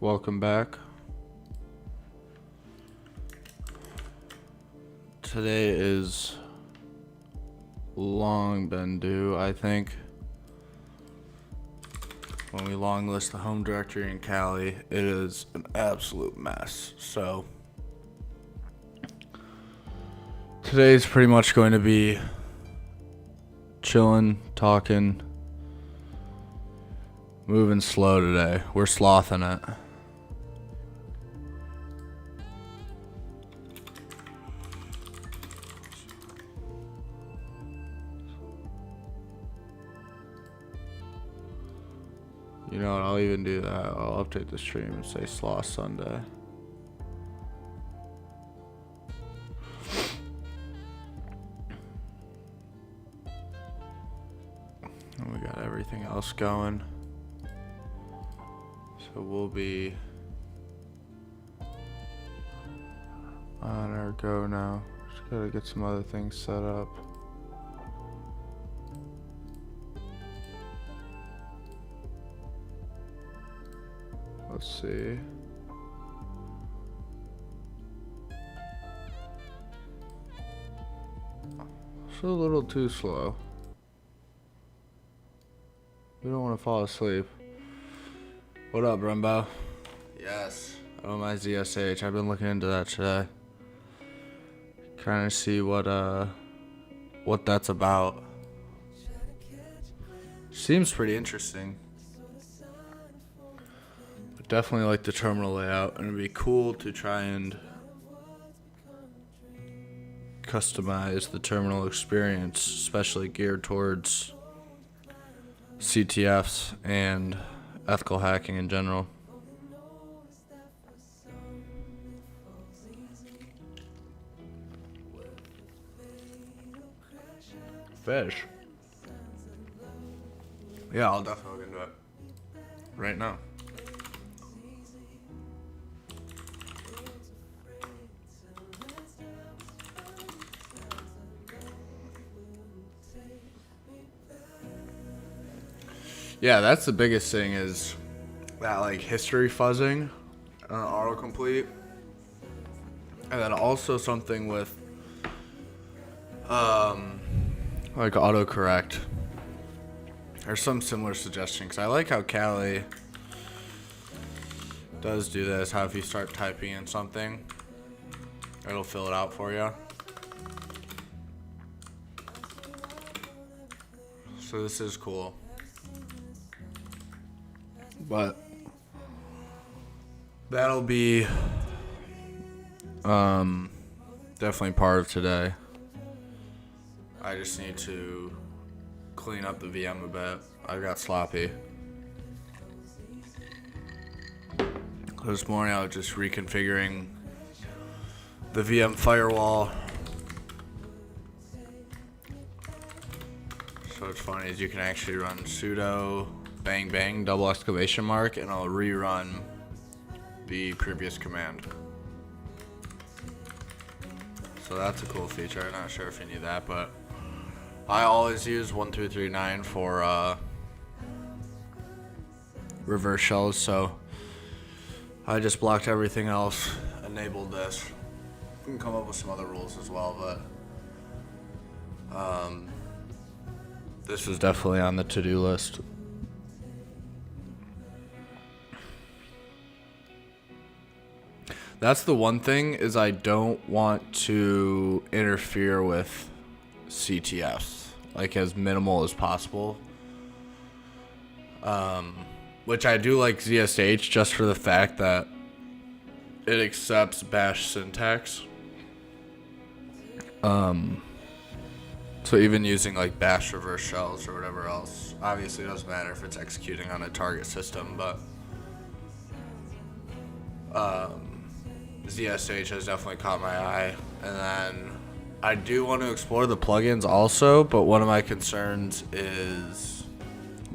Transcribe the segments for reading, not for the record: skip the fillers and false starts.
Welcome back. Today is long been due, I think. When we long list the home directory in Cali, it is an absolute mess. So today's pretty much going to be chilling, talking, moving slow today. We're slothing it. You know what, I'll even do that. I'll update the stream and say Sloth Sunday. And we got everything else going. So we'll be on our go now. Just gotta get some other things set up. Let's see. It's a little too slow. We don't want to fall asleep. What up, Brumbo? Yes. Oh, my ZSH. I've been looking into that today. Trying to see what that's about. Seems pretty interesting. Definitely like the terminal layout, and it'd be cool to try and customize the terminal experience, especially geared towards CTFs and ethical hacking in general. Fish. Yeah, I'll definitely look into it right now. Yeah, that's the biggest thing is that like history fuzzing, autocomplete, and then also something with like autocorrect or some similar suggestion. Because I like how Kali does do this. How if you start typing in something, it'll fill it out for you. So this is cool. But that'll be definitely part of today. I just need to clean up the VM a bit. I got sloppy. This morning I was just reconfiguring the VM firewall. So what's funny is you can actually run sudo bang bang double exclamation mark and I'll rerun the previous command. So that's a cool feature. I'm not sure if you need that, but I always use 1239 for reverse shells, so I just blocked everything else, enabled this. We can come up with some other rules as well, but this is definitely on the to-do list. That's the one thing is I don't want to interfere with CTFs, like as minimal as possible. Which I do like ZSH just for the fact that it accepts bash syntax. So even using like bash reverse shells or whatever else, obviously it doesn't matter if it's executing on a target system, but ZSH has definitely caught my eye. And then I do want to explore the plugins also, but one of my concerns is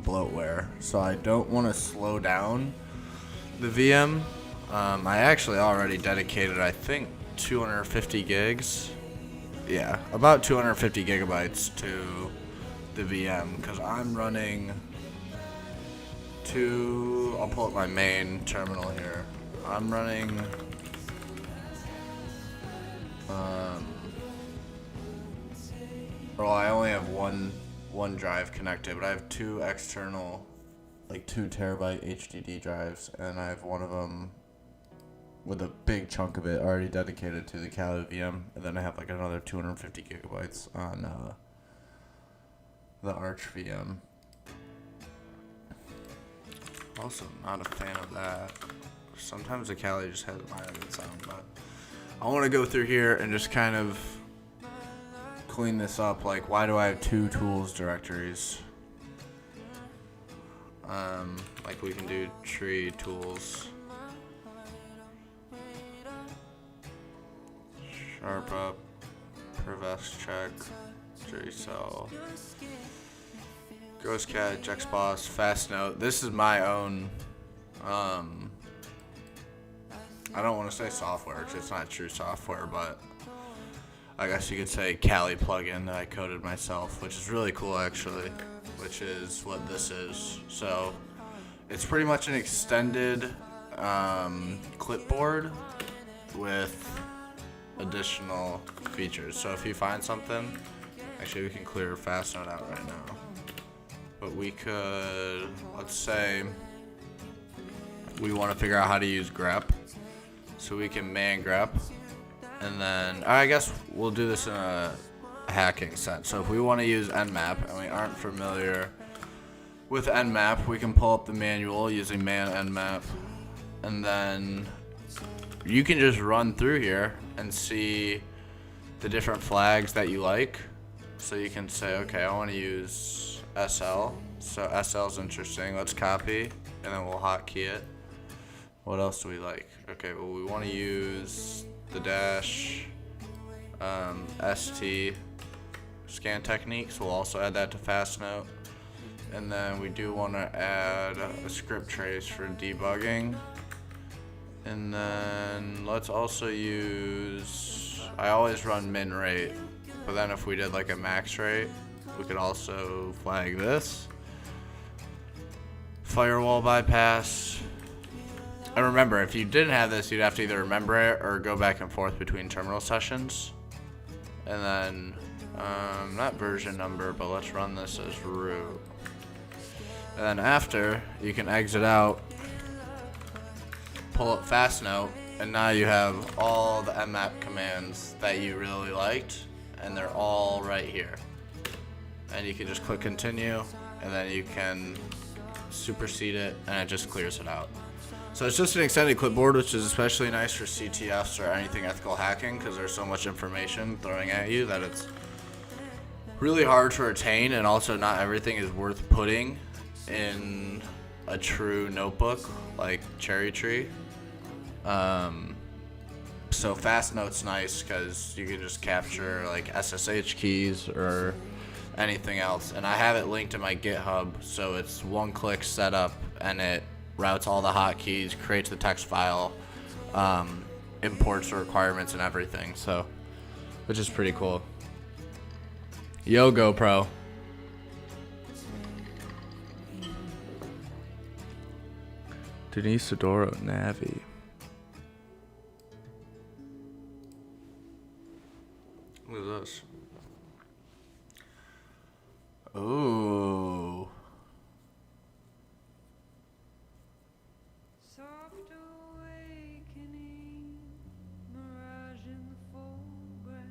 bloatware. So I don't want to slow down the VM. I actually already dedicated, I think, 250 gigs. Yeah, about 250 gigabytes to the VM because I'm running I'll pull up my main terminal here. I'm running well, I only have one drive connected, but I have two external, like 2 terabyte HDD drives, and I have one of them with a big chunk of it already dedicated to the Kali VM, and then I have like another 250 gigabytes on the Arch VM. Also, not a fan of that. Sometimes the Kali just has my own sound, but I want to go through here and just kind of clean this up. Like, why do I have 2 tools directories? Like we can do tree tools. Sharp up, Pervex check, JCell, GhostCat, JexBoss, Fastnote. This is my own, I don't want to say software, because it's not true software, but I guess you could say Kali plugin that I coded myself, which is really cool actually, which is what this is. So it's pretty much an extended clipboard with additional features. So if you find something, actually we can clear Fastnote out right now. But we could, let's say we want to figure out how to use grep. So we can man grep. And then, I guess we'll do this in a hacking sense. So if we want to use Nmap and we aren't familiar with Nmap, we can pull up the manual using man Nmap. And then you can just run through here and see the different flags that you like. So you can say, okay, I want to use SL. So SL is interesting. Let's copy, and then we'll hotkey it. What else do we like? Okay, well, we want to use the dash ST scan technique, so we'll also add that to Fastnote. And then we do want to add a script trace for debugging. And then let's also use, I always run min rate, but then if we did like a max rate, we could also flag this. Firewall bypass. And remember, if you didn't have this, you'd have to either remember it or go back and forth between terminal sessions. And then, not version number, but let's run this as root. And then after, you can exit out, pull up Fastnote, and now you have all the Nmap commands that you really liked, and they're all right here. And you can just click continue, and then you can supersede it, and it just clears it out. So it's just an extended clipboard, which is especially nice for CTFs or anything ethical hacking, because there's so much information throwing at you that it's really hard to retain, and also not everything is worth putting in a true notebook like Cherry Tree. So Fastnote's nice because you can just capture like SSH keys or anything else, and I have it linked to my GitHub, so it's one-click setup, and it routes all the hotkeys, creates the text file, imports the requirements and everything, so which is pretty cool. Yo, GoPro. Denise Adoro Navi. Look at this. Ooh. Soft awakening, mirage in the foreground.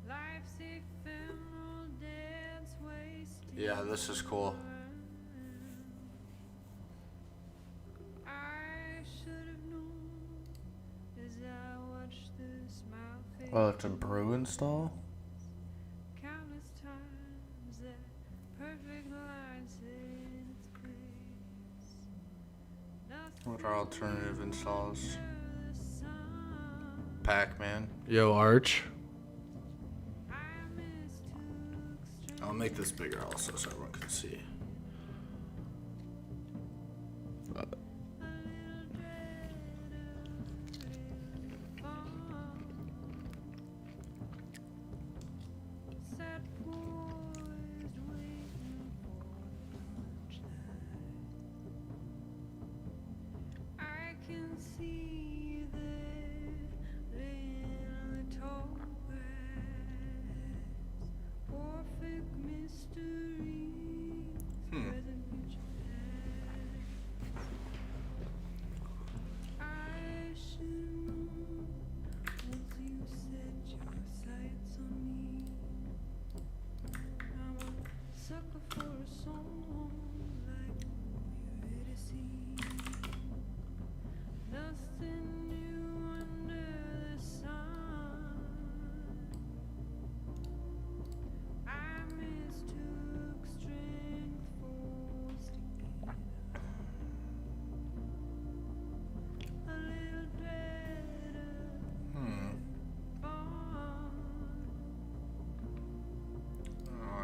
Life's ephemeral dance wasted. Yeah, this is cool. I should have known as I watched the smile fade. Oh, it's a brew install? Countless times that perfect line set in its place. Nothing What are alternative installs? but the sun. Pac-Man. Yo, Arch. I mistook I'll make this bigger also so everyone can see. Sat poised, waiting for the punchline.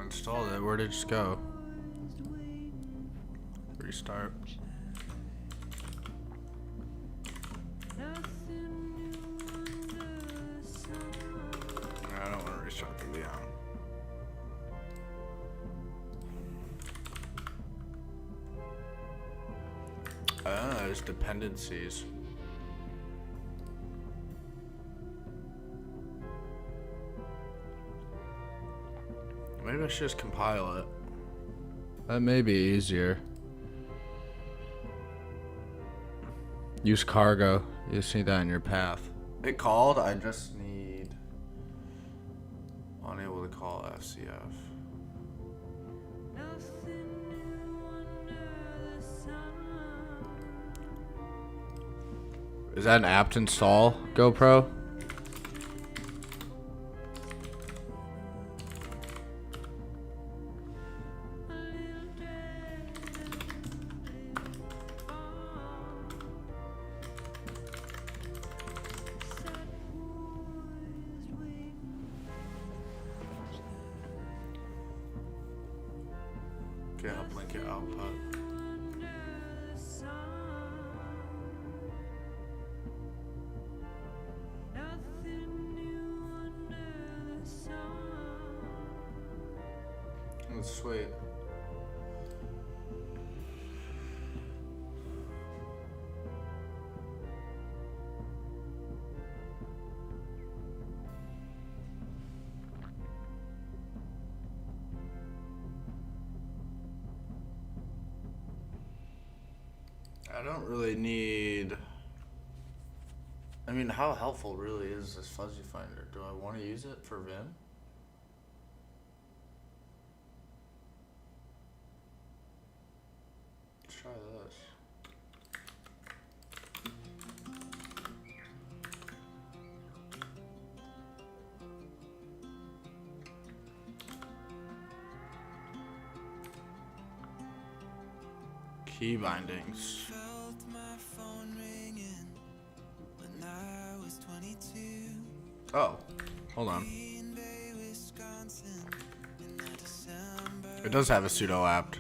installed it. Where'd it just go? Restart. I don't want to restart the VM. There's dependencies. Maybe I should just compile it. That may be easier. Use cargo. You just need that in your path. It called. I just need unable to call FCF. Is that an apt install, GoPro? Okay, I'll blink it output. That's sweet. I don't really need. I mean, how helpful really is this fuzzy finder? Do I want to use it for Vim? Let's try this. Key bindings. Oh, hold on. It does have a pseudo apt.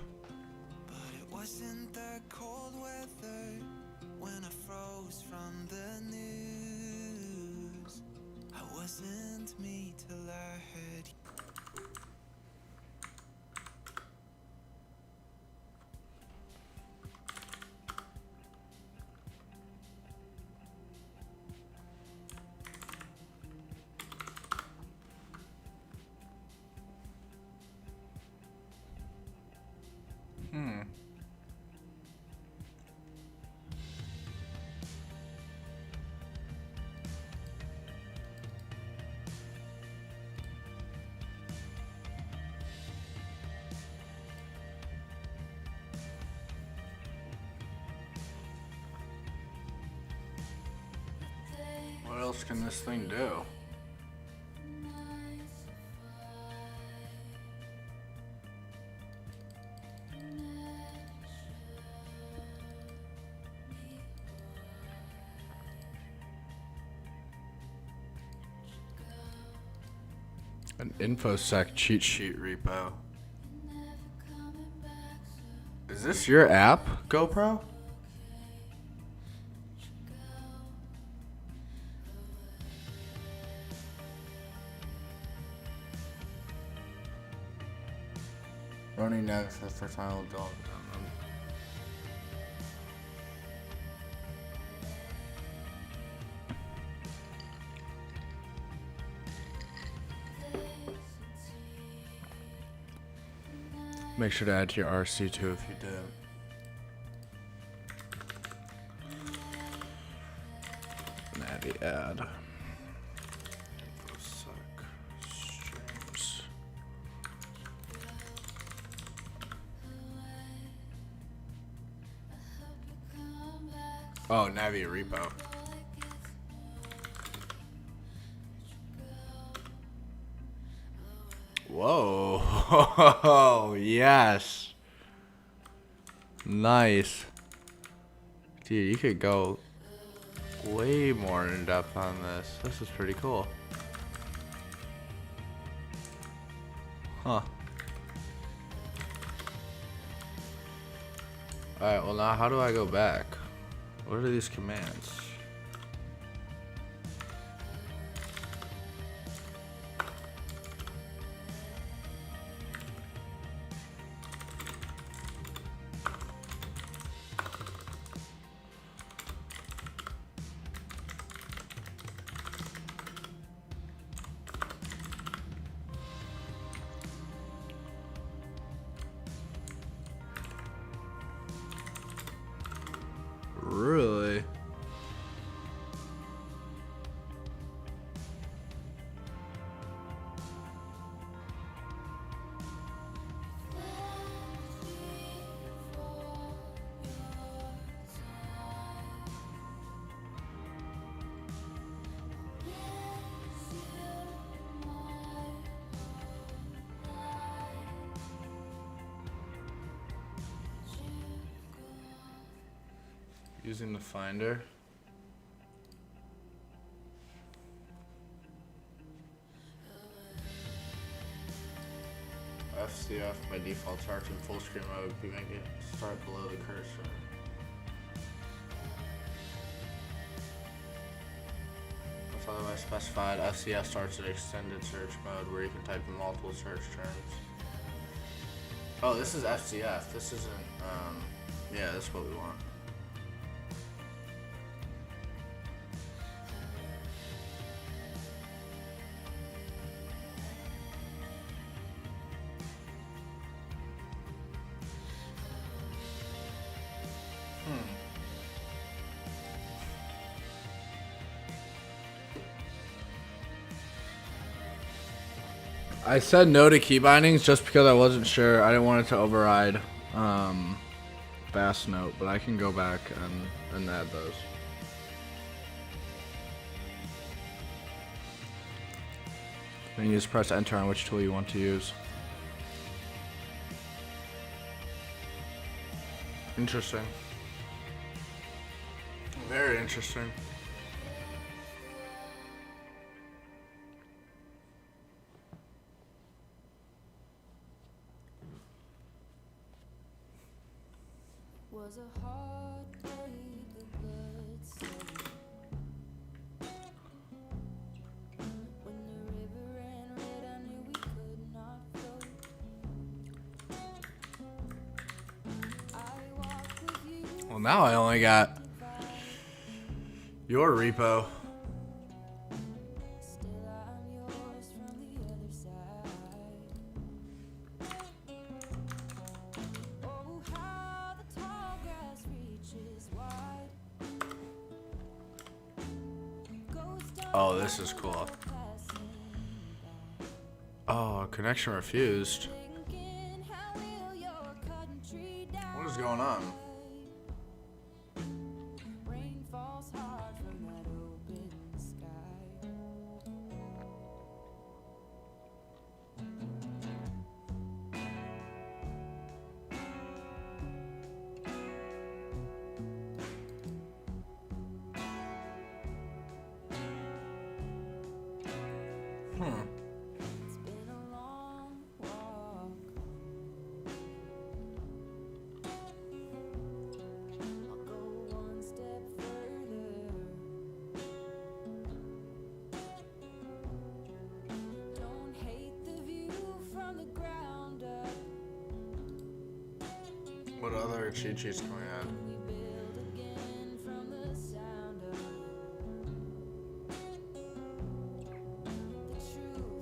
What else can this thing do? An InfoSec cheat sheet repo. Is this your app, GoPro? Running next for final dog. Make sure to add to your RC too if you did. Navi add. Streams. Oh, Navi repo. Whoa. Yes. Nice. Dude, you could go way more in depth on this. This is pretty cool. Huh. Alright, well now how do I go back? What are these commands? Really? Using the finder. FCF by default starts in full screen mode. We make it start below the cursor. Unless otherwise specified, FCF starts in extended search mode where you can type in multiple search terms. Oh, this is FCF. This isn't, yeah, that's what we want. I said no to key bindings just because I wasn't sure. I didn't want it to override fast note, but I can go back and add those. Then you just press enter on which tool you want to use. Interesting. Very interesting. Was a heartbreak, the blood stain. When the river ran red, I knew we could not float. I walked with you. Well, now I only got your repo. Still I'm yours from the other side. Oh, how the tall grass reaches wide. Ghost of Oh, this is cool. passing Oh, connection refused. thinking, how will your country die? What is going on? Rain falls hard from that open sky. It's been a long walk. I'll go one step further. Don't hate the view from the ground up. What other cheat sheets can we add? We build again from the sound of the truth.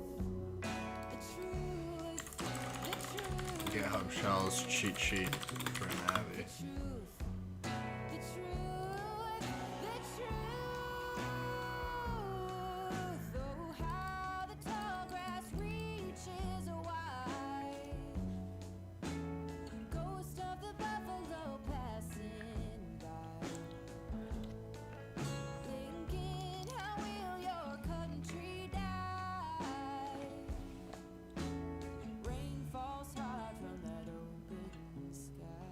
GitHub Shells cheat sheet for Navi. Rain falls hard from that open sky.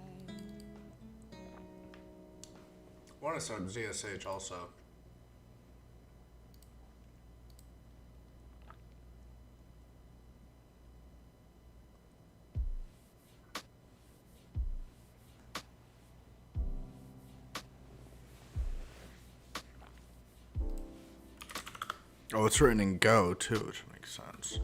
I want to start ZSH also. Oh, it's written in Go too, which makes sense.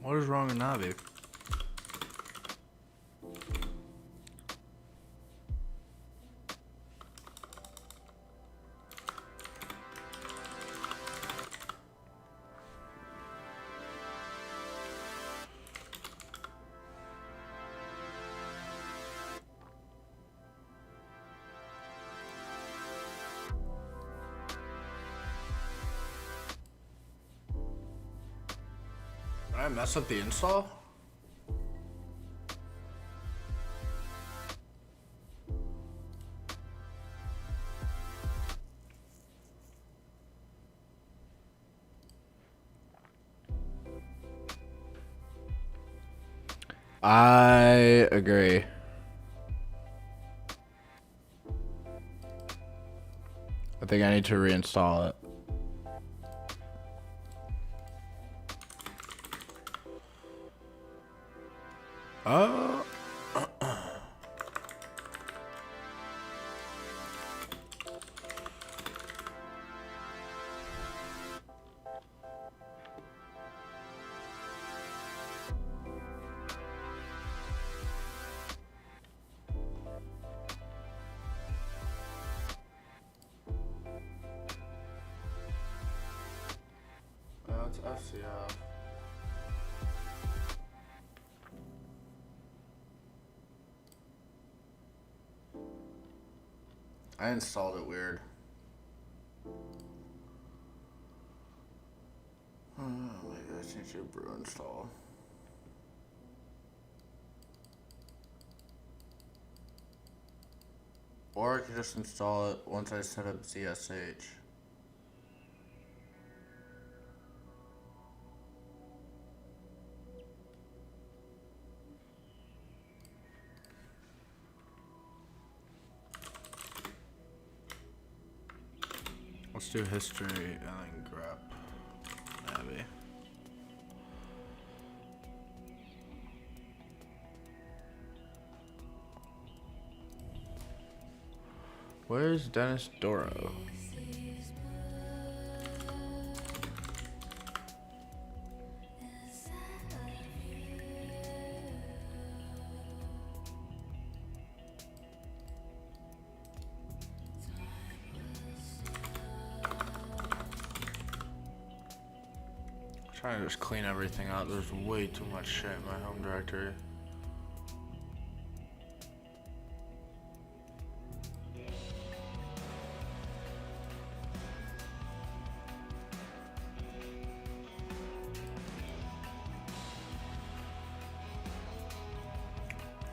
What is wrong with Navi? Did I mess up the install? I agree. I think I need to reinstall it. Oh. That's FCF. I installed it weird. Oh my gosh, I need to brew install. Or I could just install it once I set up ZSH. Let's do history and then grep Navi. Where's Dennis Doro? Trying to just clean everything out. There's way too much shit in my home directory.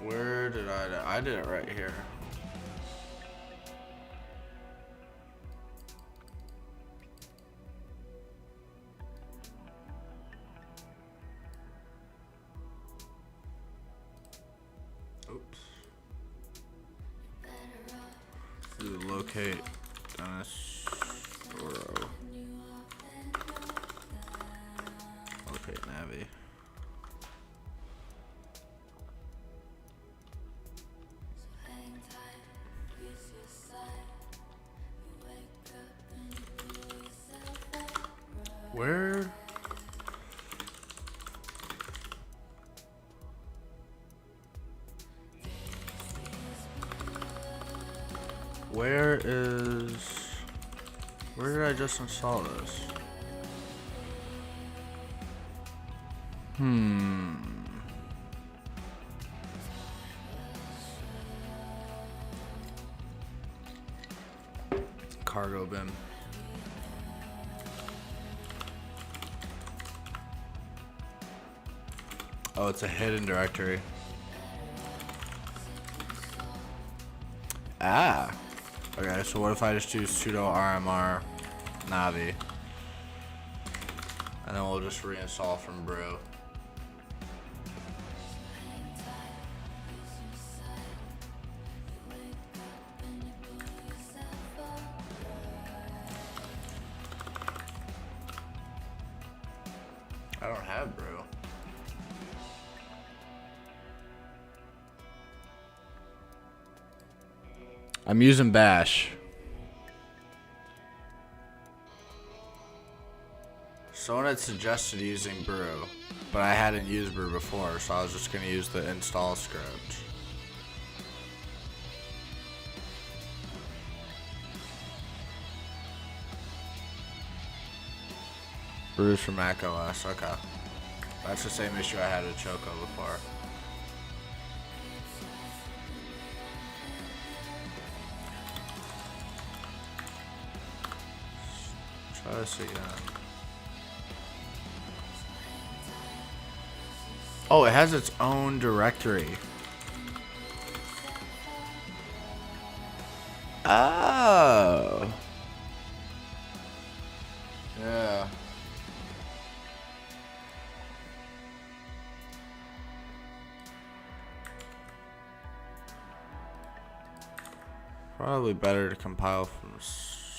Where did I did it right here. Oops. Do locate Dennis Doro. Locate Navi. Where? Where did I just install this? Cargo bin. Oh, it's a hidden directory. Ah. Okay, so what if I just do sudo rmr Navi? And then we'll just reinstall from brew. I don't have brew. I'm using Bash. Someone had suggested using brew, but I hadn't used brew before, so I was just going to use the install script. Brew's for Mac OS, okay. That's the same issue I had with Choco before. Try this again. Oh, it has its own directory. Oh. Yeah. Probably better to compile from source.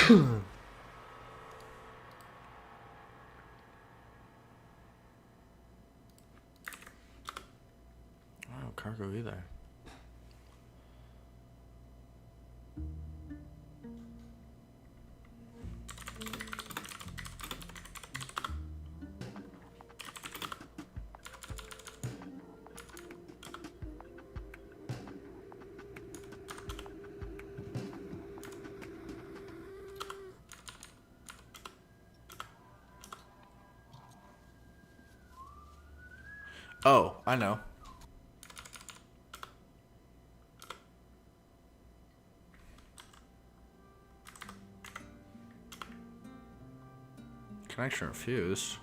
I don't cargo either. Oh, I know. Connection refused.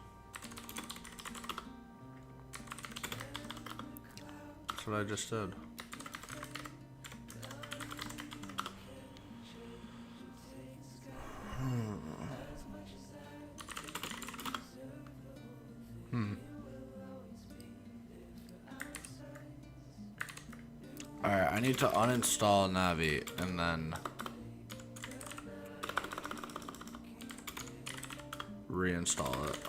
That's what I just did. Alright, I need to uninstall Navi and then reinstall it.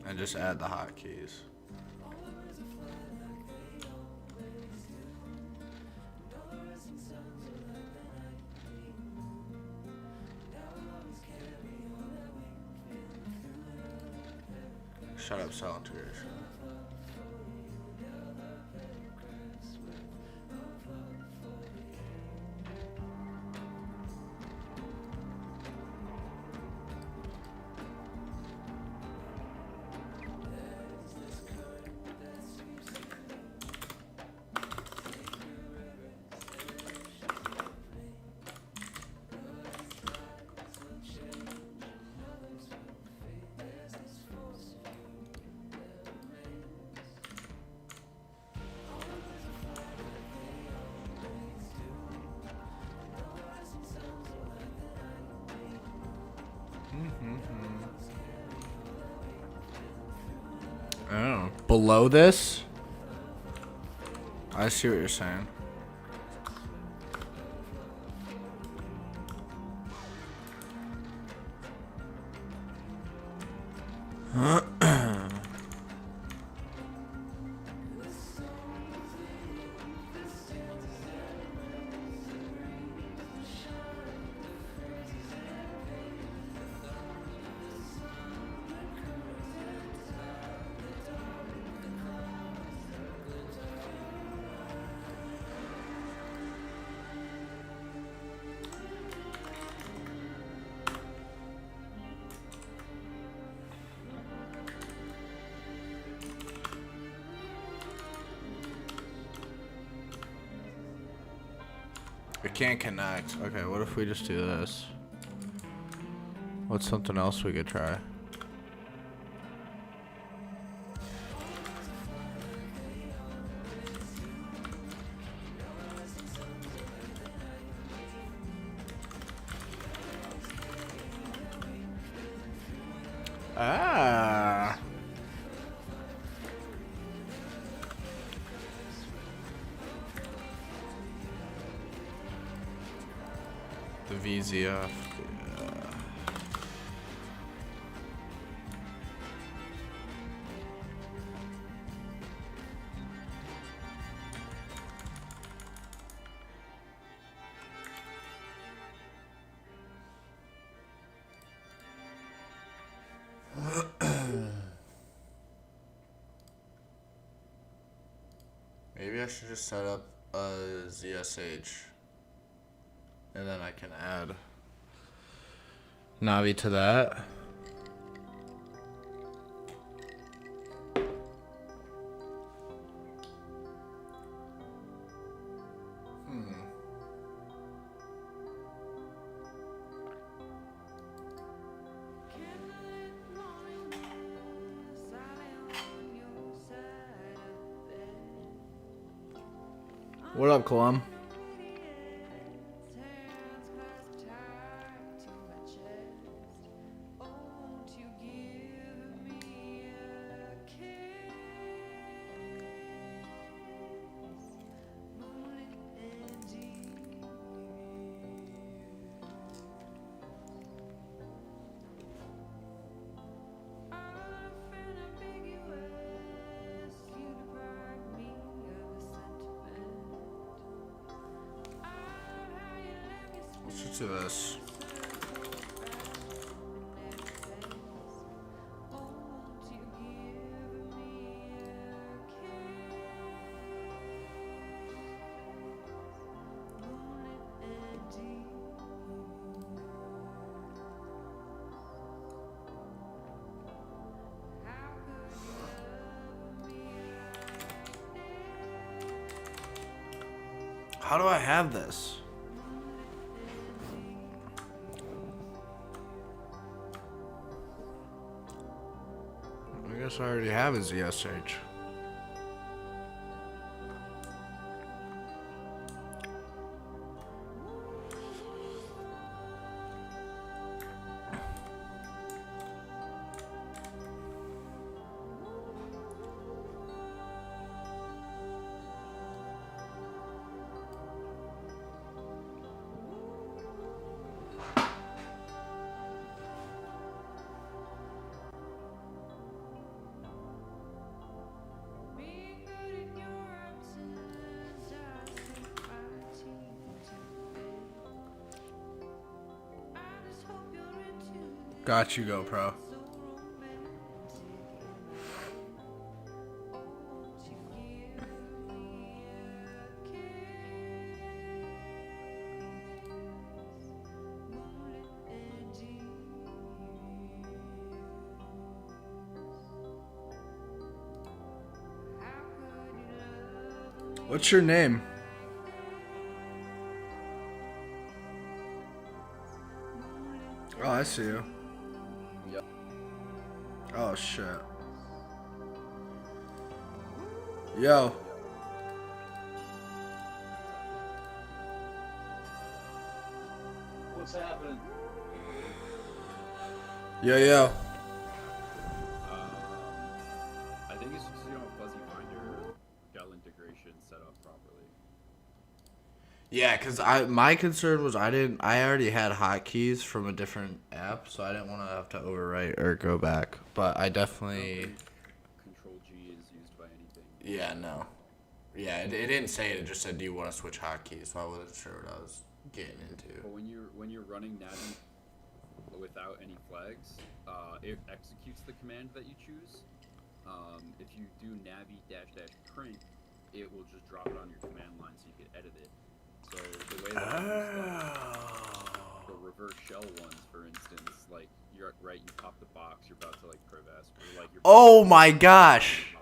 And just add the hotkeys. Shut up, cell integration. Oh. Below this? I see what you're saying. We can't connect. Okay, what if we just do this? What's something else we could try? Ah. The VZF. Maybe I should just set up a ZSH. And then I can add Navi to that. What up, Colum? Let's do this. How do I have this? I guess I already have a ZSH. Got you, GoPro. What's your name? Oh, I see you. Oh shit. Yo. What's happening? Yo. I think it's just you don't have fuzzy finder shell integration set up properly. Yeah, cause my concern was I already had hotkeys from a different app, so I didn't want to have to overwrite or go back. But I definitely. Control G is used by anything. Yeah, no. Yeah, it didn't say it. It just said, "Do you want to switch hotkeys?" So I wasn't sure what I was getting into. But when you're running Navi without any flags, it executes the command that you choose. If you do Navi -- print, it will just drop it on your command line so you can edit it. So the way that the reverse shell ones, for instance, like you're right, you pop the box, you're about to like crevasse, or like you're. Oh my gosh.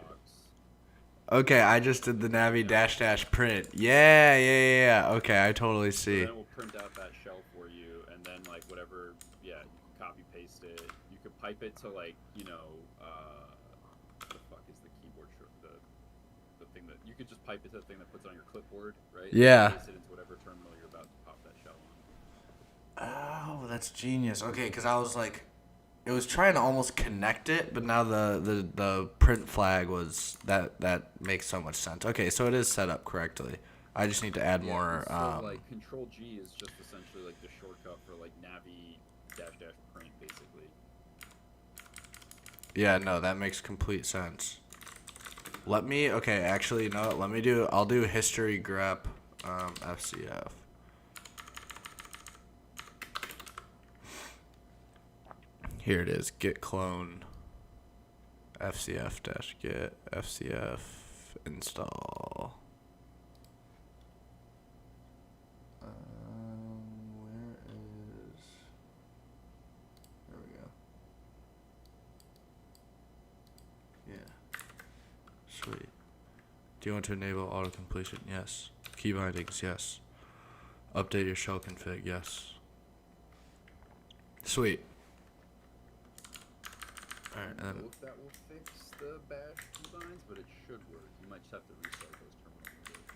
Okay, I just did the Navi -- print. Yeah. Okay, I totally see. So then we'll print out that shell for you, and then like whatever, you can copy paste it. You could pipe it to like what the fuck is the keyboard the thing that you could just pipe it to the thing that puts it on your clipboard, right? Yeah. Paste it into whatever terminal you're about to pop that shell on. Oh, that's genius. Okay, because I was like, it was trying to almost connect it, but now the print flag was that makes so much sense. Okay, so it is set up correctly. I just need to add more. So like Control G is just essentially like the shortcut for like navi dash dash print basically. Yeah, no, that makes complete sense. Okay, actually, no, I'll do history grep, FCF. Here it is, git clone, FCF-get, FCF install. Where is, there we go. Yeah. Sweet. Do you want to enable auto completion? Yes. Key bindings? Yes. Update your shell config? Yes. Sweet. Alright, I don't know if that will fix the bash keybinds, but it should work. You might just have to restart those terminals.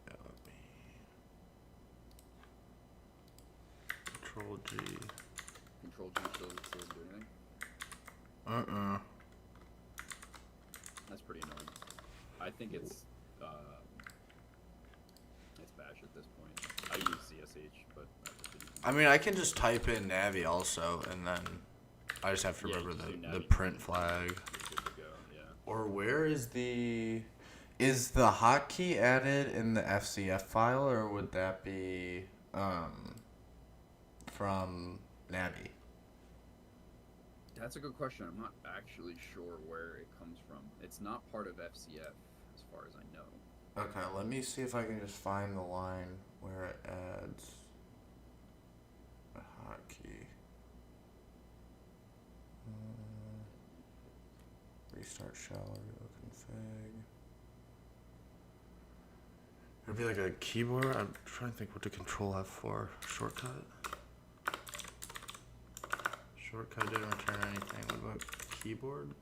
yeah, let me Control G. Control G still doesn't do anything. That's pretty annoying. I think it's bash at this point. I use CSH, but I mean, I can just type in Navi also, and then I just have to remember the print flag. You're good to go, yeah. Or where is the hotkey added in the FCF file, or would that be from Navi? That's a good question. I'm not actually sure where it comes from. It's not part of FCF, as far as I know. Okay, let me see if I can just find the line where it adds a hotkey. Restart shell, reload config. It'd be like a keyboard. I'm trying to think what the control F4 shortcut. Shortcut didn't return anything. What about keyboard?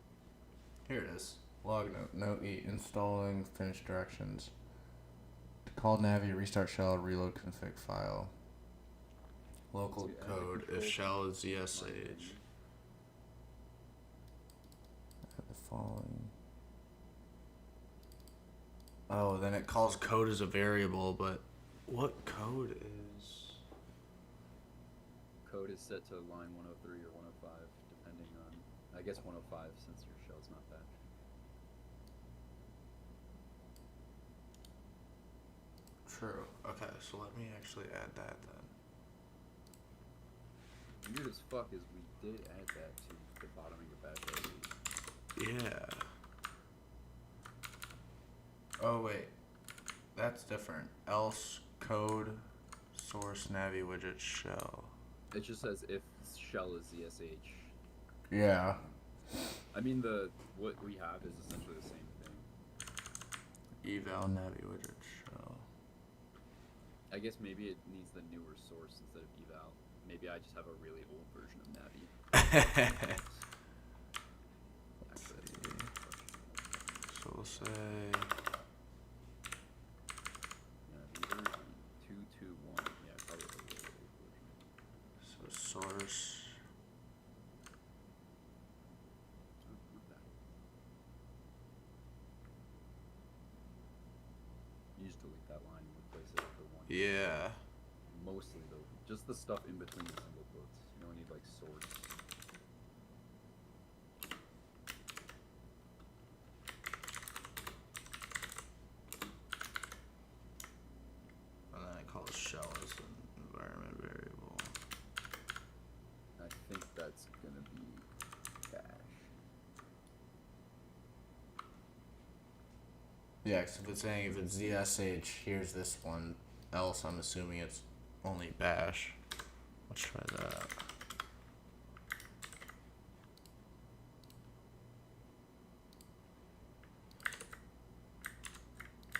Here it is. Log note. Note E. Installing finished directions. To call Navi, restart shell, reload config file. Local code if shell is ZSH. The following. Oh, then it calls code as a variable, but what code is? Code is set to line 103 or 105, depending on, I guess 105 since your shell's not that. True. Okay, so let me actually add that then. Weird as fuck is we did add that to the bottoming of bash ID. Yeah. Oh wait, that's different. Else code source navi widget shell. It just says if shell is ZSH. Yeah. I mean what we have is essentially the same thing. Eval navi widget shell. I guess maybe it needs the newer source instead of eval. Maybe I just have a really old version of Navi. So we'll say Navi version 2.2.1. Yeah, probably a really old version. so source. Not that. You just delete that line and replace it with the one. Yeah. Mostly though, just the stuff in between the single quotes. You don't need like source. And then it calls shell as an environment variable. I think that's gonna be bash. Yeah, because if it's saying if it's ZSH, here's this one. Else, I'm assuming it's only bash. Let's try that.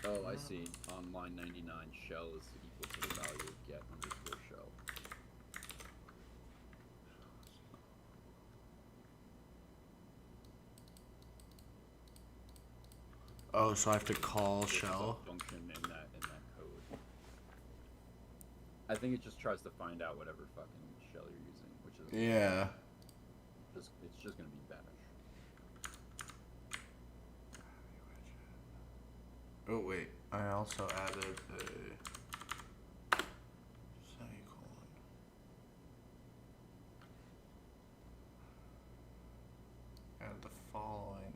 Oh, I see. On line 99, shell is equal to the value of get underscore shell. Oh, so I have to call Which is a shell? function in that code. I think it just tries to find out whatever fucking shell you're using, which is Yeah. It's just gonna be bash. Oh wait, I also added a semicolon. And the following.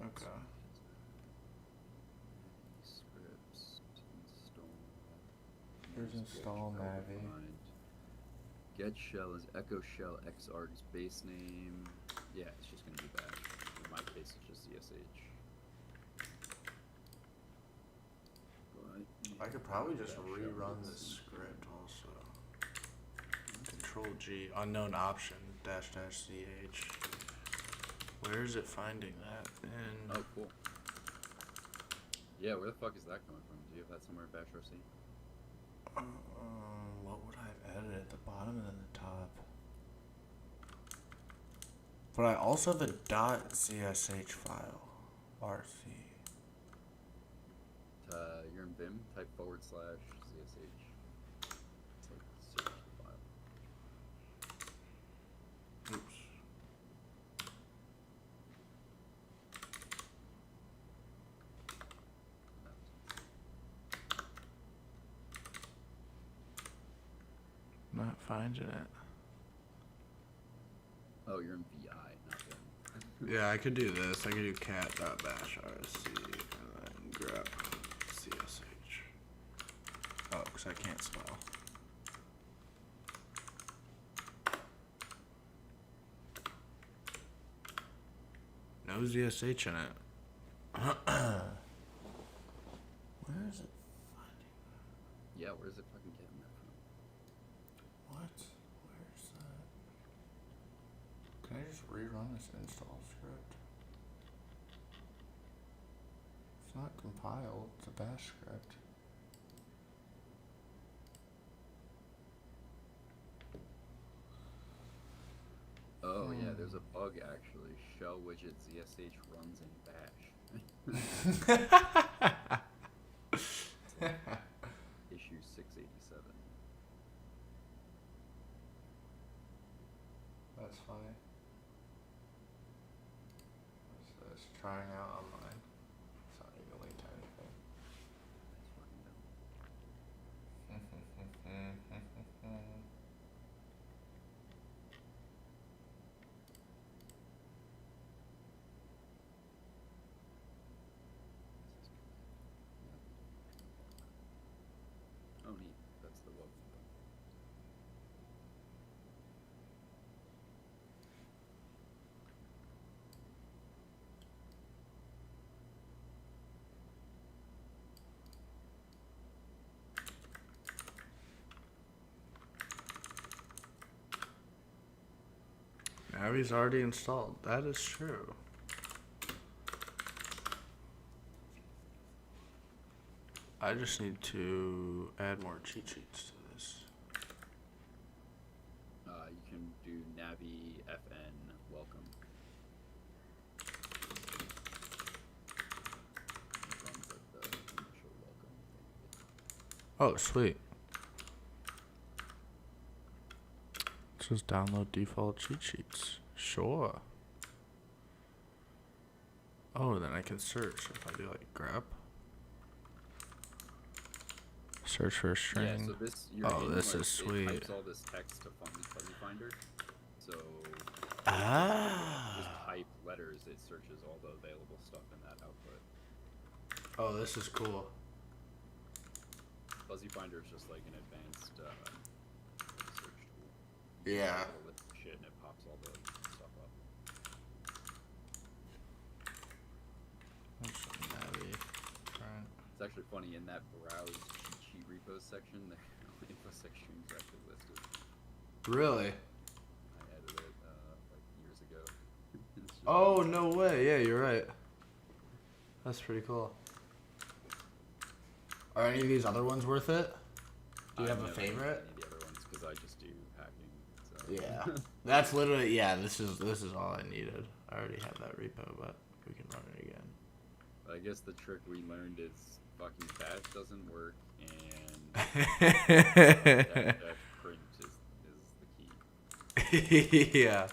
Okay. Scripts install. Here's install Navi. Get shell is echo shell xarg's base name. Yeah, it's just gonna be bash. In my case, it's just CSH. But I could probably just bash rerun shell this is- script also. Control G, unknown option, --ch. Where is it finding that? In Oh, cool. Yeah, where the fuck is that coming from? Do you have that somewhere in Bash RC? what would I have added at the bottom and then the top? But I also have a .csh file, RC. You're in Vim, type /CSH. It's like search the file. Oops. Not finding it. Oh, you're in VI, not Vim. Yeah, I could do this. I could do cat.bash rc and then grep csh. Oh, because I can't spell. No ZSH in it. Where is it finding Yeah, where's it fucking getting that from? what? Where's that? Can I just rerun this install script? It's not compiled. It's a bash script. Oh yeah, there's a bug actually. Shell widget ZSH runs in Bash. Issue 687. That's funny. What's this? Trying out online. It's not even linked to anything. That's fucking dumb. Oh neat, that's the welcome button. Navi's already installed. That is true. I just need to add more cheat sheets to this. You can do Navi FN welcome. It runs like the initial welcome thing. Oh, sweet. Just download default cheat sheets. Sure. Oh, then I can search if I do like grep. Search for a string. Yeah, so this Oh, this is it sweet. types all this text to Fuzzy Finder. So Ah. just type letters, it searches all the available stuff in that output. Oh, this is cool. Fuzzy Finder is just like an advanced search tool. Yeah. All this shit and it pops all the stuff up. That's Navi. Current. It's actually funny in that browse cheat sheet repos section, the infosec strings are actually listed. Really? I added it like years ago. It's just- Oh, no way. Yeah, you're right. That's pretty cool. Are any of these other ones worth it? Do you have a I've never favorite? used any of the other ones because I just do hacking. So. Yeah. That's literally, yeah, this is all I needed. I already have that repo, but we can run it again. I guess the trick we learned is fucking bash doesn't work and dash print is Yeah.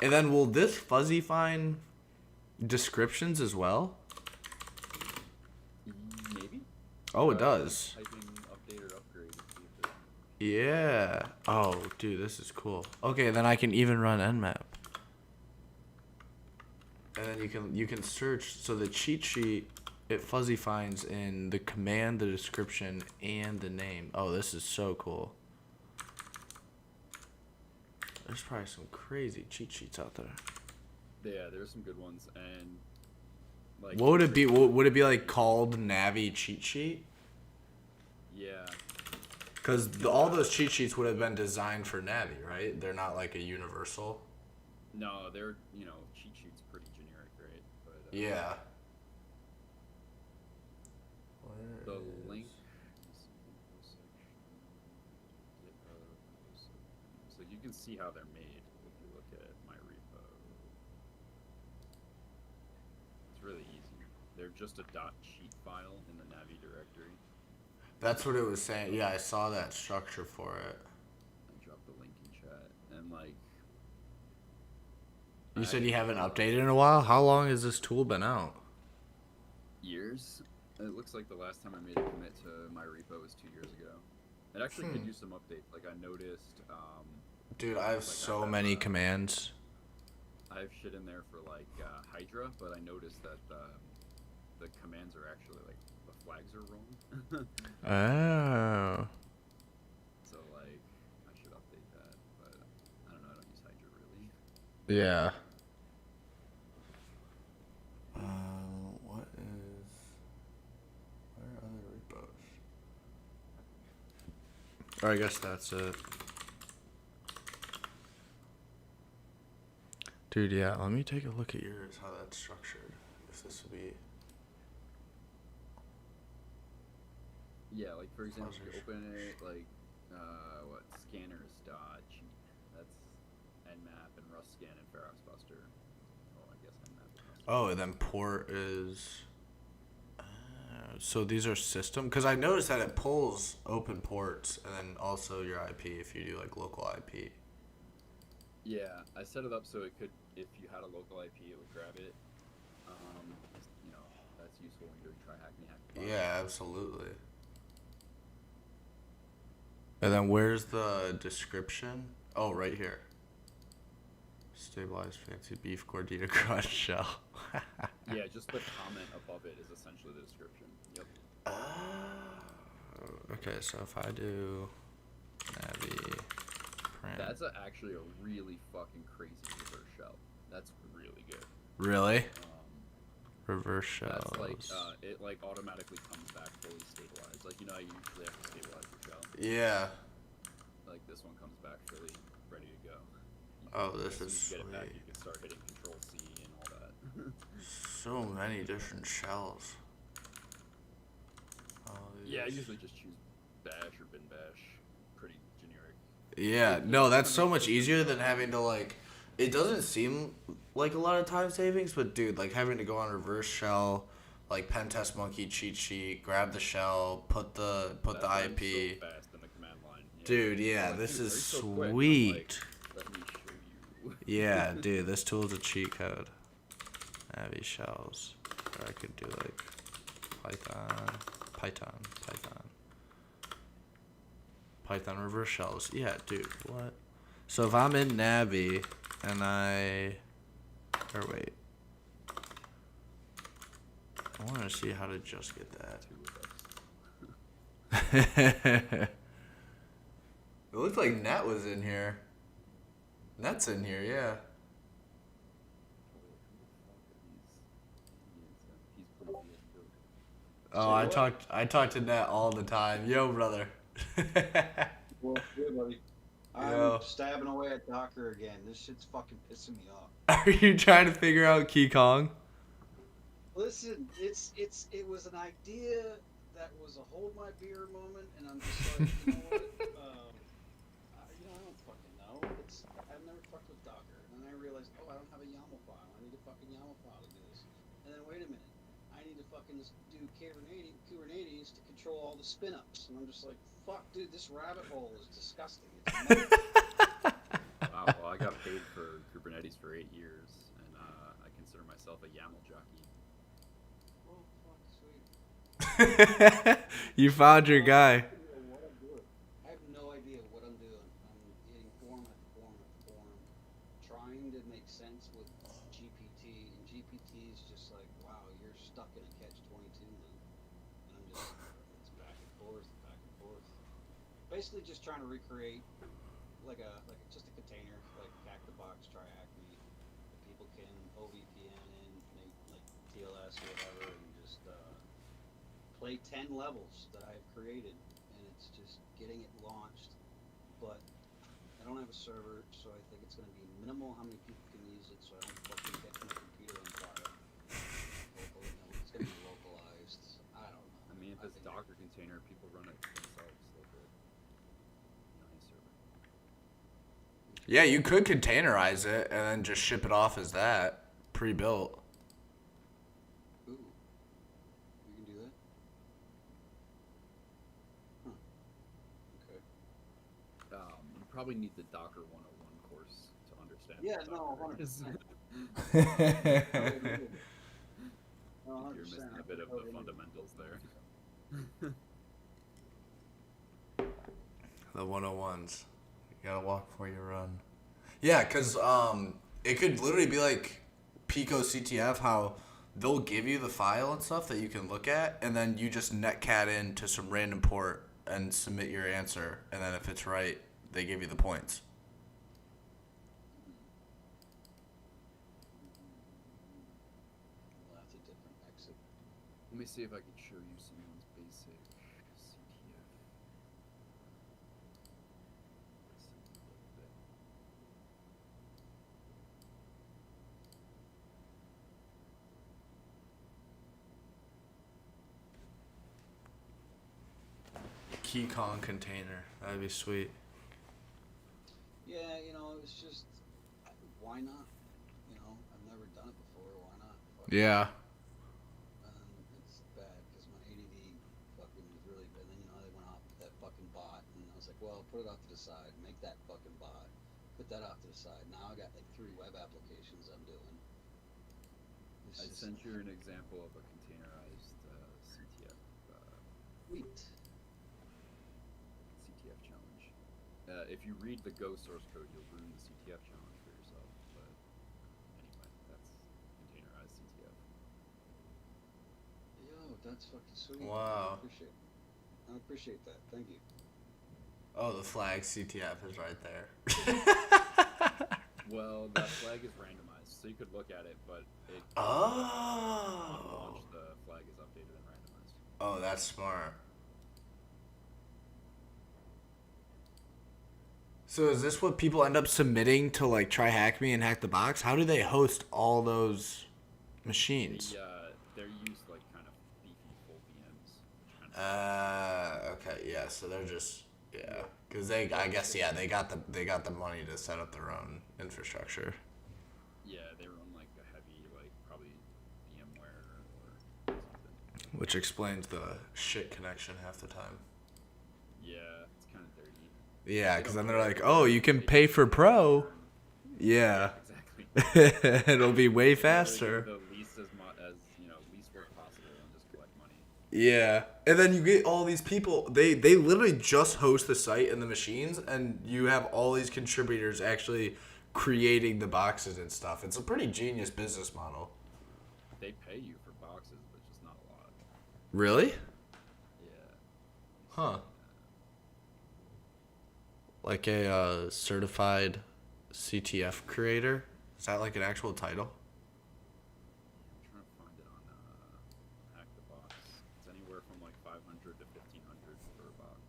And then will this fuzzy find descriptions as well? Maybe. Oh, it does. Typing update or upgrade. To see if it- Yeah. Oh, dude, this is cool. Okay, then I can even run Nmap. And then you can search. So the cheat sheet, it fuzzy finds in the command, the description, and the name. Oh, this is so cool. There's probably some crazy cheat sheets out there. Yeah, there's some good ones, and like. What would it be? Would it be like called Navi cheat sheet? Yeah. Because all those cheat sheets would have been designed for Navi, right? They're not like a universal. No, they're cheat sheets pretty generic, right? But Yeah. the link. So you can see how they're made if you look at my repo. It's really easy. They're just a .cheat file in the Navi directory. That's what it was saying. Yeah, I saw that structure for it. I dropped the link in chat, and like. You said you haven't updated in a while? How long has this tool been out? Years. It looks like the last time I made a commit to my repo was 2 years ago. It actually could use some updates. Like I noticed. Dude, I have so many commands. I have shit in there for like Hydra, but I noticed that the commands are actually like the flags are wrong. Oh. So like I should update that, but I don't know. I don't use Hydra really. Yeah. What is... Where are other repos? Or I guess that's it. Dude, yeah, let me take a look at yours, how that's structured. If this would be... Yeah, like for example, if you Buzzers. open it, like what scanners dot cheat. That's Nmap and Rust Scan and Ferox Buster. Oh, I guess Nmap. And Rust. Oh, and then port is... so these are system? Because I noticed that it pulls open ports and then also your IP if you do like local IP. Yeah, I set it up so it could, if you had a local IP, it would grab it. That's useful when you're doing try hack me hack. Yeah, absolutely. And then where's the description? Oh, right here. Stabilized fancy beef gordita crunch shell. Yeah, just the comment above it is essentially the description. Yep. Okay, so if I do Navi print. That's actually a really fucking crazy reverse shell. That's really good. Really? Reverse That's shells. like it like automatically comes back fully stabilized. Like how you usually have to stabilize your shell. Yeah. Like this one comes back fully ready to go. Oh, this As is soon as you get it back, sweet. you can start hitting Control C and all that. So many different shells. Yeah, I usually just choose Bash or Bin Bash. Pretty generic. Yeah, no, that's so much easier than having to like. It doesn't seem like a lot of time savings, but dude, like having to go on reverse shell, like pen test monkey cheat sheet, grab the shell, put the That runs IP. So fast in the command line. Yeah. Dude, yeah, They're like, this "Dude, is are you so quick?" I'm sweet. like, let me show you. Yeah, dude, this tool's a cheat code. Navi shells. Or I could do like Python reverse shells. Yeah, dude, what? So if I'm in Navi and or wait. I want to see how to just get that. It looked like Net was in here. Net's in here, yeah. He's pretty good. Oh, I talk to Net all the time. Yo, brother. Well, good, buddy. Yo. I'm stabbing away at Docker again. This shit's fucking pissing me off. Are you trying to figure out Key Kong? Listen, it was an idea that was a hold my beer moment, and I'm just like, you know what? I don't fucking know. I've never fucked with Docker, and then I realized, oh, I don't have a YAML file. I need a fucking YAML file to do this. And then wait a minute, I need to fucking do Kubernetes to control all the spin ups, and I'm just like, fuck, dude, this rabbit hole is disgusting. It's Well, I got paid for Kubernetes for 8 years, and I consider myself a YAML jockey. Oh, fuck, sweet. You found your guy. What I'm doing. I have no idea what I'm doing. I'm getting form after form after form, trying to make sense with GPT, and GPT is just like, wow, you're stuck in a catch-22 loop. And I'm just, it's back and forth, back and forth. Basically, just trying to recreate just a container, like Hack the Box, try Acme. That people can OVPN in, make like TLS or whatever, and just play 10 levels that I've created, and it's just getting it launched. But I don't have a server, so I think it's going to be minimal how many people can use it, so I don't fucking get my computer on fire. Locally, no, it's going to be localized. I don't know. I mean, if I it's think- Docker container, people run it themselves locally. Not a server. Yeah, you could containerize it and then just ship it off as that, pre-built. Ooh. You can do that? Huh. Okay. You probably need the Docker 101 course to understand. Yeah, what no, Docker is. 100%. No, You're 100%. missing a bit of the fundamentals there. The 101s. You gotta walk before you run. Yeah, because it could literally be like Pico CTF, how they'll give you the file and stuff that you can look at, and then you just netcat into some random port and submit your answer, and then if it's right, they give you the points. Lots of different exit. Let me see if I can show you someone's basic CTF. Keycon container. That'd be sweet. Yeah, it was just, why not? I've never done it before. Why not? Fuck it. Yeah. It's bad because my ADD fucking was really bad. And then, they went off with that fucking bot, and I was like, well, put it off to the side, make that fucking bot, put that off to the side. Now I got like 3 web applications I'm doing. It's I just sent you an example of a containerized CTF sweet. CTF challenge. If you read the Go source code, you'll ruin the CTF challenge for yourself. But anyway, that's containerized CTF. Yo, that's fucking sweet. Wow. I appreciate that. Thank you. Oh, the flag CTF is right there. Well, that flag is randomized, so you could look at it, but it on Oh. launch the flag is updated and randomized. Oh, that's smart. So is this what people end up submitting to like try Hack Me and Hack the Box? How do they host all those machines? They're used like kind of beefy full VMs. Kind of Okay, yeah. So they're just because I guess they got the money to set up their own infrastructure. yeah, they run like a heavy like probably VMware or something. Which explains the shit connection half the time. Yeah, it's kind of dirty. Yeah, because then they're like, oh, you can pay for Pro. Yeah. Exactly. It'll be way The faster. least least work possible and just collect money. Yeah. And then you get all these people, they literally just host the site and the machines, and you have all these contributors actually creating the boxes and stuff. It's a pretty genius business model. They pay you for boxes, but just not a lot. Really? Yeah. Huh. Like a certified CTF creator? Is that like an actual title? I'm trying to find it on Hack the Box. It's anywhere from like 500 to 1500 for a box.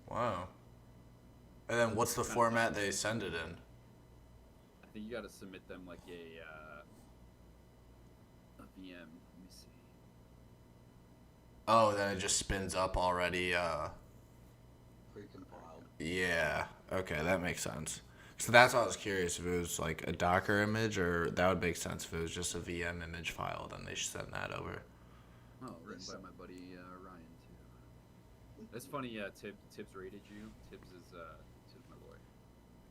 Wow. And then what's the format they send it in? I think you got to submit them like a VM. Let me see. Oh, then it just spins up already. Pre-compiled. Yeah. Okay, that makes sense. So that's why I was curious if it was like a Docker image, or that would make sense if it was just a VM image file. Then they should send that over. Oh, written by my buddy Ryan too. That's funny. Tibbs rated you. Tibbs is my boy.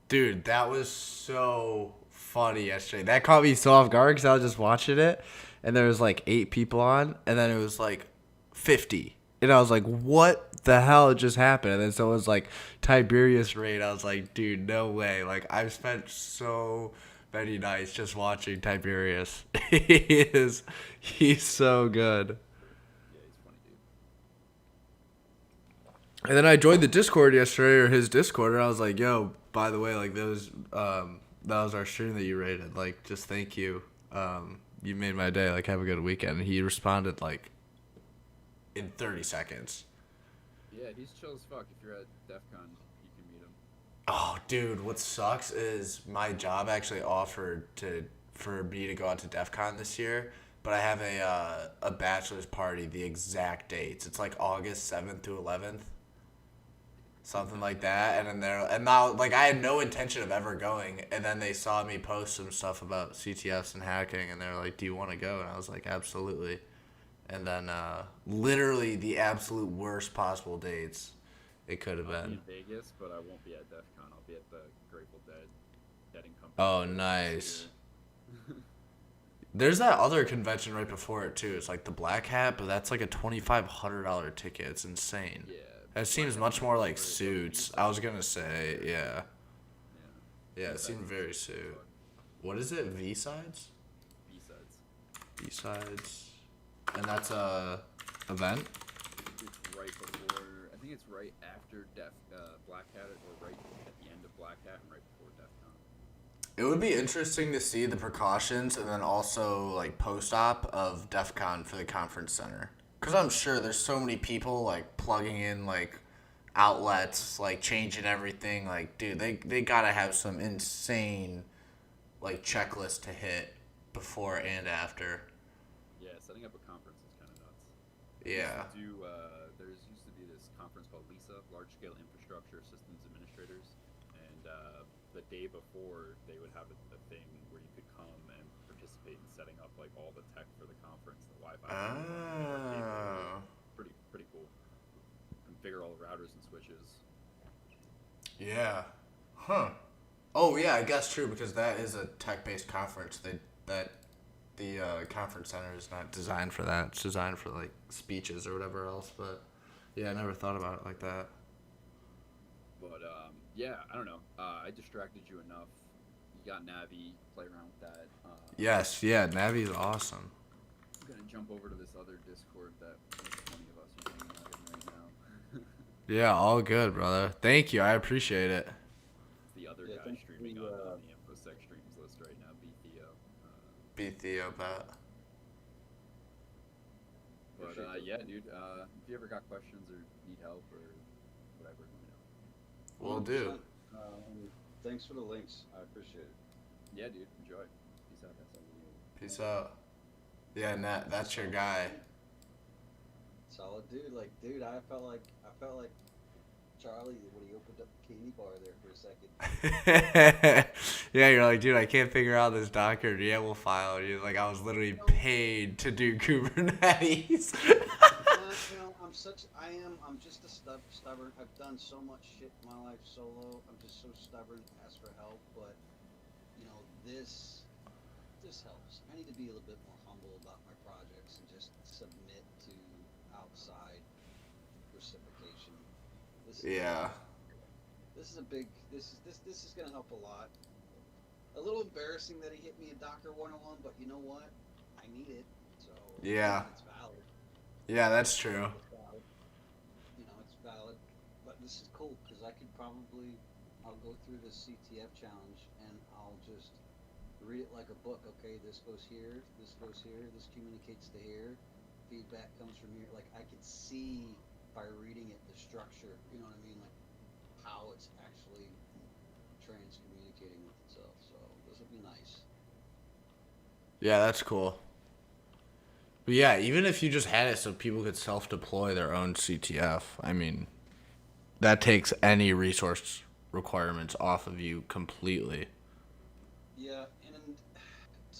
Dude, that was so funny yesterday. That caught me so off guard because I was just watching it, and there was like 8 people on, and then it was like 50. And I was like, what the hell just happened? And then someone was like, Tiberius Raid. I was like, dude, no way. Like, I've spent so many nights just watching Tiberius. He's so good. Yeah, he's funny, dude. And then I joined the Discord yesterday, or his Discord, and I was like, yo, by the way, like, that was our stream that you rated. Like, just thank you. You made my day. Like, have a good weekend. And he responded, like, in 30 seconds. Yeah, he's chill as fuck. If you're at DEF CON, you can meet him. Oh, dude, what sucks is my job actually offered for me to go out to DEF CON this year, but I have a bachelor's party, the exact dates. It's like August 7th to 11th. Something like that, and now like I had no intention of ever going, and then they saw me post some stuff about CTFs and hacking, and they were like, "Do you want to go?" And I was like, "Absolutely." And then literally the absolute worst possible dates it could have I'll be been. in Vegas, but I won't be at DEF CON. I'll be at the Grateful Dead and Company. Oh, nice. There's that other convention right before it too. It's like the Black Hat, but that's like a $2,500 ticket. It's insane. Yeah. That seems much more like suits. I was gonna say, yeah. Yeah, it seemed very suit. What is it? V-Sides? B-sides. B-Sides. And that's a event? It's right before. I think it's right after Black Hat, or right at the end of Black Hat, and right before DEF CON. It would be interesting to see the precautions and then also like post-op of DEF CON for the conference center. Because I'm sure there's so many people like plugging in like outlets, like changing everything. Like, dude, they gotta have some insane like checklist to hit before and after. Yeah, setting up a conference is kind of nuts. Yeah. There's used to be this conference called LISA, Large Scale Infrastructure Systems Administrators, and the day before they would have a thing where you could come and participate in setting up like all the tech for the conference, the Wi-Fi. Oh. Pretty cool. Configure all the routers and switches. Yeah. Huh. Oh yeah, I guess true because that is a tech-based conference. The conference center is not designed for that. It's designed for like speeches or whatever else. But yeah, I never thought about it like that. But yeah, I don't know. I distracted you enough. You got Navi. Play around with that. Yes. Yeah. Navi's awesome. I'm gonna jump over to this other Discord that like 20 of us are hanging out in right now. Yeah. All good, brother. Thank you. I appreciate it. The other Yeah, guy thank streaming you, on the InfoSec streams list right now, B Theo. Be Theo, bet. But yeah, dude. If you ever got questions or need help or whatever, let me know. Will do. And thanks for the links. I appreciate it. Yeah, dude. Enjoy. Peace out, guys. Peace out. Yeah, Nat, that's your guy. Solid dude. Like, dude, I felt like Charlie when he opened up the candy bar there for a second. Yeah, you're like, dude, I can't figure out this Docker YAML file. You're like, I was literally paid to do Kubernetes. You know, I'm just a stubborn. I've done so much shit in my life solo. I'm just so stubborn to ask for help. But you know, this helps. I need to be a little bit more humble about my projects and just submit to outside reciprocation. Yeah. This is a big. This is gonna help a lot. A little embarrassing that he hit me in Docker 101, but you know what? I need it. So Yeah. it's valid. Yeah, that's true. It's valid. You know, it's valid. But this is cool because I'll go through the CTF challenge and I'll just read it like a book. Okay, this goes here, this communicates to here, feedback comes from here. Like I could see by reading it the structure. You know what I mean? Like how it's actually communicating with itself. So this will be nice. Yeah, that's cool. But yeah, even if you just had it so people could self-deploy their own CTF, I mean, that takes any resource requirements off of you completely. Yeah, and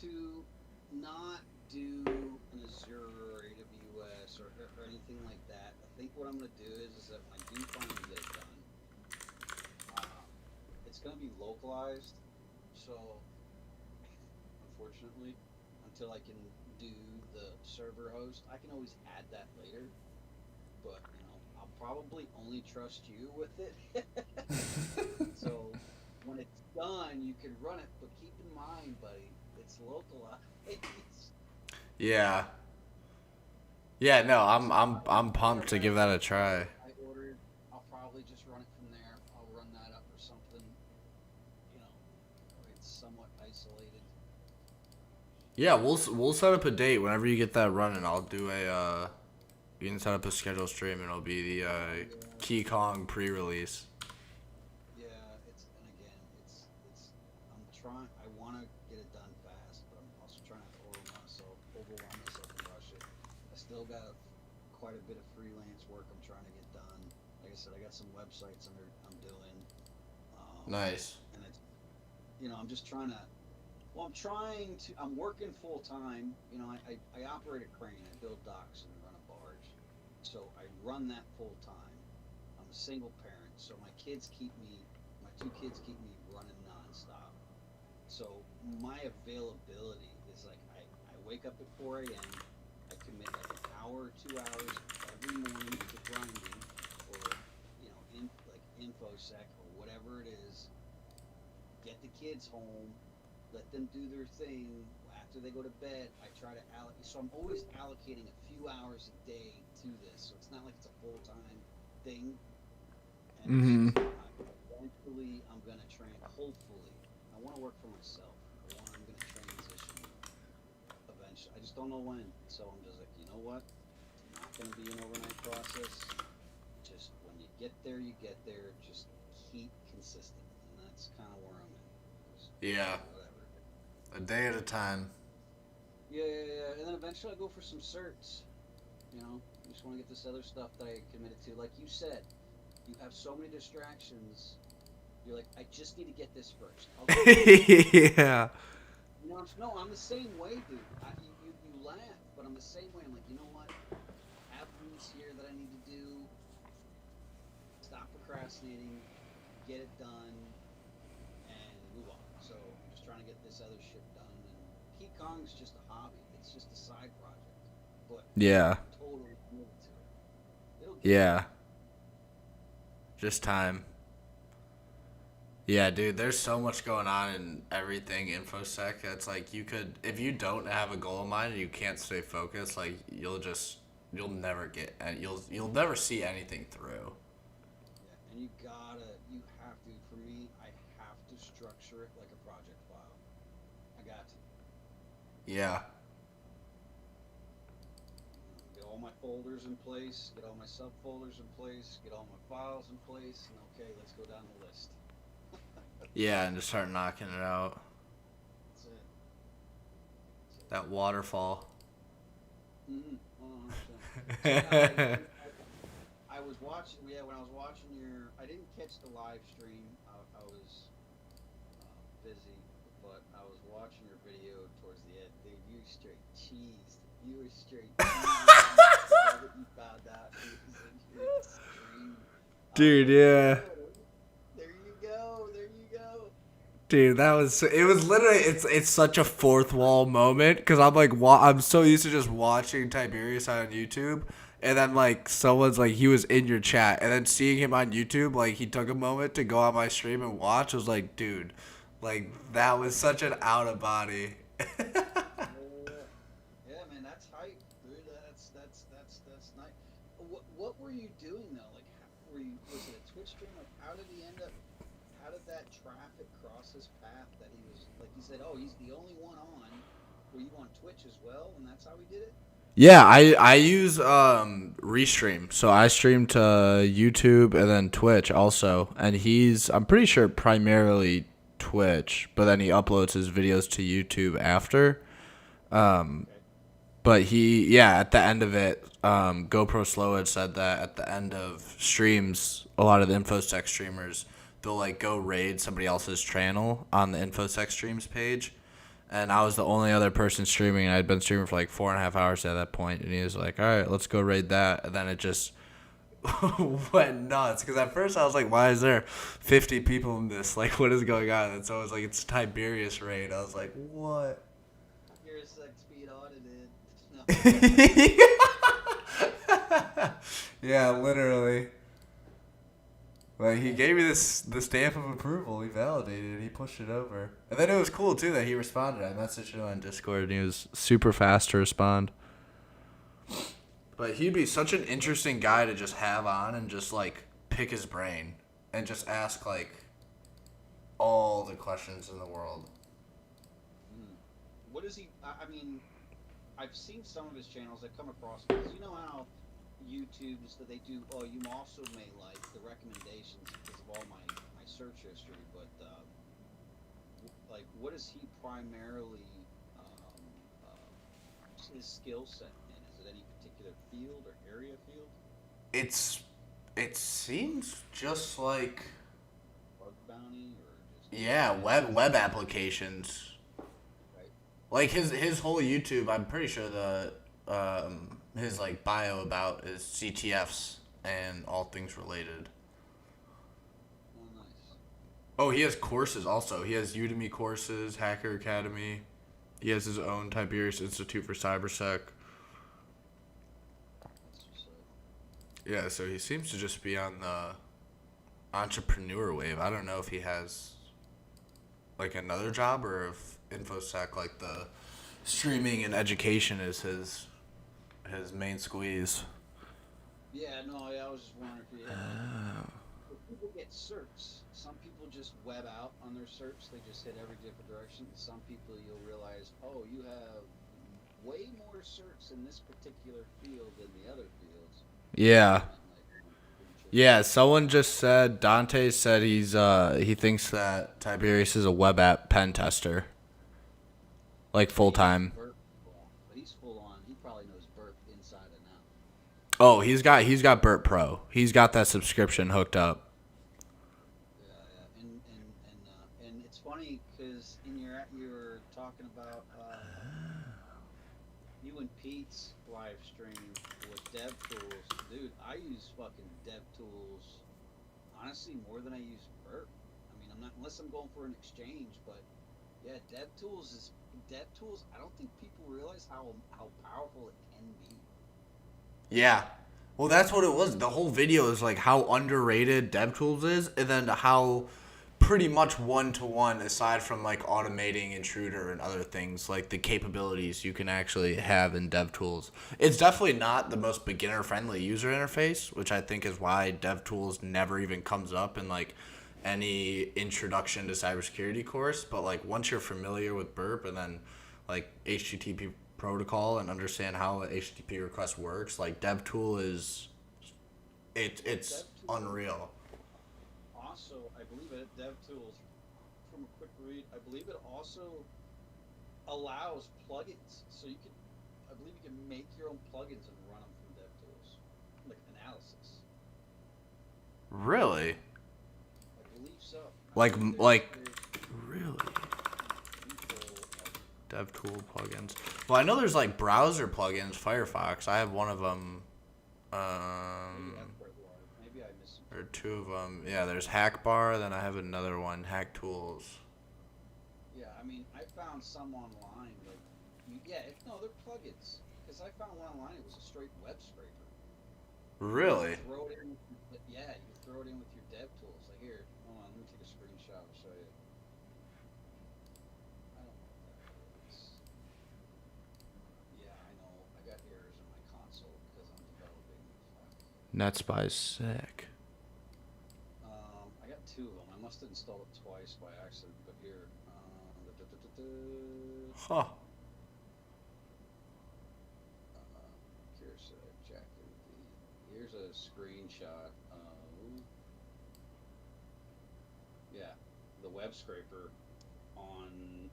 to not do an Azure or AWS or anything like that, I think what I'm going to do is that when I do finally get it done, it's gonna be localized. So, unfortunately, until I can do the server host, I can always add that later. But I'll probably only trust you with it. So when it's done, you can run it, but keep in mind, buddy, it's localized. Yeah. Yeah, no, I'm pumped to give that a try. I ordered. I'll probably just run it from there. I'll run that up or something. Where it's somewhat isolated. Yeah, we'll set up a date whenever you get that running. I'll do a you can set up a scheduled stream and it'll be the Key Kong pre-release. Yeah, it's I'm trying. I want to get it done fast, but I'm also trying not to overwhelm myself and rush it. I still got quite a bit of freelance work I'm trying to get done. Like I said, I got some websites I'm doing. Nice. And it's, I'm just trying to. Well, I'm working full time. I operate a crane. I build docks and run a barge. So I run that full time. I'm a single parent, so my two kids keep me running nonstop. So my availability is like I wake up at 4 a.m. I commit like an hour or 2 hours every morning to grinding, or infosec or whatever it is. Get the kids home, let them do their thing. After they go to bed, I try to allocate. So I'm always allocating a few hours a day to this. So it's not like it's a full-time thing. And eventually, I'm gonna hopefully, I want to work for myself. I'm gonna transition eventually. I just don't know when. So I'm just like, you know what? It's not gonna be an overnight process. Just when you get there, you get there. Just keep consistent, and that's kind of where I'm at. Yeah. A day at a time. Yeah. And then eventually I go for some certs. I just want to get this other stuff that I committed to. Like you said, you have so many distractions. You're like, I just need to get this first. Yeah. No, I'm the same way, dude. You laugh, but I'm the same way. I'm like, you know what? I have things here that I need to do. Stop procrastinating. Get it done. And move on. So I'm just trying to get this other shit done. And Key Kong's just a hobby. It's just a side project. But Yeah. I'm totally committed to it. Yeah. Just time. Yeah, dude, there's so much going on in everything InfoSec. It's like if you don't have a goal in mind and you can't stay focused, like you'll never you'll never see anything through. Yeah, and you have to, for me, I have to structure it like a project file. I got to. Yeah. Get all my folders in place, get all my subfolders in place, get all my files in place, and okay, let's go down the list. Yeah, and just start knocking it out. That's it. That waterfall. Mm-hmm. 100%. I was watching, when I was watching I didn't catch the live stream. I was busy, but I was watching your video towards the end. Dude, you were straight cheesed. You were straight cheesed. You found out it was in your stream. Dude, yeah. There you go. Dude, it was literally, it's such a fourth wall moment, because I'm like, I'm so used to just watching Tiberius on YouTube, and then like someone's like, he was in your chat, and then seeing him on YouTube, like he took a moment to go on my stream and watch. I was like, dude, like that was such an out of body. Yeah, man, that's hype, dude. That's nice. What were you doing though? Like, was it a Twitch stream? Like, how did that traffic cross his path? That he was, like, he said, oh, he's the only one on. Were you on Twitch as well, and that's how he did it? Yeah, I use Restream, so I stream to YouTube and then Twitch also, and I'm pretty sure primarily Twitch, but then he uploads his videos to YouTube after. But at the end of it, GoPro Slow had said that at the end of streams, a lot of the InfoSec streamers, they'll like go raid somebody else's channel on the InfoSec streams page. And I was the only other person streaming, and I'd been streaming for like 4.5 hours at that point. And he was like, all right, let's go raid that. And then went nuts because at first I was like, why is there 50 people in this? Like, what is going on? And so I was like, it's Tiberius raid. I was like, what? Your sex speed audited. No. Yeah, literally. Like, he gave me the stamp of approval. He validated it. He pushed it over. And then it was cool, too, that he responded. I messaged him on Discord, and he was super fast to respond. But he'd be such an interesting guy to just have on and just, like, pick his brain. And just ask, like, all the questions in the world. What is he? I mean, I've seen some of his channels. I come across because you know how YouTube's that they do. Oh, you also may like the recommendations because of all my search history. But like, what is he primarily his skill set in? Is it any particular field or area field? It seems just like, Bug bounty or just yeah, web applications. right? Like his whole YouTube, I'm pretty sure the his like bio about is CTFs and all things related. Oh, nice. Oh, he has courses also. He has Udemy courses, Hacker Academy. He has his own Tiberius Institute for Cybersec. That's just Yeah, so he seems to just be on the entrepreneur wave. I don't know if he has like another job or if InfoSec, like the streaming and education, is his main squeeze. yeah, no, I was just wondering if you. If people get certs, some people just web out on their certs. They just hit every different direction. Some people you'll realize, oh, you have way more certs in this particular field than the other fields. Yeah. Like, Yeah, someone just said, Dante said he thinks that Tiberius is a web app pen tester. Like full time. Burp, but he's full on. He probably knows burp inside and out. Oh, he's got Burt Pro. He's got that subscription hooked up. Yeah, and it's funny because in you're talking about you and Pete's live stream with DevTools, dude. I use fucking DevTools honestly more than I use Burp. I mean, I'm not unless I'm going for an exchange, but yeah, DevTools. I don't think people realize how powerful it can be. Yeah. Well, that's what it was. The whole video is like how underrated DevTools is, and then how pretty much one-to-one, aside from like automating Intruder and other things, like the capabilities you can actually have in DevTools. It's definitely not the most beginner-friendly user interface, which I think is why DevTools never even comes up in like any introduction to cybersecurity course. But like once you're familiar with Burp and then like HTTP protocol and understand how an HTTP request works, like DevTool is it's DevTools. unreal. Also, I believe it DevTools, from a quick read, I believe it also allows plugins. So I believe you can make your own plugins and run them from DevTools, like analysis. Really? I believe so. Like I think like there's really? info of- DevTool plugins. Well, I know there's like browser plugins, Firefox. I have one of them. Maybe I missed Or two of them. Yeah, there's Hackbar. Then I have another one, Hack Tools. Yeah, I mean, I found some online. Like, no, they're plugins. Because I found one online. It was a straight web scraper. Really? You throw it in. You throw it in with your DevTools. Like here, hold on, let me take a screenshot and show you. I don't know what that is. Yeah, I know. I got errors in my console because I'm developing. NetSpy's sick. I got two of them. I must have installed it twice by accident. But here, Huh. here's here's a screenshot of the web scraper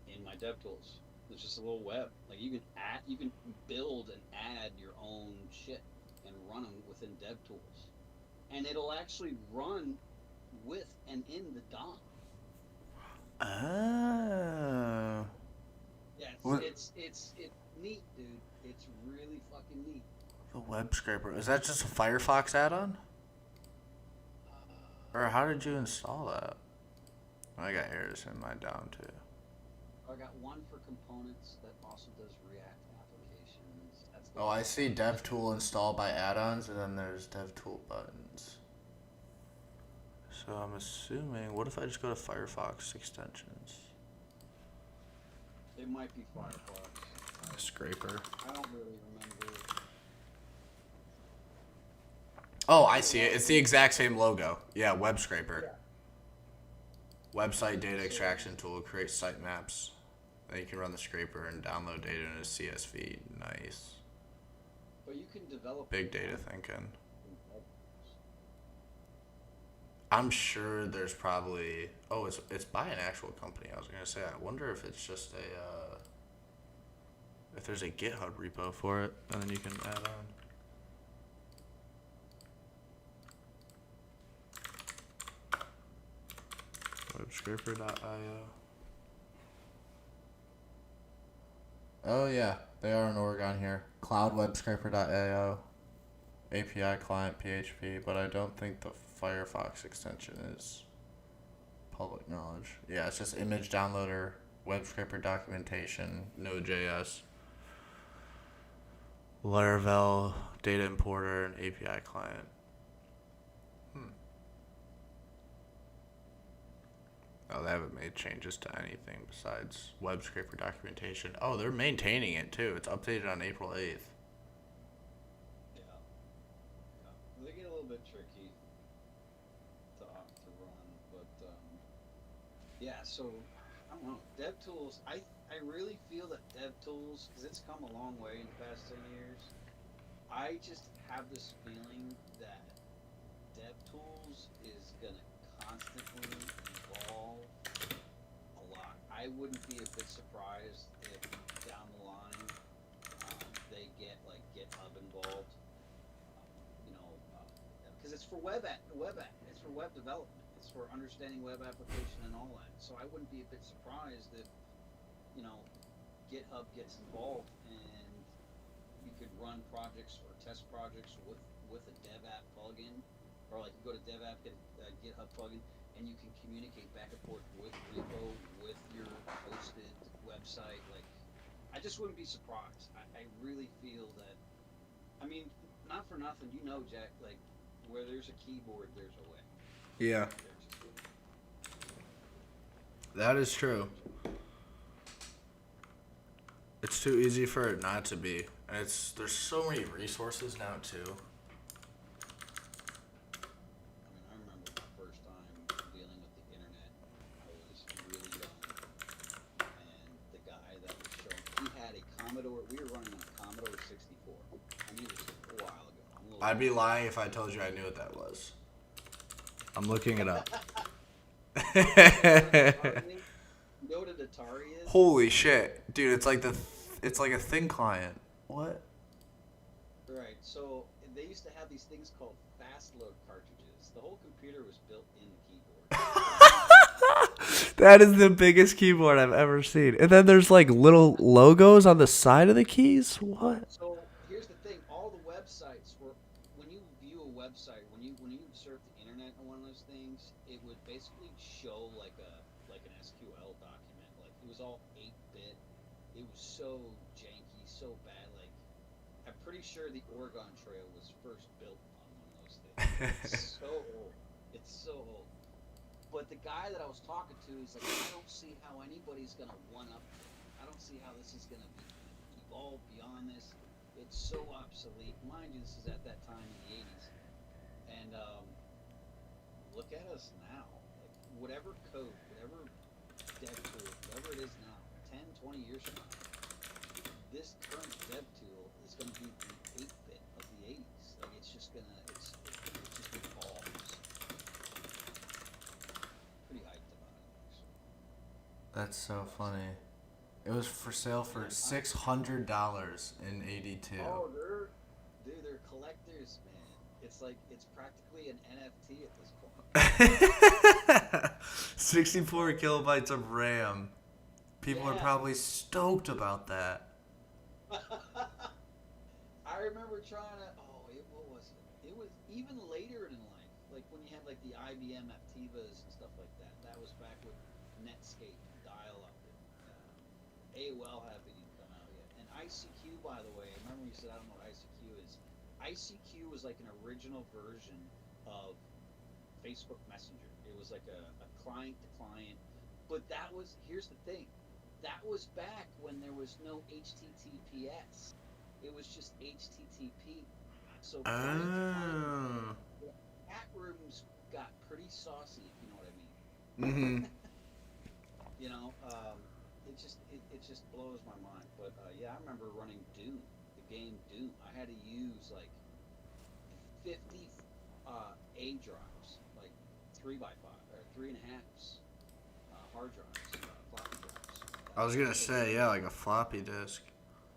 in my DevTools. It's just a little web. Like you can build and add your own shit and run them within DevTools, and it'll actually run with and in the DOM. Oh. Yeah, What- it's neat, dude. It's really fucking neat. The web scraper. Is that just a Firefox add-on? Or how did you install that? I got errors in my down too. I got one for components that also does React applications. That's the Oh, I see DevTool installed by add-ons, and then there's DevTool buttons. So I'm assuming, what if I just go to Firefox extensions? It might be Firefox. Scraper. I don't really remember. Oh, I see it. It's the exact same logo. Yeah, Web Scraper. Website data extraction tool creates sitemaps. Then you can run the scraper and download data in a CSV. Nice. But you can develop Big data thinking. I'm sure there's probably. Oh, it's by an actual company. I was gonna say. I wonder if it's just a. If there's a GitHub repo for it, and then you can add on. Webscraper.io. Oh yeah, they are in Oregon here. Cloudwebscraper.io. API client PHP, but I don't think the Firefox extension is public knowledge. Yeah, it's just image downloader, web scraper documentation, Node.js, Laravel, data importer, and API client. Oh, they haven't made changes to anything besides web scraper documentation. Oh, they're maintaining it too. It's updated on April 8th. Yeah. They get a little bit tricky to run, but yeah. So I don't know. DevTools. I really feel that DevTools, because it's come a long way in the past 10 years. I just have this feeling that DevTools is gonna constantly evolve a lot. I wouldn't be a bit surprised if down the line they get like GitHub involved. Because it's for it's for web development. It's for understanding web application and all that. So I wouldn't be a bit surprised if GitHub gets involved and you could run projects or test projects with a dev app plugin, or like you go to dev app, get a GitHub plugin, and you can communicate back and forth with repo, with your hosted website. Like, I just wouldn't be surprised. I really feel that. I mean, not for nothing, Jack. Like, where there's a keyboard, there's a way. Yeah. That is true. It's too easy for it not to be. And there's so many resources now too. I remember my first time dealing with the internet. I was really young, and the guy that was showing, he had a Commodore. We were running on a Commodore 64. I mean, it was a while ago. I'd be lying if I told you I knew what that was. I'm looking it up. You know what an Atari is? Holy shit, dude! It's like it's like a thin client. What? Right. So they used to have these things called fast load cartridges. The whole computer was built in the keyboard. That is the biggest keyboard I've ever seen. And then there's like little logos on the side of the keys. What? So here's the thing: all the websites were, when you view a website, when you surf the internet on one of those things, it would basically show like an SQL document. Like, it was all 8-bit. It was so janky, so bad. Like, I'm pretty sure the Oregon Trail was first built on one of those things. It's so old. It's so old. But the guy that I was talking to is like, I don't see how anybody's gonna one up it. I don't see how this is gonna evolve beyond this. It's so obsolete. Mind you, this is at that time in the 80s. And look at us now. Like, whatever code, whatever dev tool, whatever it is now, 10, 20 years from now, this current dev tool is going to be the 8-bit of the 80s. Like, it's just evolves. Pretty hyped about it, actually. That's so funny. It was for sale for $600 in '82. Oh, they're collectors, man. It's practically an NFT at this point. 64 kilobytes of RAM. People are Yeah. probably stoked about that. I remember trying to. What was it? It was even later in life. like when you had like the IBM Aptivas and stuff like that. That was back with Netscape, dial-up, and AOL hadn't even come out yet. And ICQ, by the way, remember you said I don't know what ICQ is. ICQ was like an original version of Facebook Messenger. It was like a client to client, but that was, here's the thing, that was back when there was no HTTPS. It was just HTTP. So client to client, chat rooms got pretty saucy, if you know what I mean. Mm-hmm. You know, it just blows my mind. But yeah, I remember running Doom, the game Doom. I had to use like 50 A drives, like 3x5 or 3.5 hard drives, floppy drives. I was gonna say, yeah, like a floppy disk.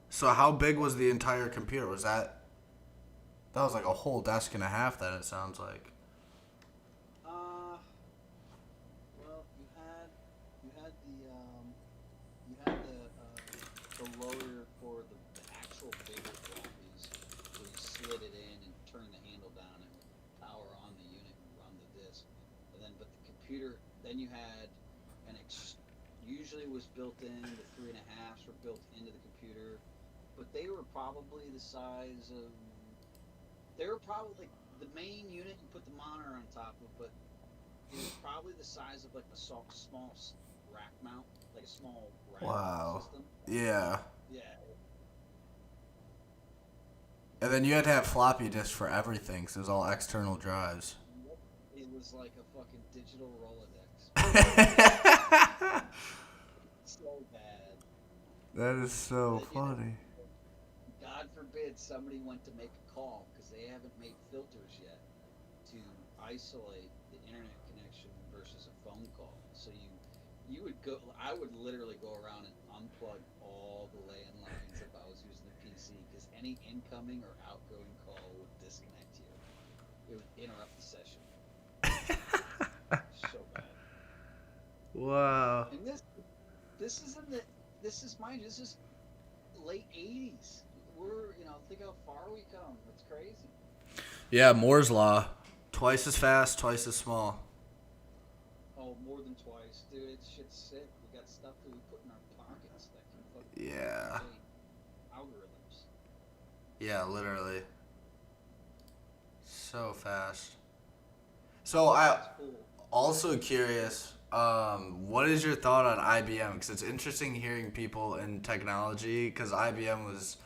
So how big was the entire computer? Was that was like a whole desk and a half? Then it sounds like. Well, you had the loader for the actual bigger floppies, where you slid it in and turned the handle down and would power on the unit and run the disk. And then, but the computer, then you had usually it was built in. The 3.5s were built into the computer, but they were probably the size of. They were probably the main unit you put the monitor on top of, but it was probably the size of like a small rack mount, like a small rack Wow. system. Yeah. Yeah. And then you had to have floppy disks for everything, because it was all external drives. It was like a fucking digital Rolodex. So bad. That is so But, you know, funny. God forbid somebody went to make a call because they haven't made filters yet to isolate the internet connection versus a phone call. So you would go. I would literally go around and unplug all the landlines if I was using the PC because any incoming or outgoing call would disconnect you. It would interrupt the session. So bad. Wow. And this is mind you, this is late 80s. We're, think how far we come. It's crazy. Yeah, Moore's law. Twice as fast, twice as small. Oh, more than twice, dude. It's shit's sick. We got stuff that we put in our pockets that can fucking Yeah. create algorithms. Yeah, literally. So fast. So I That's cool. also curious, what is your thought on IBM? Because it's interesting hearing people in technology, because IBM was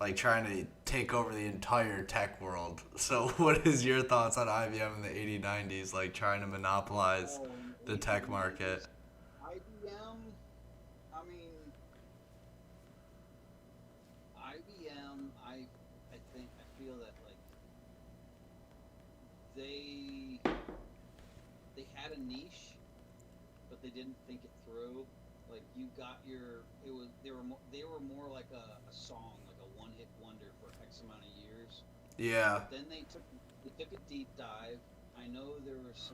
like trying to take over the entire tech world. So what is your thoughts on IBM in the 80s, 90s, like trying to monopolize the tech market? IBM, I mean, IBM, I feel that like they had a niche, but they didn't think it through. Like you got they were more like a song, like a one-hit wonder for X amount of years. Yeah. Then they took a deep dive. I know there's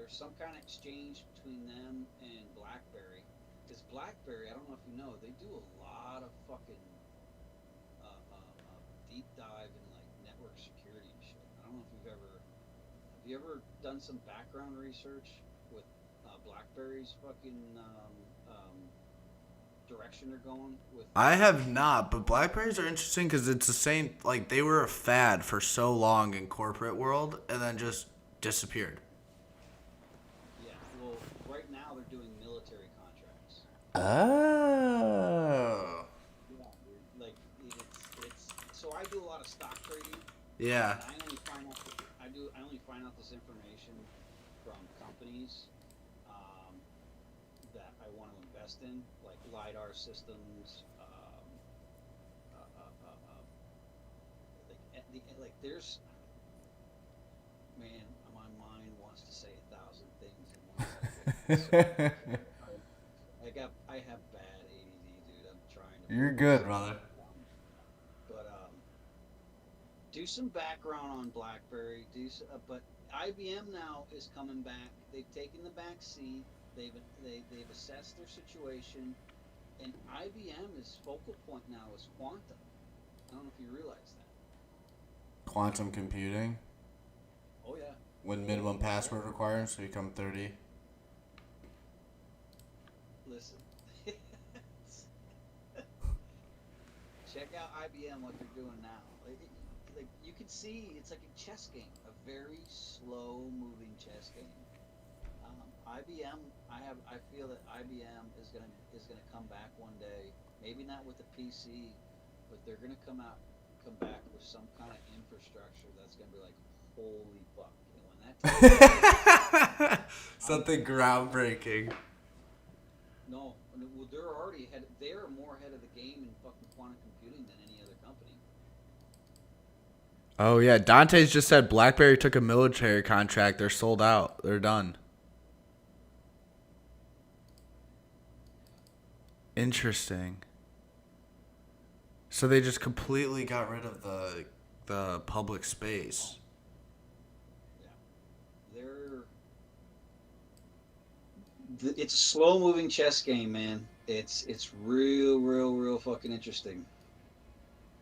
some kind of exchange between them and BlackBerry, because BlackBerry, I don't know if you know, they do a lot of fucking deep dive in like network security and shit. I don't know if have you ever done some background research with BlackBerry's fucking direction they're going with? I have not, but Blackberries are interesting because it's the same, like they were a fad for so long in corporate world and then just disappeared. Yeah, well, right now they're doing military contracts. Oh. Yeah, like it's so I do a lot of stock trading. Yeah. And I only find out this information from companies that I want to invest in, like LiDAR systems. Like there's, man, my mind wants to say 1,000 things in one second. I have bad ADD, dude. I'm trying to. You're good, brother. But do some background on BlackBerry. But IBM now is coming back. They've taken the back seat. They've assessed their situation, and IBM's focal point now is quantum. I don't know if you realize that. Quantum computing. When minimum password requirements, so you become 30. Listen. Check out IBM, what they're doing now. Like you can see, it's like a chess game, a very slow-moving chess game. IBM, I feel that IBM is gonna come back one day. Maybe not with a PC, but they're gonna come back with some kind of infrastructure that's gonna be like, holy fuck! And when that Something groundbreaking. no, well, they're already ahead. They're more ahead of the game in fucking quantum computing than any other company. Oh yeah, Dante's just said BlackBerry took a military contract. They're sold out. They're done. Interesting. So they just completely got rid of the public space. It's a slow moving chess game, man. It's real fucking interesting.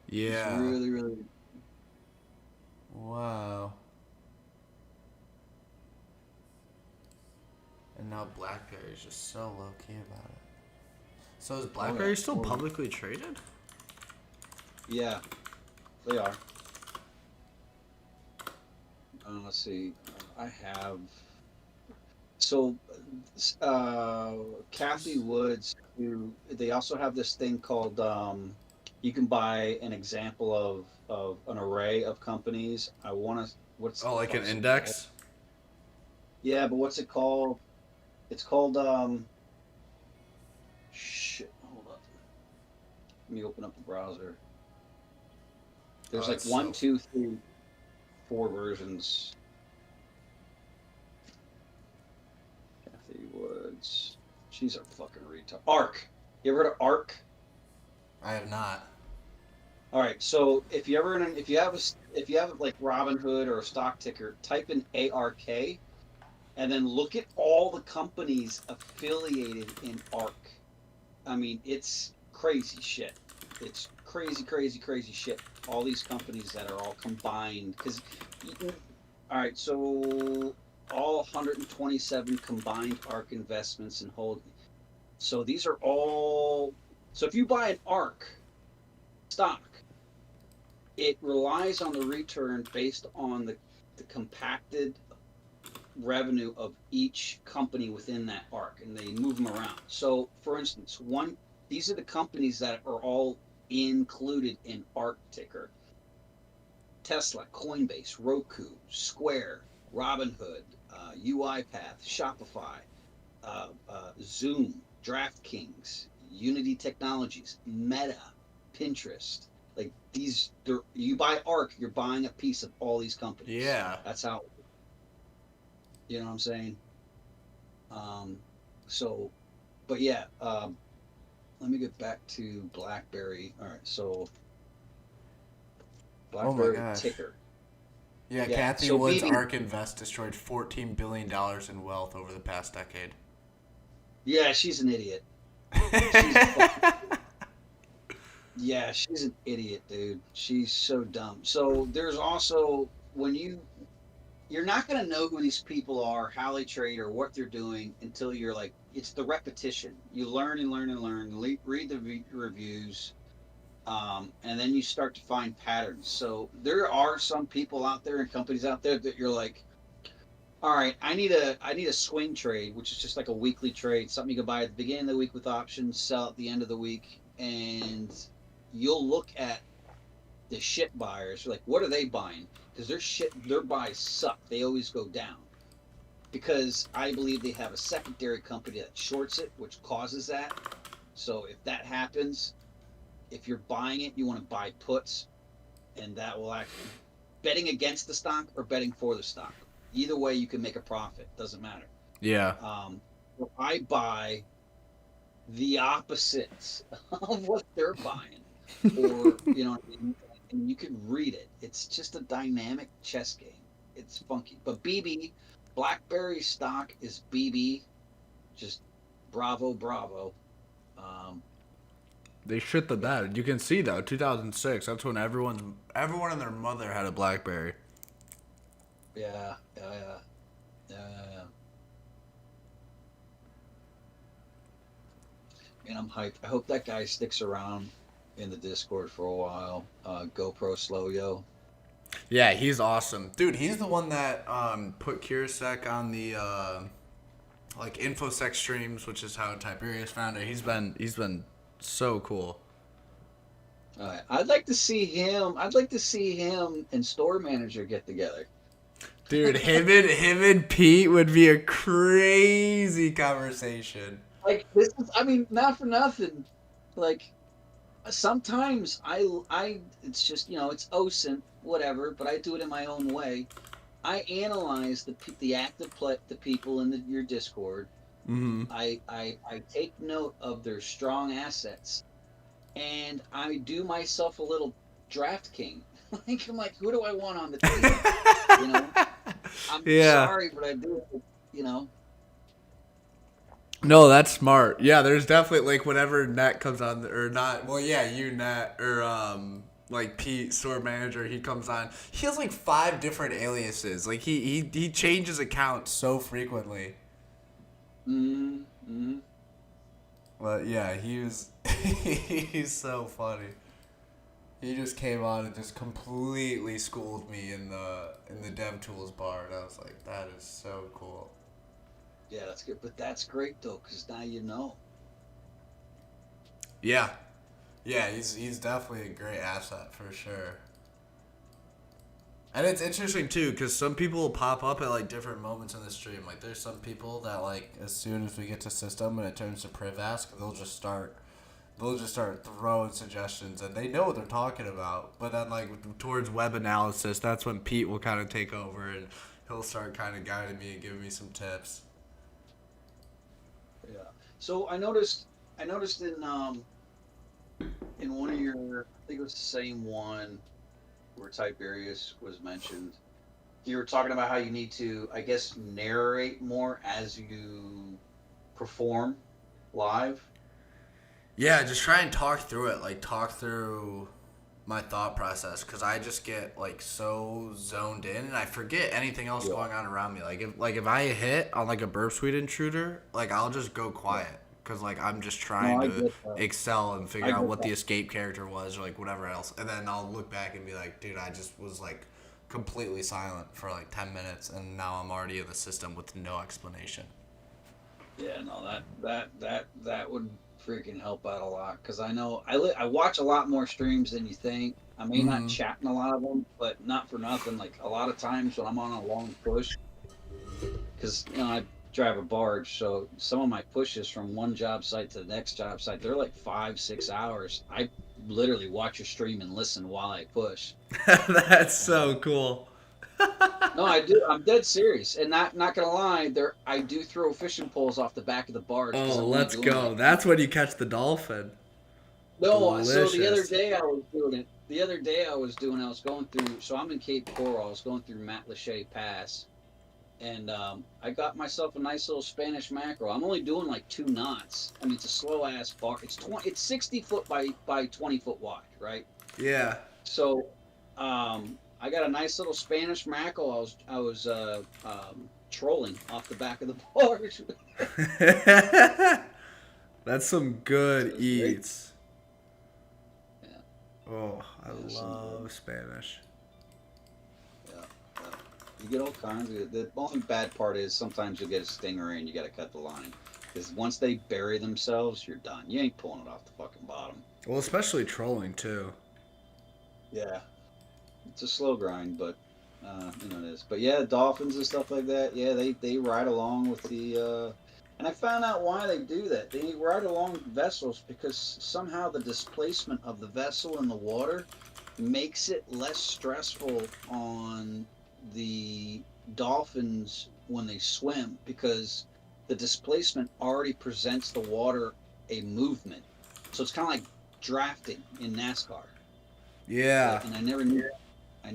Yeah. It's really. Wow. And now BlackBerry's just so low key about it. So is BlackBerry still publicly traded? Yeah, they are. Let's see. I have. So, Kathy Woods, they also have this thing called. You can buy an example of an array of companies. I want to. What's Oh, like an index? Yeah, but what's it called? It's called. Shit. Hold up. Let me open up the browser. There's like 1, 2, 3, 4 versions. Kathy Woods. She's a fucking retard. ARK. You ever heard of ARK? I have not. All right. So if you have like Robinhood or a stock ticker, type in ARK, and then look at all the companies affiliated in ARK. I mean, it's crazy shit. It's crazy shit. All these companies that are all combined. All right, so all 127 combined ARK investments and hold. So these are all. So if you buy an ARK stock, it relies on the return based on the compacted revenue of each company within that ARK, and they move them around. So, for instance, these are the companies that are all included in ARK ticker: Tesla, Coinbase, Roku, Square, Robinhood, UiPath, Shopify, Zoom, DraftKings, Unity Technologies, Meta, Pinterest. Like these, you buy ARK, you're buying a piece of all these companies. Yeah. That's how. You know what I'm saying? So, but yeah, let me get back to BlackBerry. All right, so BlackBerry ticker. Yeah, Kathy Woods' ARK Invest destroyed $14 billion in wealth over the past decade. Yeah, she's an idiot. Yeah, she's an idiot, dude. She's so dumb. So there's also, when you're not going to know who these people are, how they trade, or what they're doing until you're like, it's the repetition. You learn and learn and learn, read the reviews, and then you start to find patterns. So there are some people out there and companies out there that you're like, all right, I need a swing trade, which is just like a weekly trade, something you can buy at the beginning of the week with options, sell at the end of the week, and you'll look at the shit buyers. You're like, what are they buying? Because their buys suck. They always go down. Because I believe they have a secondary company that shorts it, which causes that. So if that happens, if you're buying it, you want to buy puts, and that will actually betting against the stock or betting for the stock. Either way, you can make a profit. Doesn't matter. Yeah. So I buy the opposites of what they're buying, or and you can read it. It's just a dynamic chess game. It's funky. But BB, BlackBerry stock is BB. Just bravo. They shit the bed. You can see though, 2006. That's when everyone and their mother had a BlackBerry. Yeah, yeah, yeah, yeah. And I'm hyped. I hope that guy sticks around in the Discord for a while. GoPro Slow Yo. Yeah, he's awesome, dude. He's the one that put Kirisek on the like infosec streams, which is how Tiberius found it. He's been so cool. I'd like to see him. I'd like to see him and store manager get together. Dude, him and Pete would be a crazy conversation. Like this is. I mean, not for nothing. Like sometimes it's just it's OSINT, whatever. But I do it in my own way. I analyze the active the people in your Discord. Mm-hmm. I take note of their strong assets, and I do myself a little draft king. Like I'm like, who do I want on the team? You know, I'm sorry, but I do it. You know. No, that's smart. Yeah, there's definitely like whenever Net comes on or not. Well, yeah, you Net or like Pete store manager, he comes on. He has like 5 different aliases. Like he changes accounts so frequently. Mm-hmm. But yeah, he's so funny. He just came on and just completely schooled me in the DevTools bar, and I was like, that is so cool. Yeah, that's good. But that's great though, because now you know. Yeah. Yeah, he's definitely a great asset for sure. And it's interesting too, because some people will pop up at like different moments in the stream. Like there's some people that like as soon as we get to system and it turns to PrivAsk, they'll just start throwing suggestions, and they know what they're talking about. But then like towards web analysis, that's when Pete will kind of take over and he'll start kind of guiding me and giving me some tips. Yeah. So I noticed in one of your, I think it was the same one where Tiberius was mentioned. You were talking about how you need to, I guess, narrate more as you perform live. Yeah, just try and talk through it. Like talk through my thought process, because I just get like so zoned in and I forget anything else going on around me. Like if I hit on like a burp suite intruder, like I'll just go quiet because like I'm just trying to excel and figure out what the escape character was or like whatever else, and then I'll look back and be like, dude, I just was like completely silent for like 10 minutes and now I'm already in the system with no explanation. Yeah, no, that would freaking help out a lot, because I know I watch a lot more streams than you think. I may not chat in a lot of them, but not for nothing. Like a lot of times when I'm on a long push, because I drive a barge, so some of my pushes from one job site to the next job site, they're like 5-6 hours. I literally watch your stream and listen while I push. That's so cool. No, I do. I'm dead serious, and not gonna lie. I do throw fishing poles off the back of the barge. Oh, let's go. That's when you catch the dolphin. No, Delicious. so the other day I was doing it. I was going through. So I'm in Cape Coral. I was going through Matlacha Pass, and I got myself a nice little Spanish mackerel. I'm only doing like 2 knots. I mean, it's a slow ass bar. It's 60 foot by 20 foot wide, right? Yeah. So, I got a nice little Spanish mackerel. I was trolling off the back of the barge. That's some good eats. Yeah. Oh, I love Spanish. Yeah. You get all kinds of. The only bad part is sometimes you'll get a stingray and you got to cut the line, because once they bury themselves, you're done. You ain't pulling it off the fucking bottom. Well, especially trolling too. Yeah. It's a slow grind, but it is. But yeah, dolphins and stuff like that. Yeah, they ride along with the. And I found out why they do that. They ride along vessels because somehow the displacement of the vessel in the water makes it less stressful on the dolphins when they swim, because the displacement already presents the water a movement. So it's kind of like drafting in NASCAR. Yeah. And I never knew that. I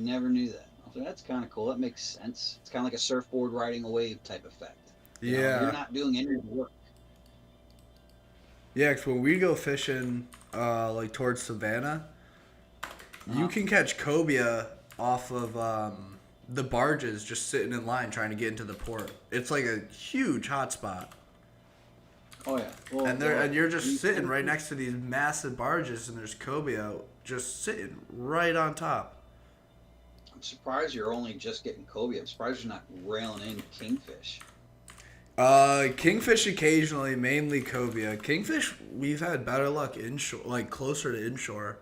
was like, that's kind of cool. That makes sense. It's kind of like a surfboard riding a wave type effect. You're not doing any work. Yeah, because when we go fishing, like towards Savannah, you can catch cobia off of the barges just sitting in line trying to get into the port. It's like a huge hotspot. Oh yeah. Well, And you're just sitting right next to these massive barges, and there's cobia just sitting right on top. I'm surprised you're only just getting cobia. I'm surprised you're not railing in kingfish. Kingfish occasionally, mainly cobia. Kingfish, we've had better luck inshore, like closer to inshore.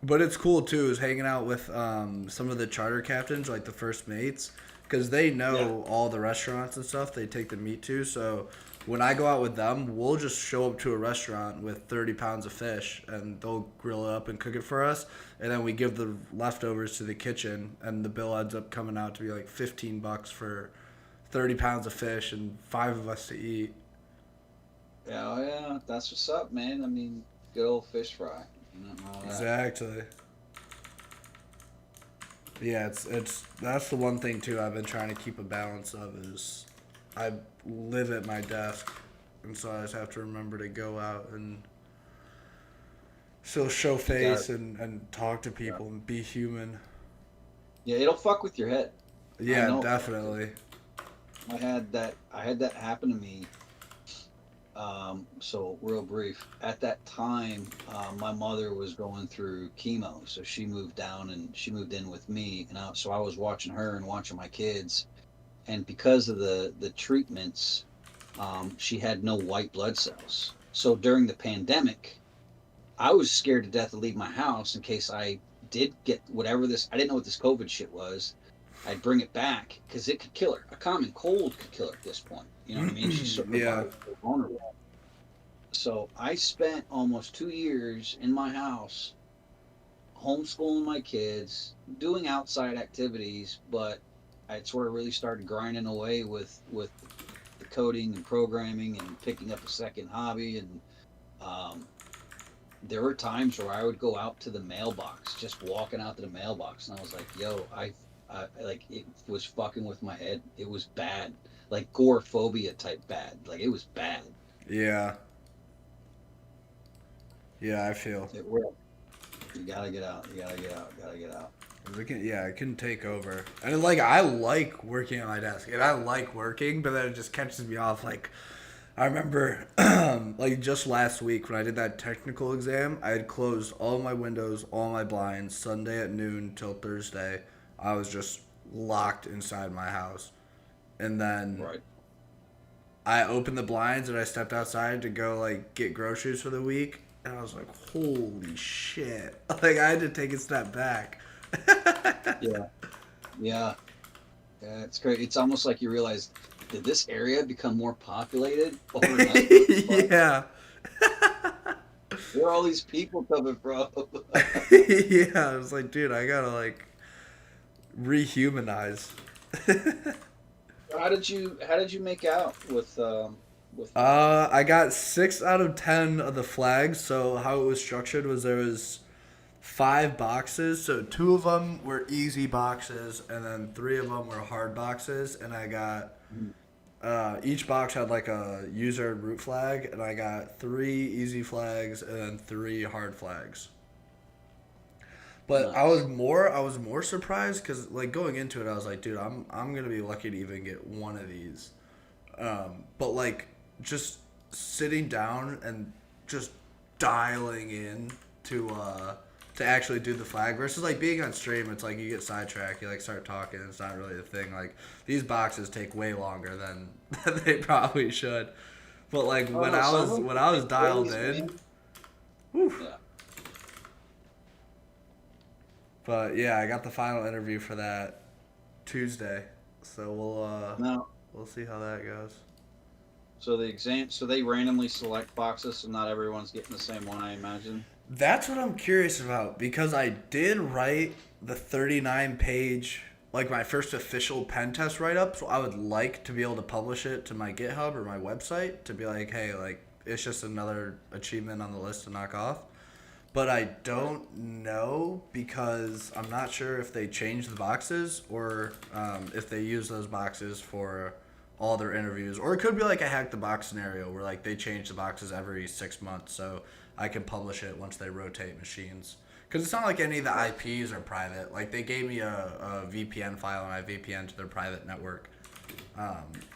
But it's cool too, is hanging out with some of the charter captains, like the first mates, because they know all the restaurants and stuff they take the meat to. So when I go out with them, we'll just show up to a restaurant with 30 pounds of fish, and they'll grill it up and cook it for us, and then we give the leftovers to the kitchen, and the bill ends up coming out to be like $15 for 30 pounds of fish and 5 of us to eat. Yeah, oh yeah, that's what's up, man. I mean, good old fish fry. Nothing wrong with that. Exactly. Yeah, it's that's the one thing too I've been trying to keep a balance of is I live at my desk, and so I just have to remember to go out and still show face and talk to people and be human. Yeah, it'll fuck with your head. I Yeah, know. definitely. I had that happen to me. So real brief. At that time, my mother was going through chemo, so she moved down and she moved in with me, and so I was watching her and watching my kids, and because of the treatments, she had no white blood cells. So during the pandemic, I was scared to death to leave my house in case I did get whatever this. I didn't know what this COVID shit was. I'd bring it back because it could kill her. A common cold could kill her at this point. You know what I mean? She's so Yeah. vulnerable. So I spent almost 2 years in my house, homeschooling my kids, doing outside activities, but I sort of really started grinding away with the coding and programming and picking up a second hobby. And there were times where I would go out to the mailbox, just walking out to the mailbox, and I was like, "Yo, I like it was fucking with my head. It was bad, like agoraphobia type bad. Like it was bad. Yeah. Yeah, I feel. It will. You gotta get out. You gotta get out. Gotta get out. It can take over. And like I like working at my desk, and I like working, but then it just catches me off. Like I remember, like just last week when I did that technical exam, I had closed all my windows, all my blinds, Sunday at noon till Thursday. I was just locked inside my house, and then Right. I opened the blinds and I stepped outside to go like get groceries for the week, and I was like, "Holy shit!" Like I had to take a step back. Yeah. Yeah. Yeah. It's great. It's almost like you realize, did this area become more populated overnight? Yeah. Where are all these people coming from? Yeah, I was like, dude, I gotta like rehumanize. How did you make out with I got 6 out of 10 of the flags. So how it was structured was there was 5 boxes. So 2 of them were easy boxes, and then 3 of them were hard boxes. And I got each box had like a user and root flag, and I got 3 easy flags and then 3 hard flags. But Nice. I was more surprised because like going into it, I was like, dude, I'm gonna be lucky to even get one of these. But like just sitting down and just dialing in to actually do the flag versus like being on stream, it's like you get sidetracked, you like start talking, it's not really the thing. Like these boxes take way longer than they probably should. But like when I was dialed in, whew. Yeah. But yeah, I got the final interview for that Tuesday, so Now, we'll see how that goes. so they randomly select boxes, so not everyone's getting the same one, I imagine. That's what I'm curious about because I did write the 39-page, like my first official pen test write-up, so I would like to be able to publish it to my GitHub or my website to be like, hey, like it's just another achievement on the list to knock off. But I don't know because I'm not sure if they change the boxes or if they use those boxes for all their interviews. Or it could be like a hack the box scenario where like they change the boxes every 6 months so I can publish it once they rotate machines. Because it's not like any of the IPs are private. Like, they gave me a VPN file, and I VPN to their private network.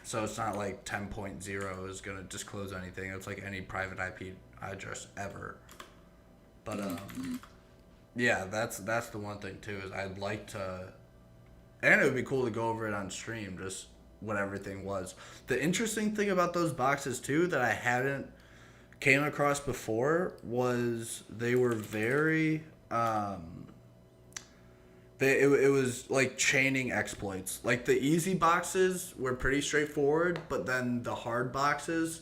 So it's not like 10.0 is going to disclose anything. It's like any private IP address ever. But, yeah, that's the one thing, too, is I'd like to... And it would be cool to go over it on stream, just what everything was. The interesting thing about those boxes, too, that I hadn't came across before was they were very... it was like chaining exploits. Like the easy boxes were pretty straightforward, but then the hard boxes,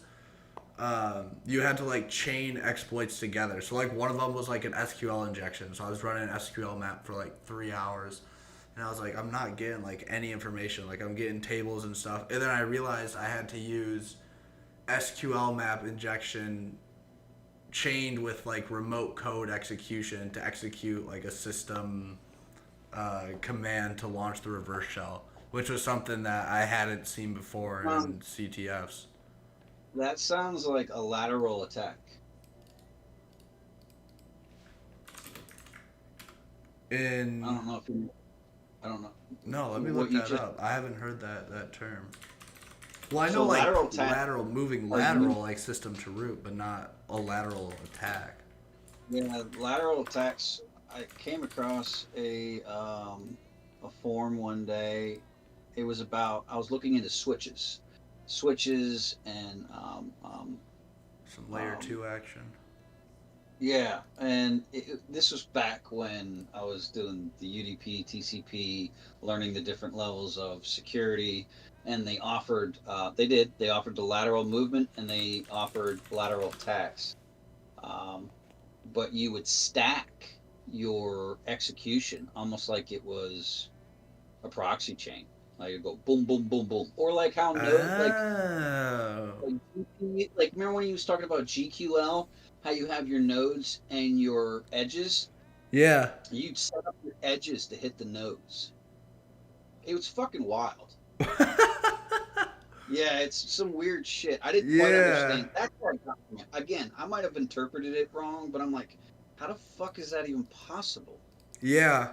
you had to like chain exploits together. So like one of them was like an SQL injection. So I was running an SQL map for like 3 hours, and I was like, I'm not getting like any information. Like I'm getting tables and stuff. And then I realized I had to use SQL map injection chained with like remote code execution to execute like a system command to launch the reverse shell, which was something that I hadn't seen before in CTFs. That sounds like a lateral attack. I don't know if you... I don't know. No, let me What look you that just- up. I haven't heard that term. Well, I know So like lateral attack- lateral, moving Are you- lateral, like system to root, but not a lateral attack. Yeah, lateral attacks. I came across a form one day. It was about, I was looking into switches and Some layer 2 action. yeah, and this was back when I was doing the UDP, TCP, learning the different levels of security, and they offered, they offered the lateral movement and they offered lateral attacks. But you would stack your execution almost like it was a proxy chain. Like you go boom, boom, boom, boom, or like how Oh. like remember when you was talking about GQL, how you have your nodes and your edges? Yeah. You'd set up your edges to hit the nodes. It was fucking wild. Yeah, it's some weird shit. I didn't quite understand. That's where I got from it. Again, I might have interpreted it wrong, but I'm like, how the fuck is that even possible? Yeah.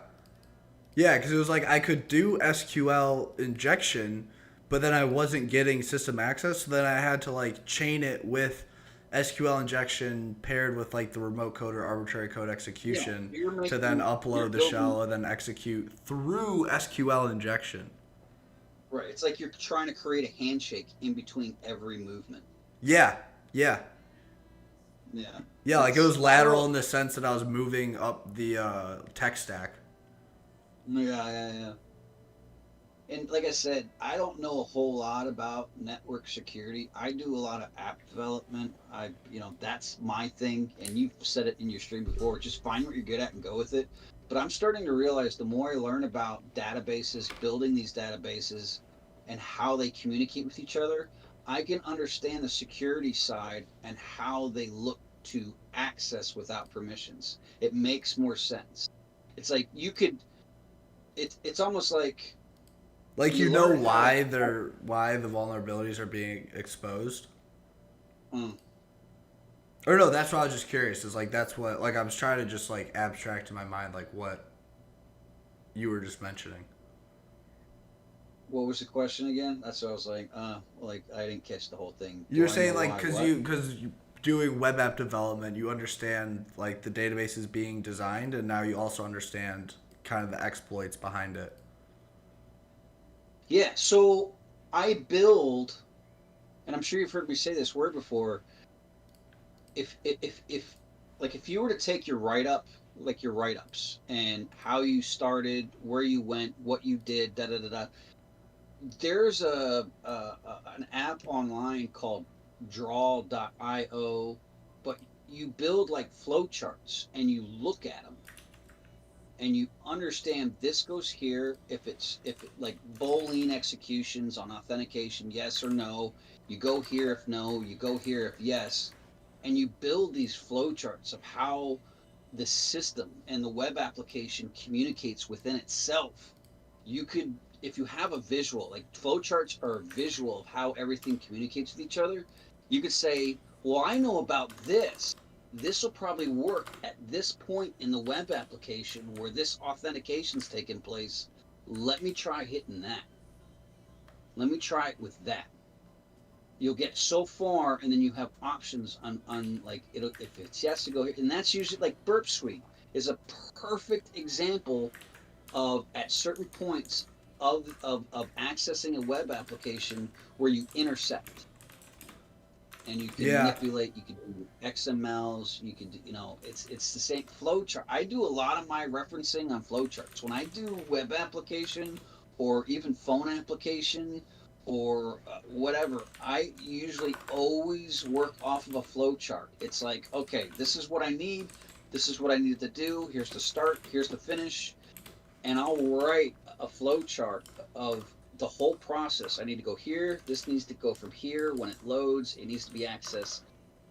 Yeah, because it was like I could do SQL injection, but then I wasn't getting system access, so then I had to like chain it with SQL injection paired with like the remote code or arbitrary code execution to then upload the shell and then execute through SQL injection. Right, it's like you're trying to create a handshake in between every movement. Yeah. Yeah. Yeah, like it was lateral in the sense that I was moving up the tech stack. Yeah. And like I said, I don't know a whole lot about network security. I do a lot of app development. That's my thing. And you've said it in your stream before. Just find what you're good at and go with it. But I'm starting to realize the more I learn about databases, building these databases, and how they communicate with each other, I can understand the security side and how they look to access without permissions. It makes more sense. It's like you could. It's almost like. Like you know why the vulnerabilities are being exposed. Or no, that's what I was just curious. Is like that's what like I was trying to just like abstract in my mind like what you were just mentioning. What was the question again? That's what I was like I didn't catch the whole thing. You're saying like because you doing web app development, you understand like the database is being designed, and now you also understand kind of the exploits behind it. Yeah, so I build, and I'm sure you've heard me say this word before. If you were to take your write-ups and how you started, where you went, what you did, there's an app online called Draw.io, but you build like flowcharts and you look at them and you understand this goes here if it like Boolean executions on authentication, yes or no. You go here if no, you go here if yes. And you build these flowcharts of how the system and the web application communicates within itself. You could, if you have a visual, like flowcharts are a visual of how everything communicates with each other, you could say, well, I know about this, this will probably work at this point in the web application where this authentication's taking place. Let me try hitting that. Let me try it with that. You'll get so far, and then you have options on like it'll, if it's yes to go here, and that's usually like Burp Suite is a perfect example of at certain points of accessing a web application where you intercept. And you can manipulate, you can do XMLs, you can do, it's the same flowchart. I do a lot of my referencing on flowcharts. When I do web application or even phone application or whatever, I usually always work off of a flowchart. It's like, okay, this is what I need. This is what I need to do. Here's the start. Here's the finish. And I'll write a flowchart of the whole process. I need to go here. This needs to go from here. When it loads, it needs to be accessed.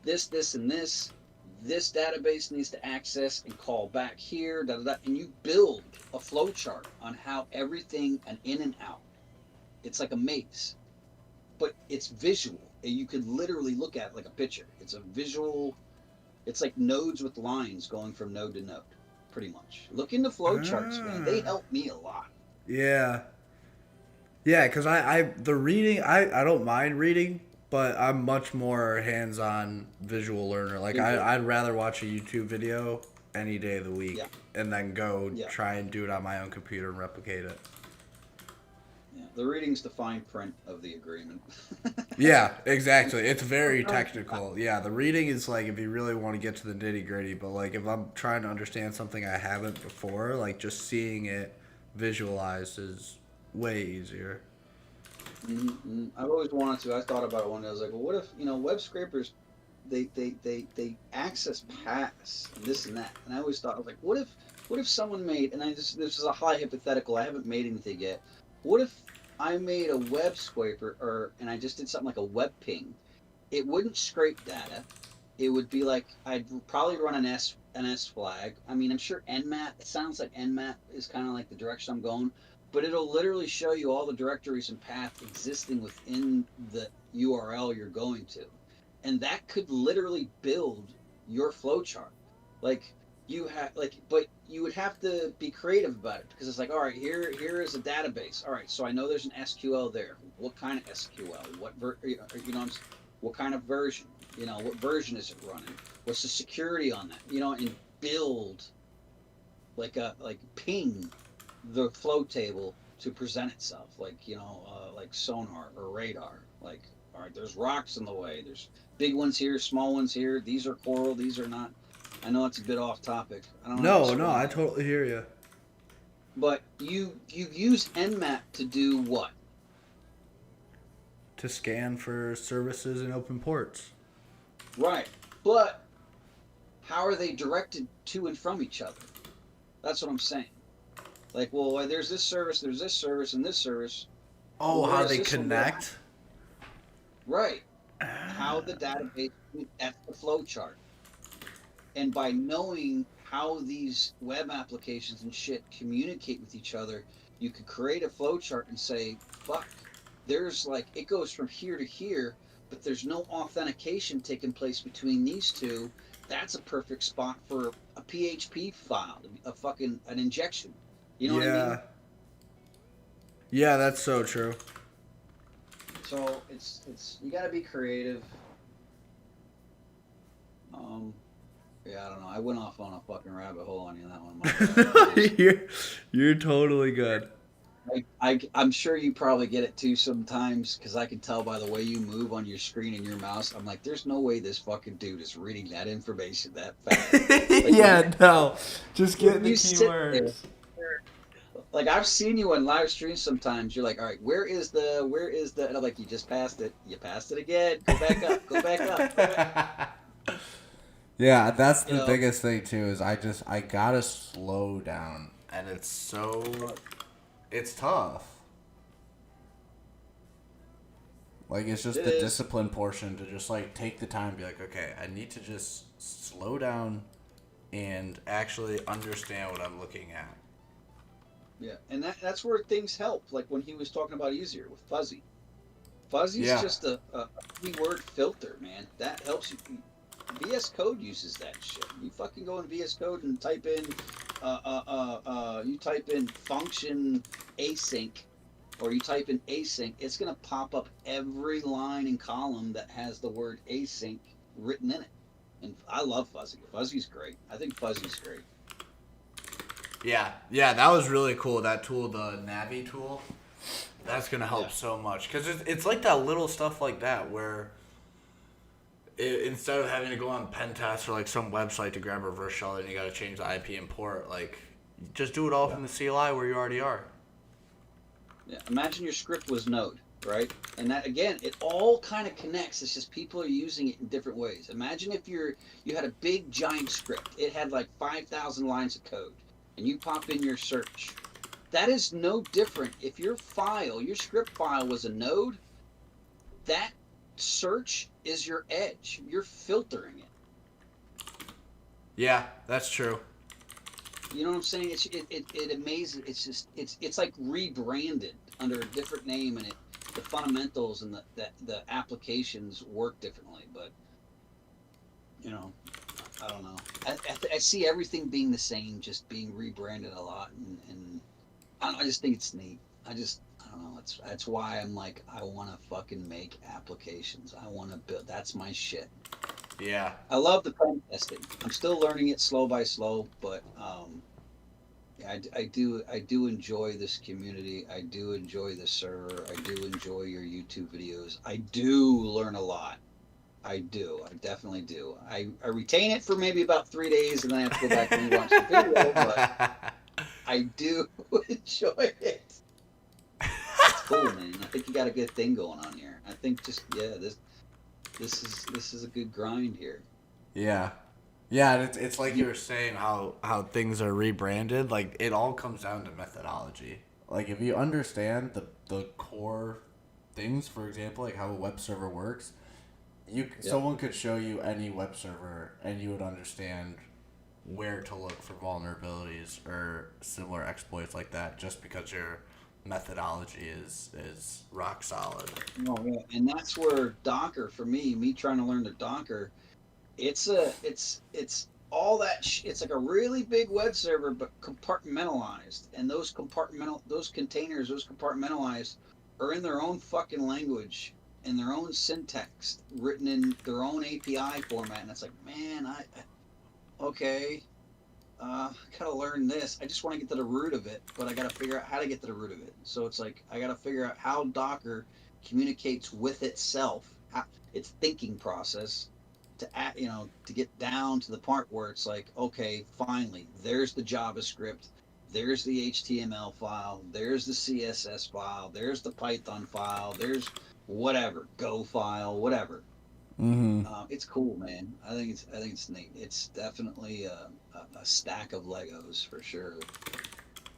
This, and this. This database needs to access and call back here. And you build a flowchart on how everything and in and out. It's like a maze, but it's visual. And you could literally look at it like a picture. It's a visual. It's like nodes with lines going from node to node, pretty much. Look into flowcharts, man. They help me a lot. Yeah. Yeah, because the reading, I don't mind reading, but I'm much more hands-on visual learner. Like, I'd rather watch a YouTube video any day of the week and then go try and do it on my own computer and replicate it. Yeah, the reading's the fine print of the agreement. Yeah, exactly. It's very technical. Yeah, the reading is like if you really want to get to the nitty-gritty, but like if I'm trying to understand something I haven't before, like just seeing it visualized is way easier. Mm-hmm. I've always wanted to. I thought about it one day. I was like, well, what if web scrapers, they access paths and this and that, and I always thought, I was like, what if someone made, and this is a high hypothetical. I haven't made anything yet. What if I made a web scraper, and I just did something like a web ping? It wouldn't scrape data. It would be like I'd probably run an S flag. I mean, I'm sure Nmat. It sounds like Nmat is kind of like the direction I'm going. But it'll literally show you all the directories and paths existing within the URL you're going to. And that could literally build your flowchart. Like but you would have to be creative about it because it's like, all right, here is a database. All right, so I know there's an SQL there. What kind of SQL? What kind of version? What version is it running? What's the security on that? And build like ping the flow table to present itself, like sonar or radar. Like, all right, there's rocks in the way. There's big ones here, small ones here. These are coral. These are not. I know it's a bit off topic. I don't know. No, I totally hear you. But you use Nmat to do what? To scan for services and open ports. Right, but how are they directed to and from each other? That's what I'm saying. Like, well, there's this service, and this service. Oh, how they connect? Right. How the database, that's the flowchart. And by knowing how these web applications and shit communicate with each other, you could create a flowchart and say, fuck, there's like, it goes from here to here, but there's no authentication taking place between these two. That's a perfect spot for a PHP file, an injection. You know what I mean? Yeah, that's so true. So it's you got to be creative. Yeah, I don't know. I went off on a fucking rabbit hole on you that one. You're totally good. I'm sure you probably get it too sometimes because I can tell by the way you move on your screen and your mouse. I'm like, there's no way this fucking dude is reading that information that fast. Like, no. Just get the keywords. Like, I've seen you on live streams sometimes. You're like, all right, where is the, and I'm like, you just passed it. You passed it again. Go back up. Yeah, that's the biggest thing too, is I gotta slow down. And it's tough. Like, it's just the discipline portion to just, like, take the time and be like, okay, I need to just slow down and actually understand what I'm looking at. Yeah, and that's where things help. Like when he was talking about easier with Fuzzy. Fuzzy's just a keyword filter, man. That helps you. VS Code uses that shit. You fucking go in VS Code and type in, you type in function async, or you type in async. It's gonna pop up every line and column that has the word async written in it. And I love Fuzzy. Fuzzy's great. I think Fuzzy's great. Yeah, that was really cool. That tool, the Navi tool, that's gonna help so much because it's like that little stuff like that where instead of having to go on Pentest or like some website to grab a reverse shell and you gotta change the IP and port, like just do it all from the CLI where you already are. Yeah. Imagine your script was Node, right? And that again, it all kind of connects. It's just people are using it in different ways. Imagine if you had a big giant script. It had like 5,000 lines of code. And you pop in your search. That is no different. If your script file was a node, that search is your edge. You're filtering it. Yeah, that's true. You know what I'm saying? It amazes. It's like rebranded under a different name, and the fundamentals and the applications work differently. But you know, I don't know. I see everything being the same, just being rebranded a lot, and I just think it's neat. I don't know. That's why I'm like, I want to fucking make applications. I want to build. That's my shit. Yeah. I love the pen testing. I'm still learning it slow by slow, but yeah, I do enjoy this community. I do enjoy the server. I do enjoy your YouTube videos. I do learn a lot. I do. I definitely do. I retain it for maybe about 3 days, and then I have to go back and watch the video. But I do enjoy it. It's cool, man. I think you got a good thing going on here. I think this is a good grind here. Yeah. Yeah, it's like you were saying how things are rebranded. Like, it all comes down to methodology. Like, if you understand the core things, for example, like how a web server works, someone could show you any web server and you would understand where to look for vulnerabilities or similar exploits like that just because your methodology is rock solid. Oh, yeah. And that's where Docker, for me trying to learn the Docker, it's all that it's like a really big web server but compartmentalized, and those containers, those compartmentalized, are in their own fucking language, in their own syntax, written in their own API format, and it's like, man, I gotta learn this. I just want to get to the root of it, but I gotta figure out how to get to the root of it. So it's like I gotta figure out how Docker communicates with itself, its thinking process, to get down to the part where it's like, okay, finally, there's the JavaScript, there's the HTML file, there's the CSS file, there's the Python file, there's whatever, Go file, whatever. Mm-hmm. It's cool, man. I think it's neat. It's definitely a stack of Legos for sure.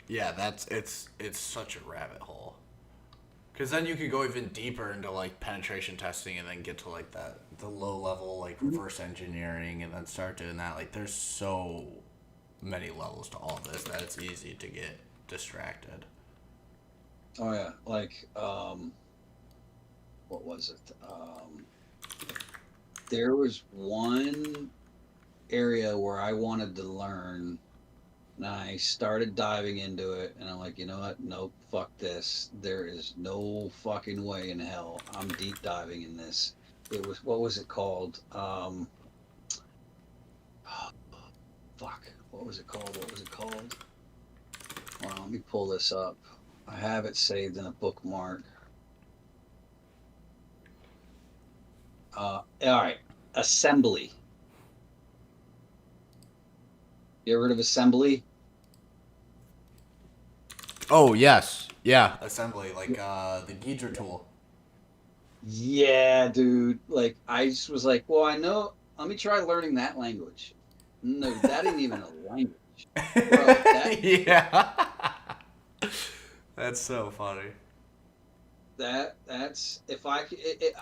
Yeah, it's such a rabbit hole. Because then you could go even deeper into like penetration testing and then get to like the low level like reverse engineering and then start doing that. Like there's so many levels to all this that it's easy to get distracted. Oh yeah, like what was it? There was one area where I wanted to learn, and I started diving into it, and I'm like, you know what? Nope, fuck this. There is no fucking way in hell I'm deep diving in this. It was, what was it called? Oh, fuck. What was it called? Well, let me pull this up. I have it saved in a bookmark. All right. Assembly. You ever heard of assembly? Oh yes, yeah, assembly like the Ghidra tool. Yeah, dude. Like, I just was like, well, I know. Let me try learning that language. No, that ain't even a language. Bro, yeah. That's so funny. That's if I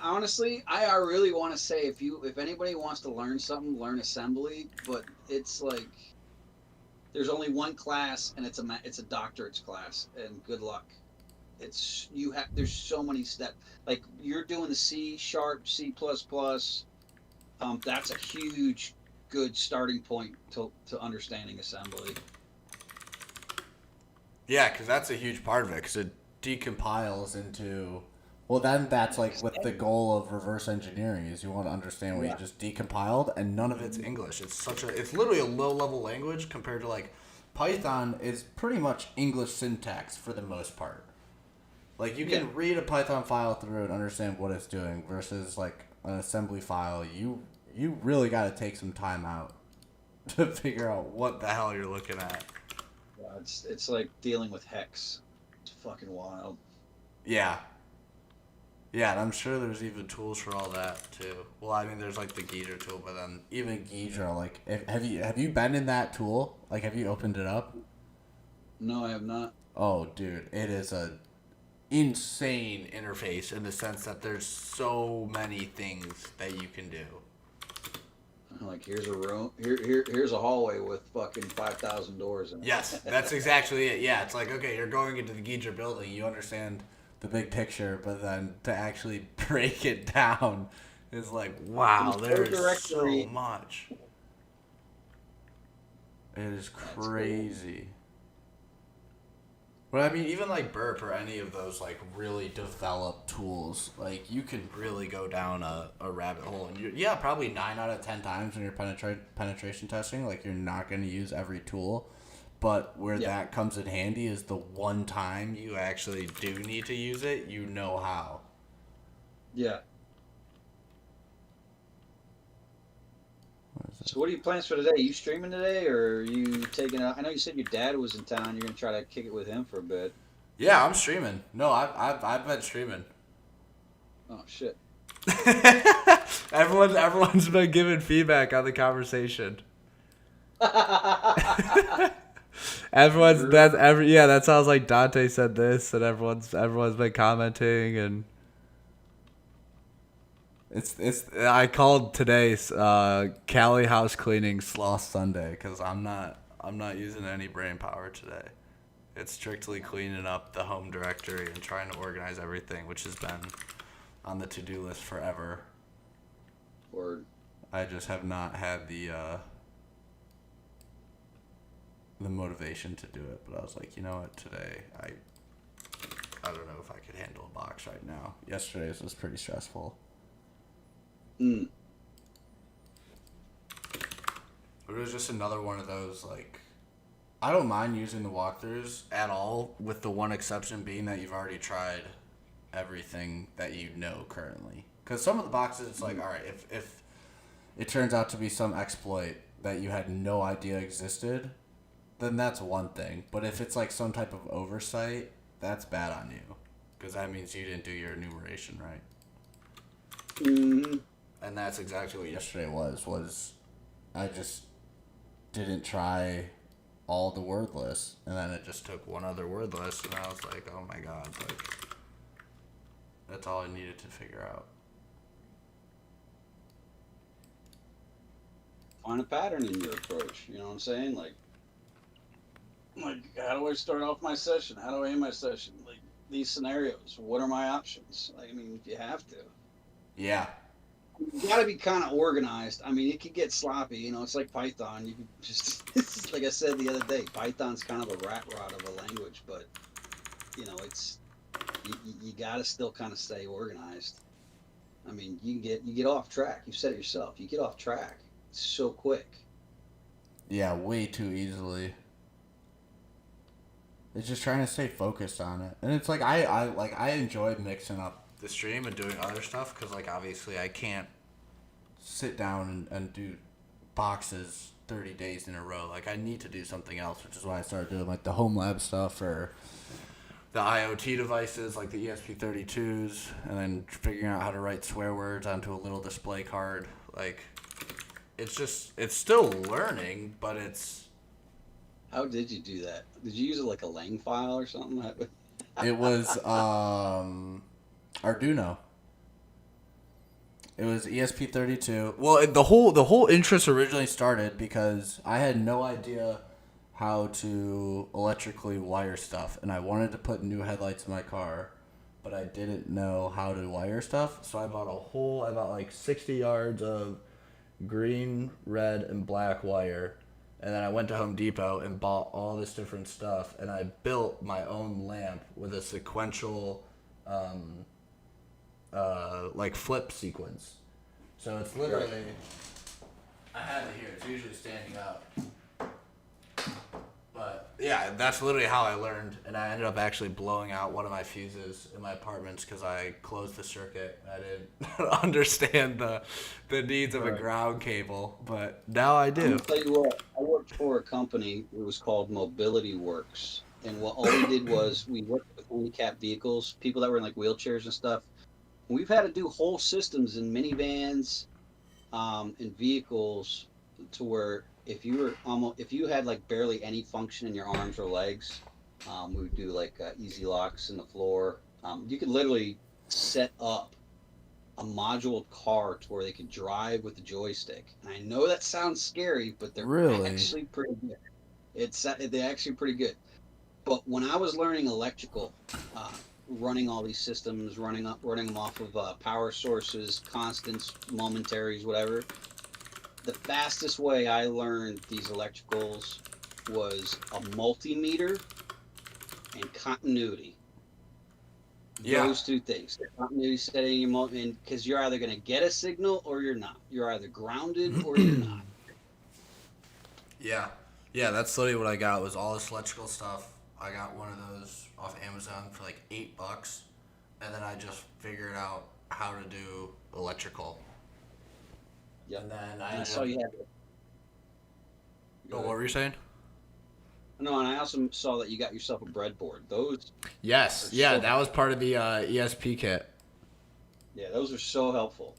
honestly, I really want to say if anybody wants to learn something, learn assembly. But it's like there's only one class, and it's a doctorate's class, and good luck. There's so many steps. Like you're doing the C#, C++, That's a huge, good starting point to understanding assembly. Yeah, because that's a huge part of it. Because it decompiles into. Well, then that's like with the goal of reverse engineering is you want to understand what you just decompiled, and none of it's English. It's literally a low level language compared to like Python is pretty much English syntax for the most part. Like you can read a Python file through and understand what it's doing versus like an assembly file. You really got to take some time out to figure out what the hell you're looking at. Yeah, it's like dealing with hex. It's fucking wild. Yeah. Yeah, and I'm sure there's even tools for all that too. Well, I mean, there's like the Ghidra tool, but then even Ghidra, like, have you been in that tool? Like, have you opened it up? No, I have not. Oh, dude, it is a insane interface in the sense that there's so many things that you can do. Like here's a room, here's a hallway with fucking 5,000 doors in it. Yes, that's exactly it. Yeah, it's like, okay, you're going into the Ghidra building, you understand the big picture, but then to actually break it down is like, wow, there's so much. It is crazy. But I mean, even like Burp or any of those like really developed tools, like you can really go down a rabbit hole. And yeah, probably 9 out of 10 times when you're penetration testing, like you're not going to use every tool. But where that comes in handy is the one time you actually do need to use it, you know how. Yeah. So what are your plans for today? Are you streaming today, or are you taking out? I know you said your dad was in town. You're gonna try to kick it with him for a bit. Yeah, I'm streaming. No, I've been streaming. Oh shit. Everyone's been giving feedback on the conversation. That sounds like Dante said this, and everyone's been commenting, and it's I called today Cali house cleaning Sloth Sunday because I'm not using any brain power today. It's strictly cleaning up the home directory and trying to organize everything, which has been on the to-do list forever. Word. I just have not had the motivation to do it, but I was like, you know what, today I don't know if I could handle a box right now. Yesterday's was pretty stressful. But it was just another one of those, like, I don't mind using the walkthroughs at all, with the one exception being that you've already tried everything that you know currently. Because some of the boxes, it's like, all right, if it turns out to be some exploit that you had no idea existed, then that's one thing. But if it's like some type of oversight, that's bad on you. Because that means you didn't do your enumeration right. Mm-hmm. And that's exactly what yesterday was I just didn't try all the word lists. And then it just took one other word list, and I was like, oh my god, like, that's all I needed to figure out. Find a pattern in your approach. You know what I'm saying? Like, how do I start off my session? How do I end my session? Like, these scenarios, what are my options? Like, I mean, if you have to. Yeah. You gotta be kind of organized. I mean, it could get sloppy. You know, it's like Python. You can just, like I said the other day, Python's kind of a rat rod of a language, but, you know, you gotta still kind of stay organized. I mean, you get off track. You said it yourself. You get off track so quick. Yeah, way too easily. It's just trying to stay focused on it. And it's like I enjoy mixing up the stream and doing other stuff because, like, obviously I can't sit down and do boxes 30 days in a row. Like, I need to do something else, which is why I started doing, like, the home lab stuff or the IoT devices, like the ESP32s, and then figuring out how to write swear words onto a little display card. Like, it's still learning, but it's... How did you do that? Did you use it like a Lang file or something? It was Arduino. It was ESP32. Well, the whole interest originally started because I had no idea how to electrically wire stuff, and I wanted to put new headlights in my car, but I didn't know how to wire stuff. So I bought like 60 yards of green, red, and black wire. And then I went to Home Depot and bought all this different stuff, and I built my own lamp with a sequential, like flip sequence. So it's literally, I have it here. It's usually standing up. But yeah, that's literally how I learned, and I ended up actually blowing out one of my fuses in my apartments because I closed the circuit. I didn't understand the needs of a ground cable, but now I do. I'll tell you what, I worked for a company. It was called Mobility Works, and all we did was we worked with handicapped vehicles, people that were in like wheelchairs and stuff. We've had to do whole systems in minivans, in vehicles, to where if you had like barely any function in your arms or legs, we would do like easy locks in the floor. You could literally set up a module car to where they could drive with the joystick. And I know that sounds scary, but they're Really? actually pretty good. They're actually pretty good. But when I was learning electrical, running all these systems, running them off of power sources, constants, momentaries, whatever. The fastest way I learned these electricals was a multimeter and continuity. Yeah. Those two things. The continuity setting your because you're either going to get a signal or you're not. You're either grounded or you're not. Yeah. Yeah, that's literally what I got was all this electrical stuff. I got one of those off Amazon for like $8, and then I just figured out how to do electrical. Yep. And then I saw you had. Oh, what were you saying? No, and I also saw that you got yourself a breadboard. Those. Yes. Yeah, that was part of the ESP kit. Yeah, those are so helpful.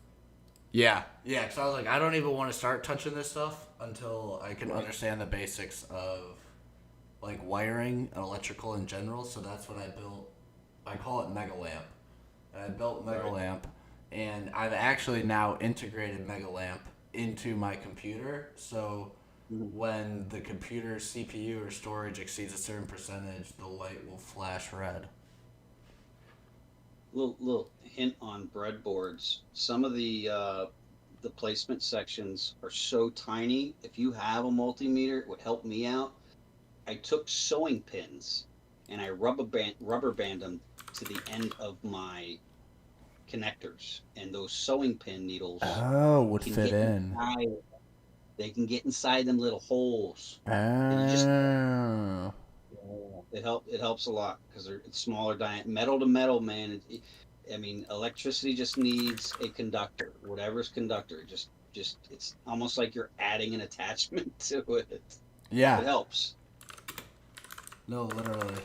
Yeah. Yeah, because I was like, I don't even want to start touching this stuff until I can understand the basics of like wiring and electrical in general. So that's when I built. I call it Mega Lamp, and I built Mega Lamp. And I've actually now integrated Mega Lamp into my computer. So when the computer's CPU or storage exceeds a certain percentage, the light will flash red. Little hint on breadboards. Some of the placement sections are so tiny. If you have a multimeter, it would help me out. I took sewing pins and I rubber band them to the end of my connectors, and those sewing pin needles Would fit in. They can get inside them little holes. Oh. It helps a lot because it's smaller diameter. Metal to metal, man. I mean, electricity just needs a conductor. Whatever's conductor, just it's almost like you're adding an attachment to it. Yeah. It helps. No, literally.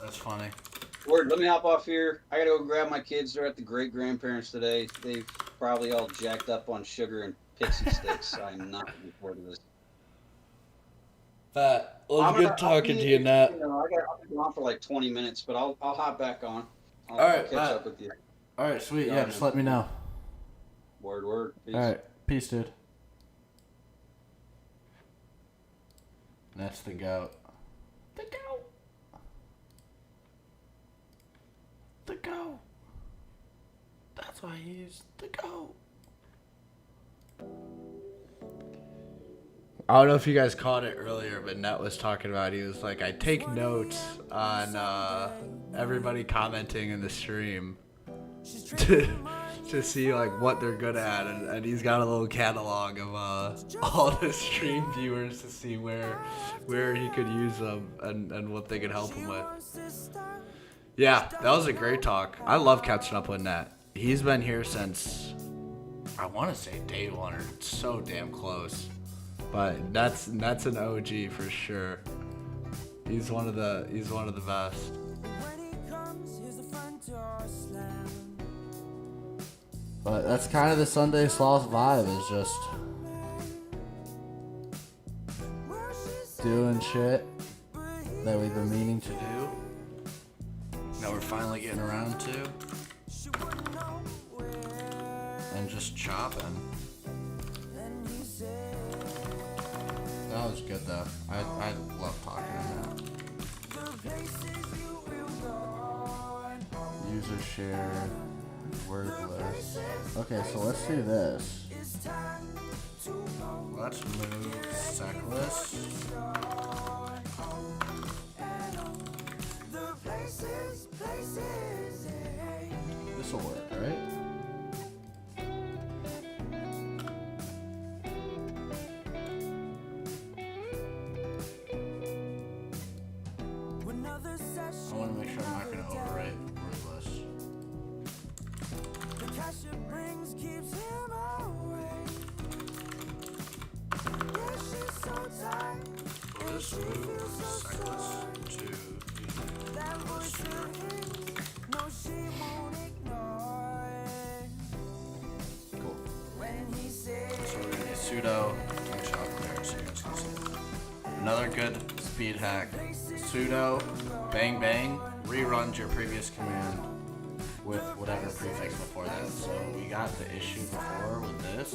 That's funny. Word, let me hop off here. I gotta go grab my kids. They're at the great grandparents today. They've probably all jacked up on sugar and pixie sticks. I'm not looking forward to this. It was good talking to you, Nat. I'll be gone for like 20 minutes, but I'll hop back on. I'll Alright, catch up with you. Alright, sweet. Yeah, just let me know. Word. Peace. Alright, peace, dude. That's the goat. The goat. The goat. That's why he's the goat. I don't know if you guys caught it earlier, but Net was talking about, he was like, I take notes on everybody commenting in the stream to see like what they're good at, and he's got a little catalog of all the stream viewers to see where he could use them and what they could help him with. Yeah, that was a great talk. I love catching up with Net. He's been here since, I want to say day one, or so damn close. But that's an OG for sure. He's one of the best. But that's kind of the Sunday Sloth vibe, is just doing shit that we've been meaning to do. That we're finally getting around to. And just chopping. That was good though. I love talking to that. User share, wordless. Okay, so let's do this. Let's move Seckless. This will work, right? I want to make sure I'm not going to overwrite Ruthless. We'll just move Seckless to the listener. Cool. So we're going to get pseudo touch off there so you guys can see. Another good speed hack. Pseudo bang bang reruns your previous command with whatever prefix before that. So we got the issue before with this.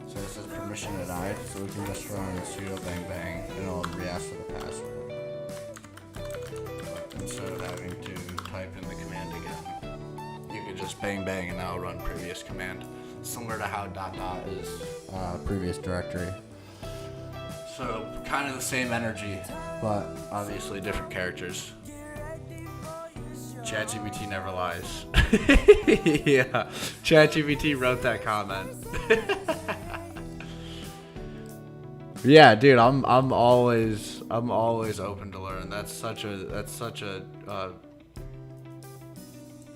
So this is permission denied, so we can just run sudo bang bang and it'll re-ask for the password. But instead of having to type in the command again, you could just bang bang and now run previous command. Similar to how dot is previous directory. So kind of the same energy, but obviously different characters. ChatGPT never lies. Yeah, ChatGPT wrote that comment. Yeah, dude, I'm always open to learn. That's such a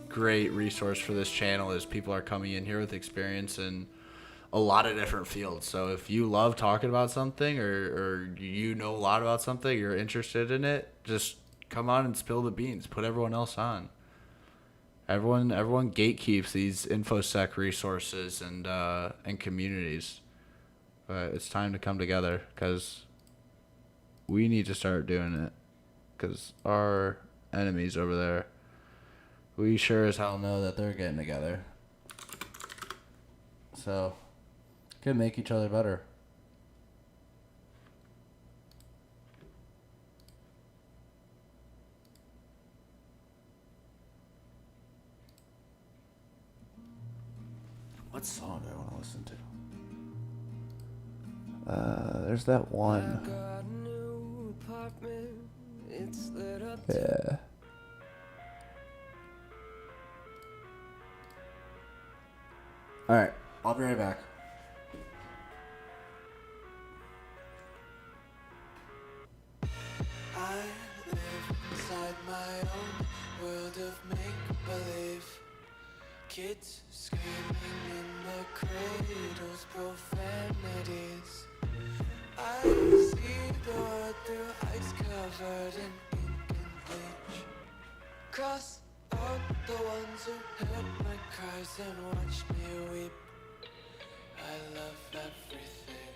great resource for this channel is people are coming in here with experience in a lot of different fields. So if you love talking about something or you know a lot about something, you're interested in it, just come on and spill the beans. Put everyone else on. Everyone gatekeeps these InfoSec resources and communities. But it's time to come together because we need to start doing it. Because our enemies over there, we sure as hell know that they're getting together. So, can make each other better. What song do I want to listen to? There's that one. Yeah. Alright, I'll be right back. I live inside my own world of make-believe. Kids screaming in the cradles, profanities. I see the world through ice covered in ink and bleach. Cross out the ones who heard my cries and watched me weep. I love everything.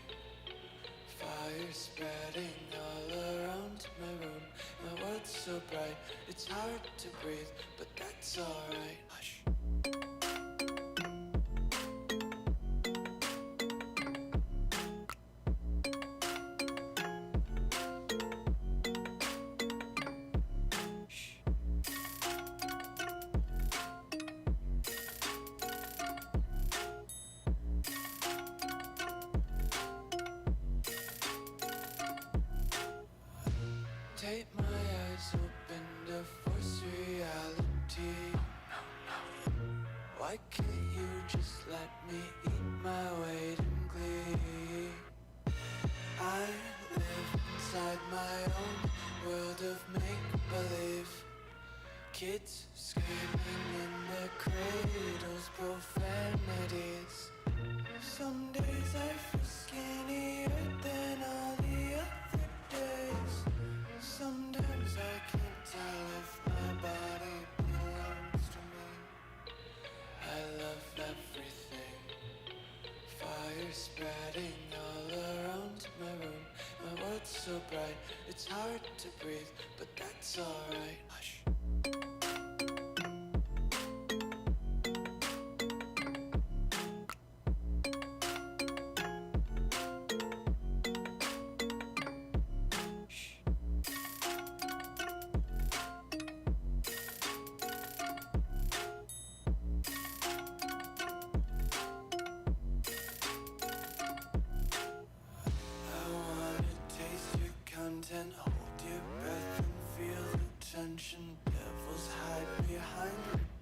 Fire spreading all around my room. My world's so bright, it's hard to breathe, but that's alright. Hush. Take my eyes open to force reality. Why can't you just let me eat my weight in glee? I live inside my own world of make-believe. Kids screaming in their cradles, profanities. Some days I feel skinnier than all the other days. Sometimes I can't tell if my body belongs to me. I love everything. Fire spreading all around my room. My world's so bright, it's hard to breathe, but that's alright. Hush. attention. Devils hide behind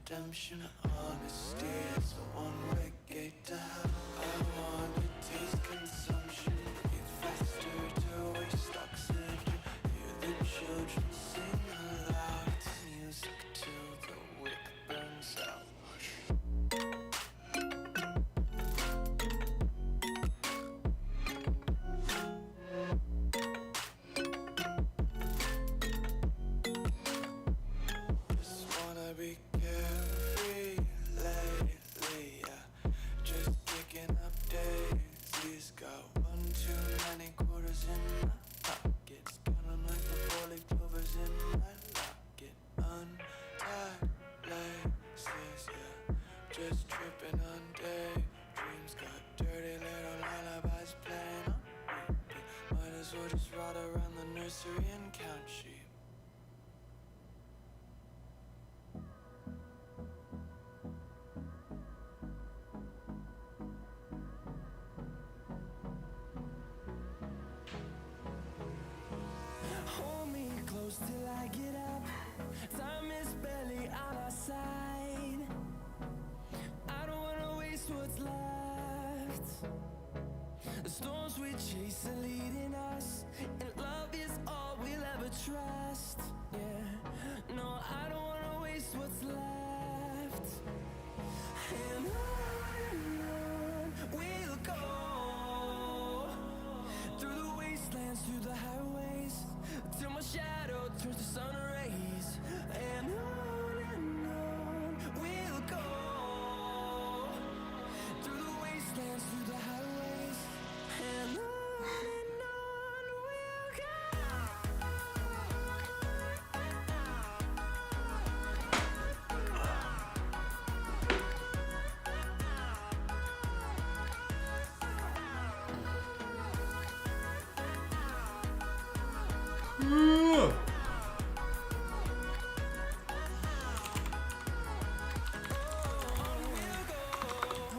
redemption. Honesty is a one-way gate to hell. I want to taste consumption. Breathe faster to waste oxygen. Hear the children sing aloud. It's music till the wick burns out. Just wanna be carefree lately, yeah. Just kicking up daisies. Got one too many quarters in my pockets. Counting like the four-leaf clovers in my locket. Untied laces, yeah. Just tripping on daydreams. Got dirty little lullabies playing on repeat. Might as well just ride around the nursery and count sheep. Hold me close till I get up. Time is barely on our side. I don't wanna waste what's left. The storms we chase are leading us, and love is all we'll ever trust. Yeah, no, I don't wanna waste what's left. And on we'll go, through the wastelands, through the highways, till my shadow turns to sun rays. And on we'll go, through the wastelands, through the highways. And on we'll go.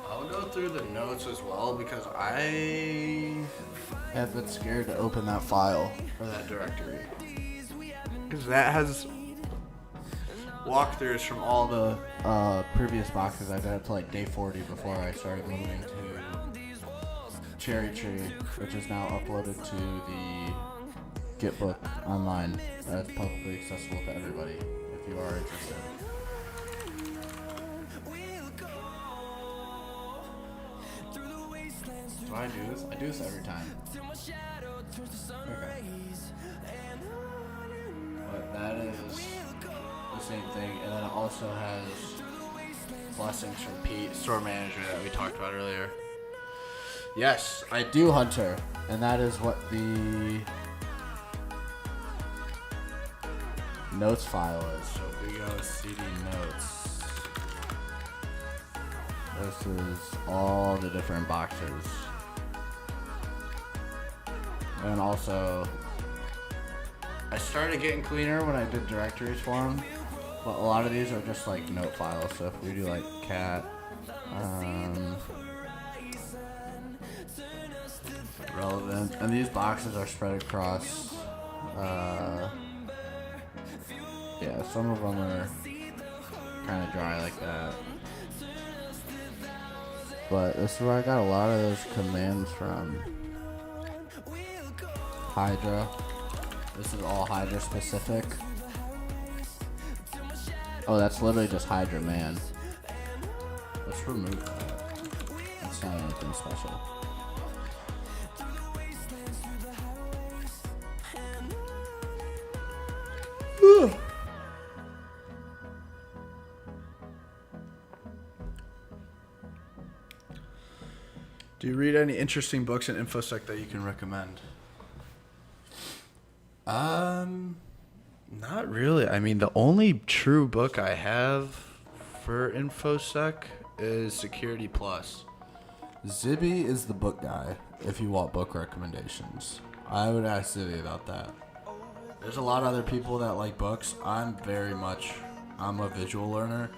I'll go through the notes as well because I have been scared to open that file or that directory. Because that has walkthroughs from all the previous boxes I did up to like day 40 before I started moving to Cherry Tree, which is now uploaded to the Gitbook online. That's publicly accessible to everybody if you are interested. Do I do this? I do this every time. Okay. But that is the same thing, and then it also has blessings from Pete, store manager that we talked about earlier. Yes, I do Hunter, and that is what the notes file is. So if we go CD notes, this is all the different boxes. And also, I started getting cleaner when I did directories for them, but a lot of these are just like note files. So if we do like cat, relevant, and these boxes are spread across, yeah, some of them are kind of dry like that. But this is where I got a lot of those commands from. Hydra. This is all Hydra specific. Oh, that's literally just Hydra Man. Let's remove that. That's not anything special. Do you read any interesting books in InfoSec that you can recommend? Not really. I mean, the only true book I have for InfoSec is Security Plus. Zibby is the book guy if you want book recommendations. I would ask Zibby about that. There's a lot of other people that like books. I'm a visual learner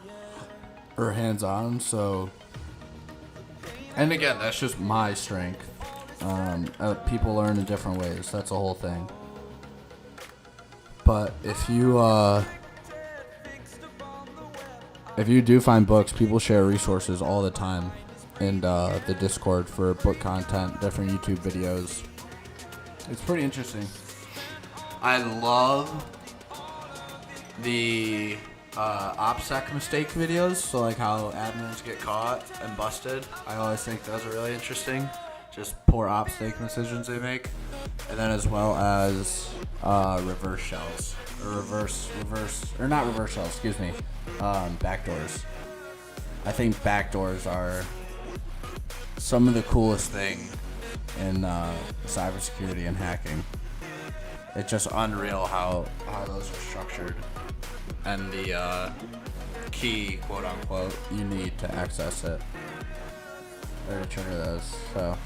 or hands-on, so... And again, that's just my strength. People learn in different ways. That's the whole thing. But if you if you do find books, people share resources all the time in the Discord for book content, different YouTube videos. It's pretty interesting. I love the OPSEC mistake videos, so like how admins get caught and busted. I always think those are really interesting. Just poor OPSEC decisions they make. And then as well as reverse shells. Or not reverse shells, excuse me. Backdoors. I think backdoors are some of the coolest thing in cybersecurity and hacking. It's just unreal how those are structured. And the key, quote unquote, you need to access it or to trigger those. So,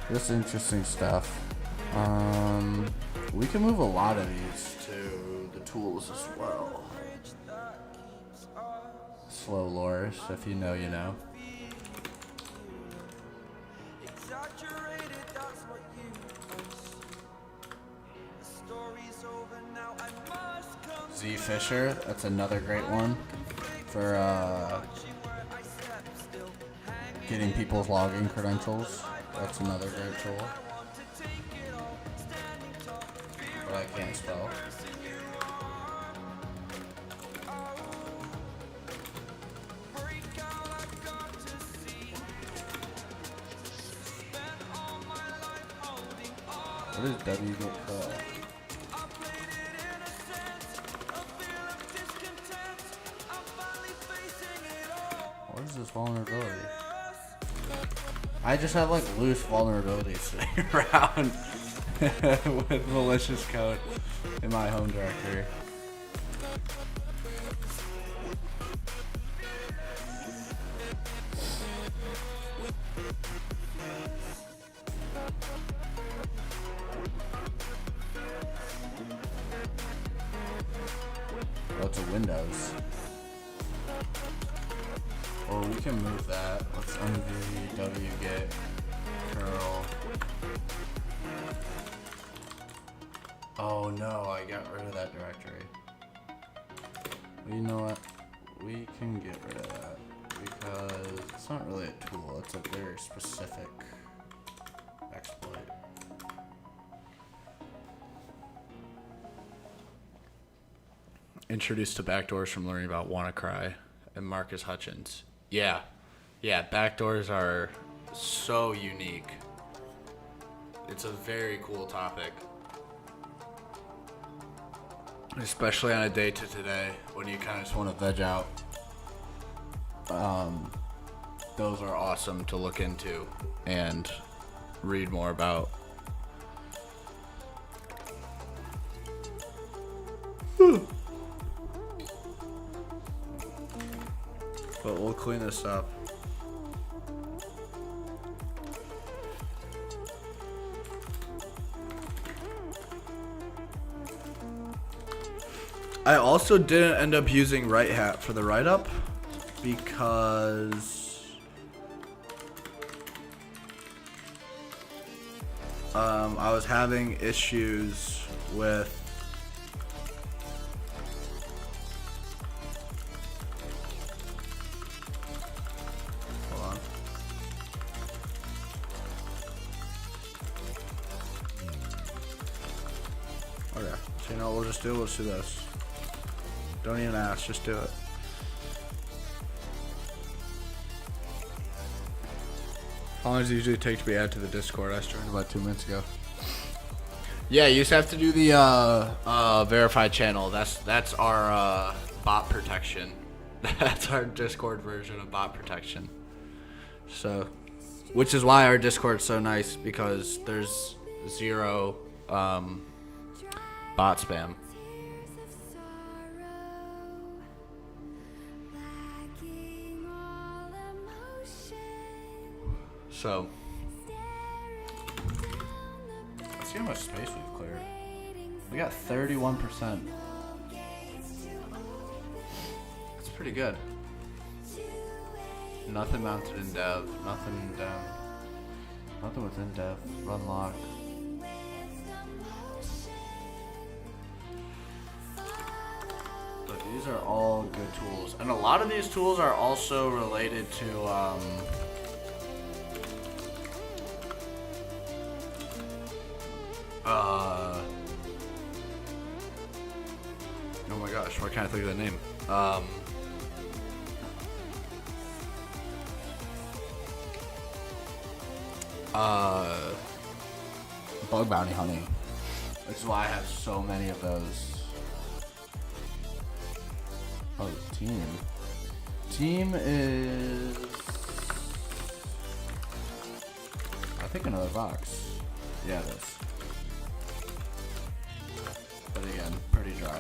this is interesting stuff. We can move a lot of these to the tools as well. Slow lores, if you know, you know. Z Fisher, that's another great one for getting people's login credentials. That's another great tool. But I can't spell. What is wget curl? What is this vulnerability? I just have like loose vulnerabilities sitting around with malicious code in my home directory. Oh, it's a Windows. Or we can move that. Let's undo wget curl. Oh no, I got rid of that directory. Well, you know what? We can get rid of that because it's not really a tool. It's a very specific exploit. Introduced to backdoors from learning about WannaCry and Marcus Hutchins. Yeah, backdoors are so unique. It's a very cool topic. Especially on a day to today when you kind of just want to veg out. Those are awesome to look into and read more about. But we'll clean this up. I also didn't end up using Right Hat for the write-up because I was having issues with we'll just do it. Let's do this. Don't even ask, just do it. How long does it usually take to be added to the Discord? I started about 2 minutes ago. Yeah, you just have to do the verified channel. That's our bot protection. That's our Discord version of bot protection. So, which is why our Discord's so nice, because there's zero bot spam. So, let's see how much space we've cleared. We got 31%. That's pretty good. Nothing mounted in dev, nothing down. Nothing within dev. Run lock. But these these are all good tools. And a lot of these tools are also related to, oh my gosh, why can't I think of the name? Bug bounty hunting. Which is why I have so many of those. Oh, team. Team is, I think, another box. Yeah, it is. But again, pretty dry.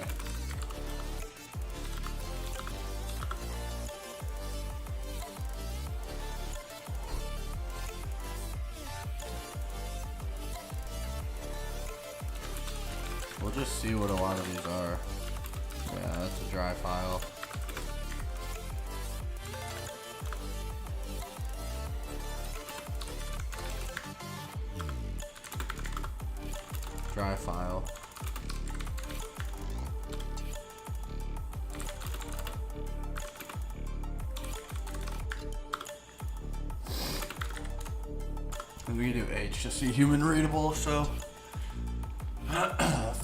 We'll just see what a lot of these are. Yeah, that's a dry file. Dry file. And we can do H to see human readable, so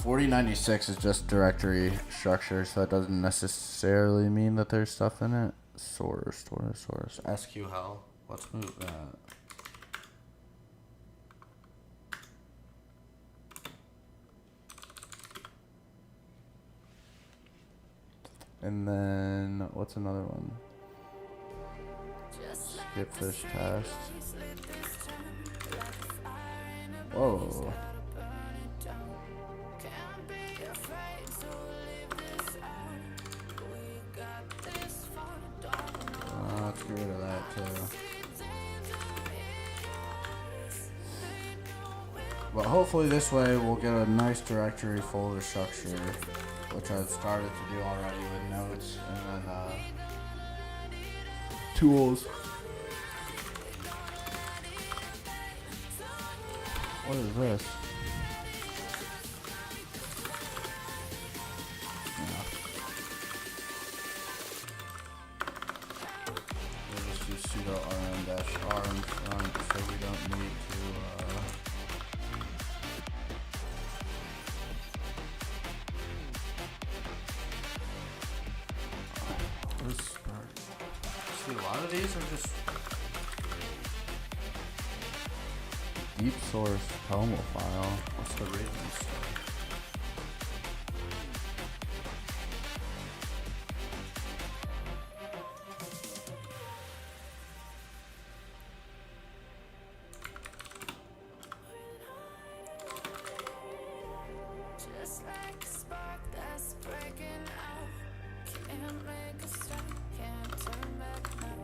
4096 is just directory structure, so that doesn't necessarily mean that there's stuff in it. Source. SQL. Let's move that. And then, what's another one? Skip fish test. Whoa. Let's get rid of that too. But hopefully this way we'll get a nice directory folder structure, which I've started to do already with notes, and then tools. What is this? We'll just use sudo rm-r in front so we don't need to see, a lot of these are just deep source Helmo file. What's the reason stuff? Just like a spark that's breaking out. Can't make a stop, can't turn back now.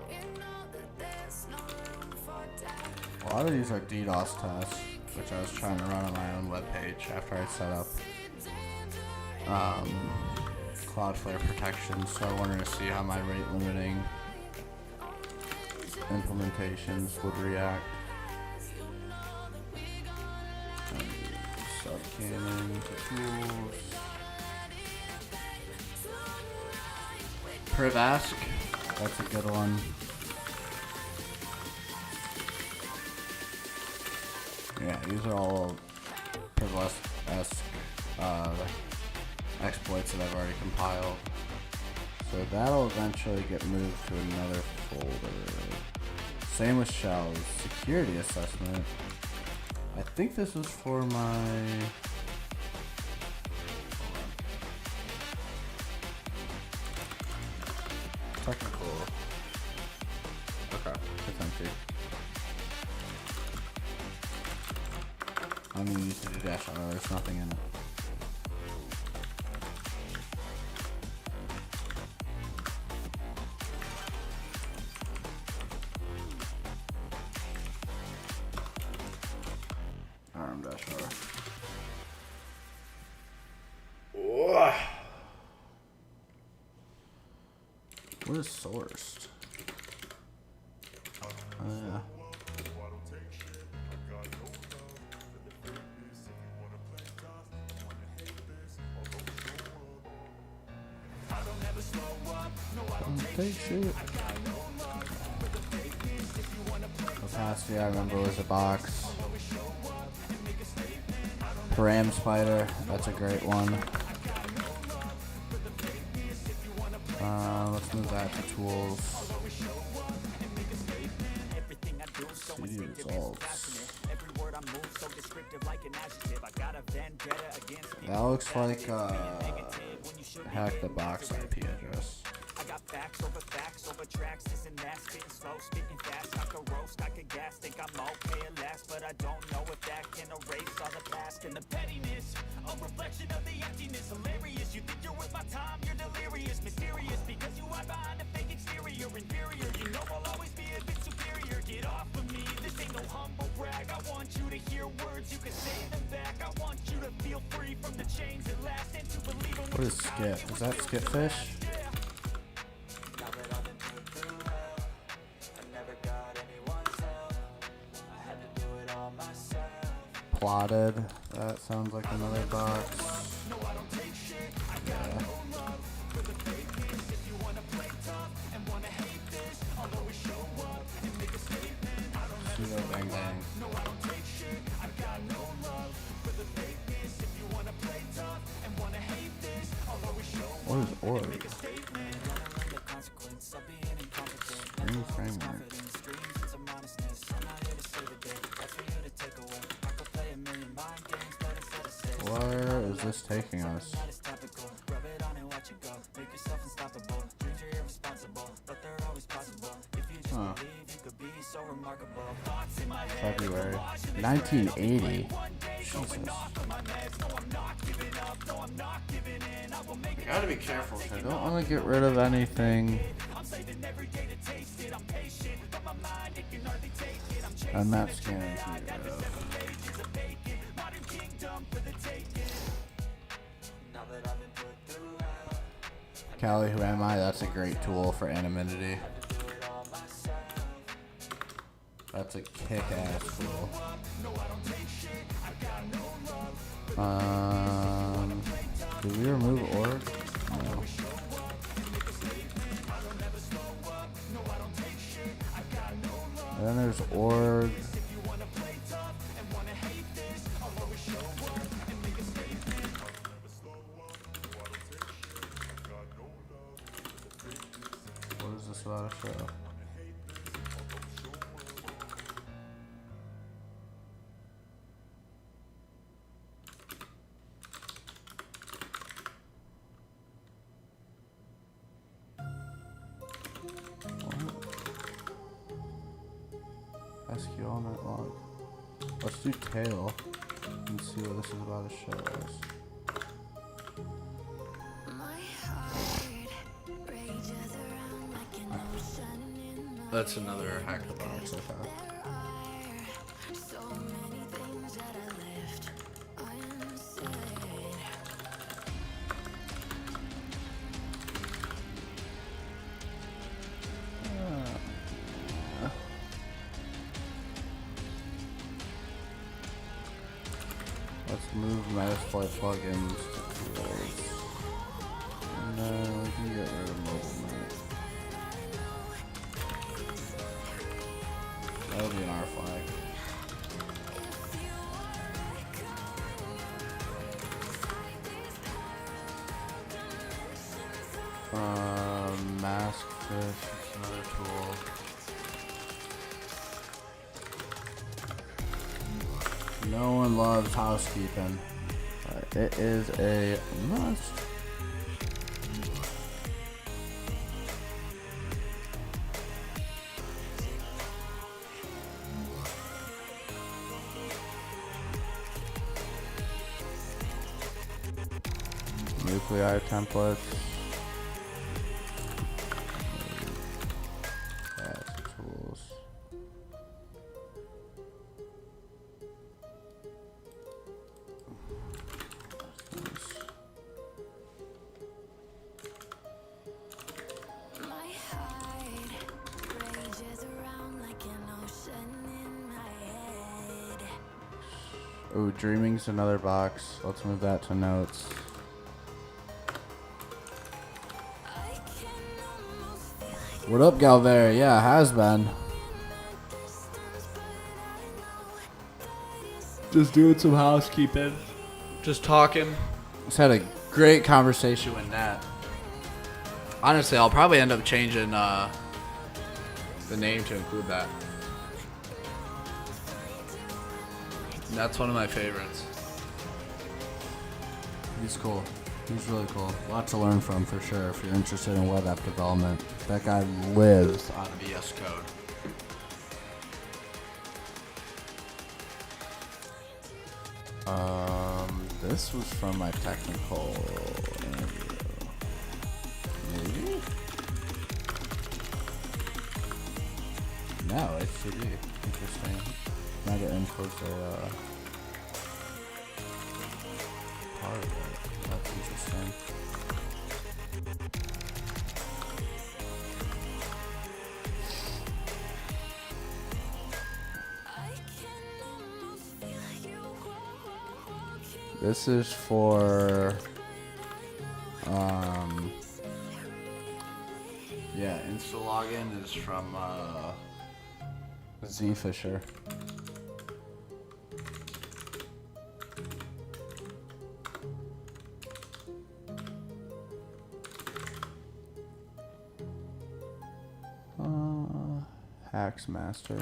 We know that there's no room for doubt. A lot of these are DDoS tests, which I was trying to run on my own webpage after I set up Cloudflare protection. So I wanted to see how my rate limiting implementations would react. Subcannon to tools. Privask, that's a good one. Yeah, these are all Privask-esque exploits that I've already compiled. So that'll eventually get moved to another folder. Same with shells. Security assessment. I think this was for my... technical. Okay, it's empty. I'm gonna use the dash on. There's nothing in it. RM-R. What is sourced? Yeah. Takes it. Opacity, I remember, was a box. Param Spider, that's a great one. Let's move that to tools. CD results. That looks like hack the box IP address. I got facts over tracks, this and that, spitting slow, spitting fast, I could roast, I could gas, think I'm okay at last, but I don't know if that can erase all the past and the pettiness, a reflection of the emptiness, hilarious, you think you're worth my time, you're delirious, mysterious, because you hide behind a fake exterior, inferior, you know I'll always be a bit superior, get off of me, this ain't no humble brag, I want you to hear words, you can say them back, I want you to feel free from the chains that last, and to believe in What is skip? Is that skipfish? Plotted. That sounds like another box. Yeah. Pseudo bang bang. What is org? Screen framework. Where is this taking us? Huh. February 1980. Jesus. I gotta be careful. I don't want to get rid of anything. I'm not scanning to get rid of. Callie, who am I? That's a great tool for anonymity. That's a kick-ass tool. Did we remove org? No. And then there's org. What is this about a show? SQ all night long. Let's do tail and see what this is about to show us. That's another hack the box I found. Let's move Metasploit plugins to tools. And then we can get rid of movement. That'll be an R flag. Mask fish, it's another tool. No one loves housekeeping, but it is a must. Nuclei templates. That's tools. My heart rages around like an ocean in my head. Ooh, Dreaming's another box. Let's move that to notes. I What up, Galver? Yeah, has been. Just doing some housekeeping. Just talking. Just had a great conversation with Nat. Honestly, I'll probably end up changing the name to include that. That's one of my favorites. He's cool. He's really cool. A lot to learn from for sure if you're interested in web app development. That guy lives on VS Code. This was from my technical interview. Maybe? No, HTTP. Interesting. Meta info's a part of it. That's interesting. This is for yeah, Insta login is from Z Fisher. Hacks Master.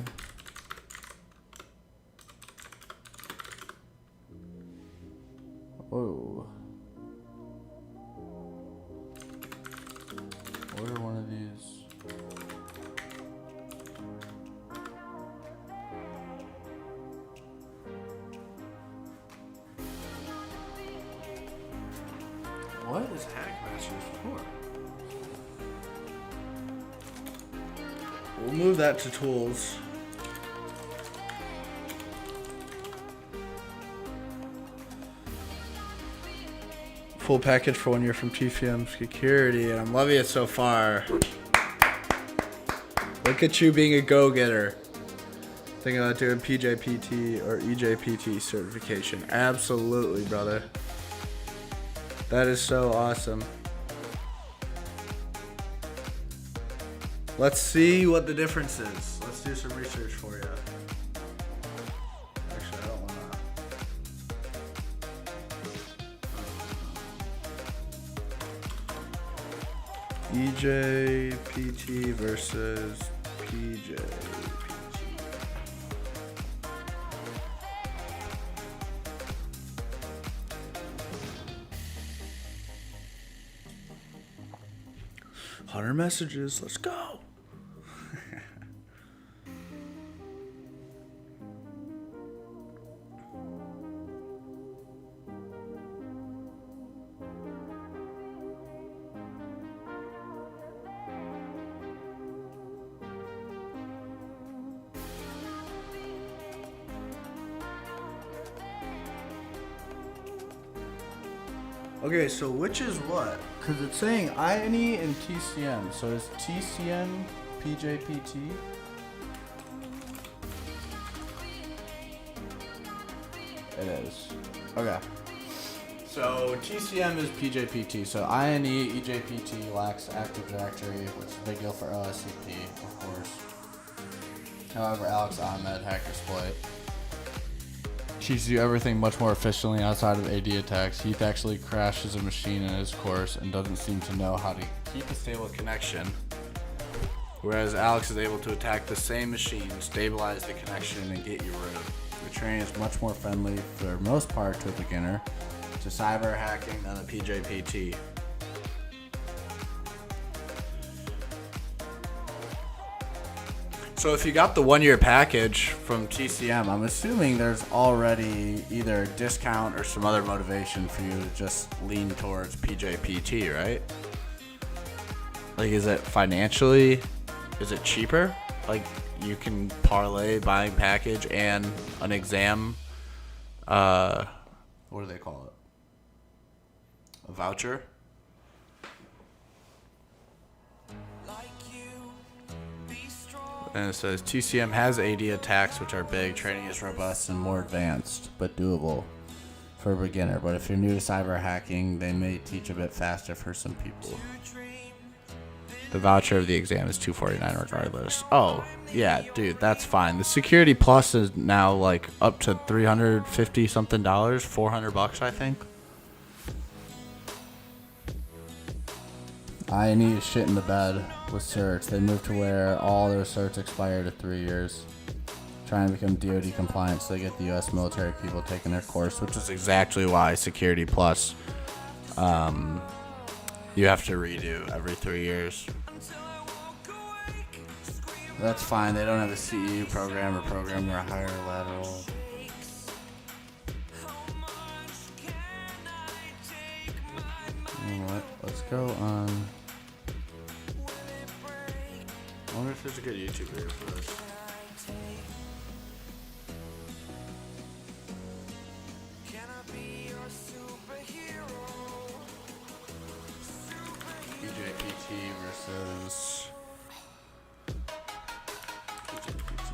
Whoa. Order one of these. What is Hackmasters for? We'll move that to tools. Full package for 1 year from TCM Security, and I'm loving it so far. Look at you being a go-getter. Thinking about doing PJPT or EJPT certification. Absolutely, brother. That is so awesome. Let's see what the difference is. Let's do some research for you. Actually, I don't want to. EJPT versus PJPT. Hundred messages. Let's go. Okay, so which is what? Because it's saying INE and TCM. So is TCM PJPT? It is. Okay. So TCM is PJPT. So INE, EJPT lacks Active Directory, which is a big deal for OSCP, of course. However, Alex Ahmed, Hackersploit, teaches you everything much more efficiently outside of AD attacks. Heath actually crashes a machine in his course and doesn't seem to know how to keep a stable connection. Whereas Alex is able to attack the same machine, stabilize the connection, and get you root. The training is much more friendly, for the most part, to a beginner, to cyber hacking than the PJPT. So if you got the 1 year package from TCM, I'm assuming there's already either a discount or some other motivation for you to just lean towards PJPT, right? Like, is it financially, is it cheaper? Like, you can parlay buying package and an exam, what do they call it? A voucher? And it says TCM has AD attacks, which are big. Training is robust and more advanced, but doable for a beginner. But if you're new to cyber hacking, they may teach a bit faster for some people. The voucher of the exam is $249 regardless. Oh, yeah, dude, that's fine. The Security Plus is now like up to $350 something, $400 I think. I need shit in the bed with certs. They moved to where all their certs expire to 3 years. Trying to become DoD compliant so they get the U.S. military people taking their course, which is exactly why Security Plus, you have to redo every 3 years. That's fine. They don't have a CEU program or program or a higher lateral. You know what? Let's go on. I wonder if there's a good YouTube video for this. EJPT versus EJPT.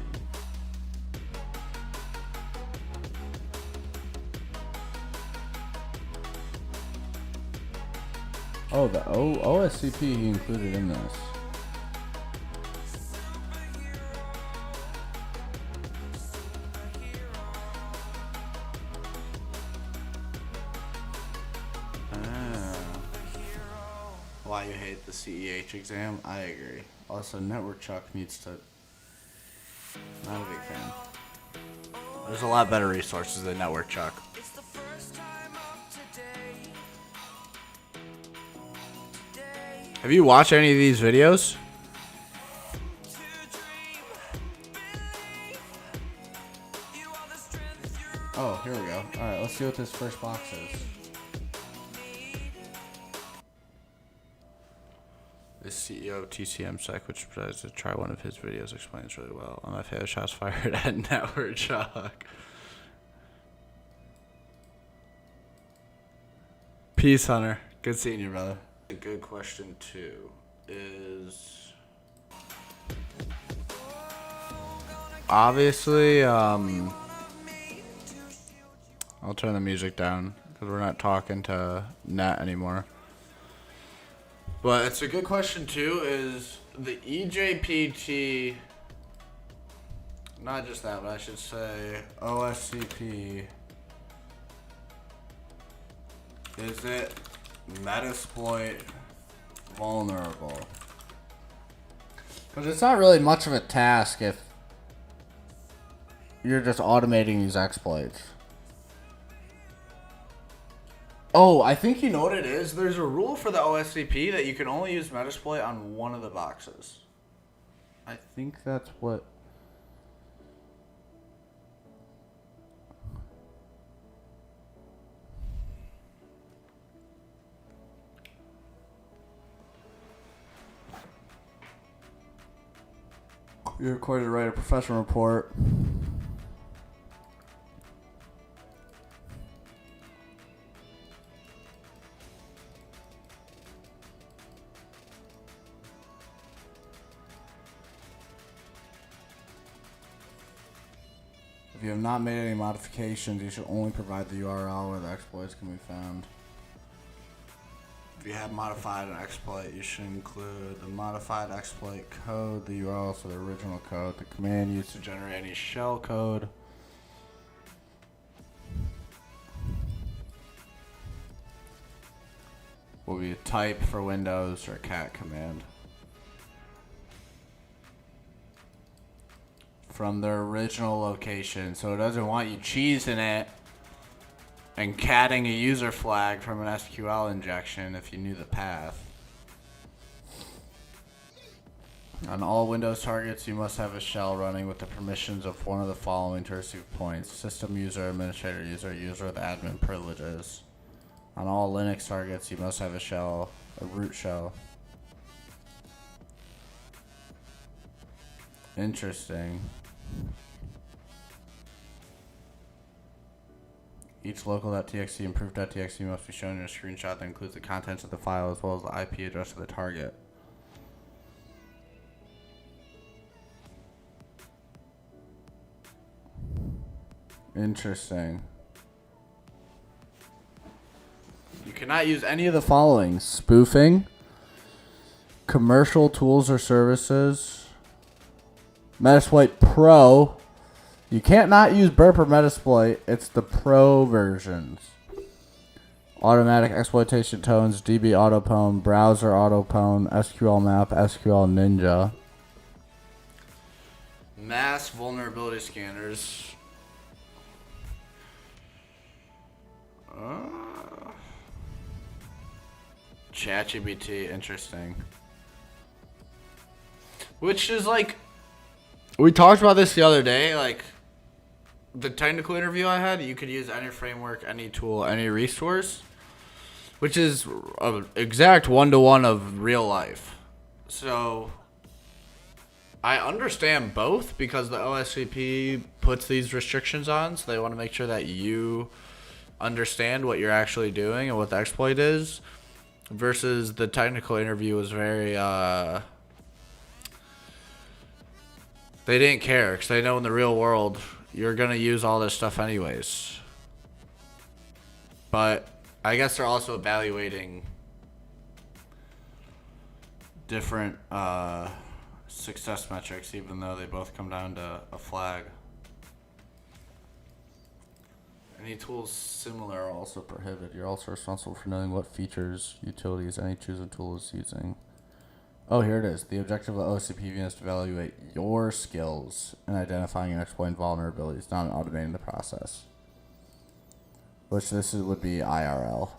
Oh, the OSCP he included in this. Why you hate the CEH exam? I agree. Also, Network Chuck needs to. Not a big fan. There's a lot better resources than Network Chuck. Have you watched any of these videos? Oh, here we go. Alright, let's see what this first box is. The CEO of TCM Sec, which tries to try one of his videos, explains really well. On my favorite shots fired at Network Chuck. Peace, Hunter. Good seeing you, brother. A good question too is obviously I'll turn the music down because we're not talking to Nat anymore. But it's a good question too, is the EJPT, not just that, but I should say OSCP, is it Metasploit vulnerable? Because it's not really much of a task if you're just automating these exploits. Oh, I think you know what it is. There's a rule for the OSCP that you can only use Metasploit on one of the boxes. I think that's what... You're required to write a professional report. If you have not made any modifications, you should only provide the URL where the exploits can be found. If you have modified an exploit, you should include the modified exploit code, the URL for the original code, the command used to generate any shell code. Will be a type for Windows or a cat command. From their original location, so it doesn't want you cheesing it and catting a user flag from an SQL injection if you knew the path. On all Windows targets, you must have a shell running with the permissions of one of the following to receive points: system user, administrator user, user with admin privileges. On all Linux targets, you must have a shell, a root shell. Interesting. Each local.txt and proof.txt must be shown in a screenshot that includes the contents of the file as well as the IP address of the target. Interesting. You cannot use any of the following: spoofing, commercial tools or services. Metasploit Pro. You can't not use Burp or Metasploit. It's the Pro versions. Automatic exploitation tones, DB Autopwn, Browser Autopwn, SQL Map, SQL Ninja. Mass vulnerability scanners. ChatGPT, interesting. Which is like, we talked about this the other day, like the technical interview I had, you could use any framework, any tool, any resource, which is an exact one-to-one of real life. So I understand both because the OSCP puts these restrictions on, so they want to make sure that you understand what you're actually doing and what the exploit is, versus the technical interview was very, they didn't care because they know in the real world you're going to use all this stuff anyways. But I guess they're also evaluating different success metrics, even though they both come down to a flag. Any tools similar are also prohibited. You're also responsible for knowing what features, utilities any chosen tool is using. Oh, here it is. The objective of OCPV is to evaluate your skills in identifying and exploiting vulnerabilities, not automating the process. Which would be IRL.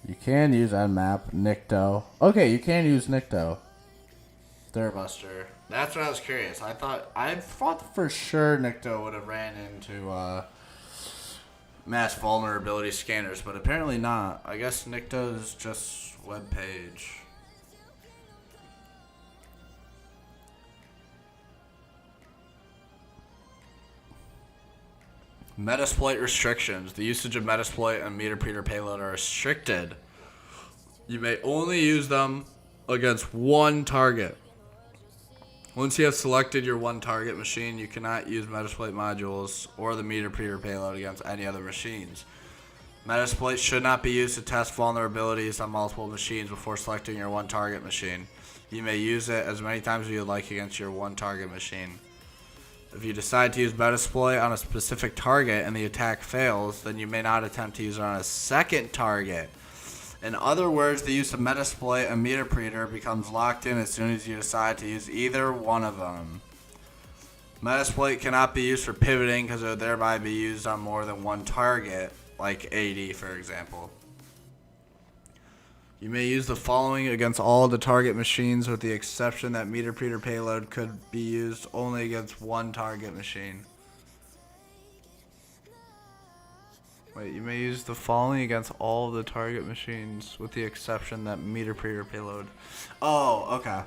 You can use Nmap, Nikto. Okay, you can use Nikto. Thurbuster. That's what I was curious. I thought for sure Nikto would have ran into mass vulnerability scanners, but apparently not. I guess Nikto is just web page. Metasploit restrictions. The usage of Metasploit and MeterPreter payload are restricted. You may only use them against one target. Once you have selected your one target machine, you cannot use Metasploit modules or the MeterPreter payload against any other machines. Metasploit should not be used to test vulnerabilities on multiple machines before selecting your one target machine. You may use it as many times as you would like against your one target machine. If you decide to use Metasploit on a specific target and the attack fails, then you may not attempt to use it on a second target. In other words, the use of Metasploit and MeterPreter becomes locked in as soon as you decide to use either one of them. Metasploit cannot be used for pivoting because it would thereby be used on more than one target, like AD for example. You may use the following against all the target machines with the exception that MeterPreter payload could be used only against one target machine. Wait, you may use the following against all of the target machines with the exception that MeterPreter payload. Oh, okay.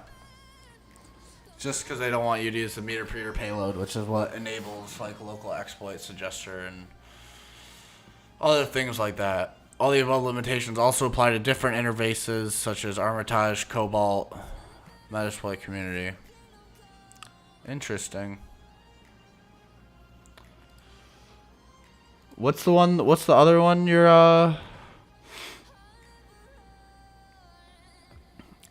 Just because they don't want you to use the MeterPreter payload, which is what enables like local exploit suggester and other things like that. All the above limitations also apply to different interfaces such as Armitage, Cobalt, Metasploit community. Interesting. What's the other one you're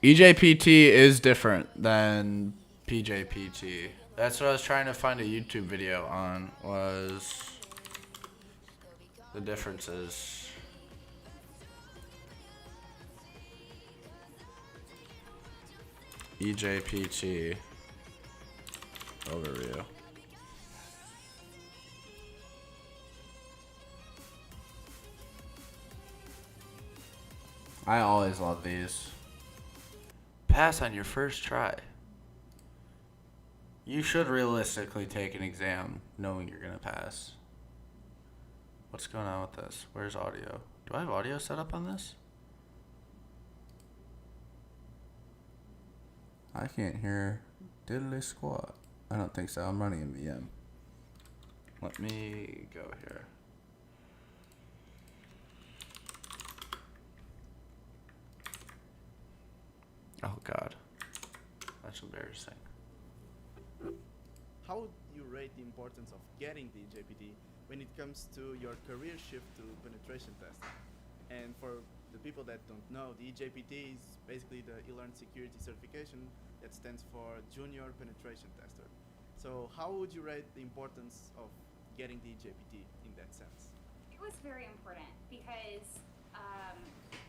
EJPT is different than PJPT. That's what I was trying to find a YouTube video on, was the differences. EJPT overview. I always love these. Pass on your first try. You should realistically take an exam knowing you're gonna pass. What's going on with this? Where's audio? Do I have audio set up on this? I can't hear diddly squat. I don't think so. I'm running a VM. Let me go here. Oh God, that's embarrassing. How would you rate the importance of getting the JPT when it comes to your career shift to penetration testing? And for the people that don't know, the EJPT is basically the e-learn security certification that stands for Junior Penetration Tester. So how would you rate the importance of getting the EJPT in that sense? It was very important because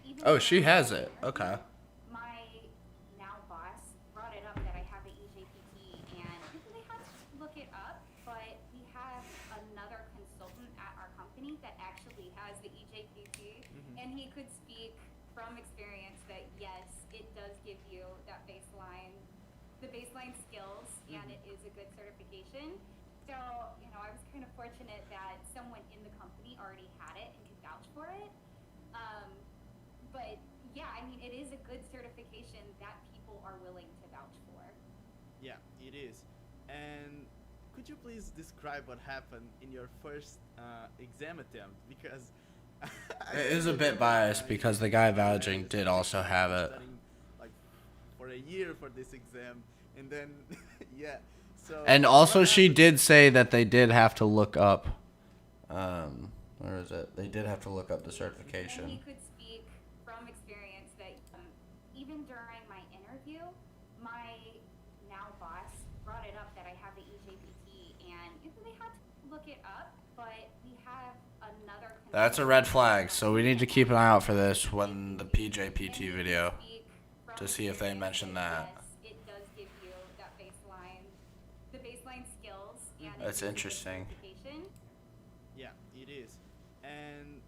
even Oh, she though has it. Okay. my now boss brought it up that I have the EJPT, and they had to look it up, but we have another consultant at our company that actually has the EJPT, and he could speak from experience that yes, it does give you that baseline, the baseline skills, and it is a good certification. So, you know, I was kind of fortunate that someone in the company already had it and could vouch for it. But yeah, I mean, it is a good certification that people are willing to vouch for. Yeah, it is. And could you please describe what happened in your first exam attempt? Because It is a bit biased because the guy vouching did also have it. Studying, like for a year for this exam, and then yeah. So And also, what she happened- did say that they did have to look up. Where is it? They did have to look up the And he certification. could speak from experience that even during my interview, my now boss brought it up that I have the EJPT, and they had to look it up, but we have another. That's a red flag, so we need to keep an eye out for this when the PJPT video to see if they mention that. Yes, it does give you that baseline, the baseline skills, and That's it is a good interesting. certification. Yeah, it is. And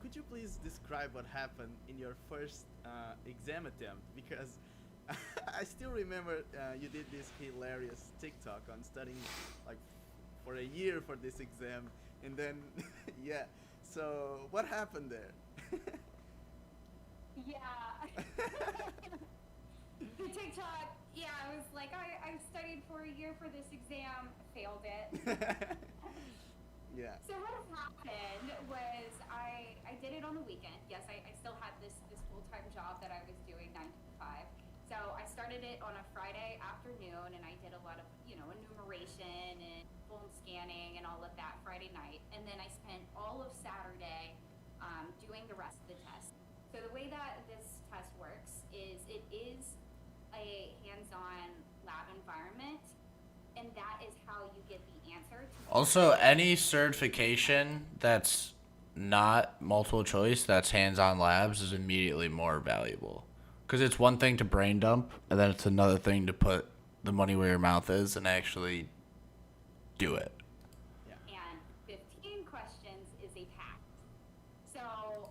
could you please describe what happened in your first exam attempt? Because I still remember you did this hilarious TikTok on studying like for a year for this exam, and then yeah. So what happened there? Yeah. The TikTok, yeah, I was like, I studied for a year for this exam, failed it. Yeah. So what happened was I did it on the weekend. Yes, I still had this full-time job that I was doing 9 to 5. So I started it on a Friday afternoon, and I did a lot of, you know, enumeration and phone scanning and all of that Friday night. And then I spent all of Saturday doing the rest of the test. So the way that this test works is it is a hands-on lab environment, and that is how you get the answer to Also, any certification that's not multiple choice, that's hands-on labs, is immediately more valuable. Because it's one thing to brain dump, and then it's another thing to put the money where your mouth is and actually do it. and 15 questions is a pass. So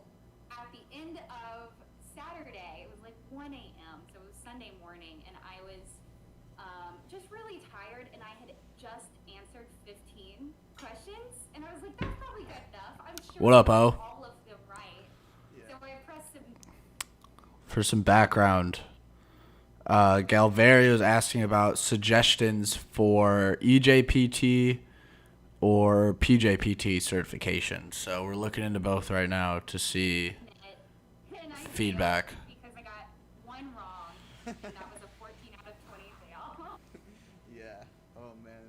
at the end of Saturday, it was like 1 a.m., so it was Sunday morning, and I was just really tired, and I had just answered 15 questions, and I was like, that's probably good enough. I'm sure What up, I O? got all of them right. Yeah. So I pressed some. For some background, Galvario is asking about suggestions for EJPT or PJPT certification. So we're looking into both right now to see And I feedback. failed because I got one wrong, and that was a 14 out of 20 fail. Yeah. Oh man.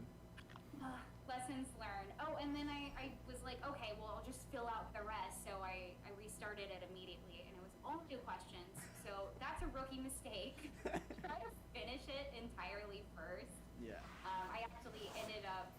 Lessons learned. Oh, and then I was like, okay, well, I'll just fill out the rest. So I restarted it immediately, and it was only 2 questions. So that's a rookie mistake. Try to finish it entirely first. Yeah. I actually ended up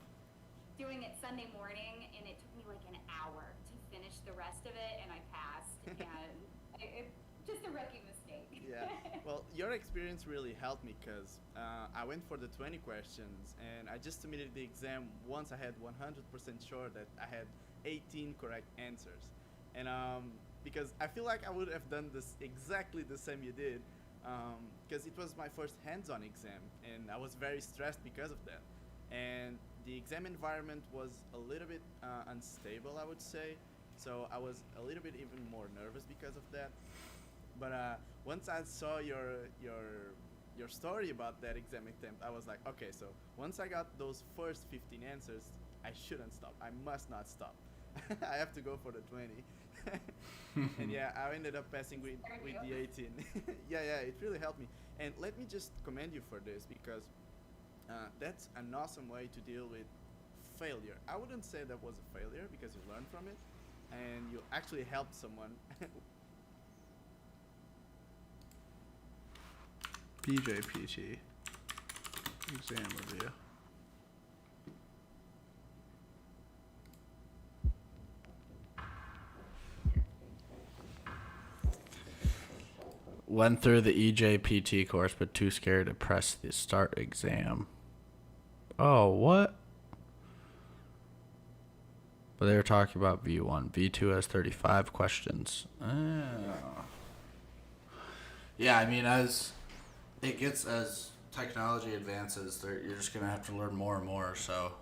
doing it Sunday morning, and it took me like an hour to finish the rest of it, and I passed. And it just a rookie mistake. Yeah. Well, your experience really helped me because I went for the 20 questions and I just submitted the exam once I had 100% sure that I had 18 correct answers. And because I feel like I would have done this exactly the same you did because it was my first hands-on exam and I was very stressed because of that. And the exam environment was a little bit unstable, I would say. So I was a little bit even more nervous because of that. But once I saw your story about that exam attempt, I was like, okay, so once I got those first 15 answers, I shouldn't stop. I must not stop. I have to go for the 20. And yeah, I ended up passing with the 18. yeah, it really helped me. And let me just commend you for this because that's an awesome way to deal with failure. I wouldn't say that was a failure because you learned from it and you actually helped someone BJPT exam review. Went through the EJPT course, but too scared to press the start exam. Oh, what? But they were talking about V1. V2 has 35 questions. Oh. Yeah, I mean, as technology advances, you're just going to have to learn more and more, so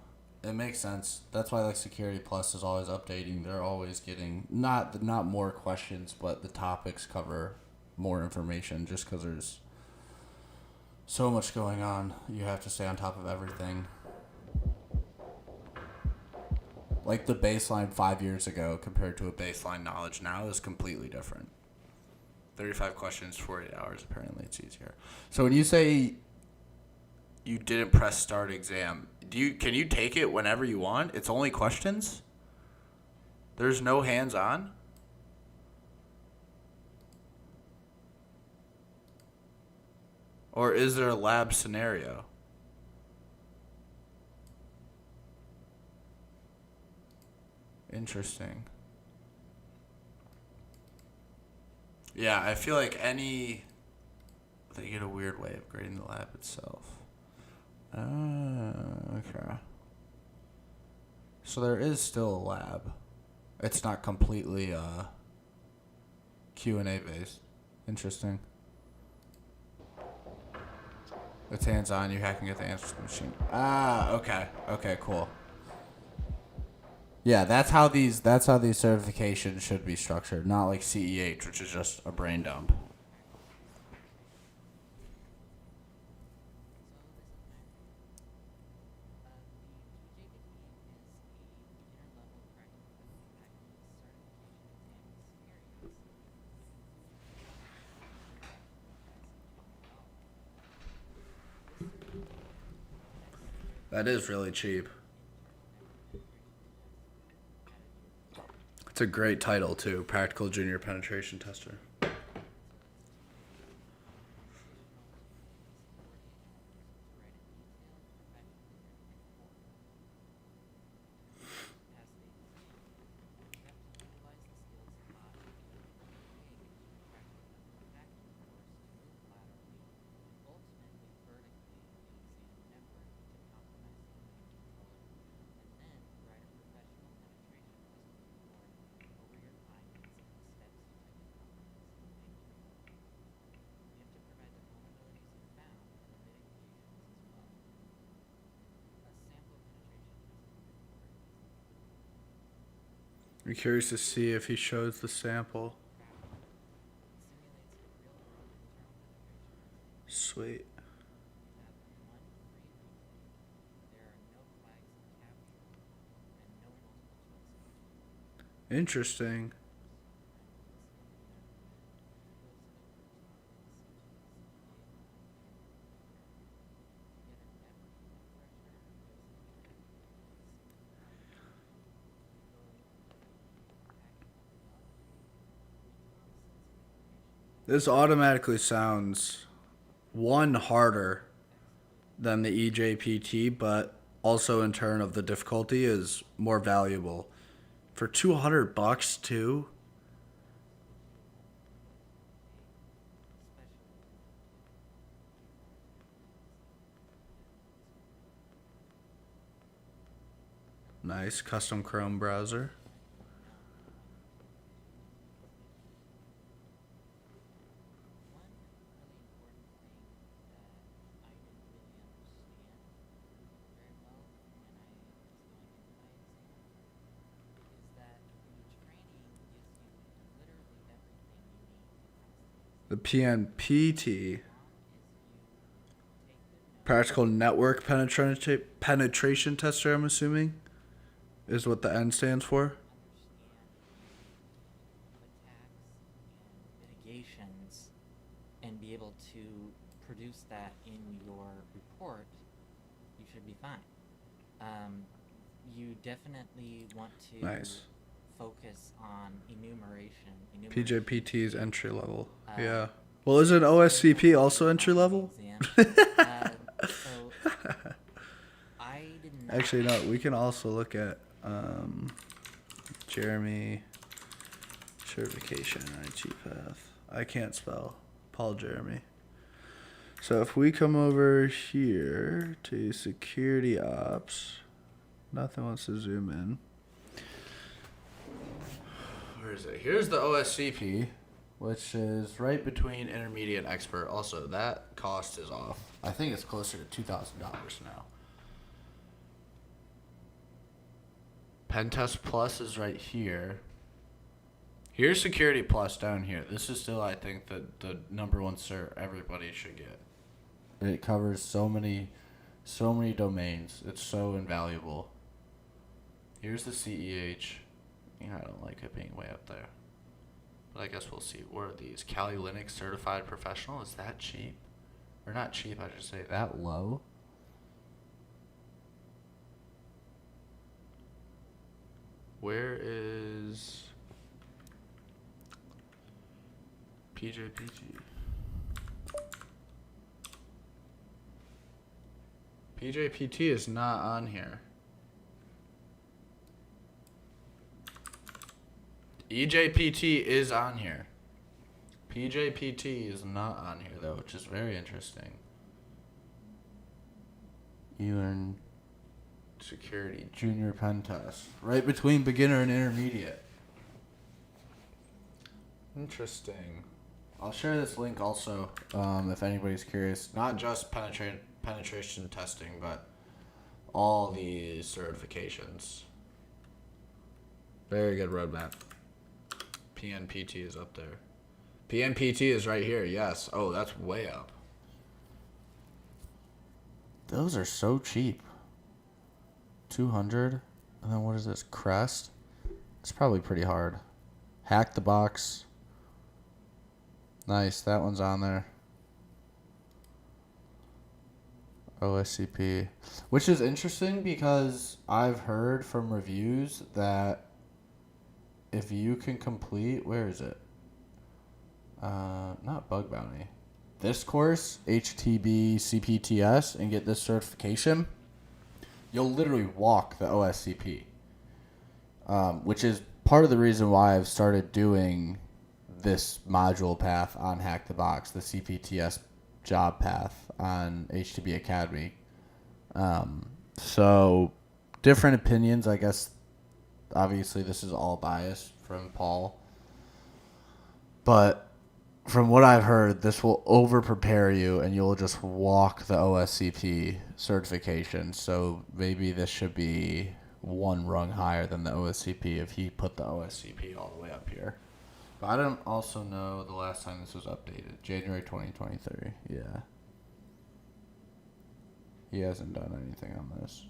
it makes sense. That's why, like, Security Plus is always updating. They're always getting, not more questions, but the topics cover more information just because there's so much going on. You have to stay on top of everything. Like the baseline 5 years ago compared to a baseline knowledge now is completely different. 35 questions, 48 hours. Apparently it's easier. So when you say you didn't press start exam, can you take it whenever you want? It's only questions? There's no hands-on? Or is there a lab scenario? Interesting. Yeah, I feel like they get a weird way of grading the lab itself. Okay. So there is still a lab. It's not completely Q&A based. Interesting. It's hands-on. You can get the answers to the machine. Okay. Okay, cool. Yeah, that's how these certifications should be structured, not like CEH, which is just a brain dump. That is really cheap. It's a great title, too. Practical Junior Penetration Tester. I'm curious to see if he shows the sample. Sweet. Interesting. This automatically sounds harder than the EJPT, but also in turn of the difficulty is more valuable. For $200 too? Nice custom Chrome browser. The PNPT, Practical Network Penetration Tester, I'm assuming, is what the N stands for. Mitigations and be able to produce that in your report, you should be fine. You definitely want to focus on enumeration. PJPT's entry level. Yeah. Well, isn't OSCP also entry level? So I did not. Actually, no. We can also look at Jeremy certification IT path. I can't spell. Paul Jeremy. So if we come over here to security ops, nothing wants to zoom in. Where is it? Here's the OSCP, which is right between intermediate and expert. Also, that cost is off. I think it's closer to $2,000 now. Pentest Plus is right here. Here's Security Plus down here. This is still, I think, the number one cert everybody should get. It covers so many domains. It's so invaluable. Here's the CEH. Yeah, I don't like it being way up there. But I guess we'll see. What are these? Kali Linux Certified Professional? Is that cheap? Or not cheap, I should say. That low? Where is PJPT? PJPT is not on here. EJPT is on here. PJPT is not on here though, which is very interesting. eLearn Security Junior Pen Test, right between beginner and intermediate. Interesting. I'll share this link also, if anybody's curious. Not just penetration testing, but all these certifications. Very good roadmap. PNPT is up there. PNPT is right here, yes. Oh, that's way up. Those are so cheap. 200. And then what is this? Crest? It's probably pretty hard. Hack the Box. Nice, that one's on there. OSCP. Which is interesting because I've heard from reviews that if you can complete, where is it? Not Bug Bounty. This course, HTB CPTS, and get this certification, you'll literally walk the OSCP. Which is part of the reason why I've started doing this module path on Hack the Box, the CPTS job path on HTB Academy. So, different opinions, I guess. Obviously, this is all biased from Paul. But from what I've heard, this will over-prepare you, and you'll just walk the OSCP certification. So maybe this should be one rung higher than the OSCP if he put the OSCP all the way up here. But I don't also know the last time this was updated. January 2023. Yeah. He hasn't done anything on this.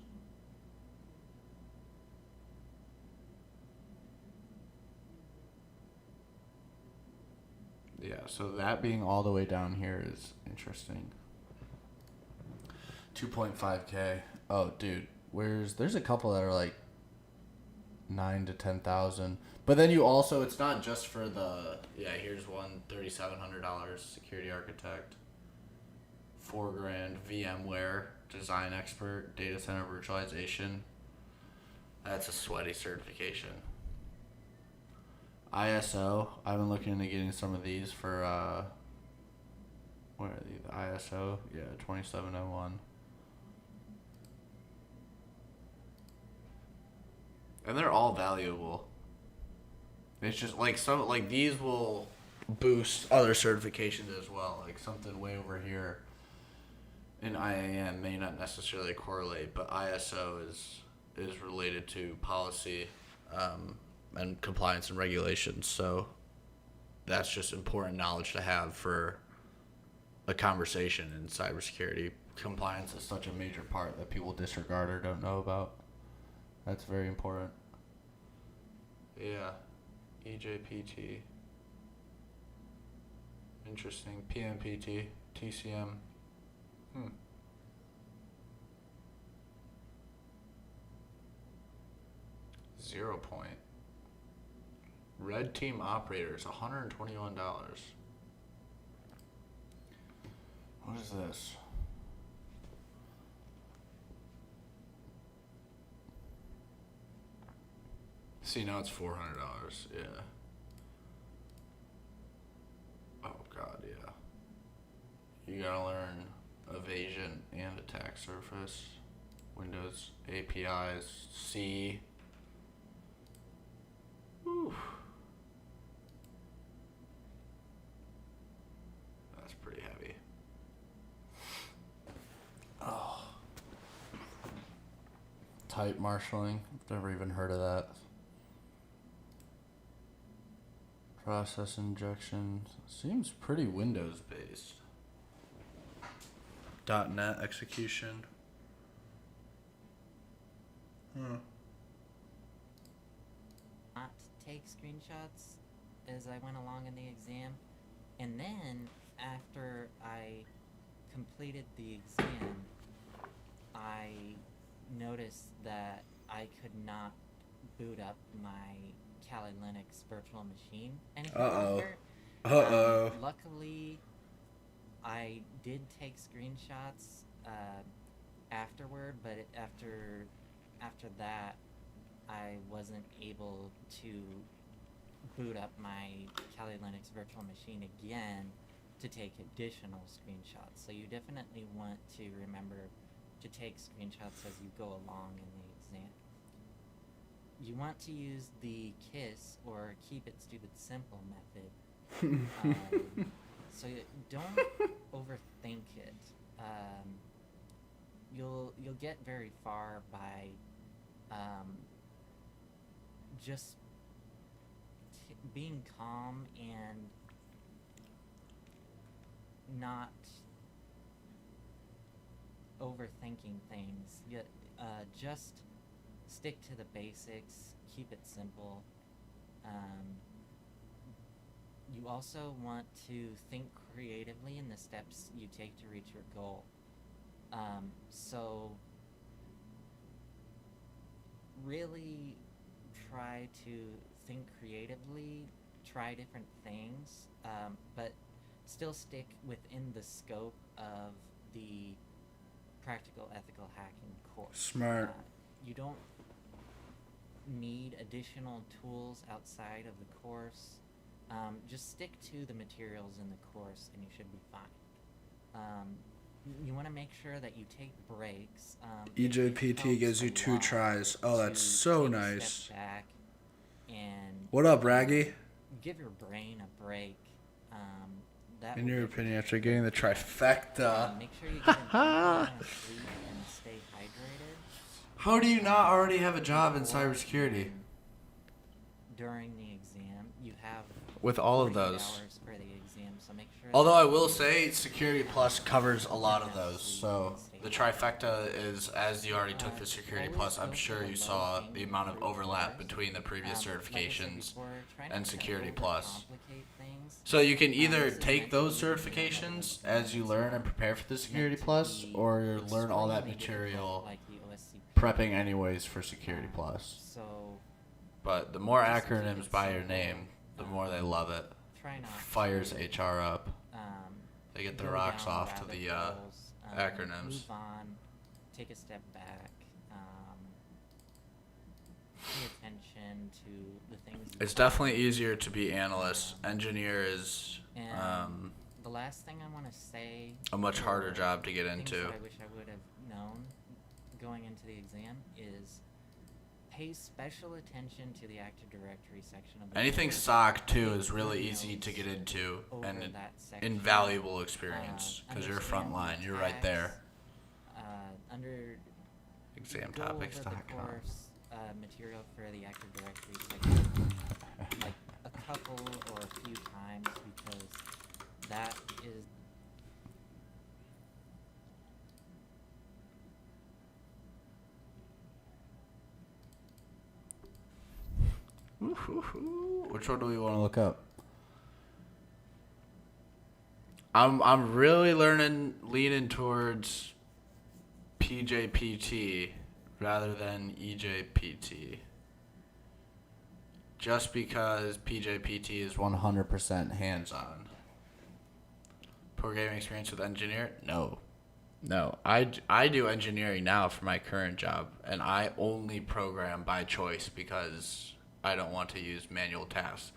Yeah, so that being all the way down here is interesting. 2.5K. Oh, dude, there's a couple that are like 9 to 10,000. But then you also, it's not just for the, here's one $3,700 security architect, $4,000 VMware design expert, data center virtualization. That's a sweaty certification. ISO, I've been looking into getting some of these for, where are these? The ISO, 2701. And they're all valuable. It's just like these will boost other certifications as well. Like something way over here in IAM may not necessarily correlate, but ISO is related to policy and compliance and regulations. So that's just important knowledge to have for a conversation in cybersecurity. Compliance is such a major part that people disregard or don't know about. That's very important. Yeah. EJPT. Interesting. PMPT. TCM. 0 point. Red Team Operators, $121. What is this? See, now it's $400. Yeah. Oh God, yeah. You gotta learn evasion and attack surface, Windows APIs, C. Whew. That's pretty heavy. Oh. Type marshalling. I've never even heard of that. Process injection. Seems pretty Windows based. .NET execution. Not take screenshots as I went along in the exam. And then, after I completed the exam, I noticed that I could not boot up my Kali Linux virtual machine any longer. Luckily, I did take screenshots afterward, but after that, I wasn't able to boot up my Kali Linux virtual machine again to take additional screenshots. So you definitely want to remember to take screenshots as you go along in the exam. You want to use the KISS or Keep It Stupid Simple method. So don't overthink it. You'll get very far by just being calm and not overthinking things. Just stick to the basics. Keep it simple. You also want to think creatively in the steps you take to reach your goal. So really try to think creatively, try different things, but still stick within the scope of the practical ethical hacking course. Smart. You don't need additional tools outside of the course. Just stick to the materials in the course and you should be fine. You want to make sure that you take breaks. EJPT gives you 2 tries. Oh, that's so nice. Back and What up, Raggy? give your brain a break. That In will your give opinion, you- after getting the trifecta, make sure you get enough amount of sleep and stay hydrated. how do you not already have a job in cybersecurity? During the exam, you have With all of 48 those. hours for the exam, so make sure. Although that I will say, Security Plus covers a lot of those. So the trifecta is, as you already took the Security Plus, I'm sure you saw the amount of overlap between the previous like I said certifications before, try not and to Security Plus. overcomplicate things. So you can either This is take meant those to be certifications as you learn and prepare for the Security Plus, or you learn all that material like the OSCP. prepping anyways for Security Plus. So But the more acronyms by your name, the more they love it. try not Fires HR up. to, They get the go rocks down off to rabbit the holes, acronyms. Move on, take a step back, pay attention to the things. You It's follow. definitely easier to be analyst. Engineer is And the last thing I want to say. a much harder for job to get things into. that I wish I would have known going into the exam is pay special attention to the Active Directory section of the Anything course. SOC too Take is really notes easy to get into over and that section. invaluable experience because you're Understand frontline. You're the right there. tags, Go over Examtopics.com. the course material for the Active Directory section like a couple or a few times because that is Which one do we want to look up? I'm really leaning towards PJPT rather than EJPT. Just because PJPT is 100% hands-on. programming experience with engineer? No. I do engineering now for my current job, and I only program by choice because I don't want to use manual tasks.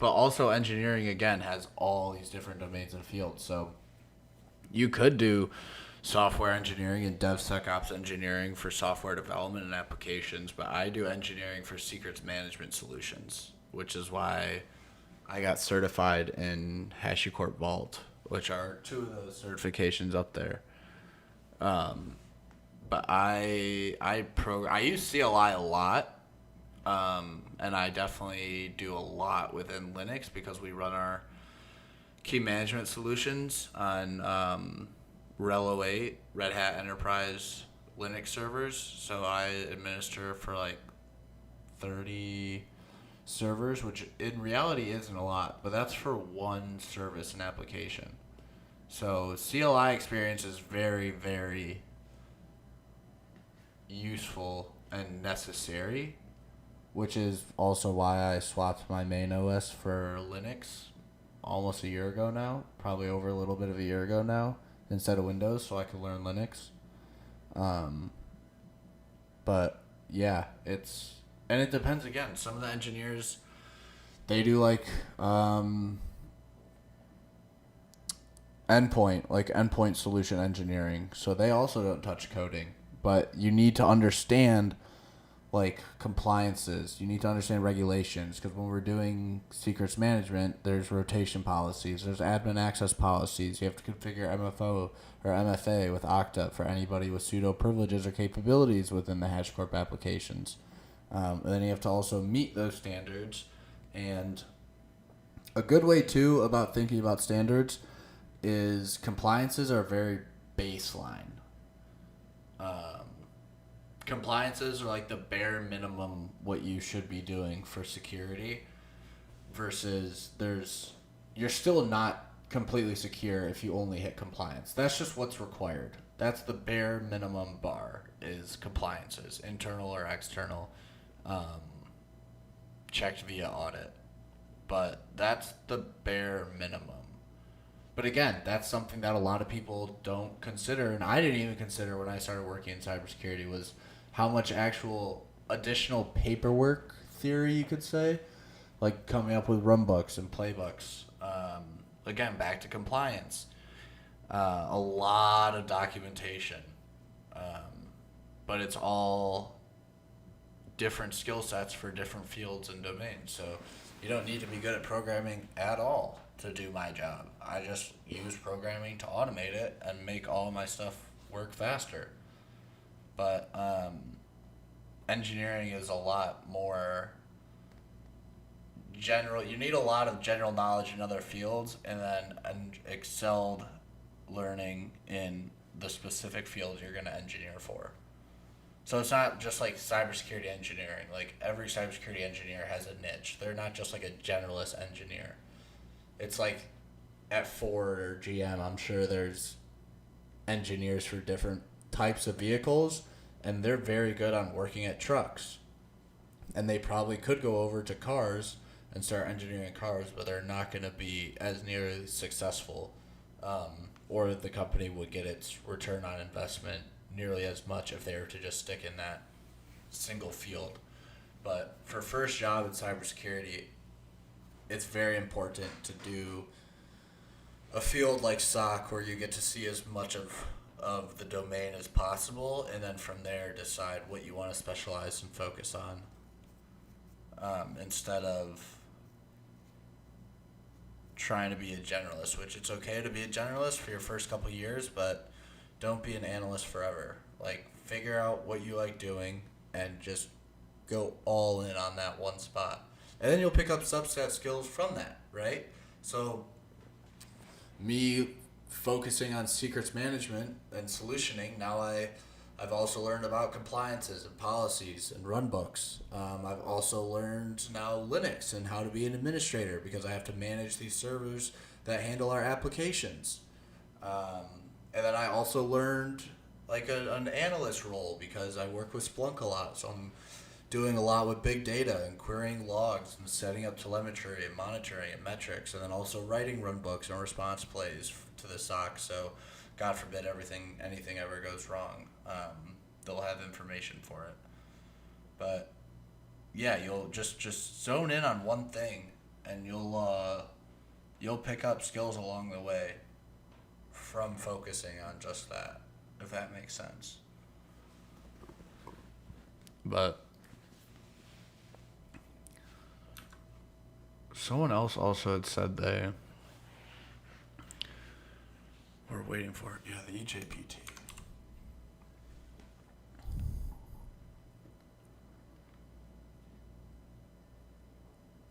But also engineering, again, has all these different domains and fields. So you could do software engineering and DevSecOps engineering for software development and applications, but I do engineering for secrets management solutions, which is why I got certified in HashiCorp Vault, which are two of those certifications up there. But I use CLI a lot, and I definitely do a lot within Linux because we run our key management solutions on Rel 08, Red Hat Enterprise Linux servers. So I administer for like 30 servers, which in reality isn't a lot, but that's for one service and application. So CLI experience is very, very useful and necessary, which is also why I swapped my main OS for Linux almost a year ago now, probably over a little bit of a year ago now, instead of Windows, so I could learn Linux. But yeah, it depends again. Some of the engineers, they do like endpoint solution engineering, so they also don't touch coding. But you need to understand like compliances, you need to understand regulations, because when we're doing secrets management, there's rotation policies, there's admin access policies, you have to configure MFO or MFA with Okta for anybody with pseudo privileges or capabilities within the HashiCorp applications. And then you have to also meet those standards. And a good way too about thinking about standards is compliances are very baseline. Compliances are like the bare minimum what you should be doing for security, versus you're still not completely secure if you only hit compliance. That's just what's required. That's the bare minimum bar, is compliances, internal or external, checked via audit. But that's the bare minimum. But again, that's something that a lot of people don't consider, and I didn't even consider when I started working in cybersecurity, was how much actual additional paperwork theory, you could say, like coming up with runbooks and playbooks. Again, back to compliance. A lot of documentation. But it's all different skill sets for different fields and domains. So you don't need to be good at programming at all to do my job. I just use programming to automate it and make all my stuff work faster. But engineering is a lot more general. You need a lot of general knowledge in other fields, and then an excelled learning in the specific field you're going to engineer for. So it's not just like cybersecurity engineering. Like every cybersecurity engineer has a niche. They're not just like a generalist engineer. It's like at Ford or GM, I'm sure there's engineers for different types of vehicles, and they're very good on working at trucks. And they probably could go over to cars and start engineering cars, but they're not going to be as nearly successful, or the company would get its return on investment nearly as much if they were to just stick in that single field. But for first job in cybersecurity, it's very important to do a field like SOC where you get to see as much of the domain as possible, and then from there decide what you want to specialize and focus on, instead of trying to be a generalist, which it's okay to be a generalist for your first couple years, but don't be an analyst forever. Like, figure out what you like doing and just go all in on that one spot. And then you'll pick up subset skills from that, right? So me focusing on secrets management and solutioning, now I've also learned about compliances and policies and runbooks. I've also learned now Linux and how to be an administrator, because I have to manage these servers that handle our applications. And then I also learned like an analyst role, because I work with Splunk a lot. So I'm doing a lot with big data and querying logs and setting up telemetry and monitoring and metrics, and then also writing run books and response plays to the SOC. So, God forbid anything ever goes wrong, they'll have information for it. But yeah, you'll just zone in on one thing, and you'll pick up skills along the way from focusing on just that, if that makes sense. But someone else also had said they were waiting for it. Yeah, the EJPT.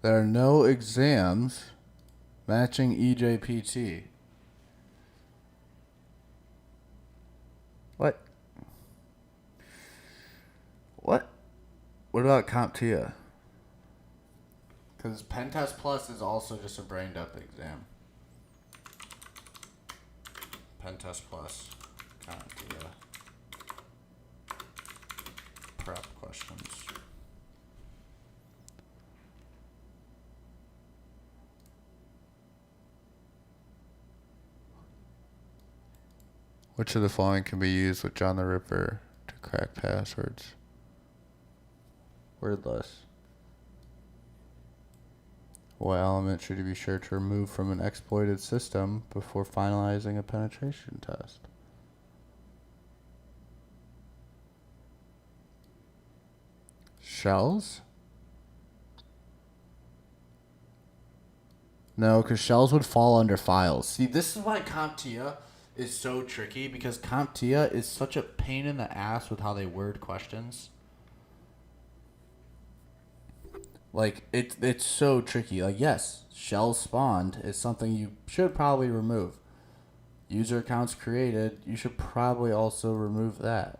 There are no exams matching EJPT. What? What? What about CompTIA? Because Pentest Plus is also just a brain dump exam. Pentest Plus, CompTIA. Prep questions. Which of the following can be used with John the Ripper to crack passwords? Wordless. What element should you be sure to remove from an exploited system before finalizing a penetration test? Shells? No, because shells would fall under files. See, this is why CompTIA is so tricky, because CompTIA is such a pain in the ass with how they word questions. Like, it's so tricky. Like, yes, shells spawned is something you should probably remove. User accounts created, you should probably also remove that.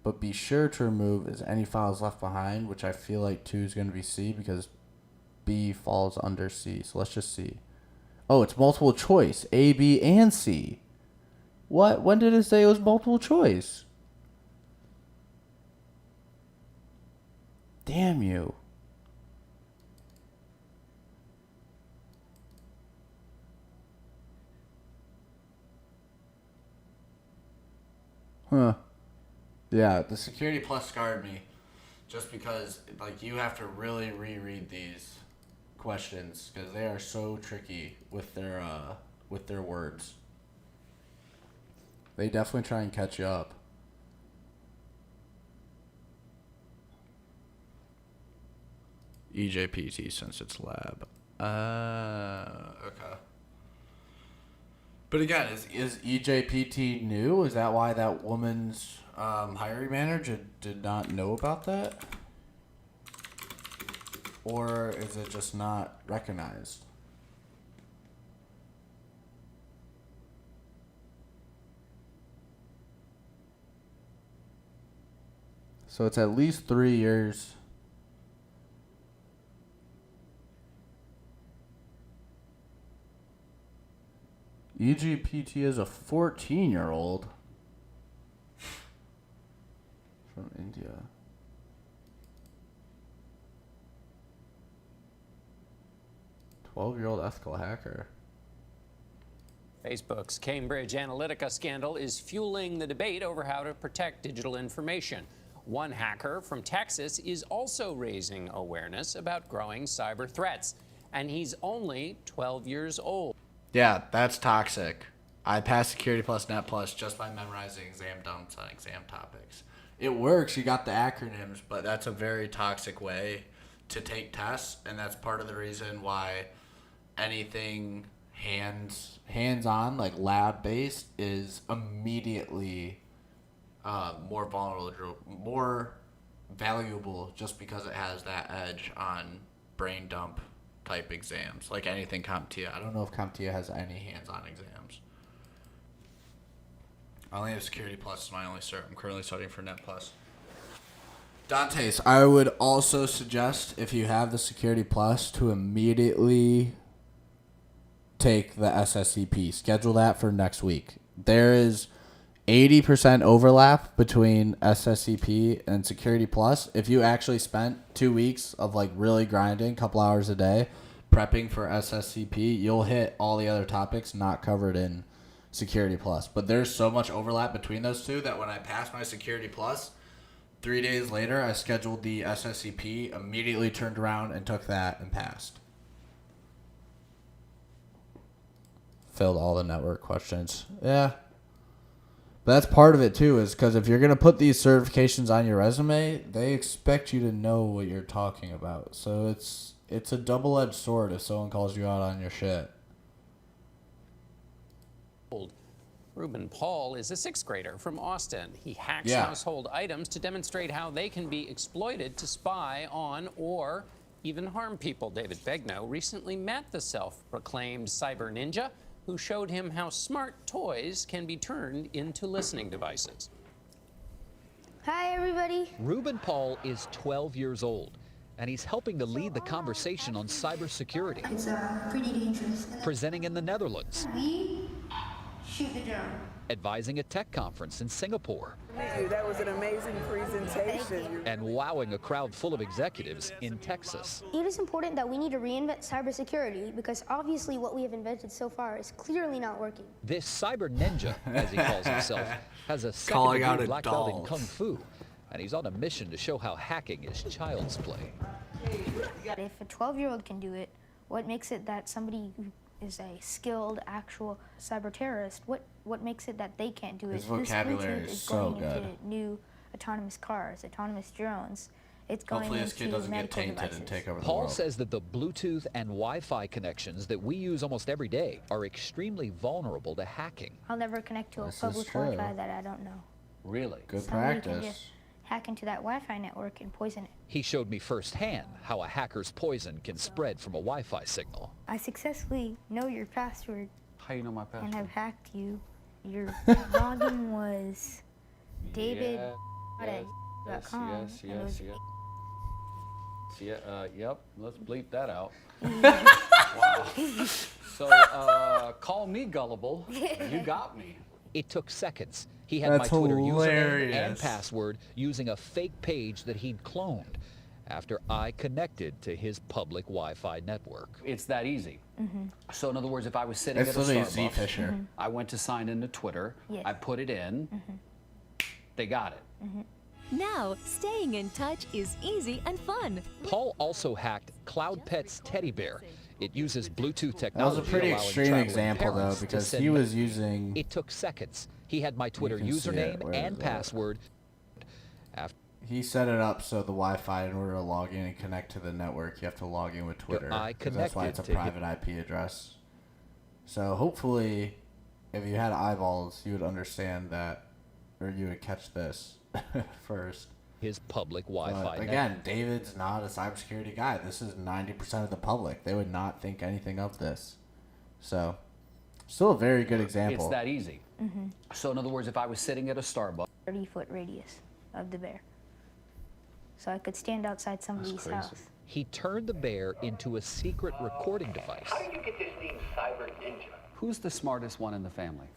But be sure to remove is any files left behind, which I feel like 2 is going to be C, because B falls under C. So let's just see. Oh, it's multiple choice. A, B, and C. What? When did it say it was multiple choice? Damn you. Huh. Yeah, the Security Plus scarred me. Just because, like, you have to really reread these questions, because they are so tricky with their words. They definitely try and catch you up. EJPT since it's lab. Okay. But again, is EJPT new? Is that why that woman's hiring manager did not know about that? Or is it just not recognized? So it's at least 3 years. EGPT is a 14-year-old from India. "12-year-old ethical hacker." Facebook's Cambridge Analytica scandal is fueling the debate over how to protect digital information. One hacker from Texas is also raising awareness about growing cyber threats, and he's only 12 years old. Yeah, that's toxic. I passed Security Plus Net Plus just by memorizing exam dumps on exam topics. It works, you got the acronyms, but that's a very toxic way to take tests, and that's part of the reason why anything hands-on, like lab-based, is immediately more vulnerable, more valuable, just because it has that edge on brain dump type exams, like anything CompTIA. I don't know if CompTIA has any hands-on exams. I only have Security Plus as my only cert. I'm currently studying for Net Plus. Dantes, I would also suggest, if you have the Security Plus, to immediately take the SSCP. Schedule that for next week. There is 80% overlap between SSCP and Security Plus. If you actually spent 2 weeks of like really grinding, couple hours a day, prepping for SSCP, you'll hit all the other topics not covered in Security Plus. But there's so much overlap between those two that when I passed my Security Plus, 3 days later, I scheduled the SSCP, immediately turned around and took that and passed. Filled all the network questions. Yeah. But that's part of it too, is because if you're going to put these certifications on your resume, they expect you to know what you're talking about. So it's a double-edged sword if someone calls you out on your shit. Ruben Paul is a 6th grader from Austin. He hacks Yeah. household items to demonstrate how they can be exploited to spy on or even harm people. David Begnaud recently met the self-proclaimed cyber ninja who showed him how smart toys can be turned into listening devices. Hi, everybody. Ruben Paul is 12 years old, and he's helping to lead the conversation on cybersecurity. It's pretty dangerous. Presenting in the Netherlands, We shoot the drone. advising a tech conference in Singapore, That was an amazing presentation. and wowing a crowd full of executives in Texas. It is important that we need to reinvent cybersecurity because obviously what we have invented so far is clearly not working. This cyber ninja, as he calls himself, has a Calling out second-degree black belt in adults. Kung Fu, and he's on a mission to show how hacking is child's play. If a 12-year-old can do it, what makes it that somebody who is a skilled, actual cyber terrorist, what makes it that they can't do it? His vocabulary This Bluetooth is is going so good. into new autonomous cars, autonomous drones. It's going Hopefully this kid into doesn't get medical tainted devices. and take over the Paul world. says that the Bluetooth and Wi-Fi connections that we use almost every day are extremely vulnerable to hacking. I'll never connect to a This is public true. Wi-Fi that I don't know. Really? Good Somebody can practice. just hack into that Wi-Fi network and poison it. He showed me firsthand how a hacker's poison can spread from a Wi-Fi signal. I successfully know your password How you know my and have hacked you. Your login was david.com. Yep. Let's bleep that out. Wow. So, call me gullible. You got me. It took seconds. He had That's my Twitter username and hilarious. password using a fake page that he'd cloned after I connected to his public Wi-Fi network. It's that easy. Mm-hmm. So, in other words, if I was sitting It's at a literally Starbucks, Z-Fisher. I went to sign into Twitter. Yes. I put it in. They got it. Now, staying in touch is easy and fun. Paul also hacked CloudPet's teddy bear. It uses Bluetooth That was technology, a pretty allowing extreme traveling example, though, parents to because send he me- was using... It took seconds. He had my Twitter can see it. username Where and is it? password. After He set it up so the Wi-Fi, in order to log in and connect to the network, you have to log in with Twitter. I 'cause that's why it's a connected to private IP address. So hopefully, if you had eyeballs, you would understand that, or you would catch this first. his public Wi-Fi But again, David's not a cybersecurity guy. This is 90% of the public. They would not think anything of this. So, still a very good example. It's that easy. Mm-hmm. So, in other words, if I was sitting at a Starbucks, 30-foot radius of the bear. So I could stand outside somebody's house. He turned the bear into a secret recording device. How did you get this name, Cyber Ninja? Who's the smartest one in the family?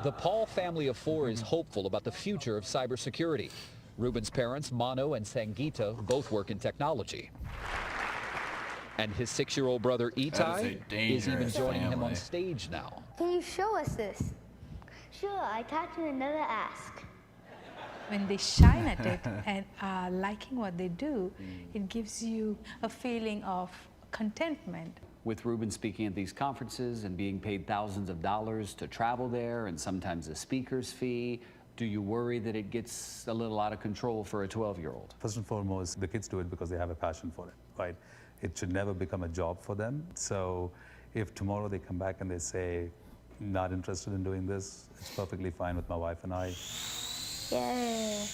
The Paul family of four is hopeful about the future of cybersecurity. Ruben's parents, Mano and Sangeeta, both work in technology. And his 6-year-old brother, That Itai, is a is even dangerous joining him on family. stage now. Can you show us this? Sure, I taught you another ask. When they shine at it and are liking what they do, it gives you a feeling of contentment. With Ruben speaking at these conferences and being paid thousands of dollars to travel there and sometimes a speaker's fee, do you worry that it gets a little out of control for a 12-year-old? First and foremost, the kids do it because they have a passion for it, right? It should never become a job for them. So if tomorrow they come back and they say, not interested in doing this, it's perfectly fine with my wife and I. Yeah.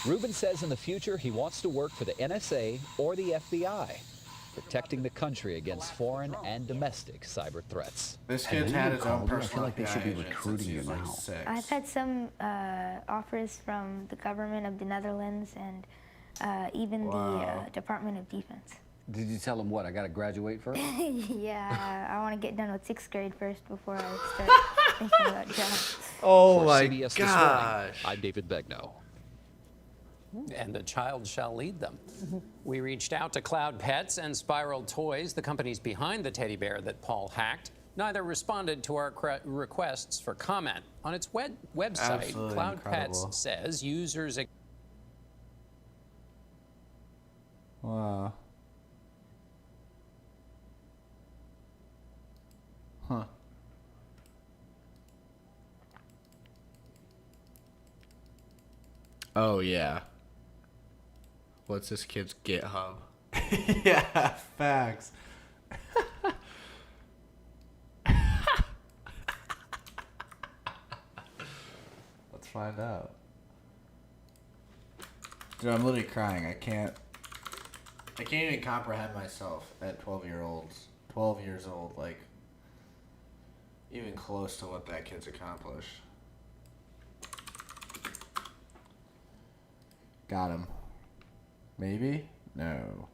Ruben says in the future he wants to work for the NSA or the FBI, protecting the country against foreign and domestic cyber threats. This kid's had his own personal I feel like they should be agent recruiting since he you was, like, now. 6. I've had some offers from the government of the Netherlands and even Wow. the Department of Defense. Did you tell him what? I got to graduate first? Yeah, I want to get done with 6th grade first before I start thinking about jobs. Oh For my CBS This Morning, gosh. I'm David Begnaud. And the child shall lead them. We reached out to Cloud Pets and Spiral Toys, the companies behind the teddy bear that Paul hacked. Neither responded to our requests for comment. On its website, Absolutely Cloud incredible. Pets says users. Wow. Huh. Oh yeah. What's this kid's GitHub? Yeah, facts. Let's find out. Dude, I'm literally crying. I can't even comprehend myself at 12 years old, like even close to what that kid's accomplished. Got him. Maybe? No.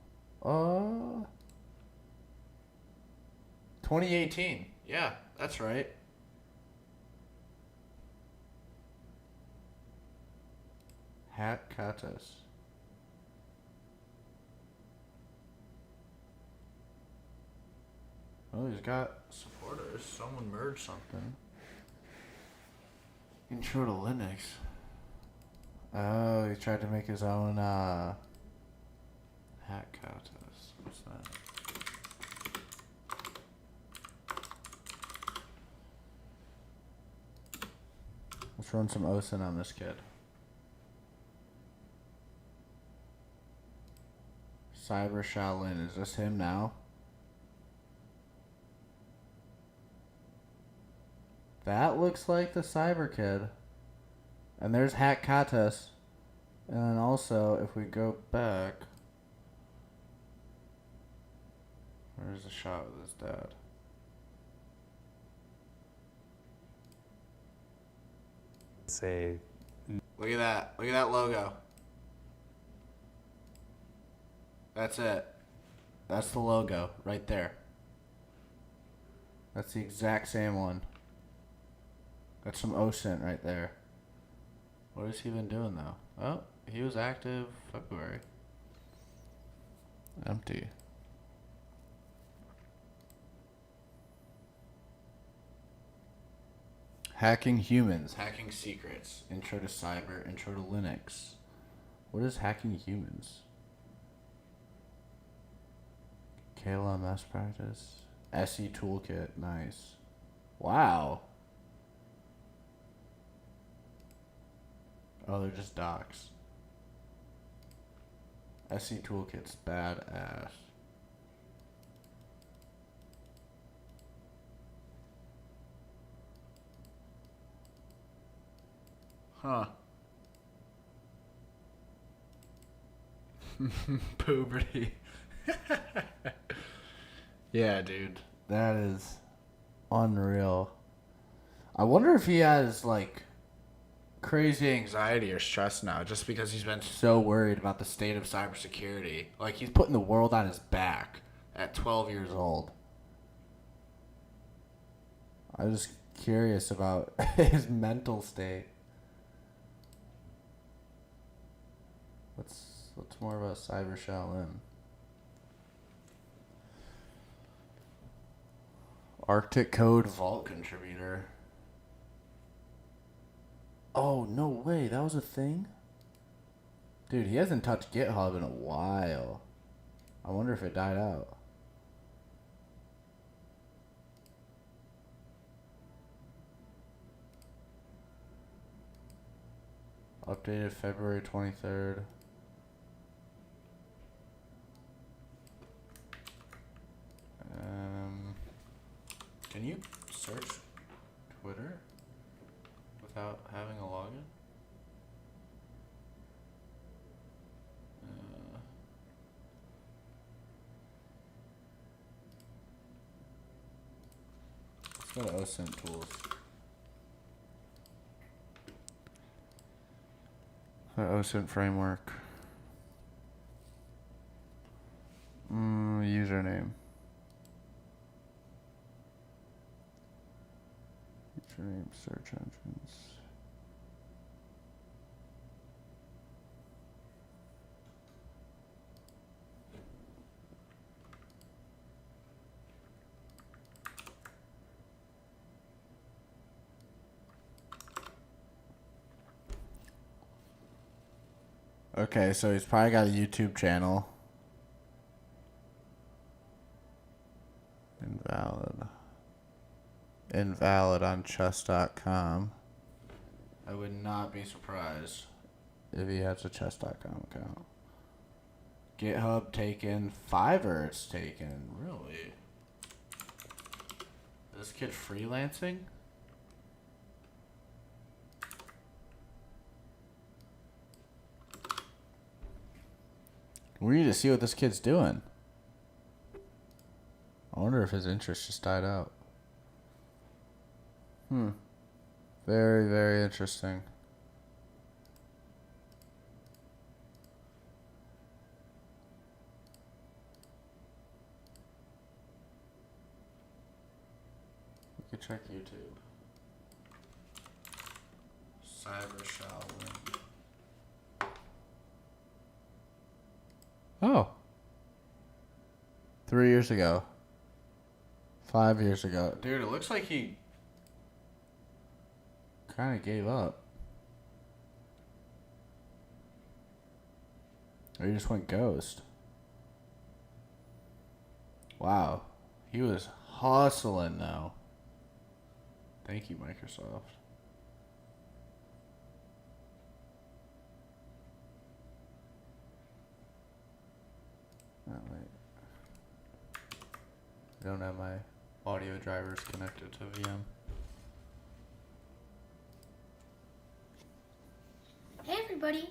2018. Yeah, that's right. Hat Katas. Oh, he's got supporters. Someone merged something. Intro to Linux. Oh, he tried to make his own Hat Katas. What's that? Let's run some OSINT on this kid. Cyber Shaolin. Is this him now? That looks like the Cyber Kid. And there's Hat Katas. And then also, if we go back... Where's the shot with his dad? Say, Look at that. Look at that logo. That's it. That's the logo right there. That's the exact same one. That's some OSINT right there. What has he been doing though? Oh, he was active February. Empty. Hacking humans, hacking secrets, intro to cyber, intro to Linux. What is hacking humans? Kayla best practice. SE toolkit, nice. Wow. Oh, they're just docs. SE toolkit's badass. Huh. Puberty. Yeah, dude. That is unreal. I wonder if he has, like, crazy anxiety or stress now just because he's been so worried about the state of cybersecurity. Like, he's putting the world on his back at 12 years old. I'm just curious about his mental state. What's more about Cyber Shaolin? Arctic Code Vault contributor. Oh, no way. That was a thing? Dude, he hasn't touched GitHub in a while. I wonder if it died out. Updated February 23rd. Can you search Twitter without having a login? Let's go to OSINT tools. The OSINT framework. username. Username, search engines. Okay, so he's probably got a YouTube channel. Invalid on chess.com. I would not be surprised if he has a chess.com account. GitHub taken. Fiverr it's taken. Really? Is this kid freelancing? We need to see what this kid's doing. I wonder if his interest just died out. Very, very interesting. We could check YouTube. Cyber Shaolin. Oh. 3 years ago. 5 years ago. Dude, it looks like he kind of gave up. Or he just went ghost. Wow. He was hustling though. Thank you, Microsoft. Oh, wait. I don't have my audio drivers connected to VM. Hey everybody,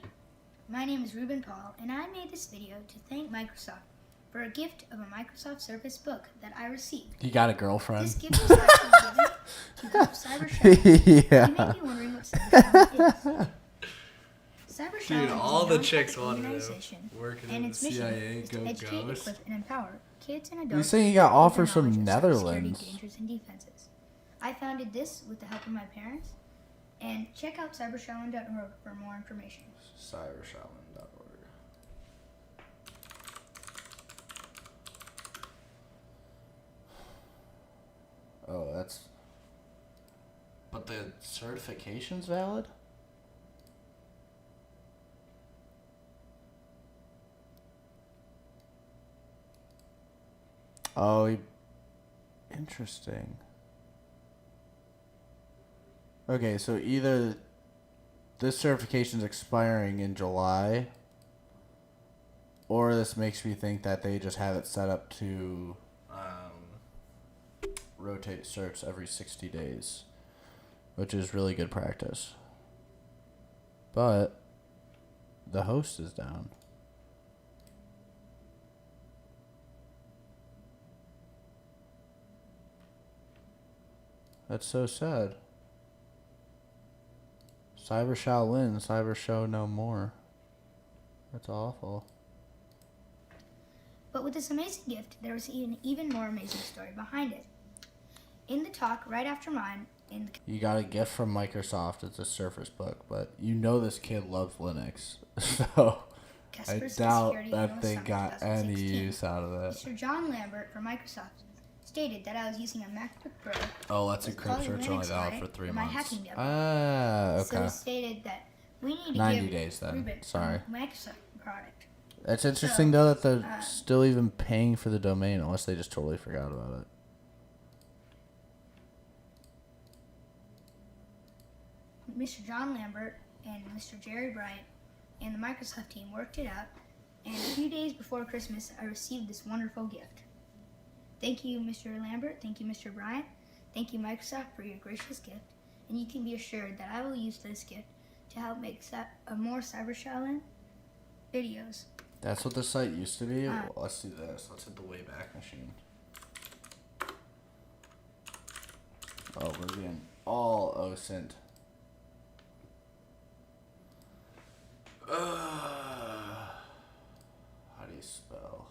my name is Ruben Paul, and I made this video to thank Microsoft for a gift of a Microsoft Surface book that I received. You got a girlfriend? This gift was actually given to help Cyber Shaolin. Yeah. You may be wondering what Cyber Shaolin is. Cyber Dude, Shaolin is all a the nonprofit chicks wanted to organization, work and in its the mission CIA, is to go educate, ghost. equip, and empower kids and adults. He's saying he got offers with the from knowledge of cybersecurity Netherlands. dangers and defenses. I founded this with the help of my parents, and check out cybershaolin.org for more information. Cybershaolin.org. Oh, that's... But the certification's valid? Oh, interesting. Okay, so either this certification's expiring in July, or this makes me think that they just have it set up to rotate certs every 60 days, which is really good practice. But the host is down. That's so sad. Cyber Shaolin, Cyber Show no more. That's awful. But with this amazing gift, there was an even more amazing story behind it. In the talk right after mine, You got a gift from Microsoft. It's a Surface Book, but you know this kid loves Linux, so I Kaspersky doubt Security that Analyst they Summit got any 2016, use out of it. Mr. John Lambert from Microsoft stated that I was using a MacBook Pro. Oh, let's with encrypt Poly search Linux only valid on it for 3 my months. hacking demo. Ah, So okay. he stated that we need to 90 give days then. Ruben Sorry. a Microsoft product. It's interesting though that they're uh, still even paying for the domain, unless they just totally forgot about it. Mr. John Lambert and Mr. Jerry Bryant and the Microsoft team worked it out, and a few days before Christmas, I received this wonderful gift. Thank you, Mr. Lambert. Thank you, Mr. Bryant. Thank you, Microsoft, for your gracious gift, and you can be assured that I will use this gift to help make more Cyber Shaolin videos. That's what the site used to be. Well, let's do this. Let's hit the Wayback Machine. Oh, we're getting all OSINT. How do you spell?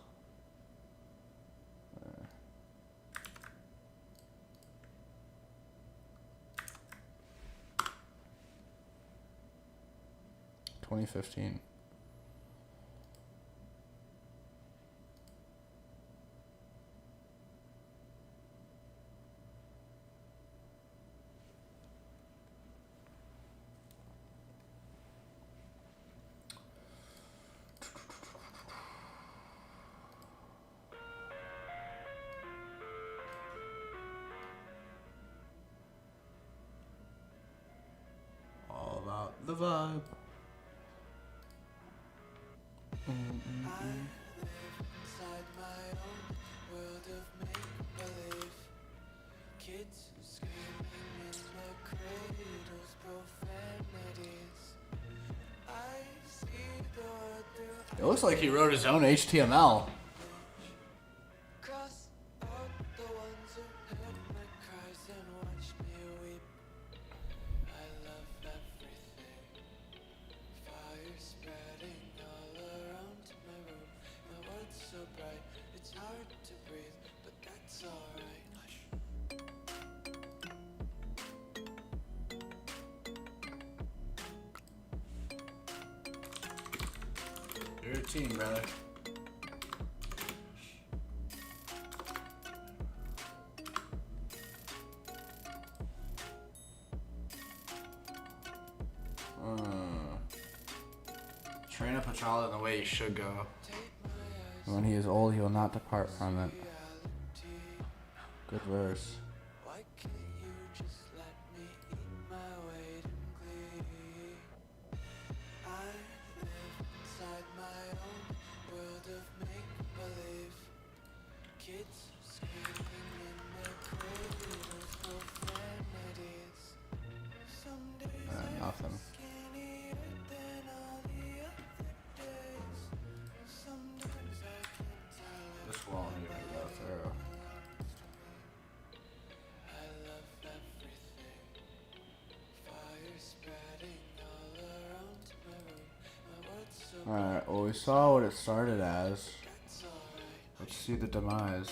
2015. All about the vibe. Inside my own world of make-believe. Kids screaming in their cradles, profanities. I see the world through It looks like he wrote his own HTML. cross out the ones who heard my cries and watched me weep. I love everything. Fire spreading all around my room. My world's so bright, it's hard to breathe, but that's alright. 13, brother. Train up a child in the way he should go. When he is old, he will not depart from it. Good verse. Why can't you just let me eat my weight in glee? I live inside my own world of make-believe. Kids screaming in their cradles, profanities. Some days Nothing. skinnier than all the other days. Sometimes I can't tell. This won't even go through. I love everything. Fire spreading all around my room. My world's so Alright, well, we saw what it started as. Let's see the demise.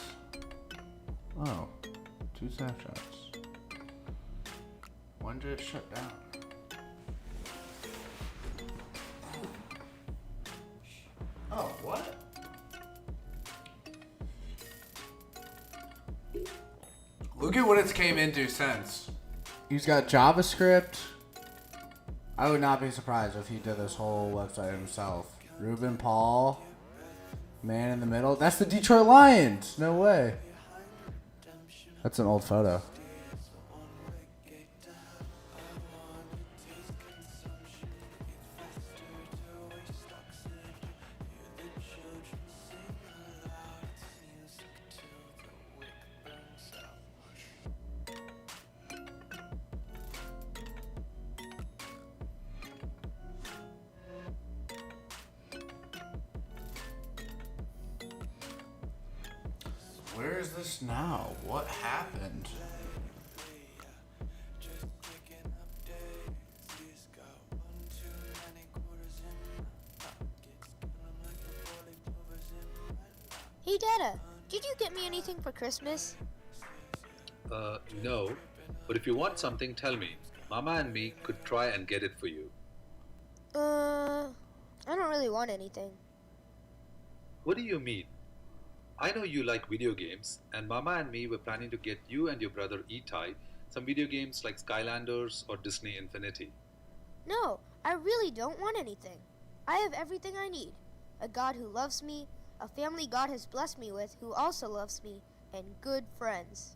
Oh, 2 snapshots. When did it shut down? Oh, what? Look at what it's came into since. He's got JavaScript. I would not be surprised if he did this whole website himself. Ruben Paul. Man in the middle. That's the Detroit Lions. No way. That's an old photo. Where is this now? What happened? Hey Dada, did you get me anything for Christmas? No. But if you want something, tell me. Mama and me could try and get it for you. I don't really want anything. What do you mean? I know you like video games, and Mama and me were planning to get you and your brother Itai some video games like Skylanders or Disney Infinity. No, I really don't want anything. I have everything I need. A God who loves me, a family God has blessed me with who also loves me, and good friends.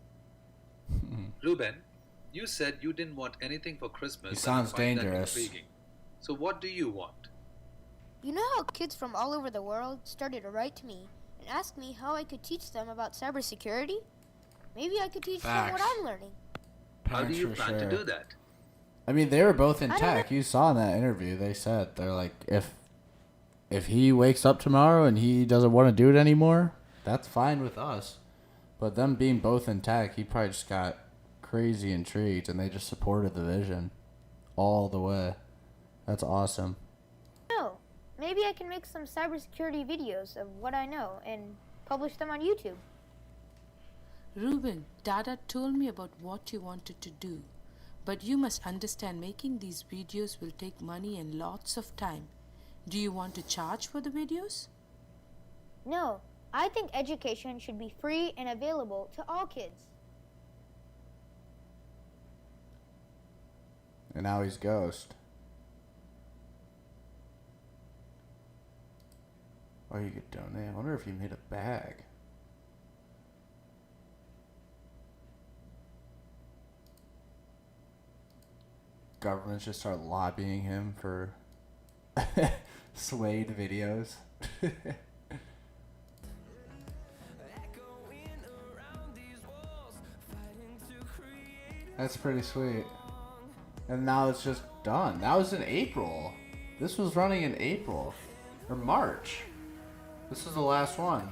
Ruben, you said you didn't want anything for Christmas. He sounds and I find that dangerous. intriguing. So what do you want? You know how kids from all over the world started to write to me and ask me how I could teach them about cybersecurity? Maybe I could teach them what Facts. I'm learning. How do you For plan to sure. do that? I mean, they were both in I don't tech. You saw in that interview. They said they're like, if he wakes up tomorrow and he doesn't want to do it anymore, that's fine with us. But them being both in tech, he probably just got crazy intrigued, and they just supported the vision all the way. That's awesome. No, maybe I can make some cybersecurity videos of what I know and publish them on YouTube. Ruben, Dada told me about what you wanted to do. But you must understand making these videos will take money and lots of time. Do you want to charge for the videos? No, I think education should be free and available to all kids. And now he's Ghost. Or you could donate. I wonder if he made a bag. Governments just start lobbying him for swayed videos. That's pretty sweet. And now it's just done. That was in April. This was running in April. Or March. This is the last one.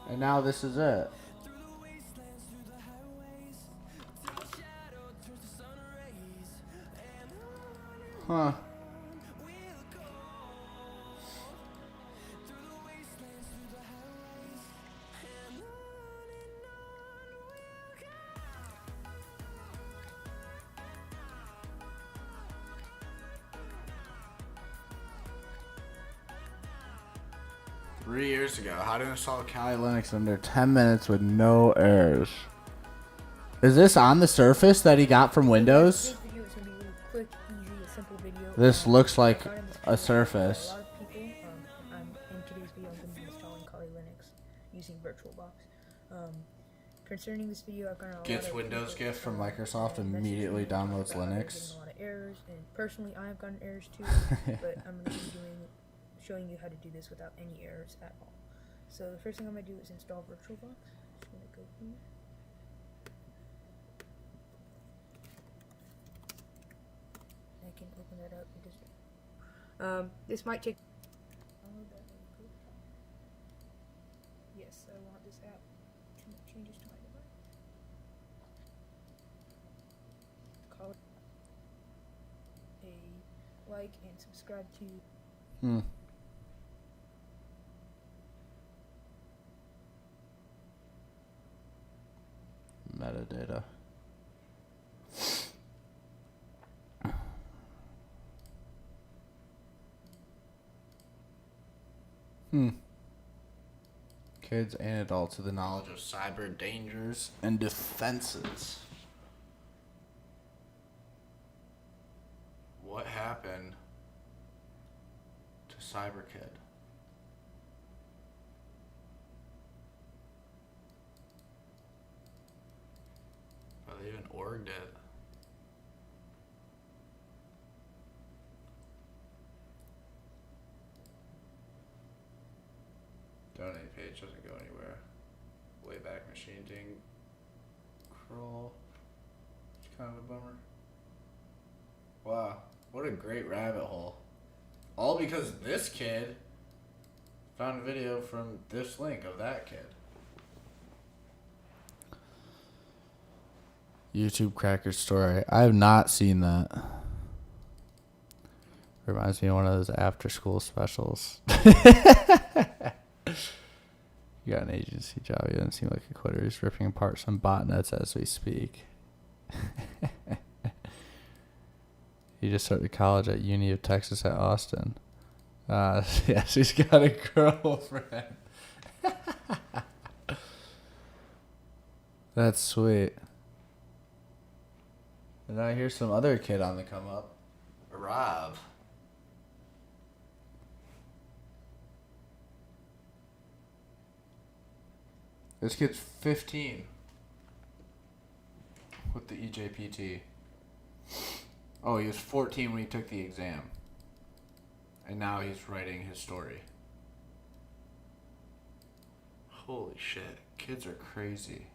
And now this is it. Huh. Three years ago, how to install Kali Linux in under 10 minutes with no errors. Is this on the Surface that he got from Windows? Quick, easy, a simple video. This looks like a Surface. A lot of people, in today's video, I'm going to be installing Kali Linux using VirtualBox. Concerning this video, I've gotten a lot Gets of Windows people, gift from Microsoft, message immediately me downloads about Linux. getting a lot of errors, and personally, I have gotten errors too, but I'm going to be showing you how to do this without any errors at all. So the first thing I'm going to do is install VirtualBox. Just going to go here. I can open that up. It doesn't. This might take. Download that really quick. Yes, I want this app to make changes to my device. Call it a like and subscribe to. Metadata. Kids and adults with the knowledge of cyber dangers and defenses. What happened to CyberKid? Oh, they even orged it. Donate page doesn't go anywhere. Wayback Machine didn't crawl. It's kind of a bummer. Wow, what a great rabbit hole. All because this kid found a video from this link of that kid. YouTube Cracker Story. I have not seen that. Reminds me of one of those after school specials. You got an agency job. You doesn't seem like a quitter. He's ripping apart some botnets as we speak. He just started college at Uni of Texas at Austin. Yeah, she's got a girlfriend. That's sweet. And I hear some other kid on the come up. Rob. This kid's 15 with the EJPT. Oh, he was 14 when he took the exam. And now he's writing his story. Holy shit. Kids are crazy.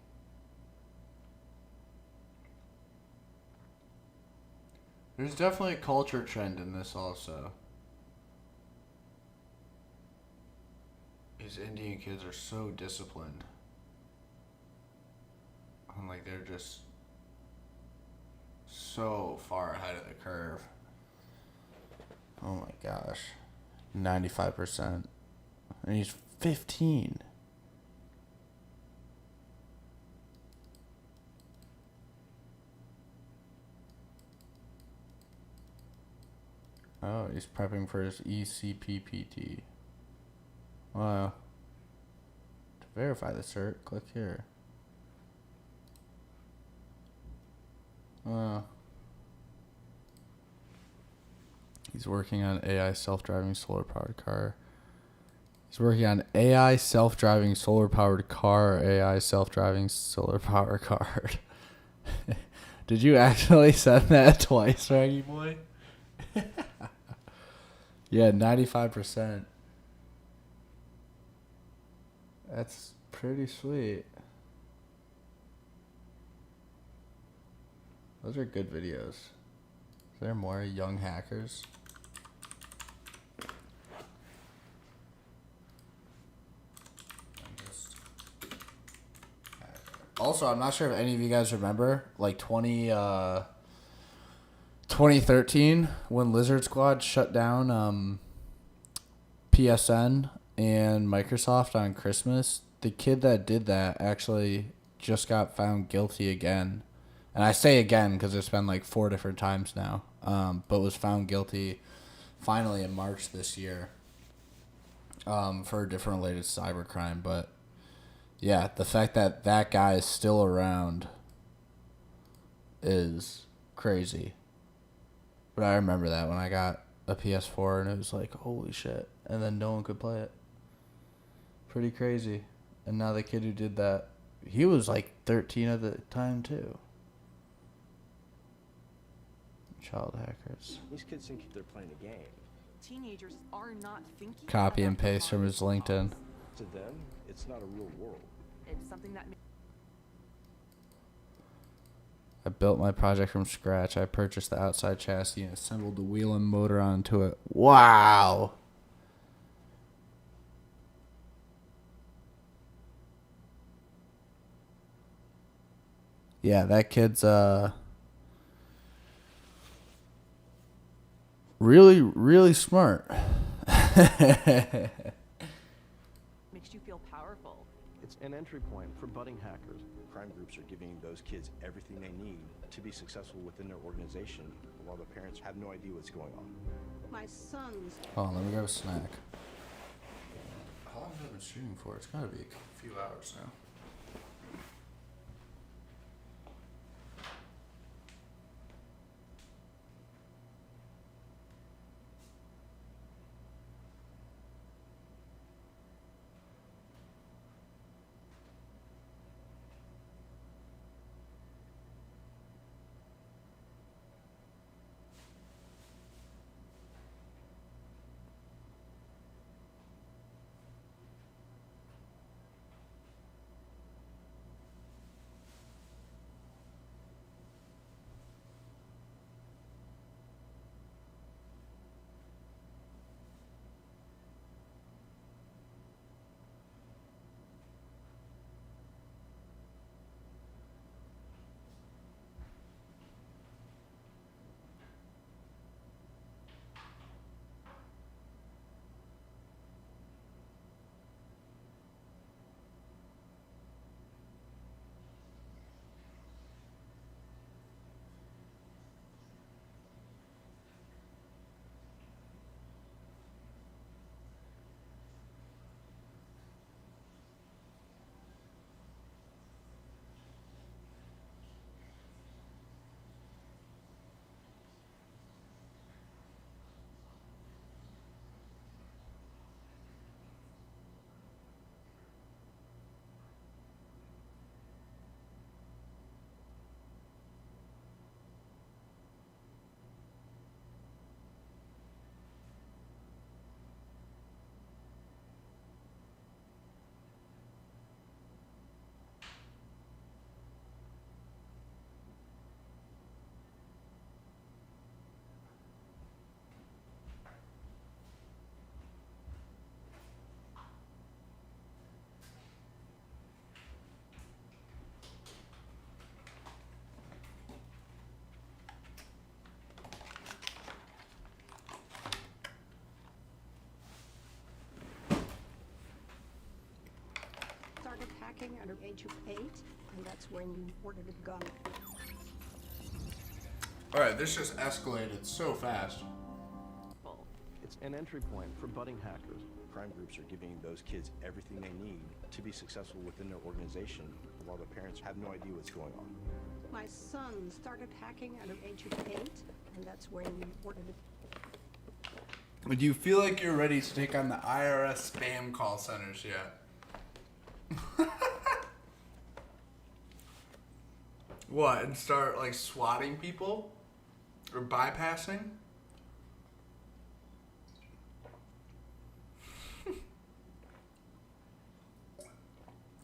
There's definitely a culture trend in this also. These Indian kids are so disciplined. And like they're just so far ahead of the curve. Oh my gosh. 95%. And he's 15. Oh, he's prepping for his ECPPT. Wow. To verify the cert, click here. Wow. He's working on AI self-driving solar-powered car. He's working on AI self-driving solar-powered car, AI self-driving solar-powered car. Did you actually send that twice, Raggy Boy? Yeah, 95%. That's pretty sweet. Those are good videos. Is there more young hackers? Also, I'm not sure if any of you guys remember, like 2013, when Lizard Squad shut down PSN and Microsoft on Christmas. The kid that did that actually just got found guilty again. And I say again because it's been like 4 different times now. But was found guilty finally in March this year for a different related cybercrime. But yeah, the fact that that guy is still around is crazy. But I remember that when I got a PS4 and it was like, holy shit. And then no one could play it. Pretty crazy. And now the kid who did that, he was like 13 at the time too. Child hackers. These kids think they're playing a game. Teenagers are not thinking. Copy and paste from his LinkedIn. To them, it's not a real world. It's something that. I built my project from scratch. I purchased the outside chassis and assembled the wheel and motor onto it. Wow. Yeah, that kid's really, really smart. Makes you feel powerful. It's an entry point for budding hackers. Crime groups are giving those kids everything they need to be successful within their organization, while the parents have no idea what's going on. My son's. Hold on, let me grab a snack. How long have I been streaming for? It's gotta be a few hours now. Started hacking at the age of 8, and that's when you ordered a gun. Alright, this just escalated so fast. It's an entry point for budding hackers. Crime groups are giving those kids everything they need to be successful within their organization, while the parents have no idea what's going on. My son started hacking at the age of 8, and that's when we ordered it. Do you feel like you're ready to take on the IRS spam call centers yet? What, and start like swatting people? Or bypassing?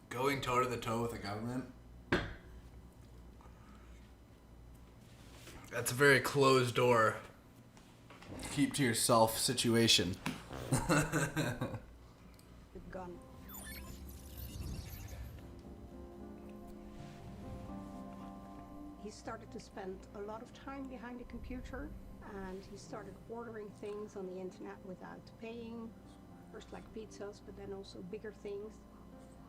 Going toe to the toe with the government? That's a very closed door, keep to yourself situation. The gun. He started to spend a lot of time behind the computer, and he started ordering things on the internet without paying. First like pizzas, but then also bigger things.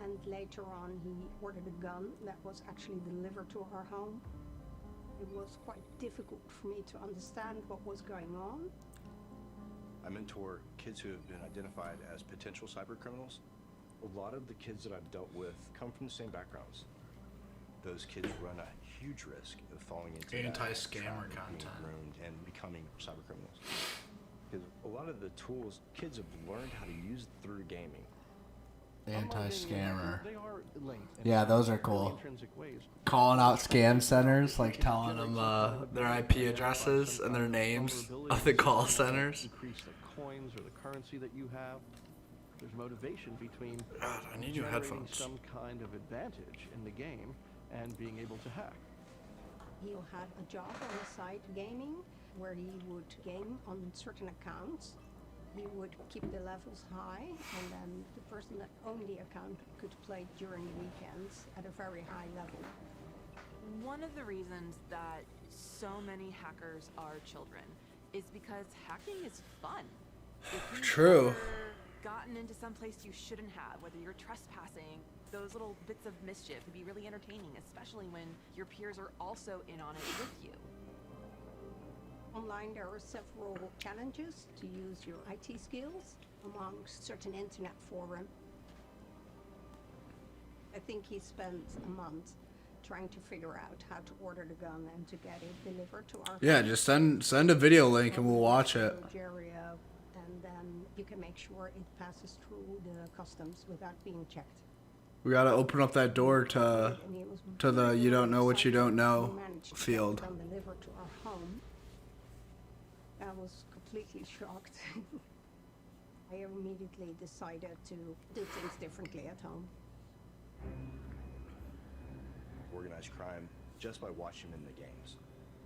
And later on he ordered a gun that was actually delivered to our home. It was quite difficult for me to understand what was going on. I mentor kids who have been identified as potential cyber criminals. A lot of the kids that I've dealt with come from the same backgrounds. Those kids run a huge risk of falling into anti-scammer that, content, being groomed and becoming cyber criminals. Because a lot of the tools kids have learned how to use through gaming. Anti-scammer. They are linked in Yeah, those are really cool. intrinsic ways. Calling out scam centers, like telling them their IP addresses and their names of the call centers. Increase the coins or the currency that you have. There's motivation between God, I need new generating headphones. some kind of advantage in the game and being able to hack. He had a job on the side gaming, where he would game on certain accounts. He would keep the levels high, and then the person that owned the account could play during the weekends at a very high level. One of the reasons that so many hackers are children is because hacking is fun. If you've True. ever gotten into some place you shouldn't have, whether you're trespassing, those little bits of mischief can be really entertaining, especially when your peers are also in on it with you. Online, there are several challenges to use your IT skills amongst certain internet forums. I think he spent a month trying to figure out how to order the gun and to get it delivered to our Yeah, home. just send a video link and we'll watch it. Area, and then you can make sure it passes through the customs without being checked. We gotta open up that door to the you don't know what you don't know field. Gun delivered to our home. I was completely shocked. I immediately decided to do things differently at home. Organized crime just by watching them in the games.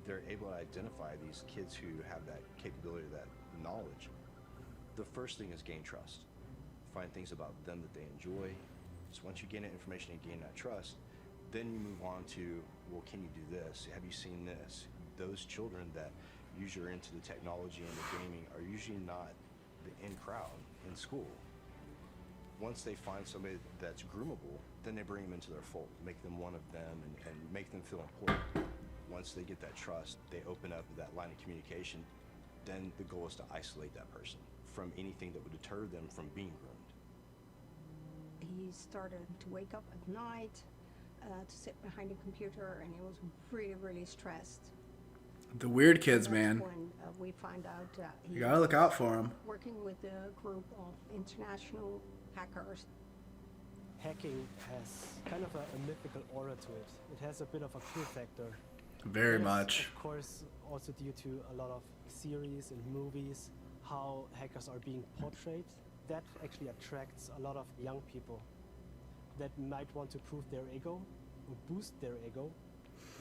They're able to identify these kids who have that capability, that knowledge. The first thing is gain trust. Find things about them that they enjoy. So once you gain that information and gain that trust, then you move on to, well, can you do this? Have you seen this? Those children that usually are into the technology and the gaming are usually not the in crowd in school. Once they find somebody that's groomable, then they bring them into their fold, make them one of them, and make them feel important. Once they get that trust, they open up that line of communication. Then the goal is to isolate that person from anything that would deter them from being groomed. He started to wake up at night, to sit behind a computer, and he was really, really stressed. The weird kids, That's man. when we find out that he You gotta look out for was 'em. Working with a group of international hackers. Hacking has kind of a mythical aura to it. It has a bit of a cool factor. Very There's, much. Of course, also due to a lot of series and movies, how hackers are being portrayed. That actually attracts a lot of young people that might want to prove their ego, or boost their ego,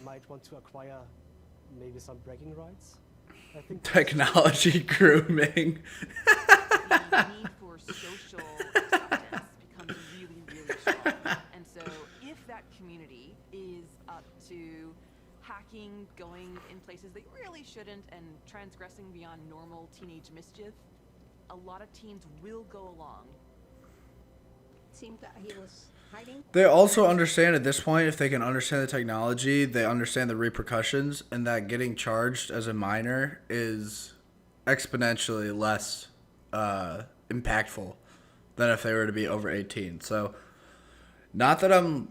might want to acquire maybe some bragging rights. I think Technology grooming. The need for social acceptance becomes really, really strong. And so if that community is up to hacking, going in places they really shouldn't, and transgressing beyond normal teenage mischief, a lot of teens will go along. It seemed that he was hiding. They also understand at this point, if they can understand the technology, they understand the repercussions, and that getting charged as a minor is exponentially less impactful than if they were to be over 18. So, not that I'm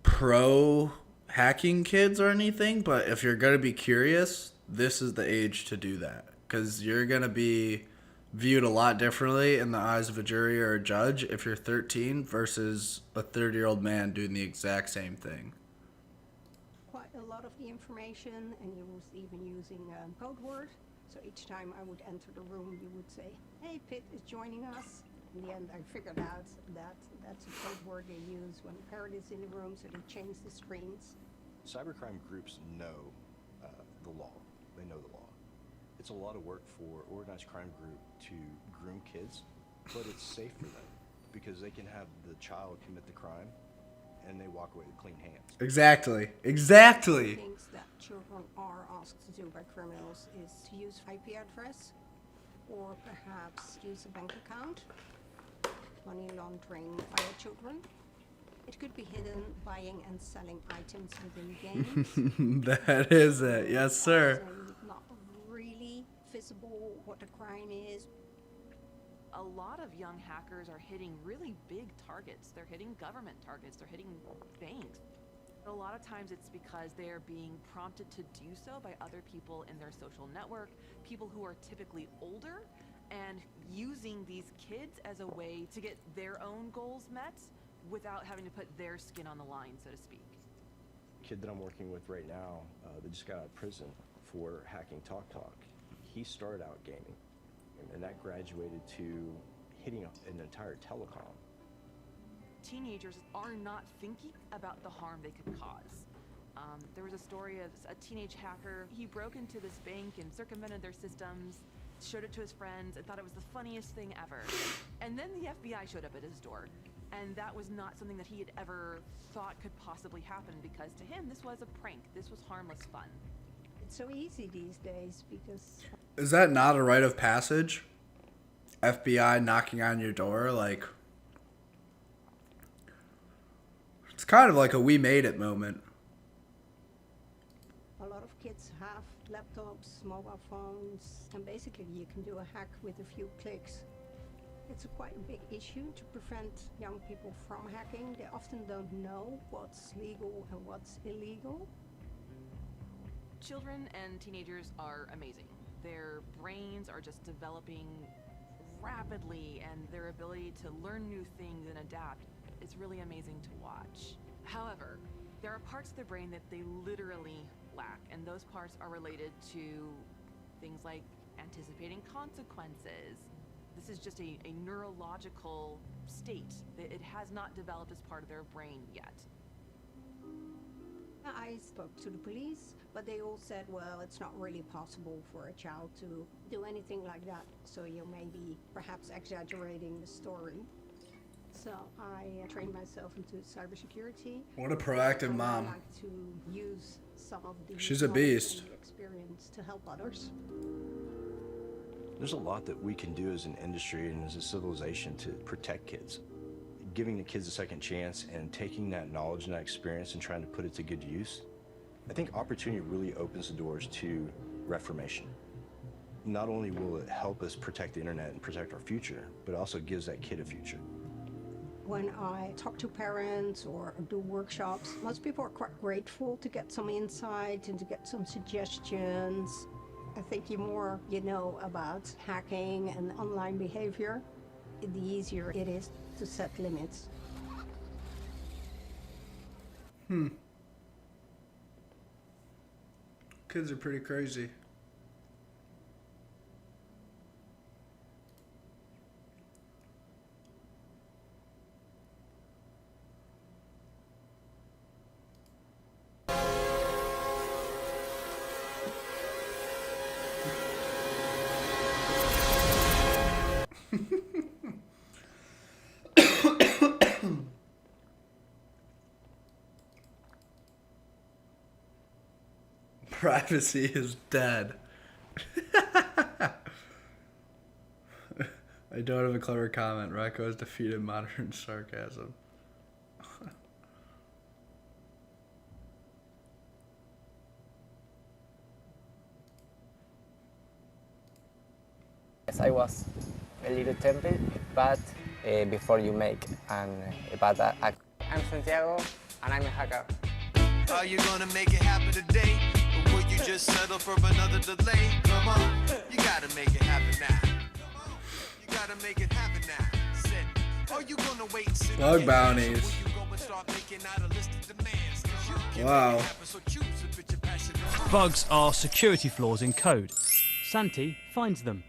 pro hacking kids or anything, but if you're going to be curious, this is the age to do that, because you're going to be viewed a lot differently in the eyes of a jury or a judge if you're 13 versus a 30-year-old man doing the exact same thing. Quite a lot of the information, and you was even using code word. So each time I would enter the room, you would say, "Hey, Pitt is joining us." In the end, I figured out that that's a code word they use when a parent is in the room, so they change the screens. Cybercrime groups know the law. They know the law. It's a lot of work for organized crime group to groom kids, but it's safe for them because they can have the child commit the crime and they walk away with clean hands. Exactly. Exactly. Things that children are asked to do by criminals is to use IP address or perhaps use a bank account, money laundering via children. It could be hidden, buying and selling items within games. That is it. Yes, sir. Not really visible what the crime is. A lot of young hackers are hitting really big targets. They're hitting government targets. They're hitting banks. A lot of times it's because they're being prompted to do so by other people in their social network, people who are typically older, and using these kids as a way to get their own goals met without having to put their skin on the line, so to speak. Kid that I'm working with right now, that just got out of prison for hacking TalkTalk. He started out gaming, and that graduated to hitting an entire telecom. Teenagers are not thinking about the harm they could cause. There was a story of a teenage hacker. He broke into this bank and circumvented their systems, showed it to his friends, and thought it was the funniest thing ever. And then the FBI showed up at his door. And that was not something that he had ever thought could possibly happen, because to him, this was a prank. This was harmless fun. It's so easy these days because... Is that not a rite of passage? FBI knocking on your door? Like, it's kind of like a we made it moment. A lot of kids have laptops, mobile phones, and basically you can do a hack with a few clicks. It's quite a big issue to prevent young people from hacking. They often don't know what's legal and what's illegal. Children and teenagers are amazing. Their brains are just developing rapidly, and their ability to learn new things and adapt is really amazing to watch. However, there are parts of their brain that they literally lack, and those parts are related to things like anticipating consequences. This is just a neurological state that it has not developed as part of their brain yet. I spoke to the police, but they all said, well, it's not really possible for a child to do anything like that. So you may be perhaps exaggerating the story. So I trained myself into cybersecurity. What a proactive mom. I like to use some of the She's a beast. experience to help others. There's a lot that we can do as an industry and as a civilization to protect kids. Giving the kids a second chance and taking that knowledge and that experience and trying to put it to good use. I think opportunity really opens the doors to reformation. Not only will it help us protect the internet and protect our future, but it also gives that kid a future. When I talk to parents or do workshops, most people are quite grateful to get some insight and to get some suggestions. I think the more you know about hacking and online behavior, the easier it is to set limits. Kids are pretty crazy. Privacy is dead. I don't have a clever comment. Rocco has defeated modern sarcasm. Yes, I was a little temper, but before you make a bad act. I'm Santiago, and I'm a hacker. Are you gonna make it happen today? Or will you just settle for another delay? Come on, you gotta make it happen now. Come on, you gotta make it happen now. Said, are you gonna wait and sit Bug again? bounties. So will you go and start making out a list of demands? 'Cause you can Wow. make it happen, so choose a bit your passion. Bugs are security flaws in code. Santi finds them.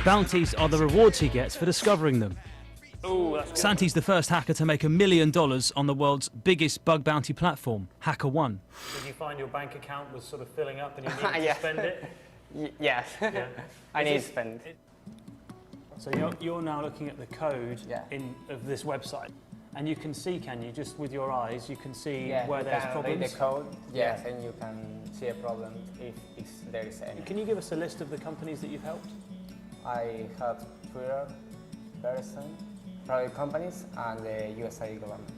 Bounties are the rewards he gets for discovering them. Ooh, that's good. Santi's the first hacker to make $1 million on the world's biggest bug bounty platform, HackerOne. Did you find your bank account was sort of filling up and you needed Yeah. to spend it? Yes, Yeah. I Is need it- to spend. So you're now looking at the code of this website, and you can see, can you, just with your eyes, you can see where you there's can problems? read the code, yes, Yeah. and you can see a problem if there is any. Can you give us a list of the companies that you've helped? I have Twitter, Verizon, private companies, and the USA government.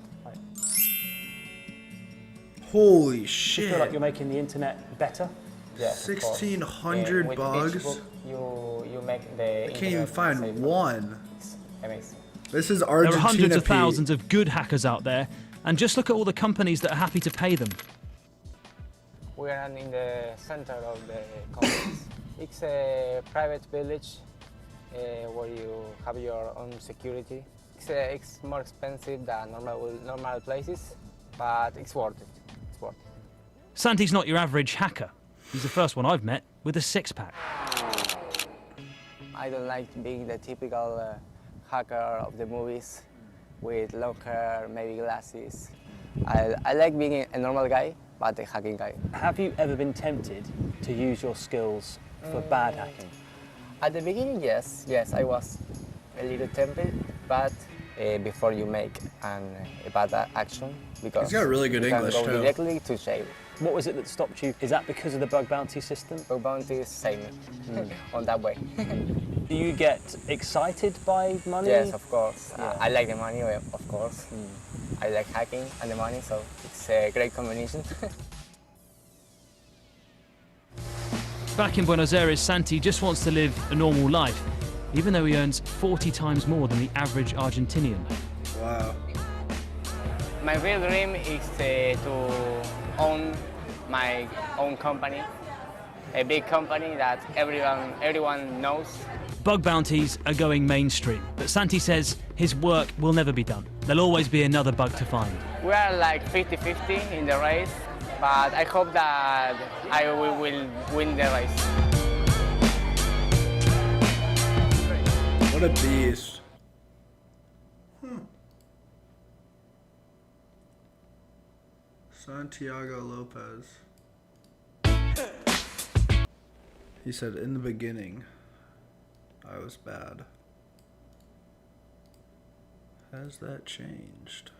Holy Do you shit. feel like you're making the internet better? Yes, of course. 1,600 with bugs? each book, you make the I can't even find one. amazing. This is There Argentina. are hundreds of Pete. thousands of good hackers out there, and just look at all the companies that are happy to pay them. We are in the center of the complex. It's a private village where you have your own security. It's more expensive than normal places, but it's worth it. It's worth it. Santi's not your average hacker. He's the first one I've met with a six-pack. I don't like being the typical hacker of the movies with long hair, maybe glasses. I like being a normal guy, but a hacking guy. Have you ever been tempted to use your skills for bad hacking? At the beginning, yes, I was a little tempted, but before you make a bad action, because He's got really good you English, can go too. directly to jail. What was it that stopped you? Is that because of the bug bounty system? Bug bounty saved me on that way. Do you get excited by money? Yes, of course. Yeah. I like the money, of course. I like hacking and the money, so it's a great combination. Back in Buenos Aires, Santi just wants to live a normal life, even though he earns 40 times more than the average Argentinian. Wow. My real dream is to own my own company, a big company that everyone knows. Bug bounties are going mainstream, but Santi says his work will never be done. There'll always be another bug to find. We are like 50-50 in the race, but I hope that I will win the race. What a beast. Santiago Lopez. He said, in the beginning, I was bad. Has that changed?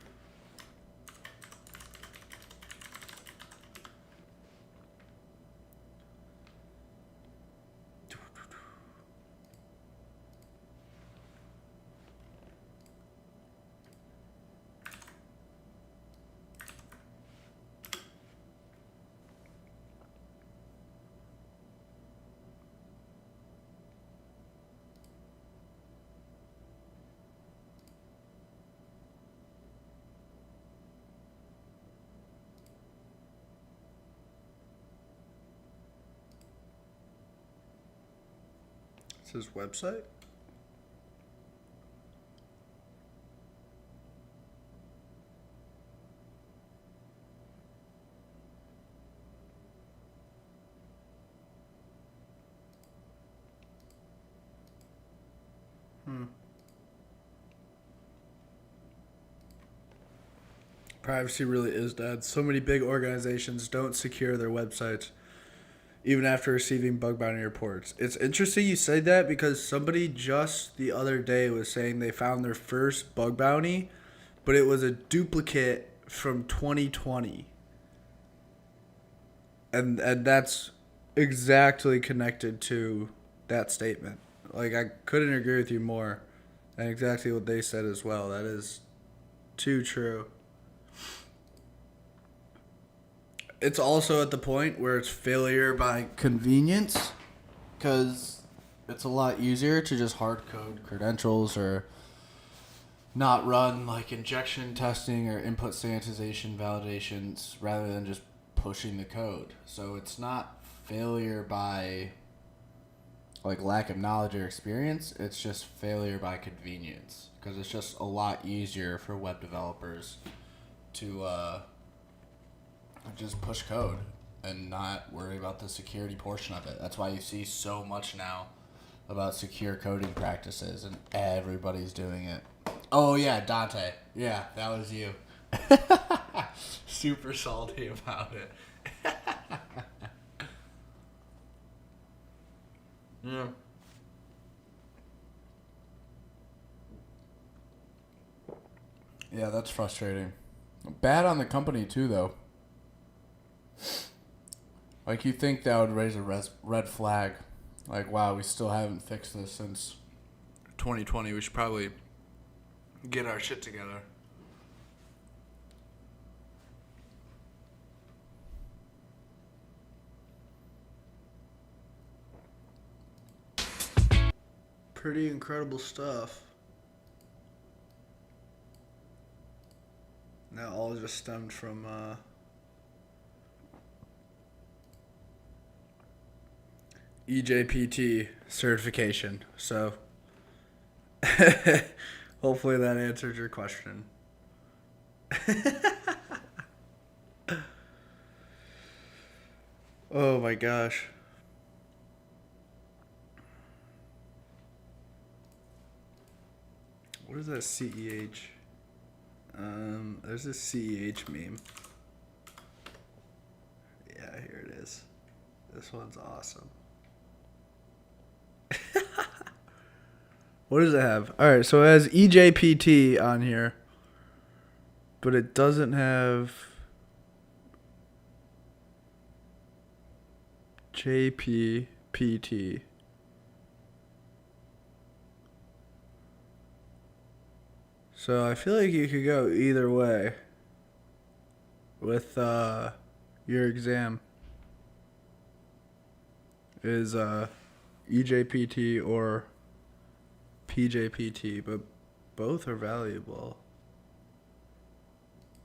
It's his website? Privacy really is dead. So many big organizations don't secure their websites even after receiving bug bounty reports. It's interesting you say that because somebody just the other day was saying they found their first bug bounty, but it was a duplicate from 2020. And that's exactly connected to that statement. Like, I couldn't agree with you more. And exactly what they said as well. That is too true. It's also at the point where it's failure by convenience, because it's a lot easier to just hard code credentials or not run like injection testing or input sanitization validations rather than just pushing the code. So it's not failure by like lack of knowledge or experience, it's just failure by convenience, because it's just a lot easier for web developers to just push code and not worry about the security portion of it. That's why you see so much now about secure coding practices and everybody's doing it. Oh yeah, Dante. Yeah, that was you. Super salty about it. Yeah. Yeah, that's frustrating. Bad on the company too, though. Like, you think that would raise a red flag. Like, wow, we still haven't fixed this since 2020. We should probably get our shit together. Pretty incredible stuff. That all just stemmed from EJPT certification. So hopefully that answers your question. Oh my gosh. What is that CEH? There's a CEH meme. Yeah, here it is. This one's awesome. What does it have? Alright, so it has EJPT on here, but it doesn't have JPPT. So I feel like you could go either way with your exam. Is EJPT or PJPT, but both are valuable.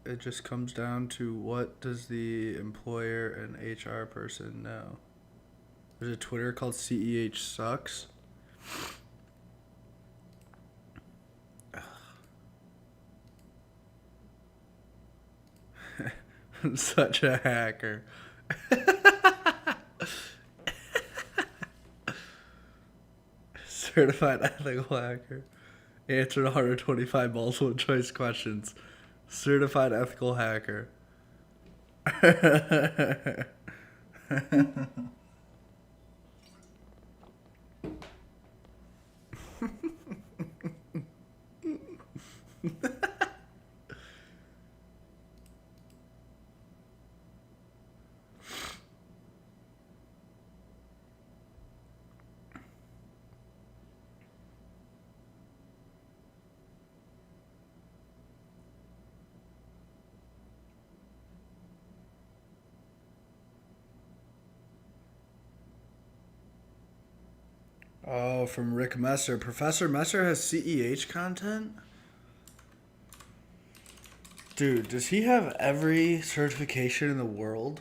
It just comes down to what does the employer and HR person know. There's a Twitter called CEH Sucks. I'm such a hacker. Certified ethical hacker. Answered 125 multiple choice questions. Certified ethical hacker. Oh, from Rick Messer. Professor Messer has CEH content? Dude, does he have every certification in the world?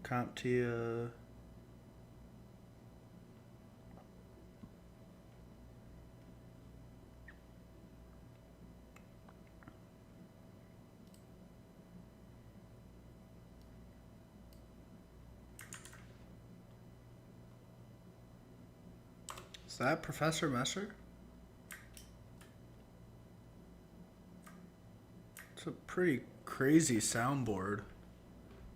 CompTIA. Is that Professor Messer? It's a pretty crazy soundboard.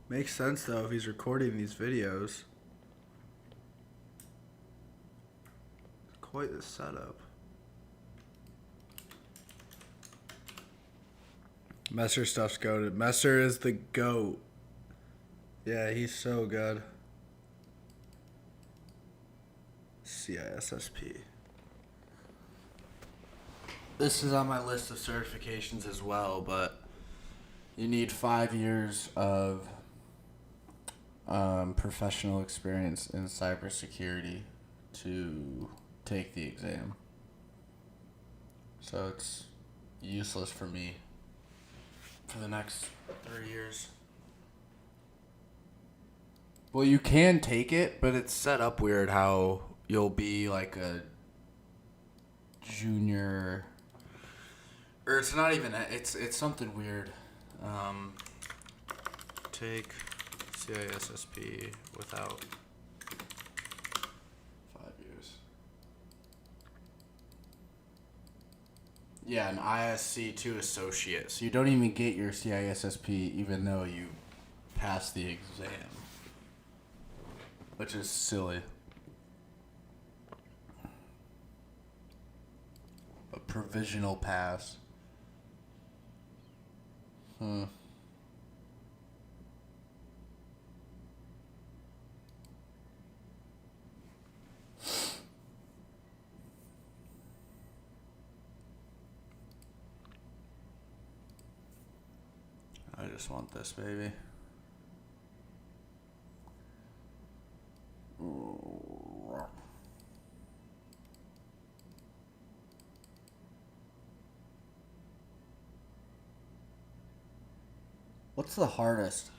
Makes sense though if he's recording these videos. Quite the setup. Messer stuff's goated. Messer is the GOAT. Yeah, he's so good. CISSP. this is on my list of certifications as well, but you need 5 years of professional experience in cybersecurity to take the exam. So it's useless for me for the next 3 years. Well, you can take it, but it's set up weird how you'll be like a junior, or it's not even, it's something weird. Take CISSP without 5 years. Yeah, an ISC2 associate. So you don't even get your CISSP even though you passed the exam. Which is silly. A provisional pass. I just want this, baby. What's the hardest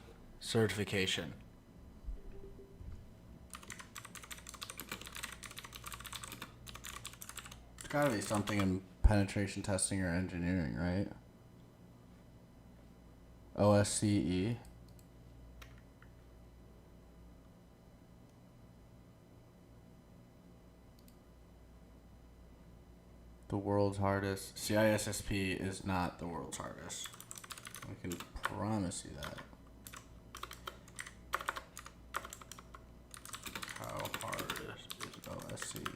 certification? It's gotta be something in penetration testing or engineering, right? OSCE. The world's hardest. CISSP is not the world's hardest. I can promise you that. How hard is OSCE?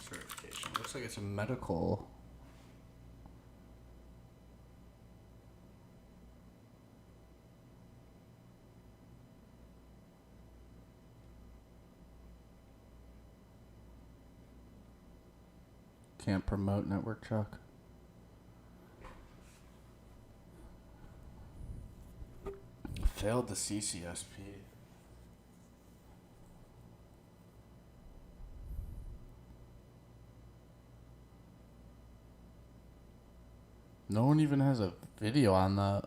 Certification. Looks like it's a medical. Can't promote network truck. Failed the CCSP. No one even has a video on the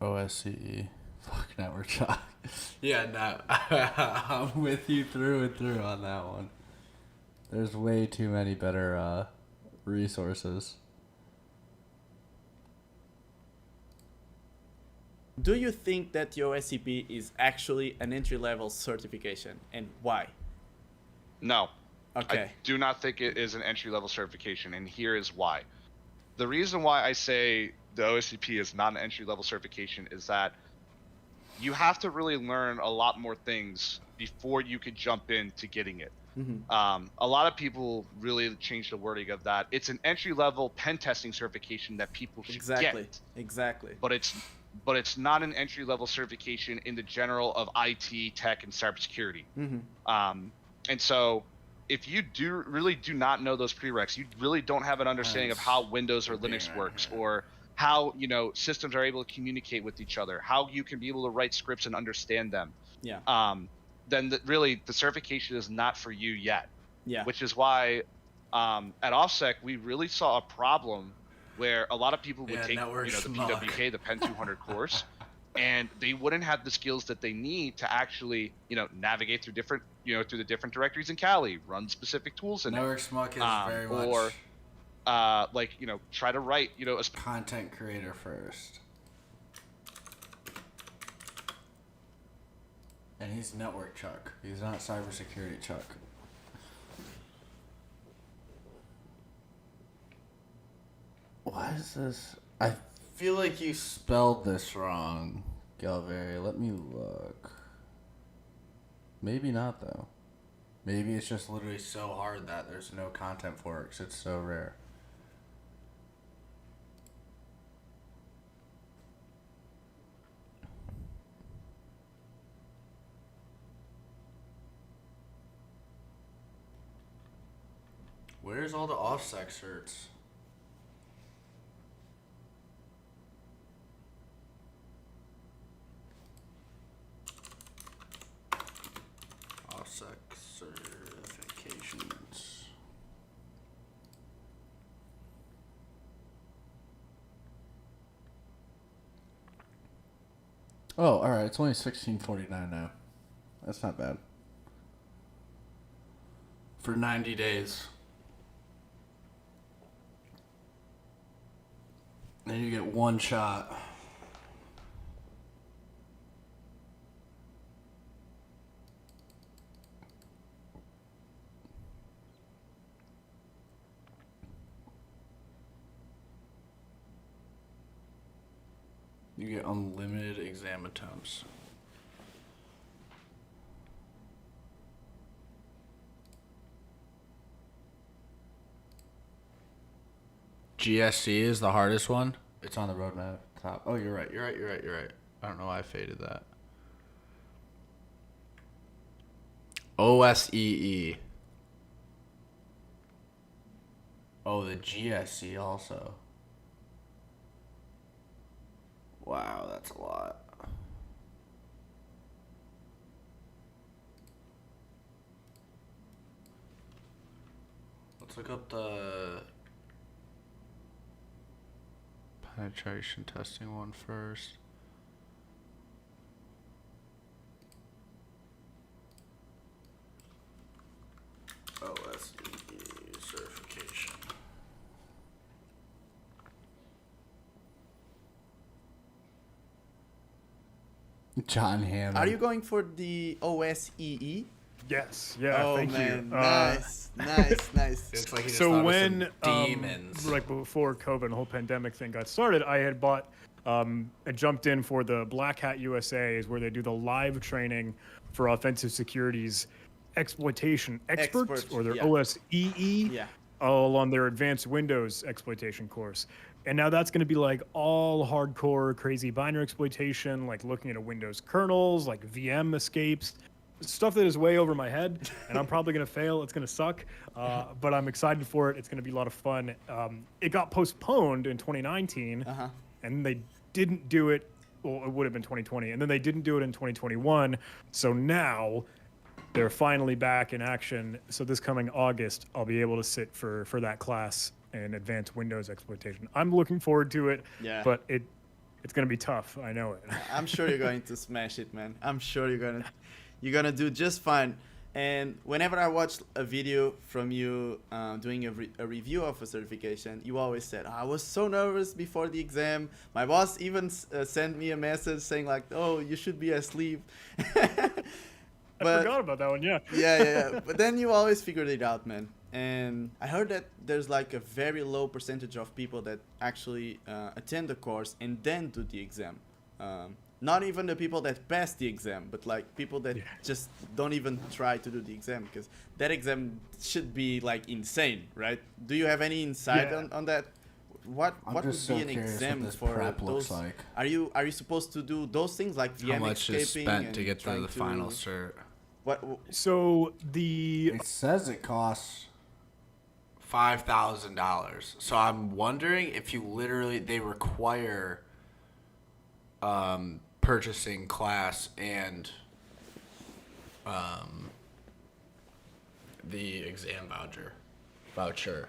OSCE. Fuck network truck. Yeah, no. I'm with you through and through on that one. There's way too many better resources. Do you think that the OSCP is actually an entry-level certification, and why? No. Okay. I do not think it is an entry-level certification, and here is why. The reason why I say the OSCP is not an entry-level certification is that you have to really learn a lot more things before you could jump into getting it. Mm-hmm. A lot of people really change the wording of that. It's an entry-level pen testing certification that people should get. Exactly. But it's not an entry-level certification in the general of IT, tech, and cybersecurity. Mm-hmm. And so, if you really do not know those prereqs, you really don't have an understanding of how Windows or Linux works, or how systems are able to communicate with each other, how you can be able to write scripts and understand them. Yeah. Then really the certification is not for you yet. Yeah. Which is why at OffSec we really saw a problem where a lot of people would take the PWK, the Pen 200 course, and they wouldn't have the skills that they need to actually navigate through different through the different directories in Kali, run specific tools in Network Schmuck is very or try to write a content creator first. And he's network Chuck. He's not cybersecurity Chuck. Why is this? I feel like you spelled this wrong, Galveri. Let me look. Maybe not, though. Maybe it's just literally so hard that there's no content for it because it's so rare. Where's all the OffSec certs? OffSec certifications. Oh, all right. It's only $16.49 now. That's not bad. For 90 days. Then you get one shot. You get unlimited exam attempts. GSC is the hardest one. It's on the roadmap top. Oh, you're right. I don't know why I faded that. OSEE. Oh, the GSC also. Wow, that's a lot. Let's look up the penetration testing one first. OSEE certification. John Hammond. Are you going for the OSEE? Yes. Yeah. Oh, thank man. you. Nice. It's like he just So thought when of some demons. like before COVID, the whole pandemic thing got started, I had bought, I jumped in for the Black Hat USA, is where they do the live training for offensive security's exploitation experts, or their yeah. OSEE, all on their advanced Windows exploitation course. And now that's going to be like all hardcore crazy binary exploitation, like looking at a Windows kernels, like VM escapes, stuff that is way over my head, and I'm probably going to fail. It's going to suck, but I'm excited for it. It's going to be a lot of fun. It got postponed in 2019, and they didn't do it. Well, it would have been 2020, and then they didn't do it in 2021. So now they're finally back in action. So this coming August, I'll be able to sit for that class in advanced Windows exploitation. I'm looking forward to it, but it's going to be tough. I know it. I'm sure you're going to smash it, man. I'm sure you're gonna do just fine. And whenever I watch a video from you doing a review of a certification, you always said, I was so nervous before the exam. My boss even sent me a message saying like, oh, you should be asleep. I forgot about that one, yeah. Yeah. But then you always figured it out, man. And I heard that there's like a very low percentage of people that actually attend the course and then do the exam. Not even the people that pass the exam, but like people that just don't even try to do the exam, because that exam should be like insane, right? Do you have any insight on that? What would be an exam for those? Like. Are you supposed to do those things like VM How much is escaping spent to get through the final cert? So it says it costs $5,000. So I'm wondering if they require purchasing class and the exam voucher.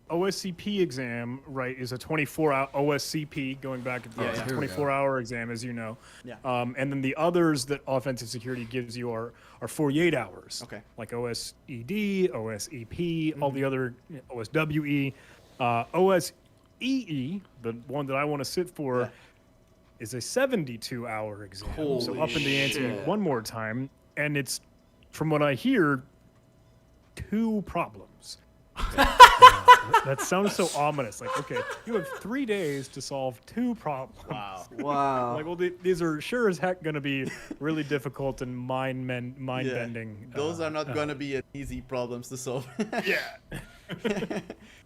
OSCP exam, right, is a 24-hour OSCP, going back to the 24-hour exam, as you know. Yeah. And then the others that offensive security gives you are 48 hours. Okay. Like OSED, OSEP, all the other OSWE. OSEE, the one that I want to sit for, is a 72-hour exam. So up in the ante one more time. And it's, from what I hear, 2 problems. That sounds so ominous. Like, okay, you have 3 days to solve 2 problems. Wow. Like, well, these are sure as heck going to be really difficult and mind-bending. Those are not going to be easy problems to solve.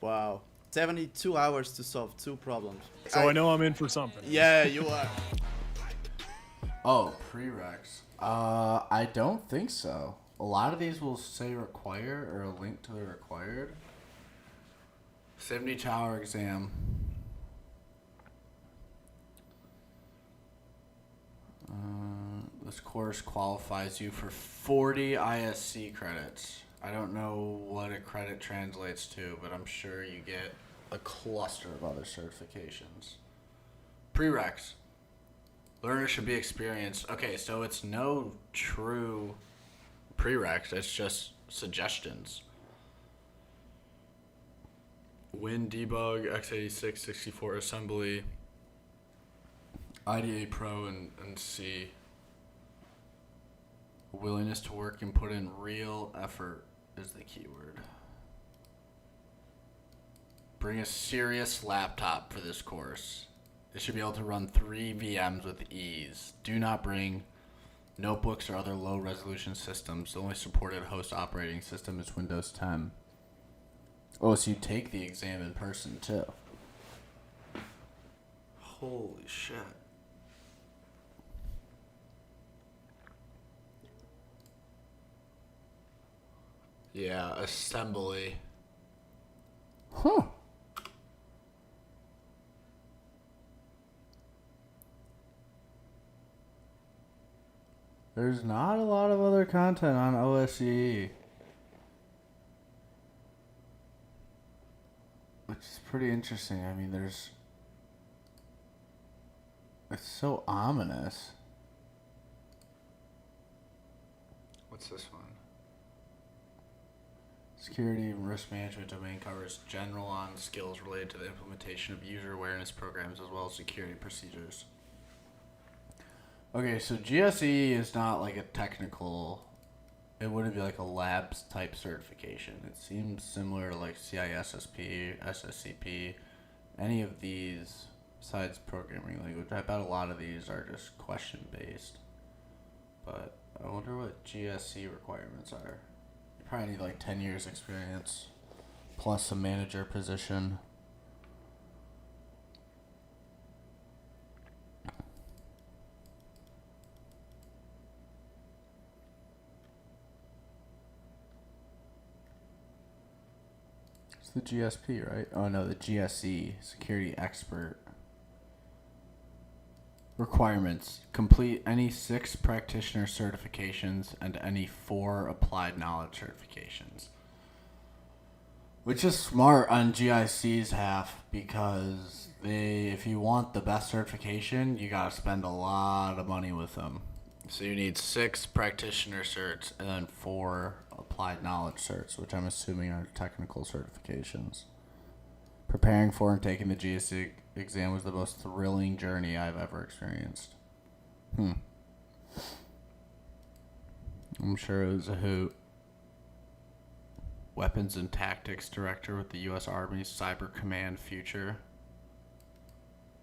Wow. 72 hours to solve 2 problems. So I know I'm in for something. Yeah, you are. Oh, prereqs. I don't think so. a lot of these will say require or a link to the required. 72-hour exam. This course qualifies you for 40 ISC credits. I don't know what a credit translates to, but I'm sure you get a cluster of other certifications. Prereqs. Learners should be experienced. Okay, so it's no true prereqs. It's just suggestions. Win, debug, x86, 64 assembly, IDA Pro, and C. Willingness to work and put in real effort is the keyword. Bring a serious laptop for this course. It should be able to run 3 VMs with ease. Do not bring notebooks or other low resolution systems. The only supported host operating system is Windows 10. Oh, so you take the exam in person too. Holy shit. Yeah, assembly. Huh. There's not a lot of other content on OSCE. Which is pretty interesting. I mean, it's so ominous. What's this one? Security and risk management domain covers general on skills related to the implementation of user awareness programs as well as security procedures. Okay, so GSE is not like a technical, it wouldn't be like a labs type certification. It seems similar to like CISSP, SSCP, any of these besides programming language. I bet a lot of these are just question based. But I wonder what GSE requirements are. You probably need like 10 years experience plus a manager position. The GSP, right? Oh no, the GSE, Security Expert. Requirements. Complete any 6 practitioner certifications and any 4 applied knowledge certifications. Which is smart on GIC's half because if you want the best certification, you gotta spend a lot of money with them. So you need 6 practitioner certs and then 4 applied knowledge certs, which I'm assuming are technical certifications. Preparing for and taking the GSE exam was the most thrilling journey I've ever experienced. I'm sure it was a hoot. Weapons and Tactics Director with the U.S. Army's Cyber Command Future.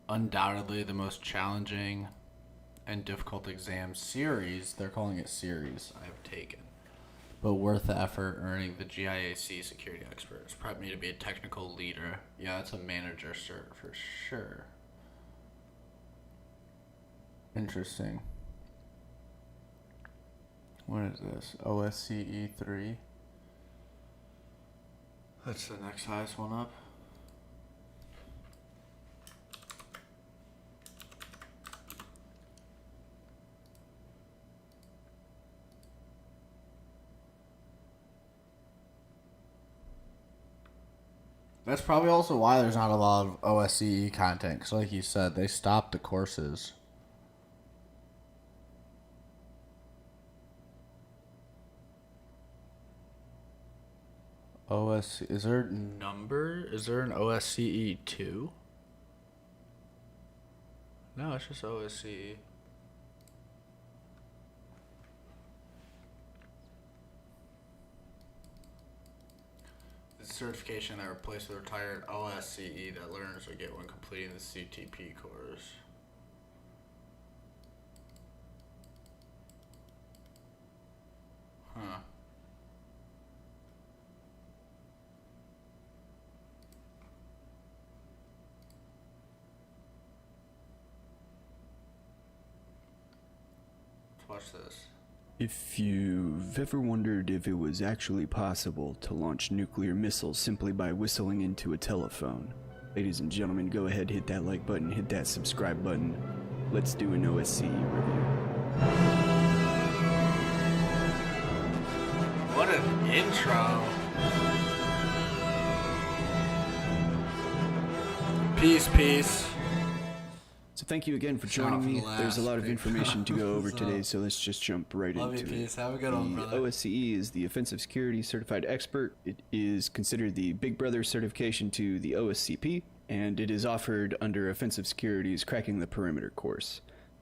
Undoubtedly the most challenging and difficult exam series, they're calling it series, I've taken. But worth the effort earning the GIAC Security Expert. It's prepped me to be a technical leader. Yeah, that's a manager cert for sure. Interesting. What is this? OSCE 3. That's the next highest one up. That's probably also why there's not a lot of OSCE content, because like you said, they stopped the courses. Is there a number? Is there an OSCE 2? No, it's just OSCE. Certification that replaced the retired OSCE that learners would get when completing the CTP course. Huh. Let's watch this. If you've ever wondered if it was actually possible to launch nuclear missiles simply by whistling into a telephone, ladies and gentlemen, go ahead, hit that like button, hit that subscribe button. Let's do an OSCE review. What an intro. Peace, peace. So thank you again for joining me. There's a lot of information to go over today, so let's just jump right Love into you, it. peace. Have a good one, The brother. OSCE is the Offensive Security Certified Expert. It is considered the big brother certification to the OSCP, and it is offered under Offensive Security's Cracking the Perimeter course.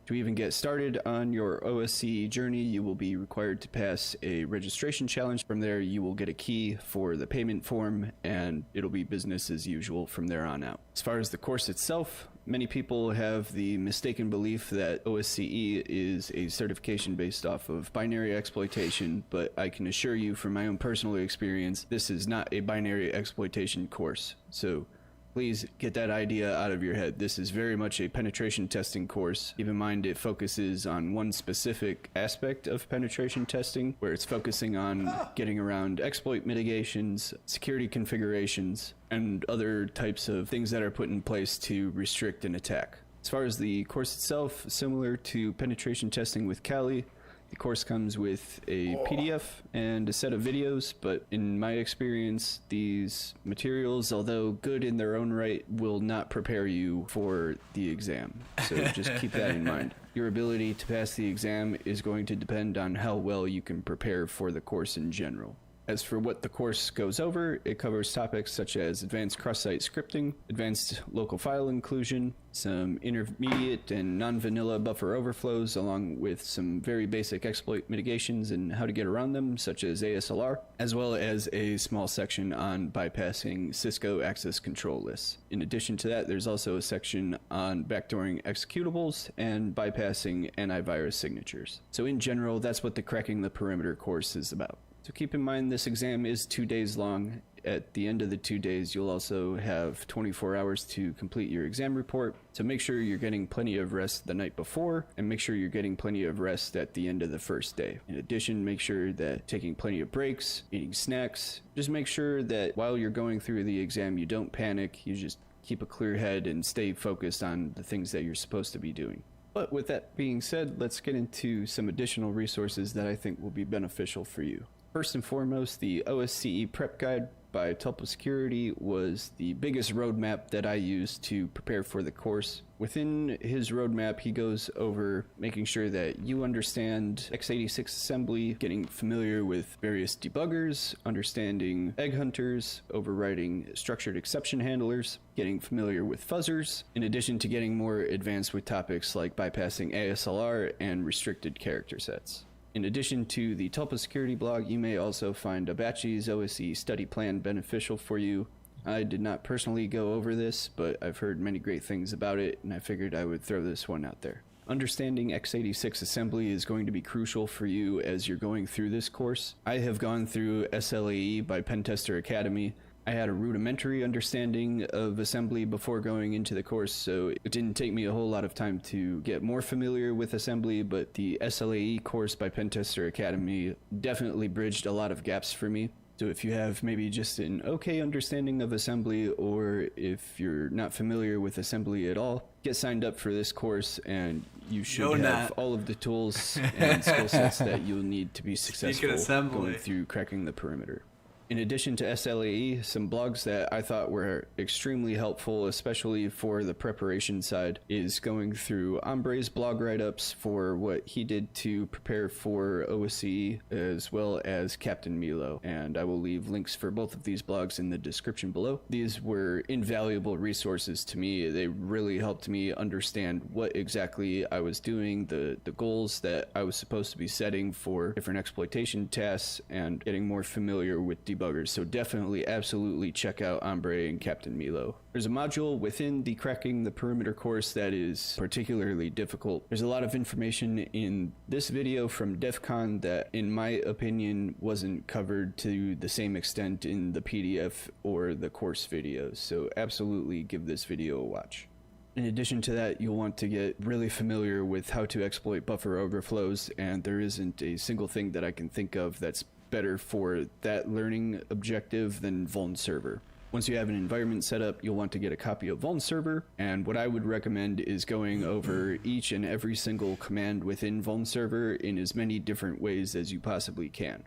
To even get started on your OSCE journey, you will be required to pass a registration challenge. From there, you will get a key for the payment form, and it'll be business as usual from there on out. As far as the course itself, many people have the mistaken belief that OSCE is a certification based off of binary exploitation, but I can assure you from my own personal experience, this is not a binary exploitation course. So please get that idea out of your head. This is very much a penetration testing course. Keep in mind it focuses on one specific aspect of penetration testing, where it's focusing on getting around exploit mitigations, security configurations, and other types of things that are put in place to restrict an attack. As far as the course itself, similar to penetration testing with Kali, the course comes with a PDF and a set of videos, but in my experience, these materials, although good in their own right, will not prepare you for the exam. So just keep that in mind. Your ability to pass the exam is going to depend on how well you can prepare for the course in general. As for what the course goes over, it covers topics such as advanced cross-site scripting, advanced local file inclusion, some intermediate and non-vanilla buffer overflows, along with some very basic exploit mitigations and how to get around them, such as ASLR, as well as a small section on bypassing Cisco access control lists. In addition to that, there's also a section on backdooring executables and bypassing antivirus signatures. So in general, that's what the Cracking the Perimeter course is about. So keep in mind this exam is 2 days long. At the end of the 2 days, you'll also have 24 hours to complete your exam report. So make sure you're getting plenty of rest the night before, and make sure you're getting plenty of rest at the end of the first day. In addition, make sure that taking plenty of breaks, eating snacks, just make sure that while you're going through the exam, you don't panic, you just keep a clear head and stay focused on the things that you're supposed to be doing. But with that being said, let's get into some additional resources that I think will be beneficial for you. First and foremost, the OSCE Prep Guide by Tulpa Security was the biggest roadmap that I used to prepare for the course. Within his roadmap, he goes over making sure that you understand x86 assembly, getting familiar with various debuggers, understanding egg hunters, overriding structured exception handlers, getting familiar with fuzzers, in addition to getting more advanced with topics like bypassing ASLR and restricted character sets. In addition to the Tulpa Security blog, you may also find Abachi's OSCE study plan beneficial for you. I did not personally go over this, but I've heard many great things about it, and I figured I would throw this one out there. Understanding x86 assembly is going to be crucial for you as you're going through this course. I have gone through SLAE by Pentester Academy. I had a rudimentary understanding of assembly before going into the course, so it didn't take me a whole lot of time to get more familiar with assembly, but the SLAE course by Pentester Academy definitely bridged a lot of gaps for me. So if you have maybe just an okay understanding of assembly, or if you're not familiar with assembly at all, get signed up for this course and you should have all of the tools and skill sets that you'll need to be successful going through Cracking the Perimeter. In addition to SLAE, some blogs that I thought were extremely helpful, especially for the preparation side, is going through Ombre's blog write-ups for what he did to prepare for OSCE, as well as Captain Milo, and I will leave links for both of these blogs in the description below. These were invaluable resources to me. They really helped me understand what exactly I was doing, the goals that I was supposed to be setting for different exploitation tasks, and getting more familiar with debuggers. So definitely, absolutely check out Ombre and Captain Milo. There's a module within the Cracking the Perimeter course that is particularly difficult. There's a lot of information in this video from DEF CON that, in my opinion, wasn't covered to the same extent in the PDF or the course videos. So absolutely give this video a watch. In addition to that, you'll want to get really familiar with how to exploit buffer overflows, and there isn't a single thing that I can think of that's better for that learning objective than Vuln Server. Once you have an environment set up, you'll want to get a copy of Vuln Server, and what I would recommend is going over each and every single command within Vuln Server in as many different ways as you possibly can.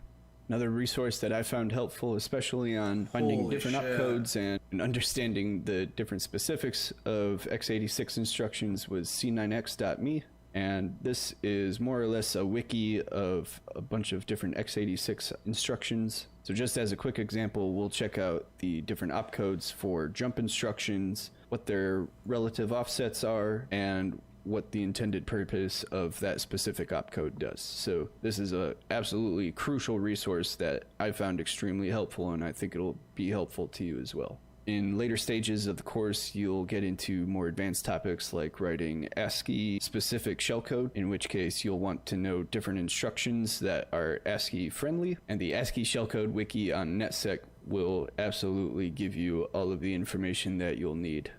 Another resource that I found helpful, especially on finding different opcodes and understanding the different specifics of x86 instructions, was c9x.me. And this is more or less a wiki of a bunch of different x86 instructions. So just as a quick example, we'll check out the different opcodes for jump instructions, what their relative offsets are, and what the intended purpose of that specific opcode does. So this is a absolutely crucial resource that I found extremely helpful, and I think it'll be helpful to you as well. In later stages of the course, you'll get into more advanced topics like writing ASCII-specific shellcode, in which case you'll want to know different instructions that are ASCII-friendly, and the ASCII shellcode wiki on NetSec will absolutely give you all of the information that you'll need.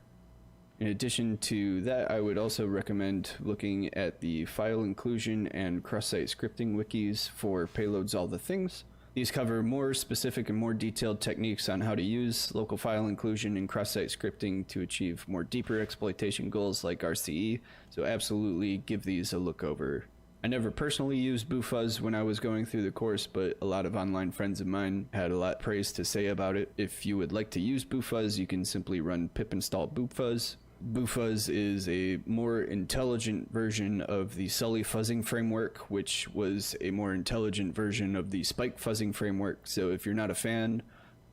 In addition to that, I would also recommend looking at the file inclusion and cross-site scripting wikis for Payloads All the Things. These cover more specific and more detailed techniques on how to use local file inclusion and cross-site scripting to achieve more deeper exploitation goals like RCE, so absolutely give these a look over. I never personally used BooFuzz when I was going through the course, but a lot of online friends of mine had a lot of praise to say about it. If you would like to use BooFuzz, you can simply run pip install BooFuzz. BooFuzz is a more intelligent version of the Sully fuzzing framework, which was a more intelligent version of the Spike fuzzing framework. So if you're not a fan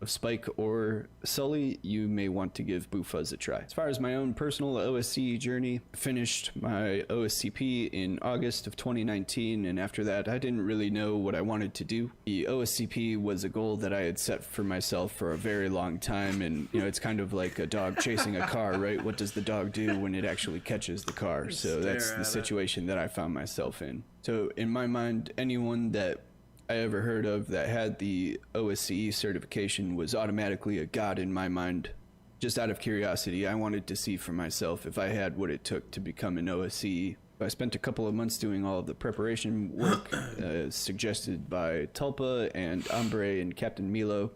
of Spike or Sully, you may want to give BooFuzz a try. As far as my own personal OSCE journey, finished my OSCP in August of 2019, and after that I didn't really know what I wanted to do. The OSCP was a goal that I had set for myself for a very long time, and you know, it's kind of like a dog chasing a car, right? What does the dog do when it actually catches the car? So that's the situation that I found myself in. So in my mind, anyone that I ever heard of that had the OSCE certification was automatically a god in my mind. Just out of curiosity, I wanted to see for myself if I had what it took to become an OSCE. I spent a couple of months doing all of the preparation work suggested by Tulpa and Ombre and Captain Milo.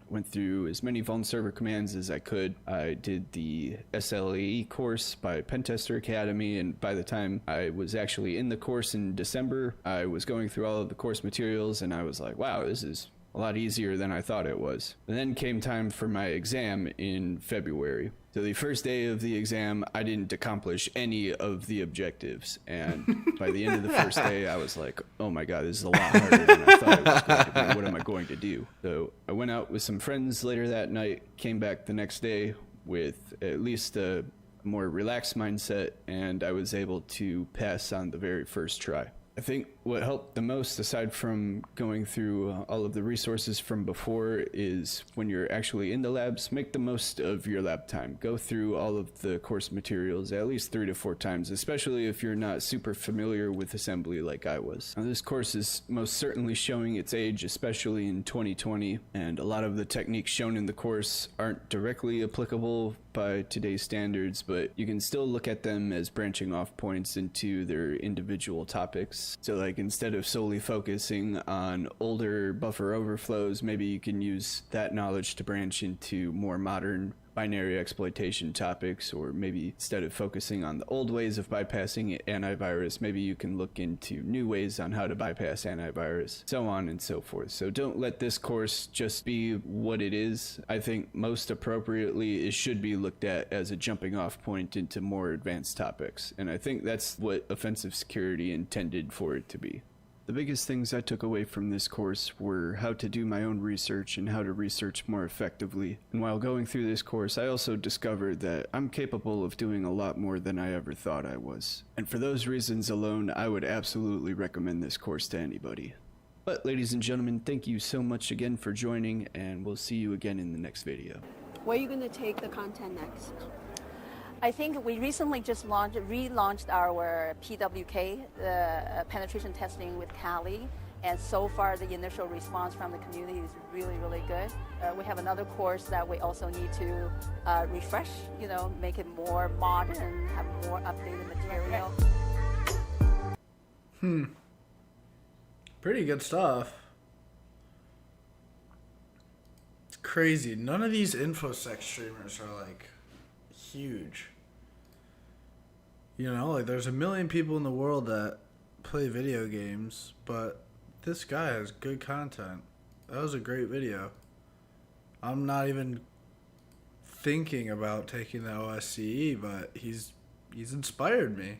Went through as many Vuln Server commands as I could. I did the SLAE course by Pentester Academy, and by the time I was actually in the course in December, I was going through all of the course materials, and I was like, wow, this is a lot easier than I thought it was. And then came time for my exam in February. So the first day of the exam, I didn't accomplish any of the objectives. And by the end of the first day, I was like, oh my God, this is a lot harder than I thought it was going to be. What am I going to do? So I went out with some friends later that night, came back the next day with at least a more relaxed mindset, and I was able to pass on the very first try. I think what helped the most, aside from going through all of the resources from before, is when you're actually in the labs, make the most of your lab time. Go through all of the course materials at least 3 to 4 times, especially if you're not super familiar with assembly like I was. Now, this course is most certainly showing its age, especially in 2020, and a lot of the techniques shown in the course aren't directly applicable by today's standards, but you can still look at them as branching off points into their individual topics. So like instead of solely focusing on older buffer overflows, maybe you can use that knowledge to branch into more modern binary exploitation topics, or maybe instead of focusing on the old ways of bypassing antivirus, maybe you can look into new ways on how to bypass antivirus, so on and so forth. So don't let this course just be what it is. I think most appropriately it should be looked at as a jumping off point into more advanced topics, and I think that's what offensive security intended for it to be. The biggest things I took away from this course were how to do my own research and how to research more effectively. And while going through this course, I also discovered that I'm capable of doing a lot more than I ever thought I was. And for those reasons alone, I would absolutely recommend this course to anybody. But ladies and gentlemen, thank you so much again for joining, and we'll see you again in the next video. Where are you going to take the content next? I think we recently just relaunched our PWK, penetration testing with Kali, And so far, the initial response from the community is really, really good. We have another course that we also need to refresh, you know, make it more modern, have more updated material. Pretty good stuff. It's crazy. None of these InfoSec streamers are like huge. You know, like there's a million people in the world that play video games, but this guy has good content. That was a great video. I'm not even thinking about taking the OSCE, but he's inspired me.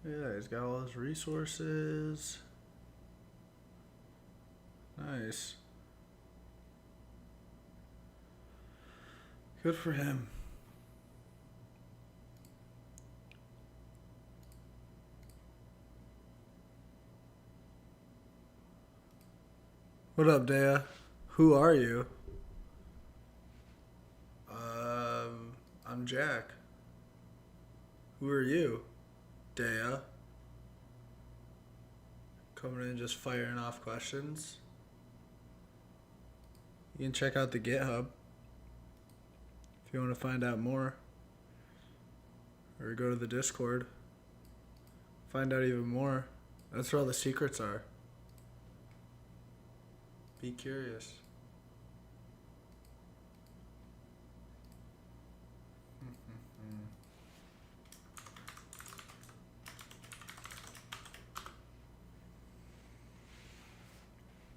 Yeah, he's got all his resources. Nice. Good for him. What up, Dea? Who are you? I'm Jack. Who are you? Dea. Coming in just firing off questions. You can check out the GitHub if you want to find out more. Or go to the Discord. Find out even more. That's where all the secrets are. Be curious.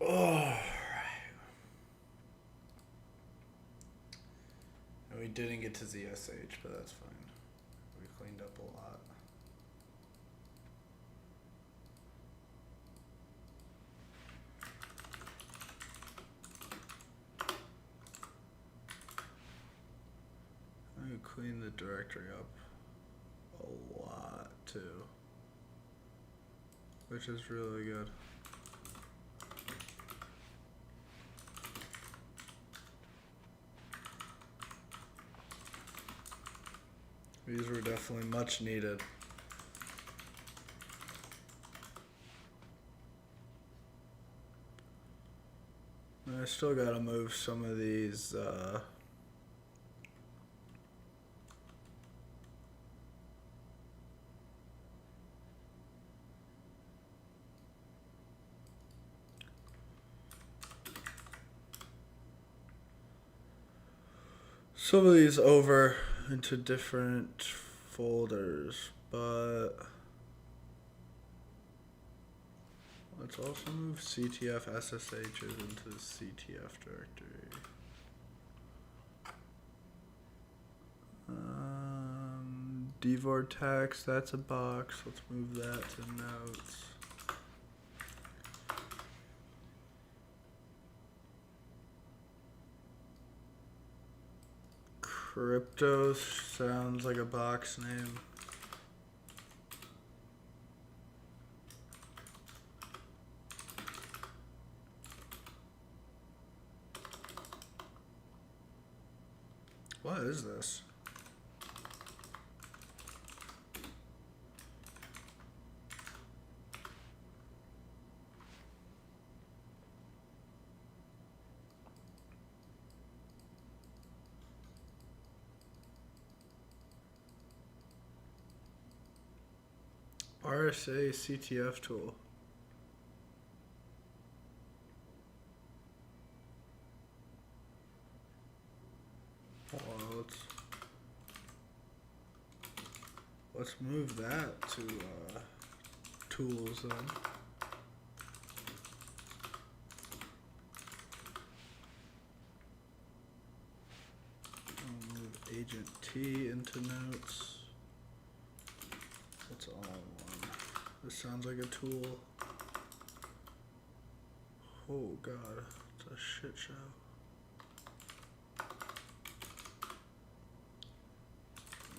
Alright. And we didn't get to ZSH, but that's fine. We cleaned up a lot. I cleaned the directory up a lot too, which is really good. These were definitely much needed. I still gotta move some of these over into different folders, but let's also move CTF SSHs into the CTF directory. Dvortex, that's a box. Let's move that to notes. Cryptos sounds like a box name. What is this? RSA CTF tool. Well, let's move that to tools then. I'll move agent T into notes. That's all I want. This sounds like a tool. Oh god, it's a shit show.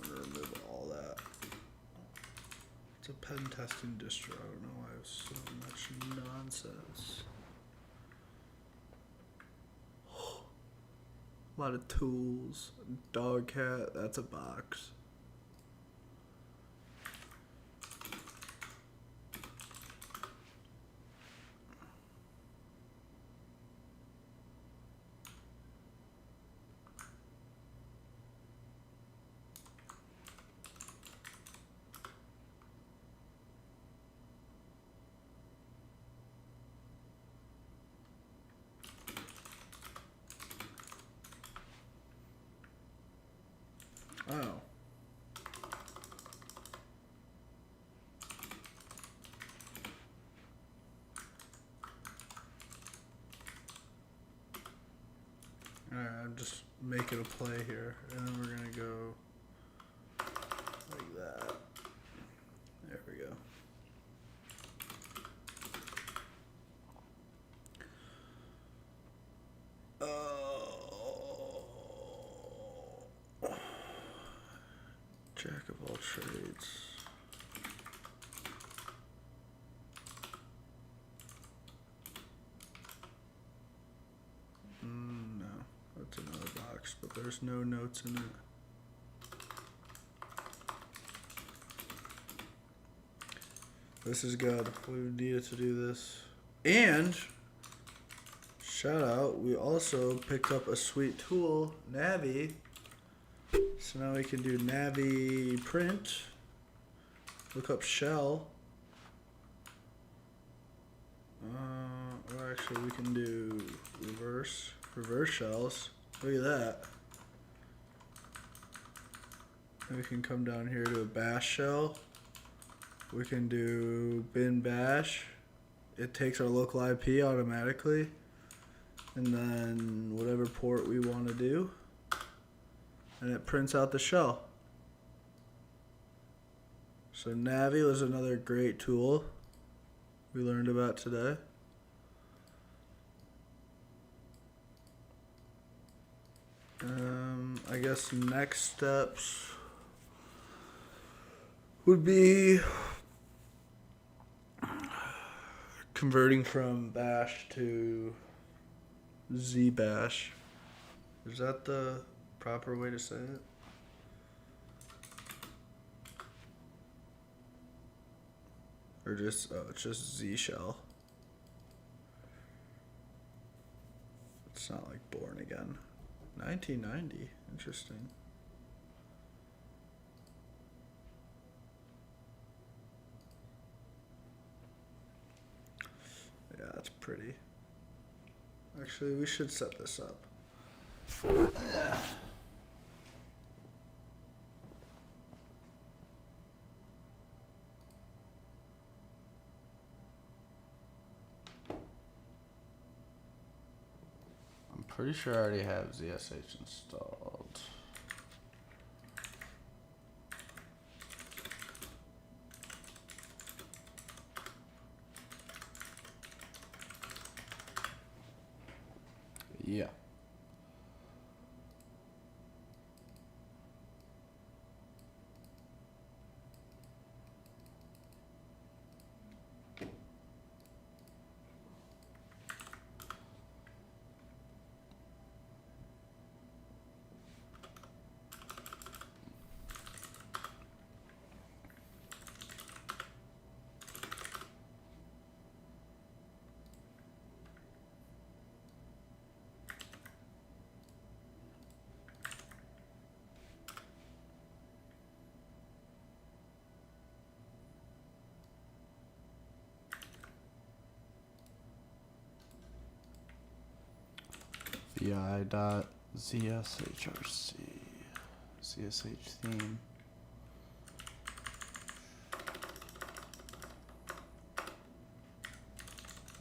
I'm gonna remove all that. It's a pen testing distro. I don't know why I have so much nonsense. A lot of tools. Dogcat, that's a box. I'm just making a play here, and then we're gonna go like that. There we go. Jack of all trades. No, that's another box, but there's no notes in it. This is good. We needed to do this. And shout out, we also picked up a sweet tool, Navi. So now we can do Navi print. Look up shell. Or actually we can do reverse shells. Look at that. And we can come down here to a bash shell. We can do bin bash. It takes our local IP automatically. And then whatever port we want to do. And it prints out the shell. So Navi was another great tool we learned about today. I guess next steps would be converting from bash to zbash. Is that the proper way to say it? Or just, oh, it's just Z shell. It's not like Born Again. 1990, interesting. Yeah, that's pretty. Actually, we should set this up. I'm pretty sure I already have ZSH installed. Yeah. vi.zshrc ZSH theme.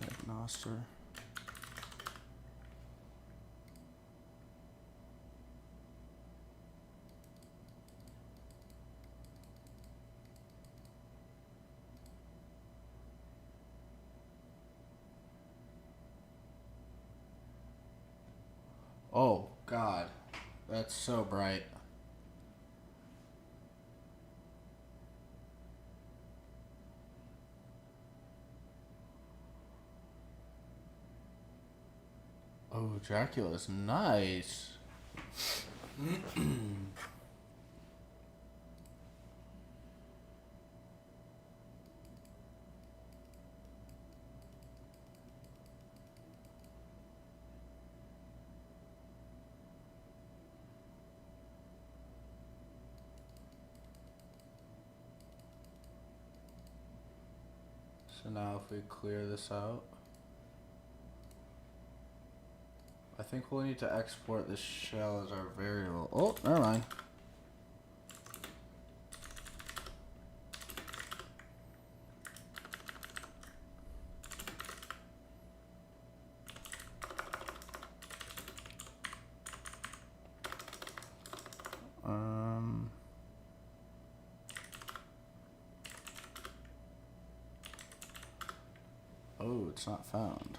Agnoster. Oh, God. That's so bright. Oh, Dracula's nice. So now if we clear this out, I think we'll need to export this shell as our variable. Oh, never mind. Oh, it's not found.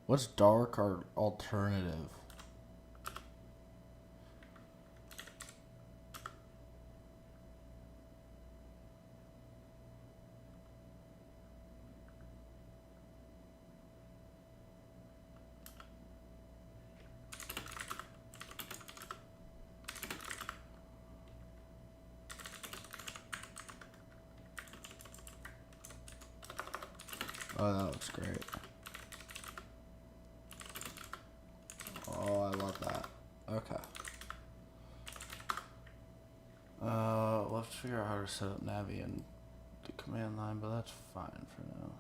What's dark or alternative? Oh, that looks great. Oh, I love that. Okay. We'll have to figure out how to set up Navi and the command line, but that's fine for now.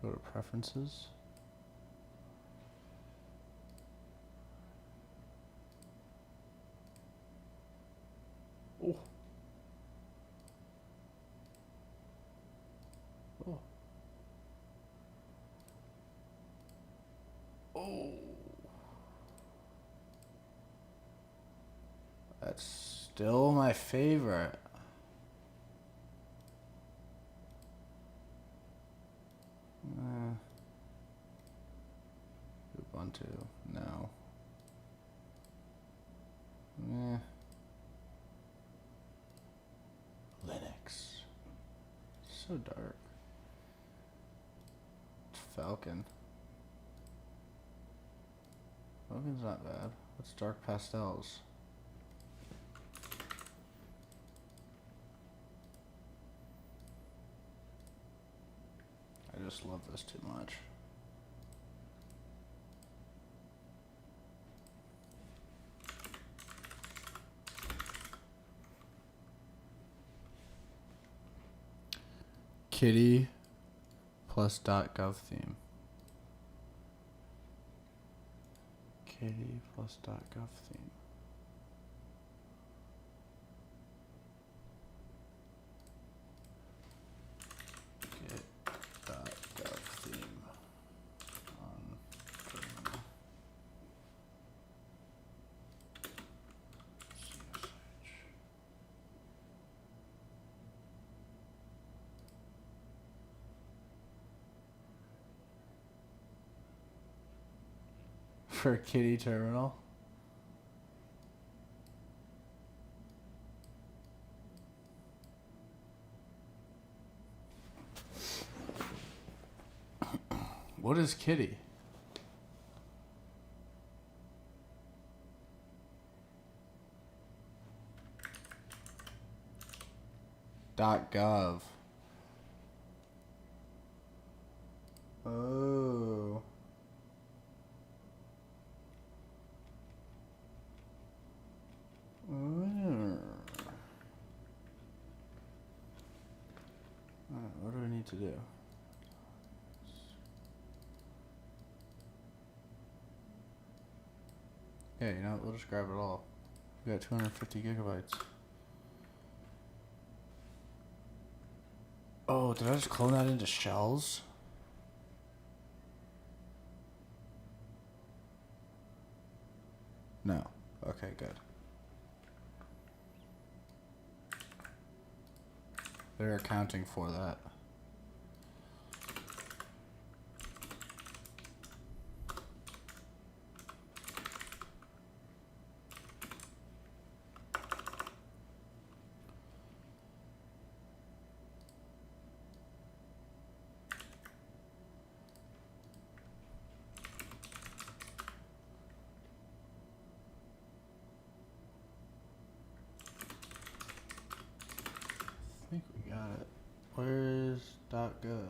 Go to preferences. Oh. Oh. Oh. That's still my favorite. Ubuntu, no. Linux. So dark. Falcon. Falcon's not bad. What's dark pastels? I just love this too much. Kitty plus .gov theme. Kitty plus .gov theme. Get .gov theme on terminal. For Kitty terminal. What is Kitty? .gov. Oh. What do I need to do? Yeah, you know what? We'll just grab it all. We got 250 gigabytes. Oh, did I just clone that into shells? No. Okay, good. They're accounting for that. I think we got it. Where's .gov?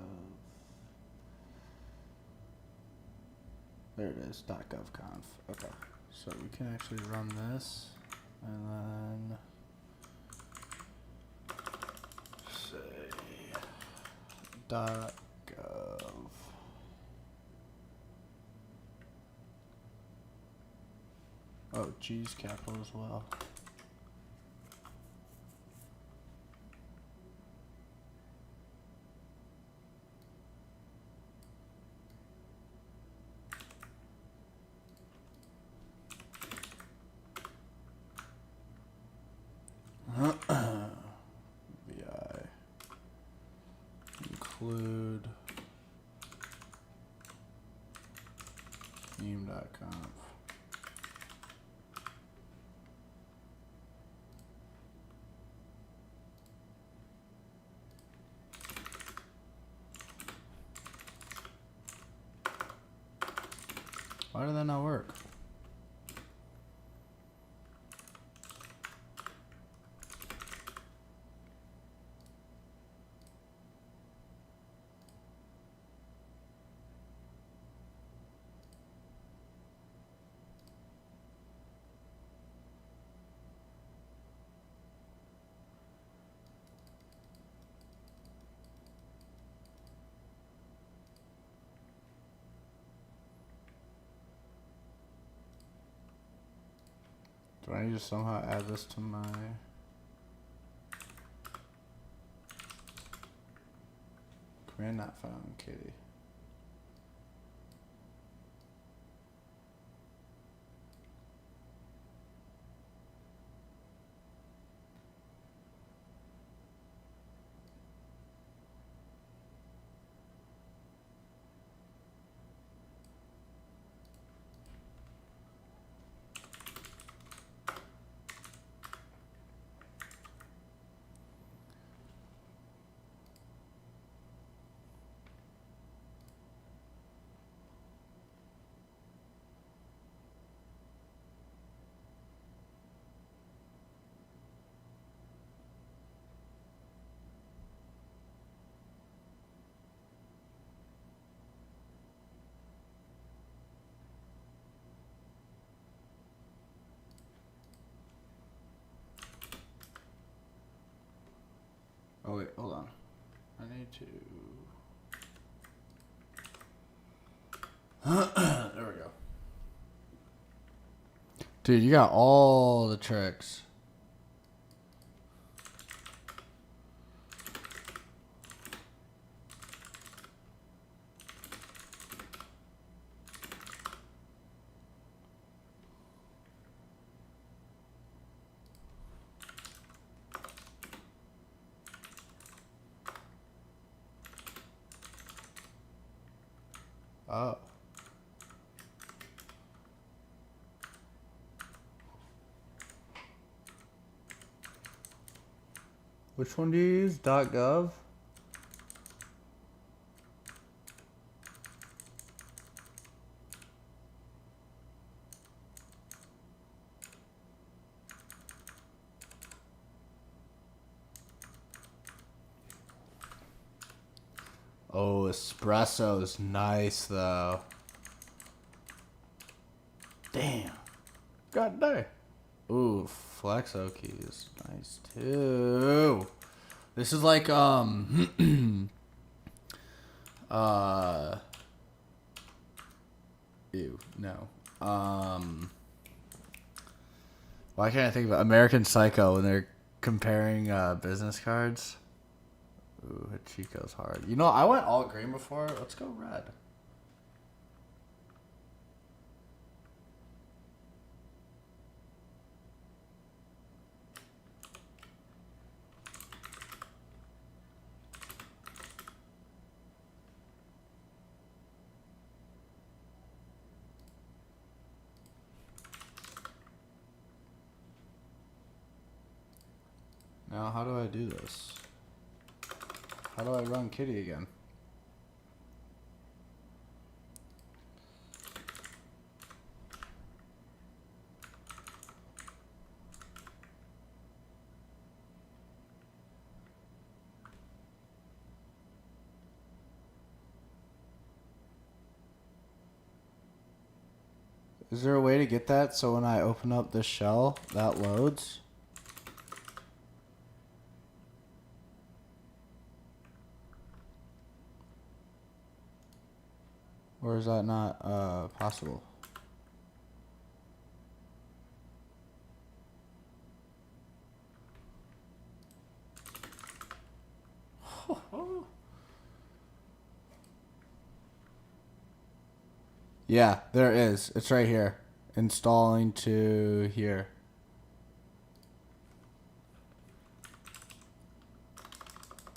There it is, .govconf. Okay, so we can actually run this, and then say .gov. Oh, G's capital as well. VI include theme.conf. Why did that not work? Do I need to somehow add this to my... Command not found, Kitty. Oh wait, hold on. I need to... There we go. Dude, you got all the tricks. Oh. Which one do you use? .gov? Oh, espresso is nice though. Damn. God dang. Ooh, Flexo key is nice too. This is like ew, no. Why can't I think of it? American Psycho when they're comparing business cards? Ooh, Hachiko's hard. You know, I went all green before. Let's go red. Now, how do I do this? How do I run Kitty again? Is there a way to get that so when I open up this shell, that loads? Or is that not possible? Yeah, there is. It's right here. Installing to here.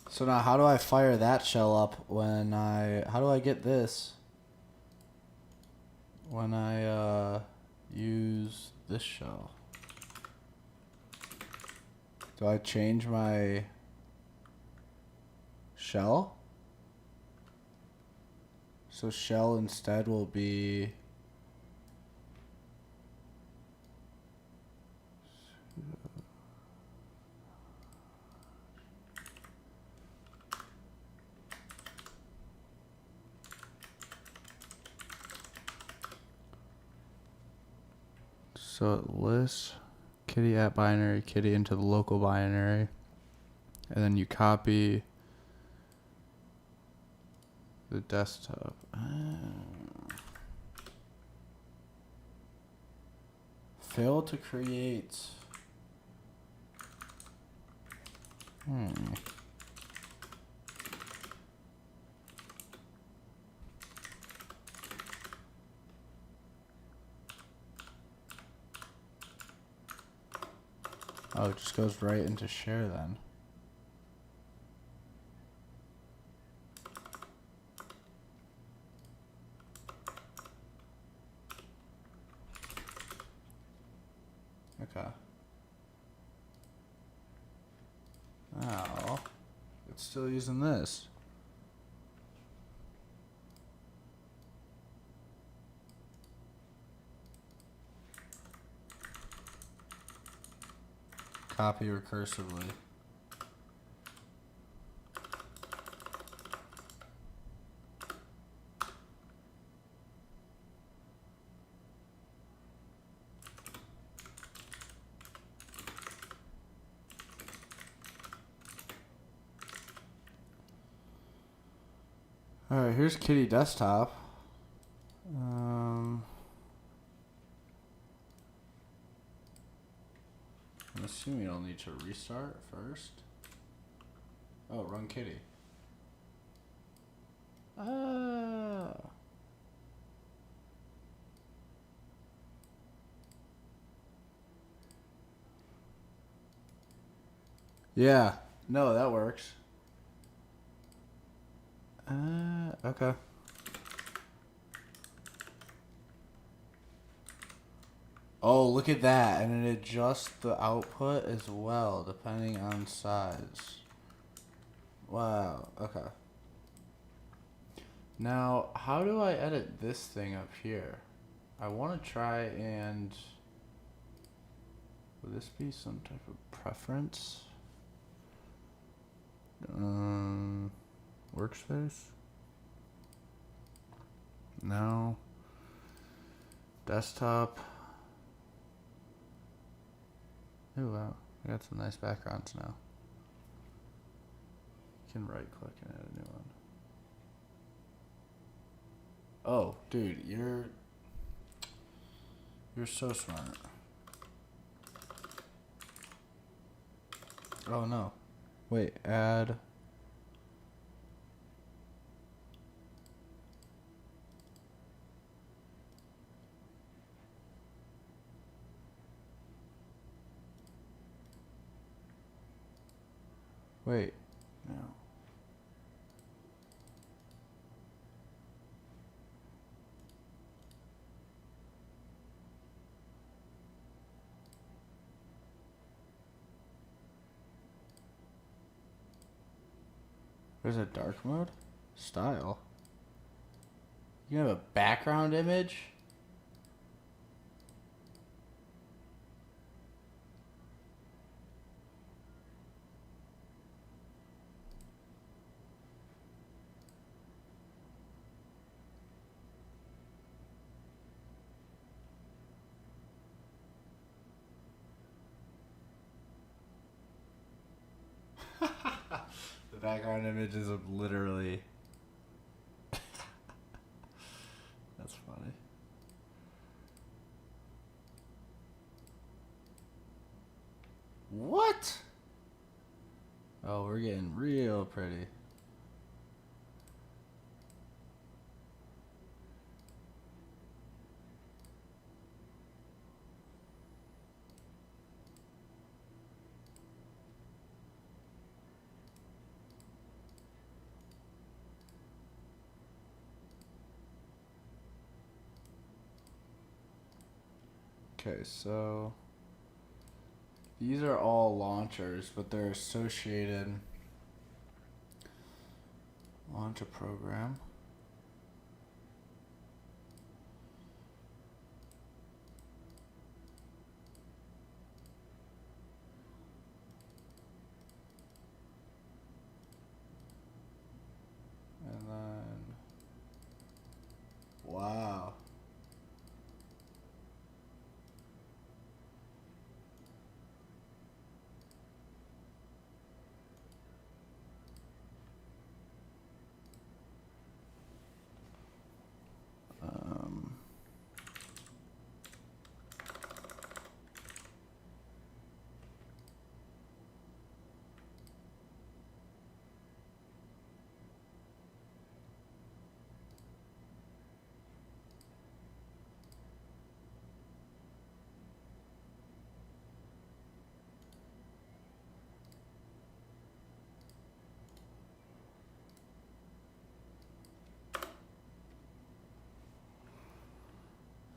So now how do I fire that shell up when how do I get this when I use this shell? Do I change my shell? So shell instead will be so it lists kitty at binary kitty into the local binary, and then you copy the desktop. Fail to create. Oh, it just goes right into share then. Okay. Now, it's still using this. Copy recursively. Alright, here's Kitty Desktop. I'm assuming you'll need to restart first. Oh, run Kitty. Yeah, no, that works. Okay. Oh, look at that. And it adjusts the output as well, depending on size. Wow, okay. Now, how do I edit this thing up here? I want to try and... Would this be some type of preference? Workspace? No. Desktop. Oh wow, I got some nice backgrounds now. You can right click and add a new one. Oh, dude, you're so smart. Oh no. Wait, add. Wait, no. There's a dark mode? Style. You have a background image? The background image is literally Oh, we're getting real pretty. Okay, so these are all launchers, but they're associated. Launch a program. And then, wow.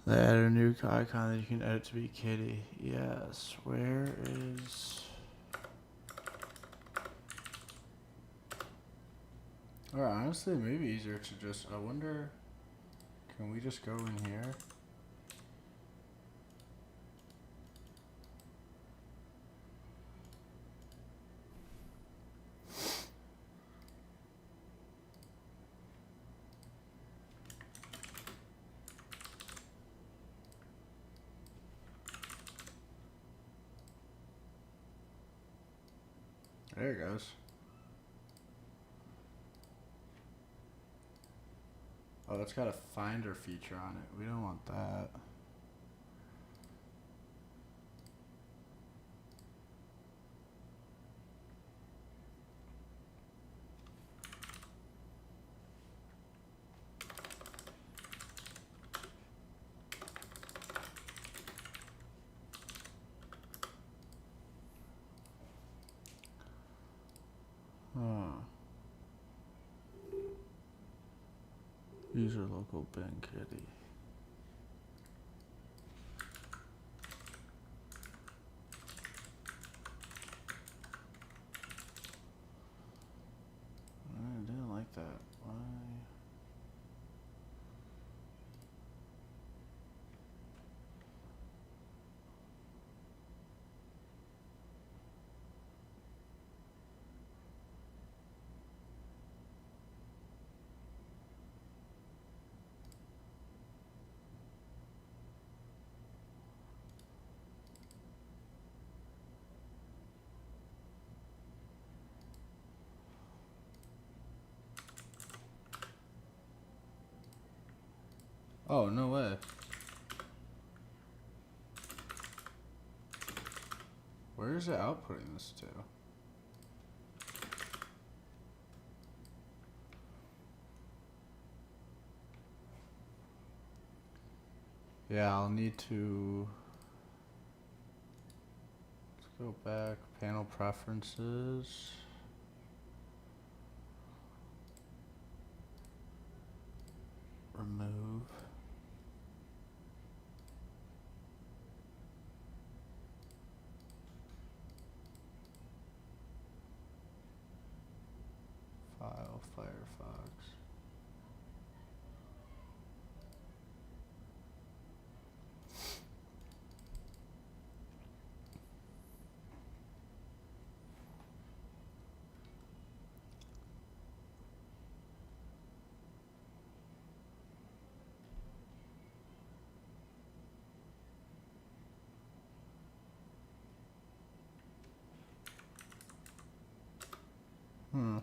They added a new icon that you can edit to be Kitty. Yes. Where is... Or honestly, maybe easier to just... I wonder... Can we just go in here? There it goes. Oh, it's got a finder feature on it. We don't want that. User local Ben Kitty. I didn't like that. Why? Oh, no way. Where is it outputting this to? Yeah, I'll need to... Let's go back, panel preferences. Remove. File, Firefox. Hmm.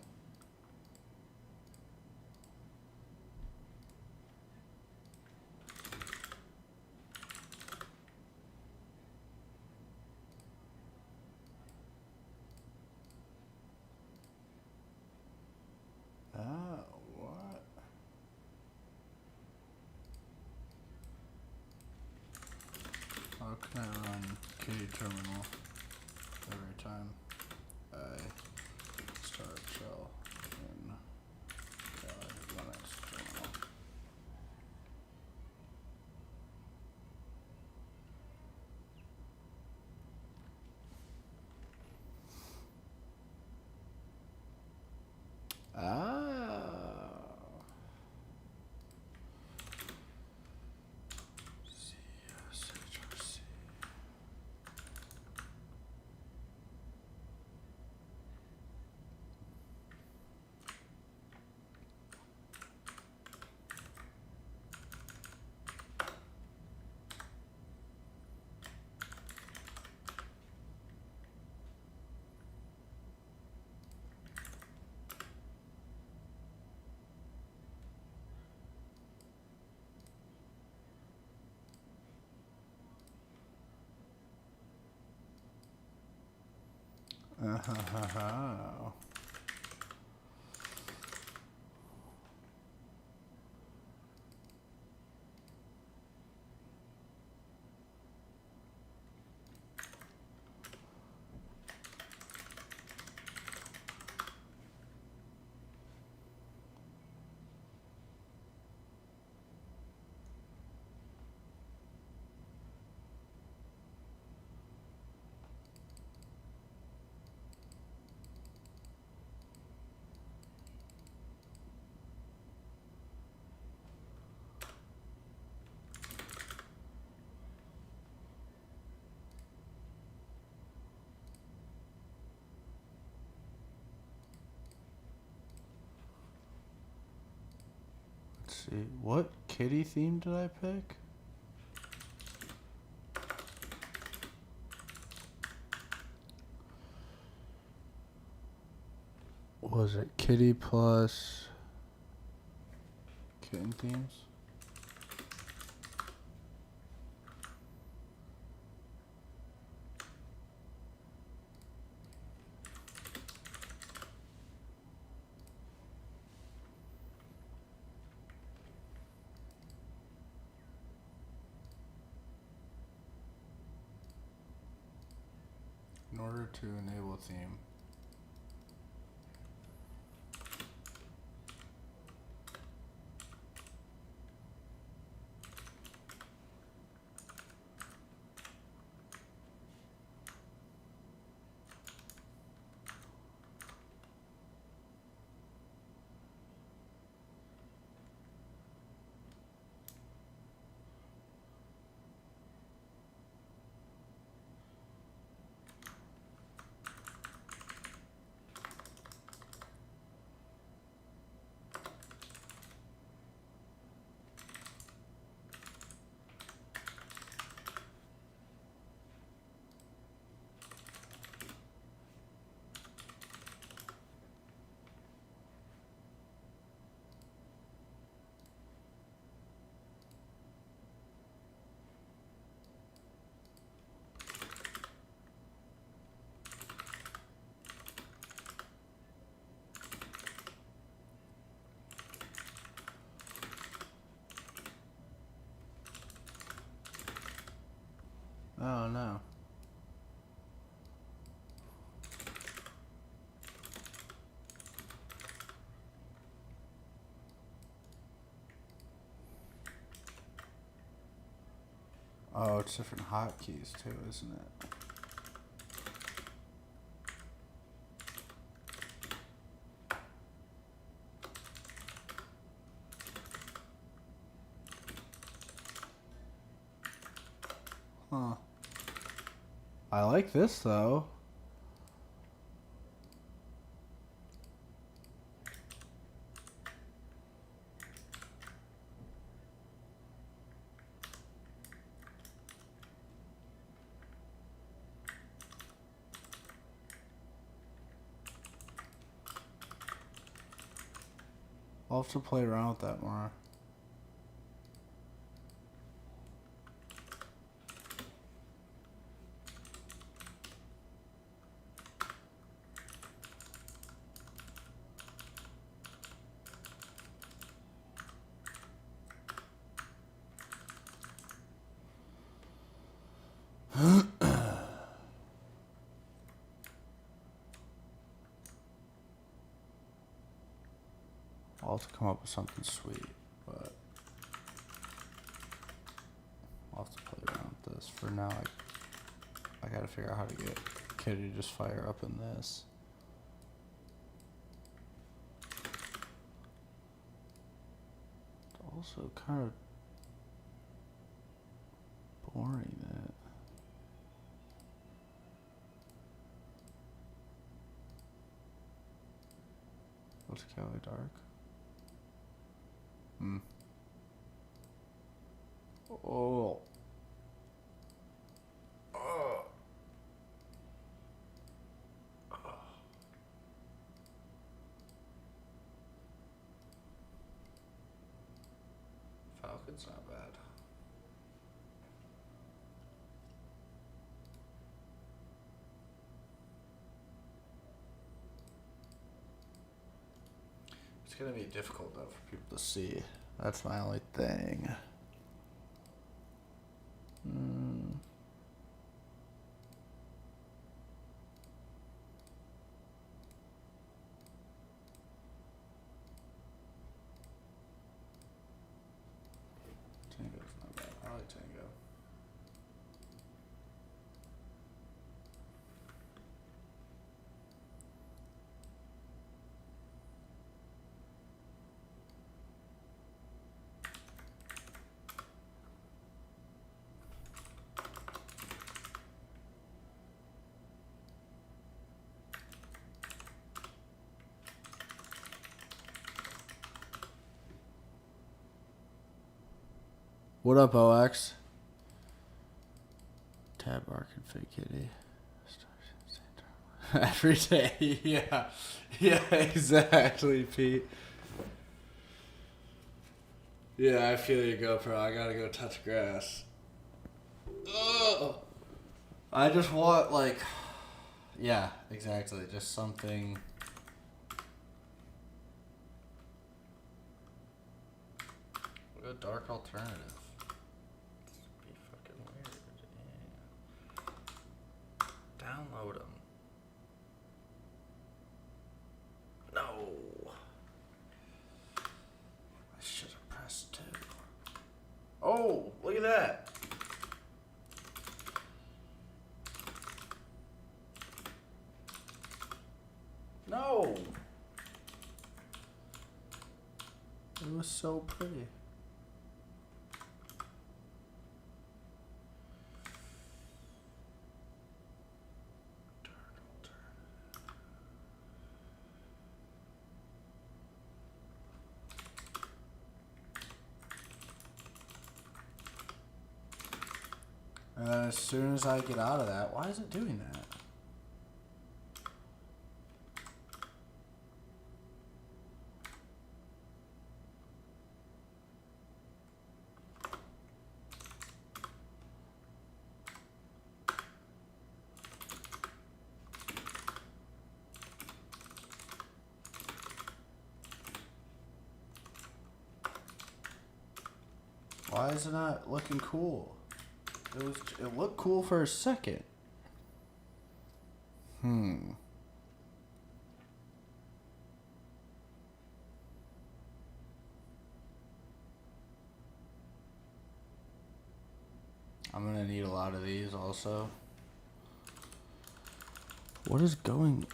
I run Kitty Terminal every time I start shell in Linux terminal. Let's see, what kitty theme did I pick? Was it kitty plus kitten themes? In order to enable theme, oh no. Oh, it's different hotkeys too, isn't it? Huh. I like this though. I'll have to play around with that more. I'll have to come up with something sweet, but I'll have to play around with this. For now, I gotta figure out how to get Kitty to just fire up in this. It's also kind of boring that. What's Cali Dark? Oh. Oh. Falcon's not bad. It's gonna be difficult though for people to see. That's my only thing. Tango's not bad. I like Tango. What up, OX? Tab Arc and Fake Kitty. Every day, yeah. Yeah, exactly, Pete. Yeah, I feel you, GoPro. I gotta go touch grass. Ugh. I just want, like... Yeah, exactly. Just something... What a dark alternative. Be fucking weird. Yeah. Download them. No. I should have pressed 2. Oh, look at that. No. It was so pretty. And then as soon as I get out of that, why is it doing that? Why is it not looking cool? It looked cool for a second. I'm gonna need a lot of these also. What is going...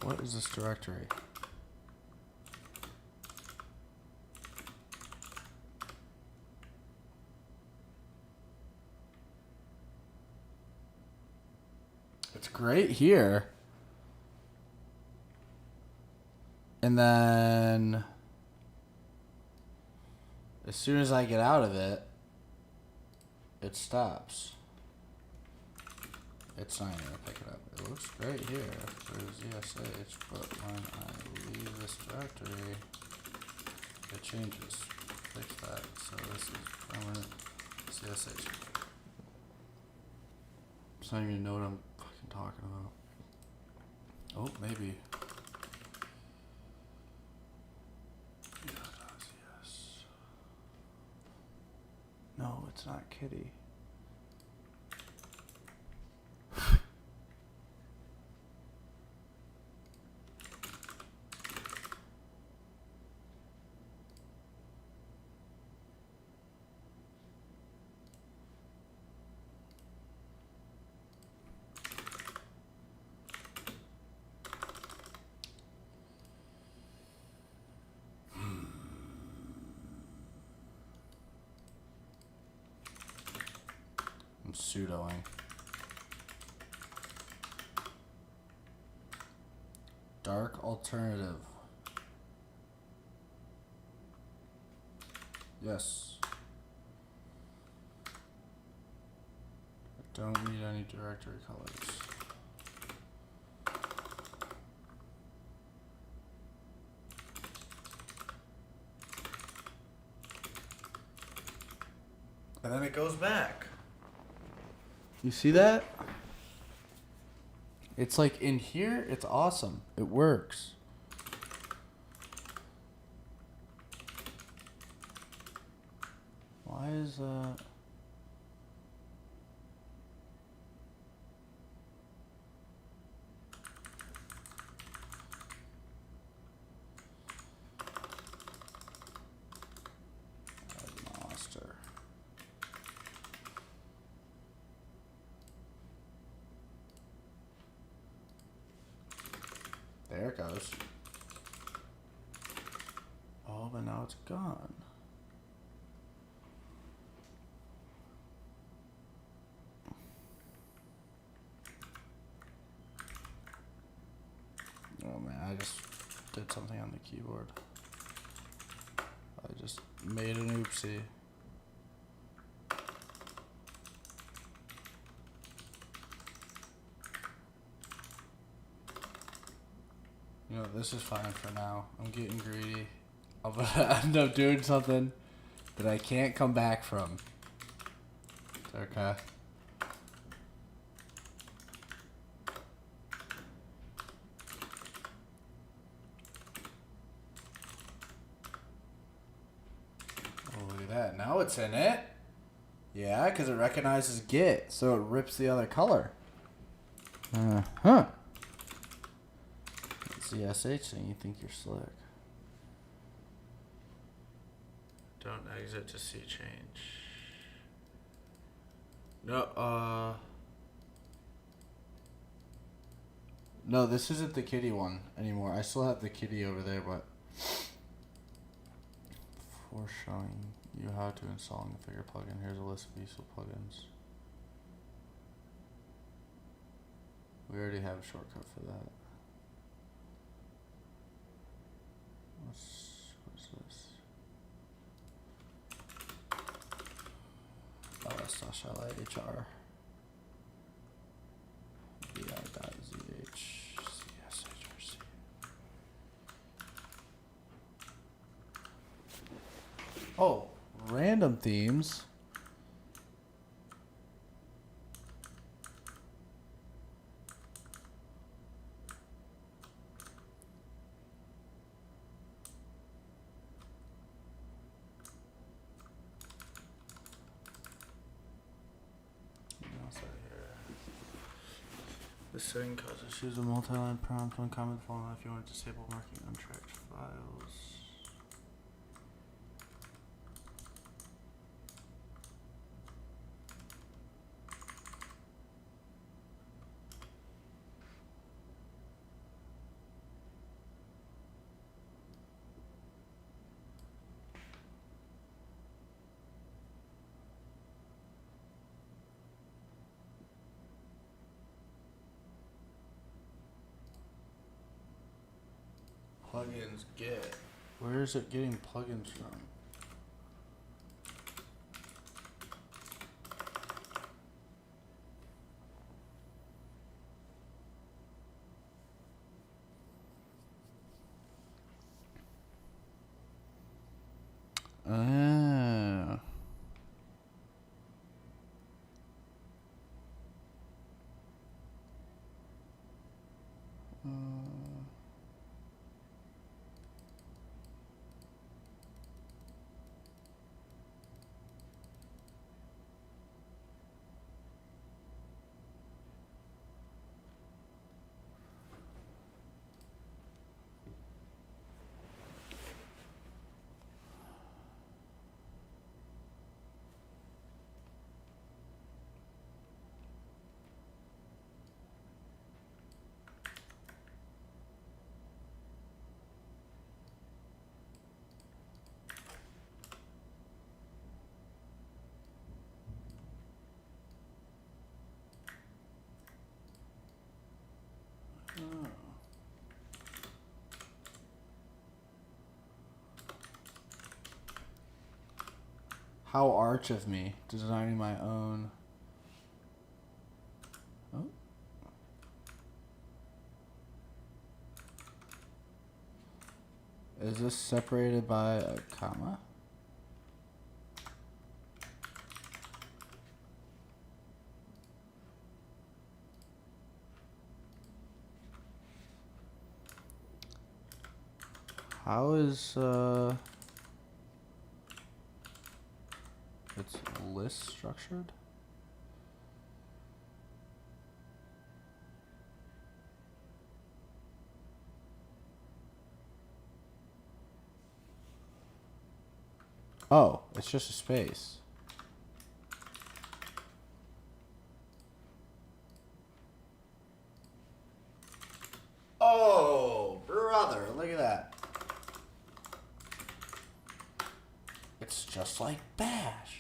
What is this directory? It's great here. And then as soon as I get out of it, it stops. It's not even gonna pick it up. It looks great here. There's ESH, but when I leave this directory, it changes. Fix that. So this is permanent CSH. So I don't even know what I'm fucking talking about. Oh, maybe. Yes. No, it's not Kitty. I'm pseudoing. Dark alternative. Yes. I don't need any directory colors. And then it goes back. You see that? It's like in here, it's awesome. It works. Why is that? Monster. There it goes. Oh, but now it's gone. Oh man, I just did something on the keyboard. I just made an oopsie. You know, this is fine for now. I'm getting greedy. I'm gonna end up doing something that I can't come back from. Okay. Oh, look at that. Now it's in it. Yeah, because it recognizes Git, so it rips the other color. Uh-huh. It's the SH thing. You think you're slick. Don't exit to see change. No, no, this isn't the kitty one anymore. I still have the kitty over there, but before showing you how to install and configure plugin, here's a list of useful plugins. We already have a shortcut for that. What's this? ls-lihr vi.zh cshrc. Oh, random themes. This setting causes issues with multi-line prompt when comment format if you want to disable marking untracked files. Plugins get. Where is it getting plugins from? Ah. How arch of me, designing my own. Oh. Is this separated by a comma? How is its list structured? Oh, it's just a space. Oh, brother, look at that. It's just like Bash.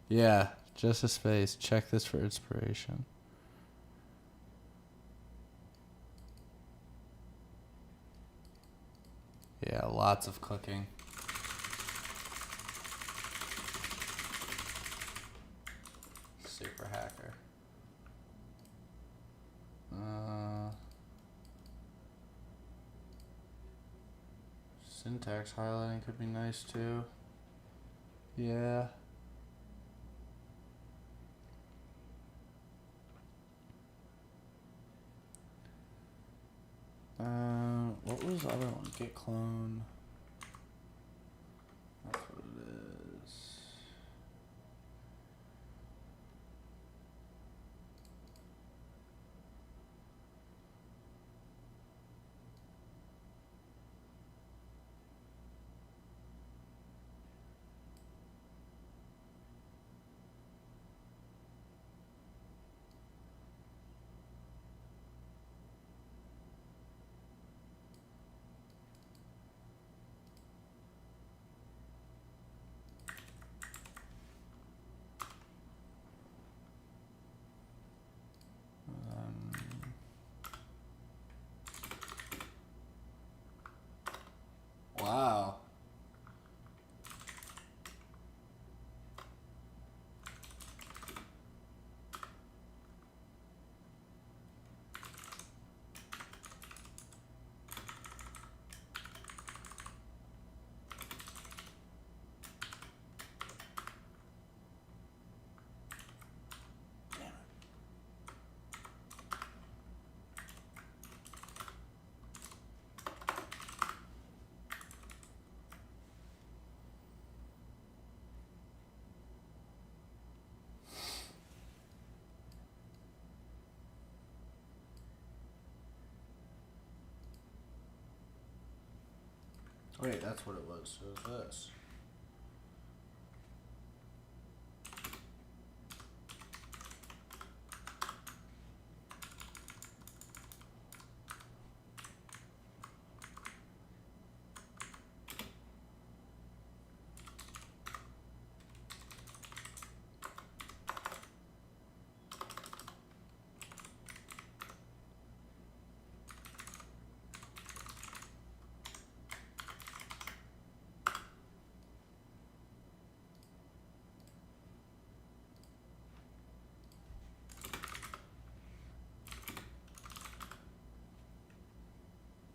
Yeah, just a space. Check this for inspiration. Yeah, lots of clicking. Super hacker. Syntax highlighting could be nice too. Yeah. What was the other one? Git clone. That's what it is. Wow. Wait, that's what it was. It was this.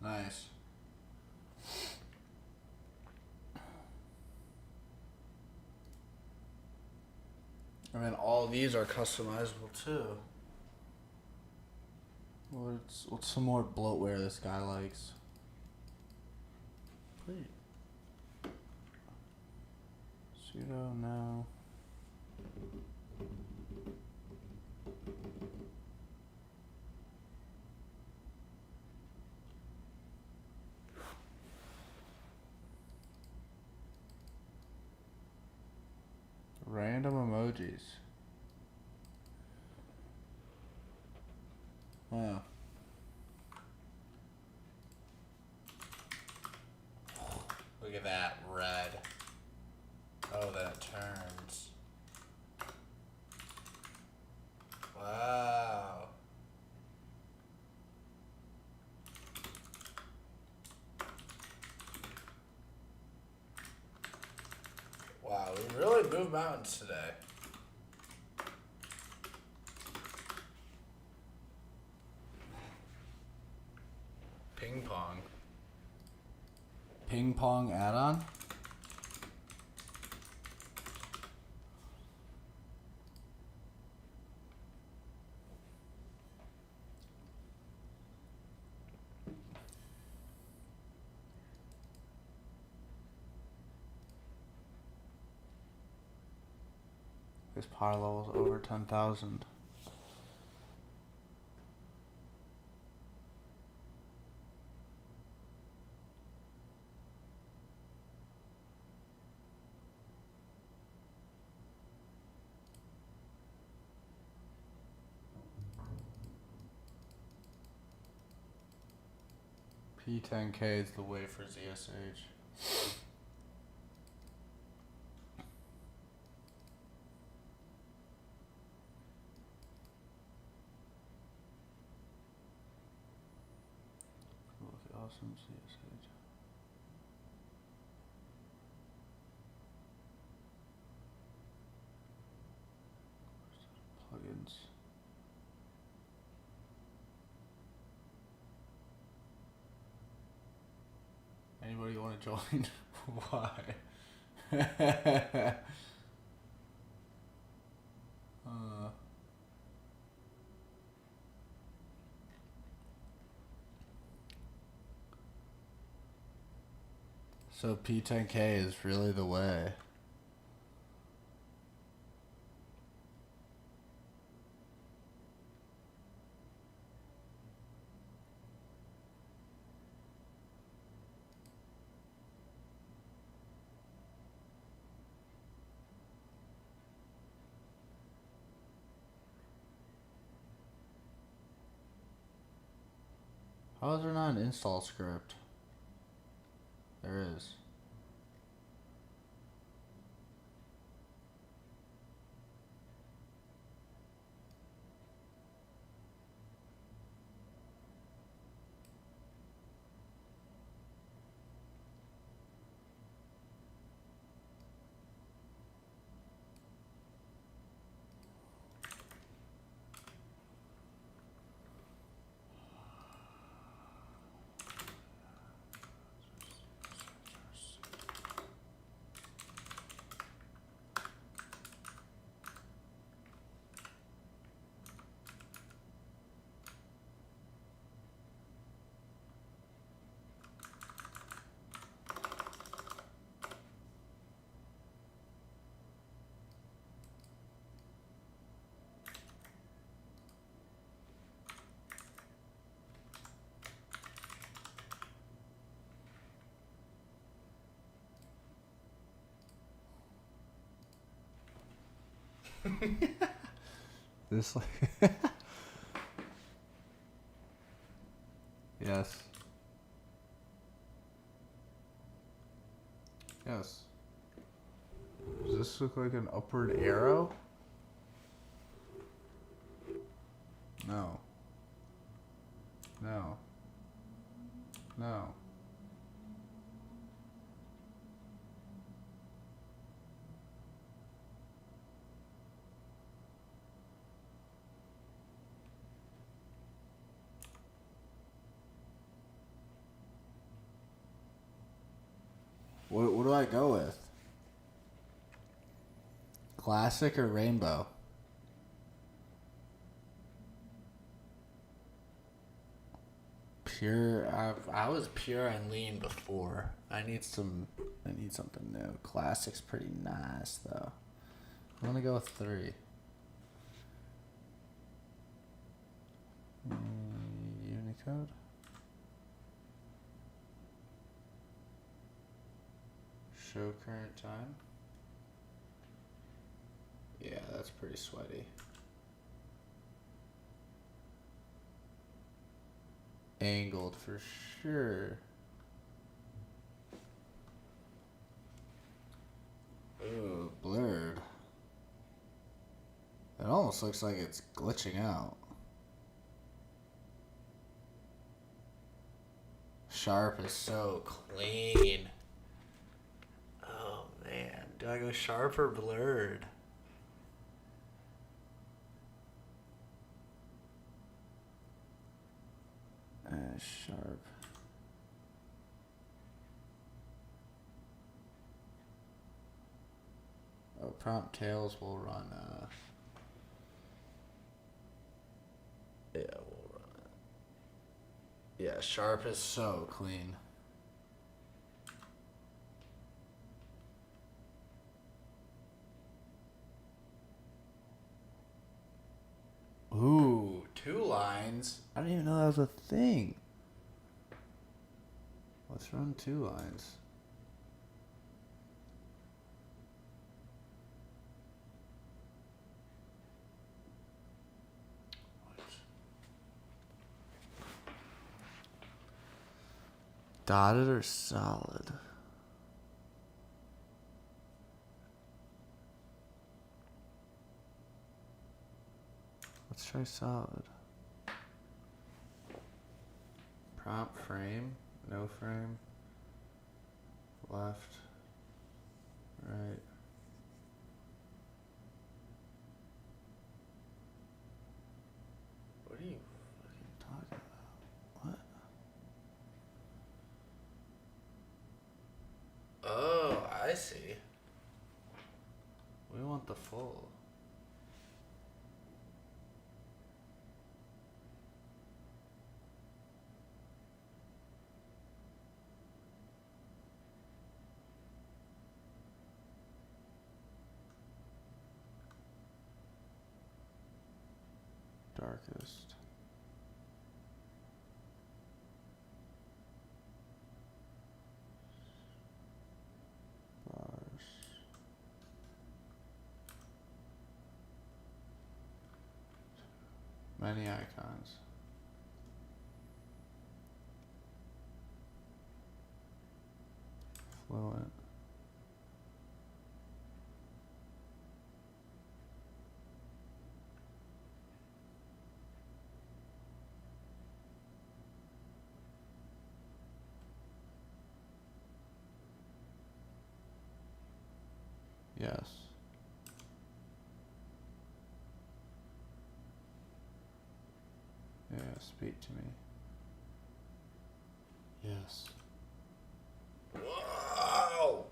Nice. I mean, all these are customizable too. What's some more bloatware this guy likes? Wait. Sudo, no. Random emojis. Wow. Look at that red. Oh, then it turns. Wow. move mountains today. Ping pong. Ping pong add-on? This power level's over 10,000. P10K is the way for ZSH. Awesome ZSH. Plugins. Anybody want to join? Why? So P10K is really the way. How is there not an install script? There is. This like yes. Yes. Does this look like an upward arrow? No. No. No. What do I go with? Classic or rainbow? Pure. I was pure and lean before. I need something new. Classic's pretty nice though. I'm gonna go with 3. Unicode. Show current time. Yeah, that's pretty sweaty. Angled for sure. Ooh, blurred. It almost looks like it's glitching out. Sharp is so clean. Oh man. Do I go sharp or blurred? Sharp. Oh, prompt tails will run. Yeah, we'll run it. Yeah, sharp is so clean. Ooh, 2 lines. I didn't even know that was a thing. Let's run 2 lines. Dotted or solid? Let's try solid. Prompt frame, no frame, left, right. What are you fucking talking about? What? Oh, I see. We want the full. Darkest. Bars. Many icons. Fluent. Yes. Yeah, speak to me. Yes. Wow!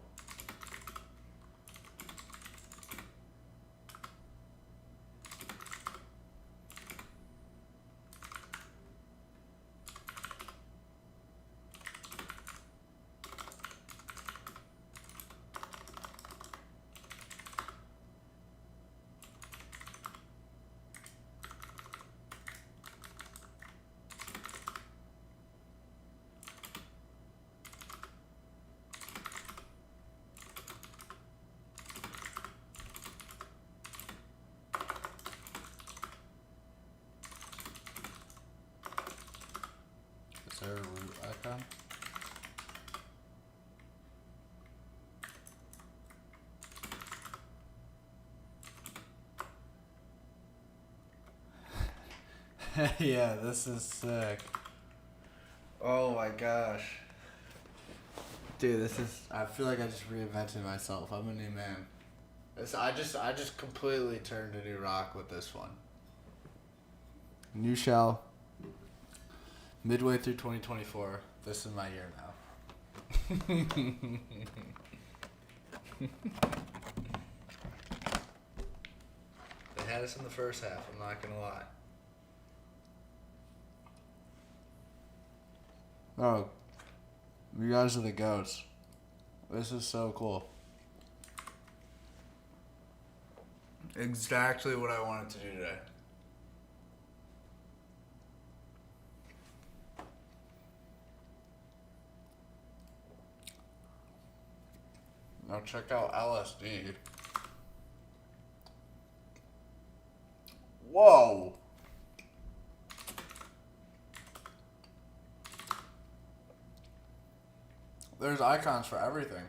Is there a root icon? Yeah, this is sick. Oh my gosh. Dude, this is, I feel like I just reinvented myself. I'm a new man. I just completely turned a new rock with this one. New shell. Midway through 2024. This is my year now. They had us in the first half, I'm not gonna lie. Oh, you guys are the goats. This is so cool. Exactly what I wanted to do today. Now check out LSD. Whoa! There's icons for everything.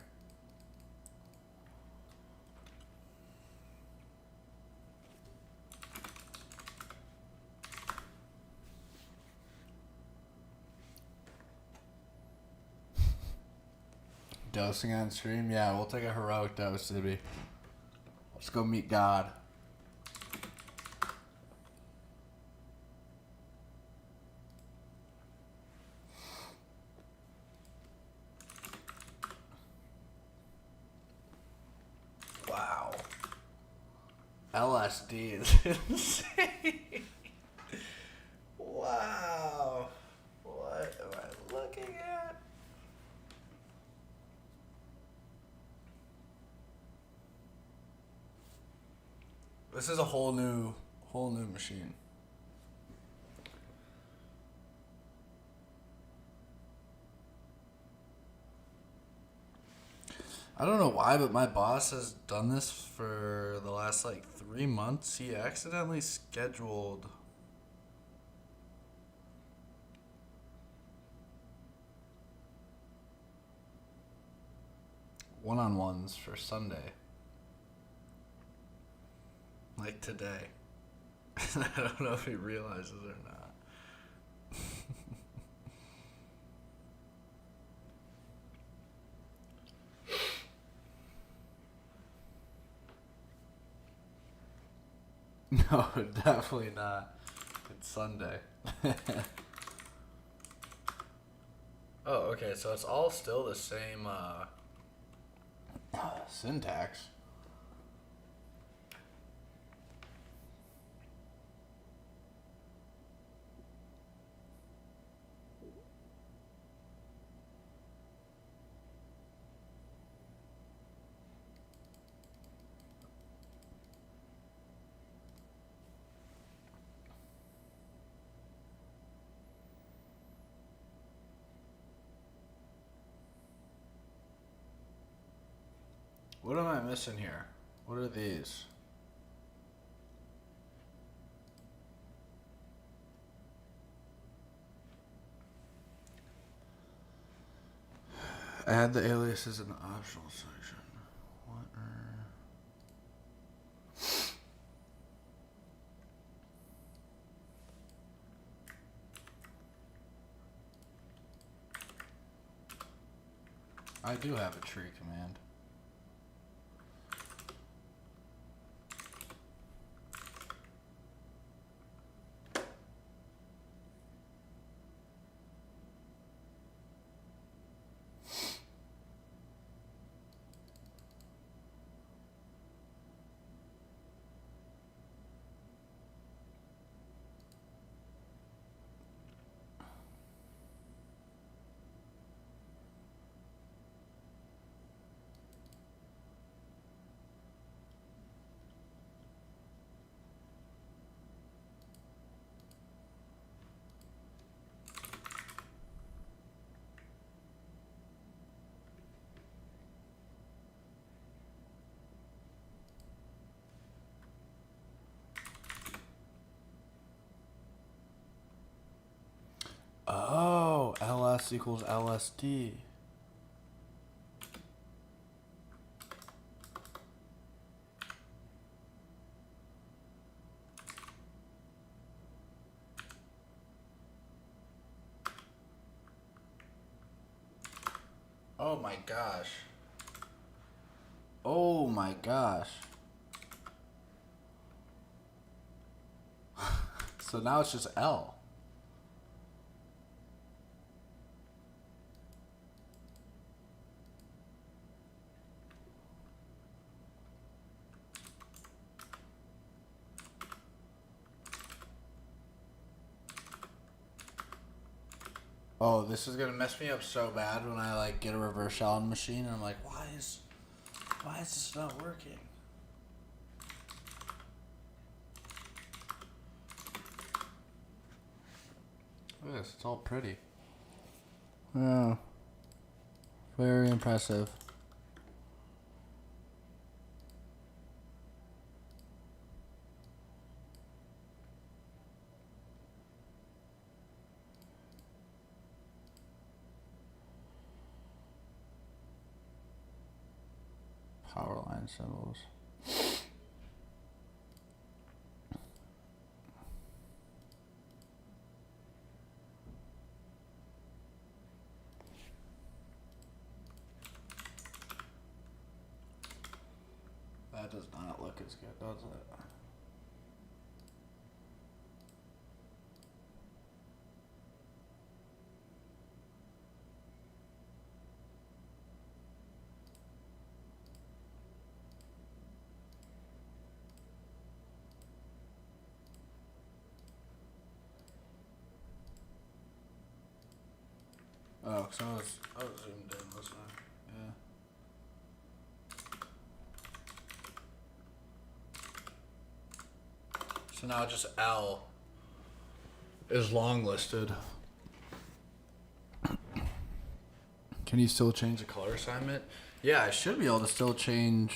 Dosing on stream? Yeah, we'll take a heroic dose, Ibby. Let's go meet God. Wow. LSD is insane. Wow. What am I looking at? This is a whole new machine. I don't know why, but my boss has done this for the last like 3 months. He accidentally scheduled one-on-ones for Sunday. Like today. I don't know if he realizes or not. No, definitely not. It's Sunday. Oh, okay, so it's all still the same syntax. What am I missing here? What are these? Add the aliases in the optional section. What are... I do have a tree command. Oh, LS equals LSD. Oh my gosh. Oh my gosh. So now it's just L. Oh, this is gonna mess me up so bad when I like get a reverse Allen machine and I'm like, why is this not working? Look at this, it's all pretty. Oh, very impressive. Power line symbols. That does not look as good, does it? Oh, because I was zoomed in, wasn't I? Yeah. So now just L is long listed. Can you still change the color assignment? Yeah, I should be able to still change.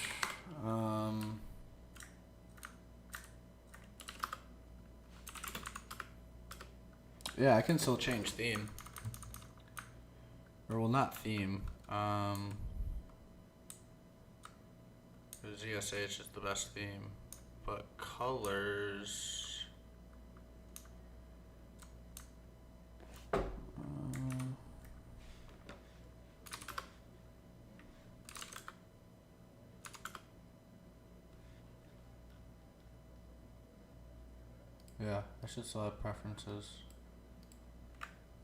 Yeah, I can still change theme. Or, well, not theme. ZSH is the best theme. But colors... yeah, I should still have preferences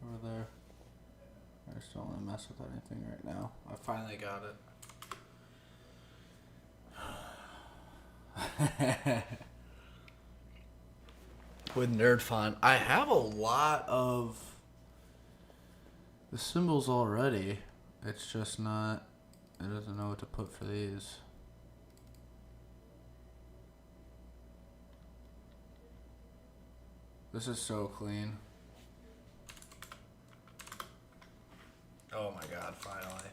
over there. I just don't want to mess with anything right now. I finally got it. With nerd font, I have a lot of the symbols already. It's just not, it doesn't know what to put for these. This is so clean. Oh my god, finally.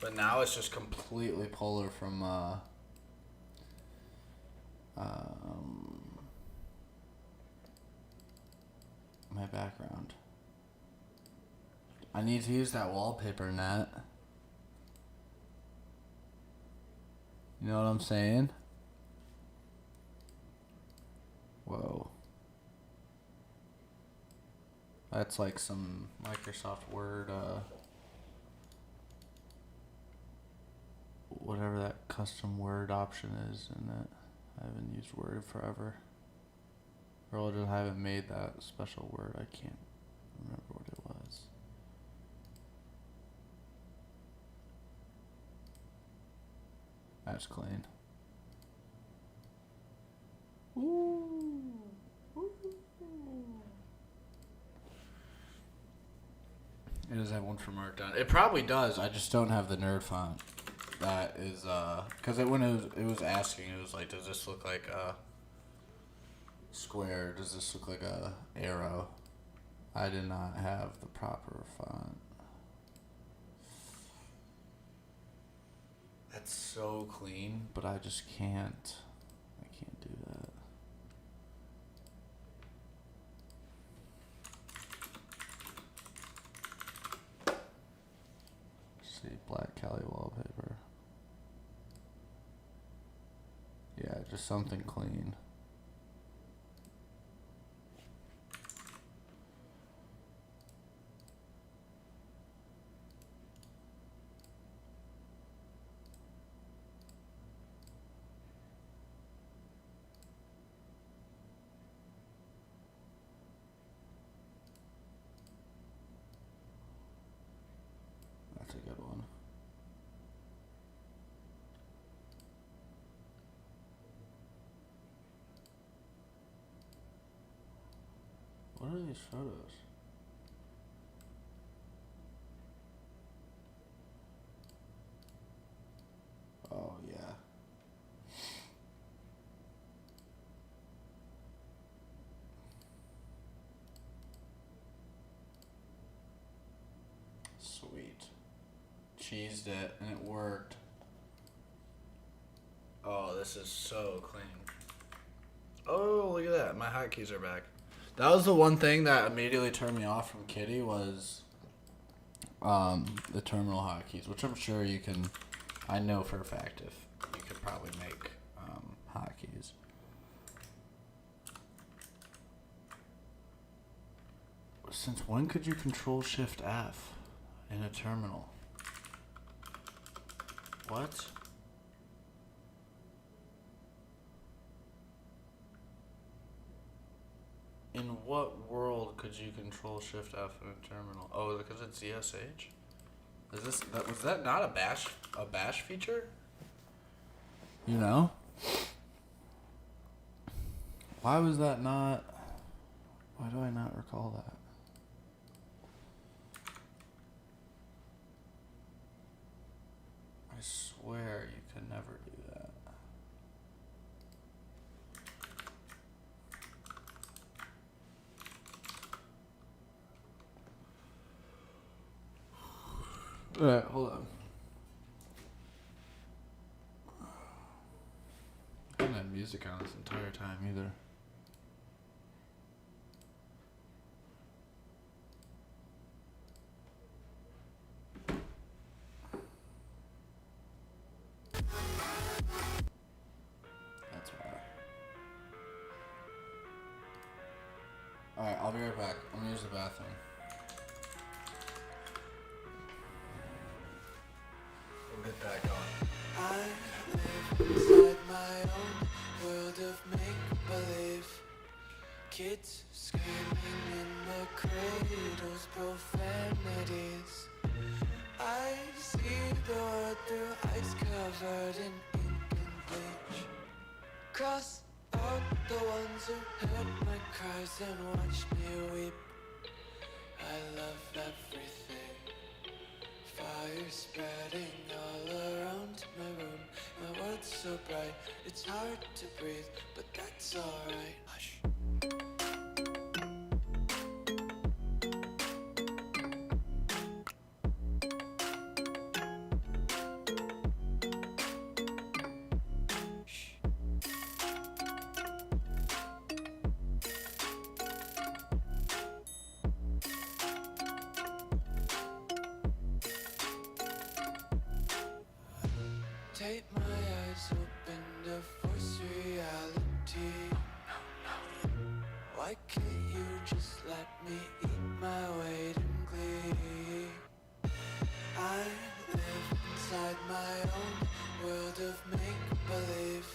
But now it's just completely polar from my background. I need to use that wallpaper, Nat. You know what I'm saying? Whoa. That's like some Microsoft Word, whatever that custom Word option is in it. I haven't used Word forever. Or I haven't made that special word. I can't remember what it was. That's clean. Ooh. It does have one for Markdown. It probably does. I just don't have the nerd font. That is, because when it was asking, it was like, does this look like a square? Does this look like a arrow? I did not have the proper font. That's so clean, but I just can't. I can't do that. See, Black Cali wallpaper. Yeah, just something clean. That's a good one. What are these photos? Oh, yeah. Sweet. Cheesed it, and it worked. Oh, this is so clean. Oh, look at that. My hotkeys are back. That was the one thing that immediately turned me off from Kitty was the terminal hotkeys, which I'm sure you can, I know for a fact if you could probably make hotkeys. Since when could you control Shift F in a terminal? What? In what world could you control Shift F in a terminal? Oh, because it's ZSH? Is this was that not a bash feature? You know? Why was that not? Why do I not recall that? I swear you could never do that. Alright, hold on. I haven't had music on this entire time either. That's why. Alright, I'll be right back. I'm gonna use the bathroom. We'll get that going. I live inside my own world of make-believe. Kids screaming in the cradles, profanities. I see the world through ice covered in ink and bleach. Cross out the ones who heard my cries and watched me weep. I love everything. Fire spreading all around my room. My world's so bright, it's hard to breathe, but that's alright. Hush. Take my eyes open to force reality. Why can't you just let me eat my weight in glee? I live inside my own world of make-believe.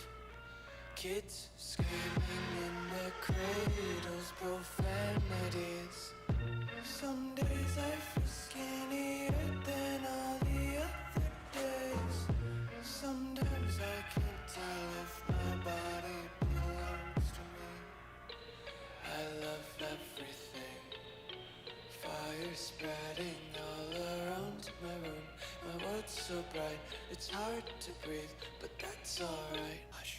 Kids screaming in the cradles, profanities. Some days I feel skinnier than all the other days. Sometimes I can't tell if my body belongs to me. I love everything. Fire spreading all around my room. My world's so bright, it's hard to breathe, but that's alright. Hush.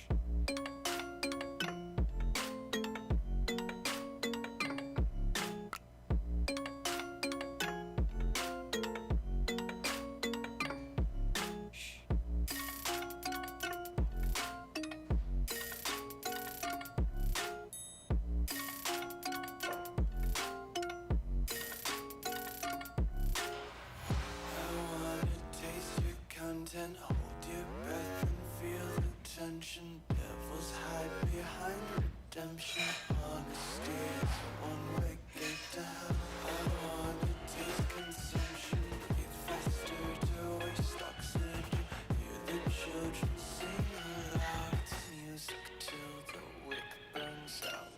And hold your breath and feel the tension. Devils hide behind redemption. Honesty is a one-way gate to hell. I wanna taste consumption. Breathe faster to waste oxygen. Hear the children sing aloud. It's music till the wick burns out.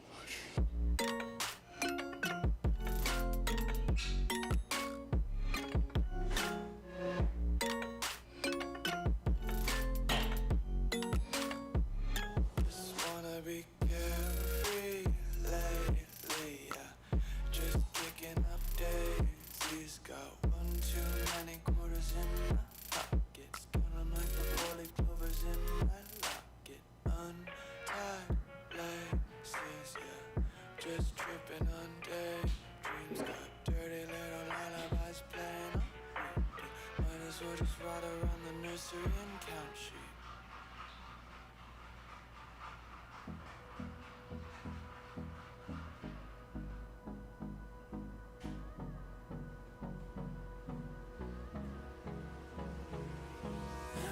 Just tripping on day dreams, got dirty little lullabies playing on repeat. Might as well just ride around the nursery and count sheep.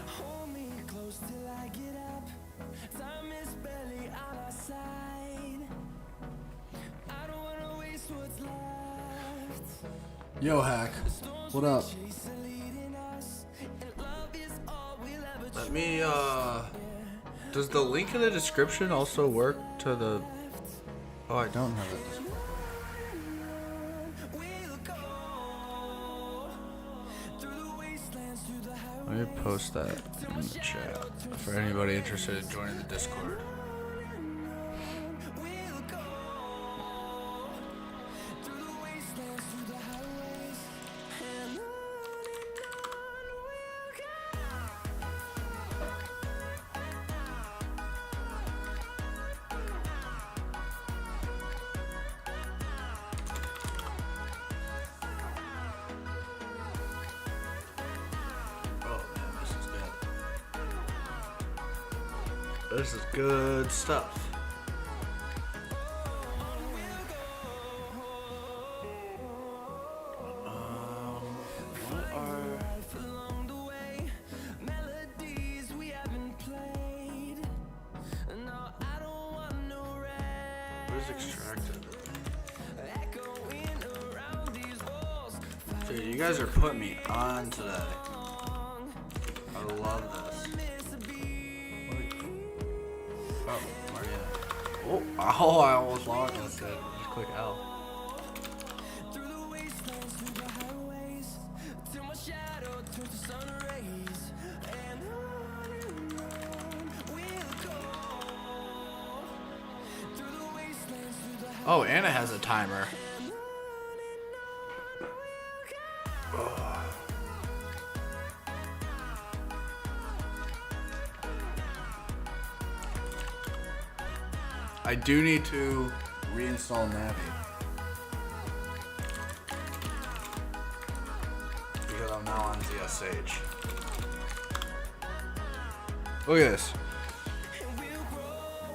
Hold me close till I get up. Time is barely on our side. I don't wanna waste what's left. Yo, Hack. What up? Let me, does the link in the description also work to the Oh, I don't have it. Let me post that in the chat for anybody interested in joining the Discord. This is good stuff. What is extracted? Dude, you guys are putting me on today. I love this. Oh, I almost logged this. Just click L. Oh, and it has a timer. I do need to reinstall Navi because I'm now on ZSH. Look at this.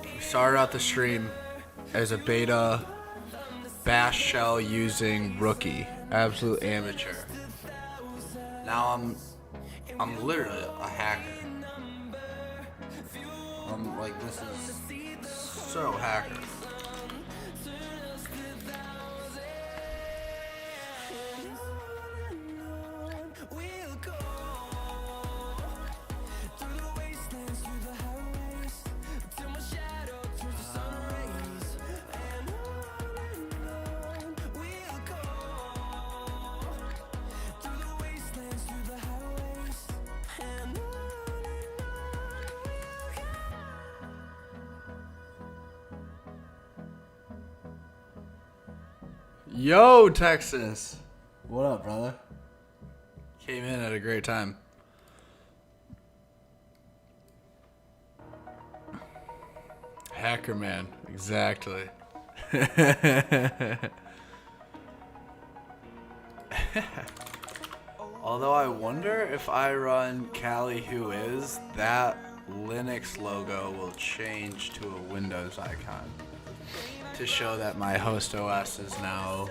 We started out the stream as a beta bash shell using Rookie, absolute amateur. Now I'm literally a hacker. I'm like, this is so hacker. Yo, Texas. What up, brother? Came in at a great time. Hacker man, exactly. Although I wonder if I run Kali Who Is, that Linux logo will change to a Windows icon to show that my host OS is now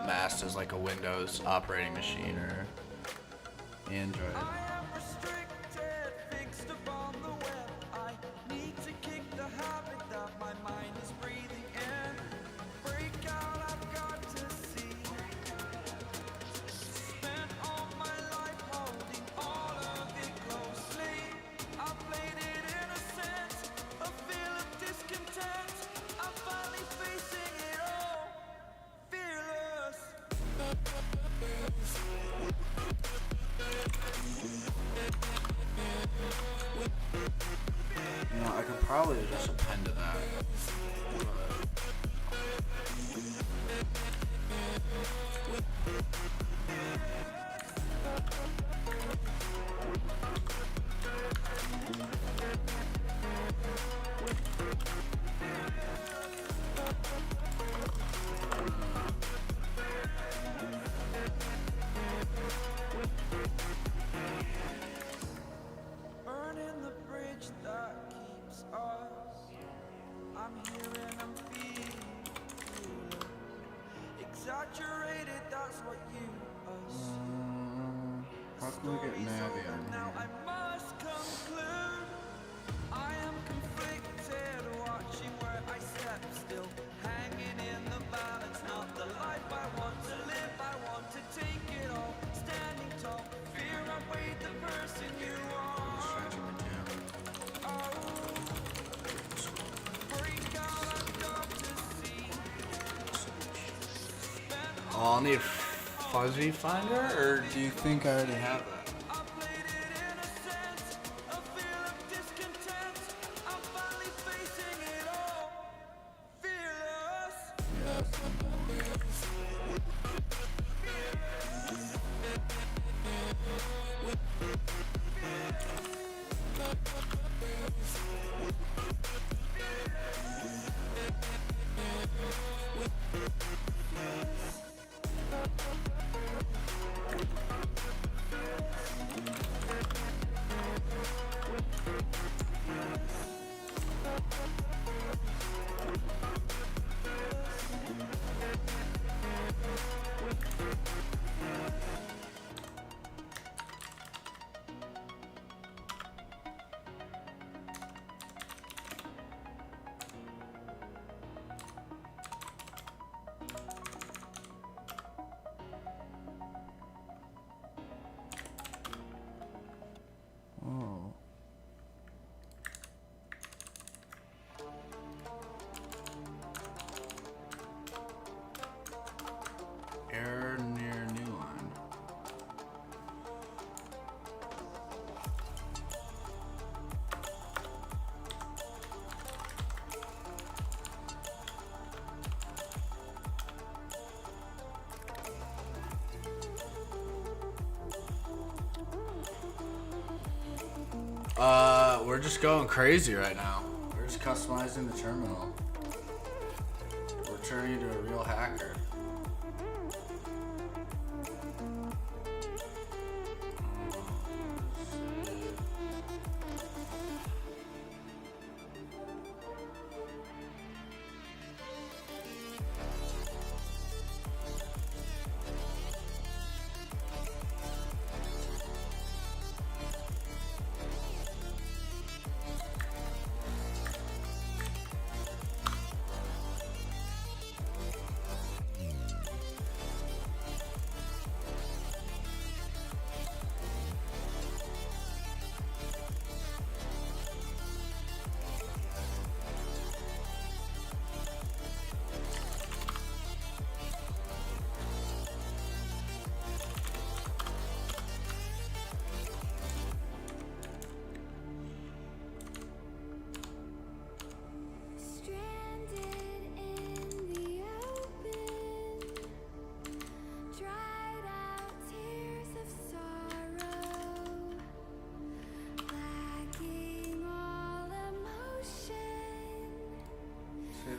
masked as like a Windows operating machine or Android. You know, I could probably just append to that. Burning the bridge that keeps us. I'm here and I'm feeling exaggerated, that's what you assume. How can we get Navi on Now here? I must conclude I am conflicted, watching where I step still, hanging in the balance, not the life I want to live. I want to take it all, standing tall, fear I weighed the person you are. Oh, break out, I've got to see. Oh, I'll need Fuzzy Finder, or do you think I already have that? Oh. Error near new line. We're just going crazy right now. We're just customizing the terminal. We're turning into a real hacker.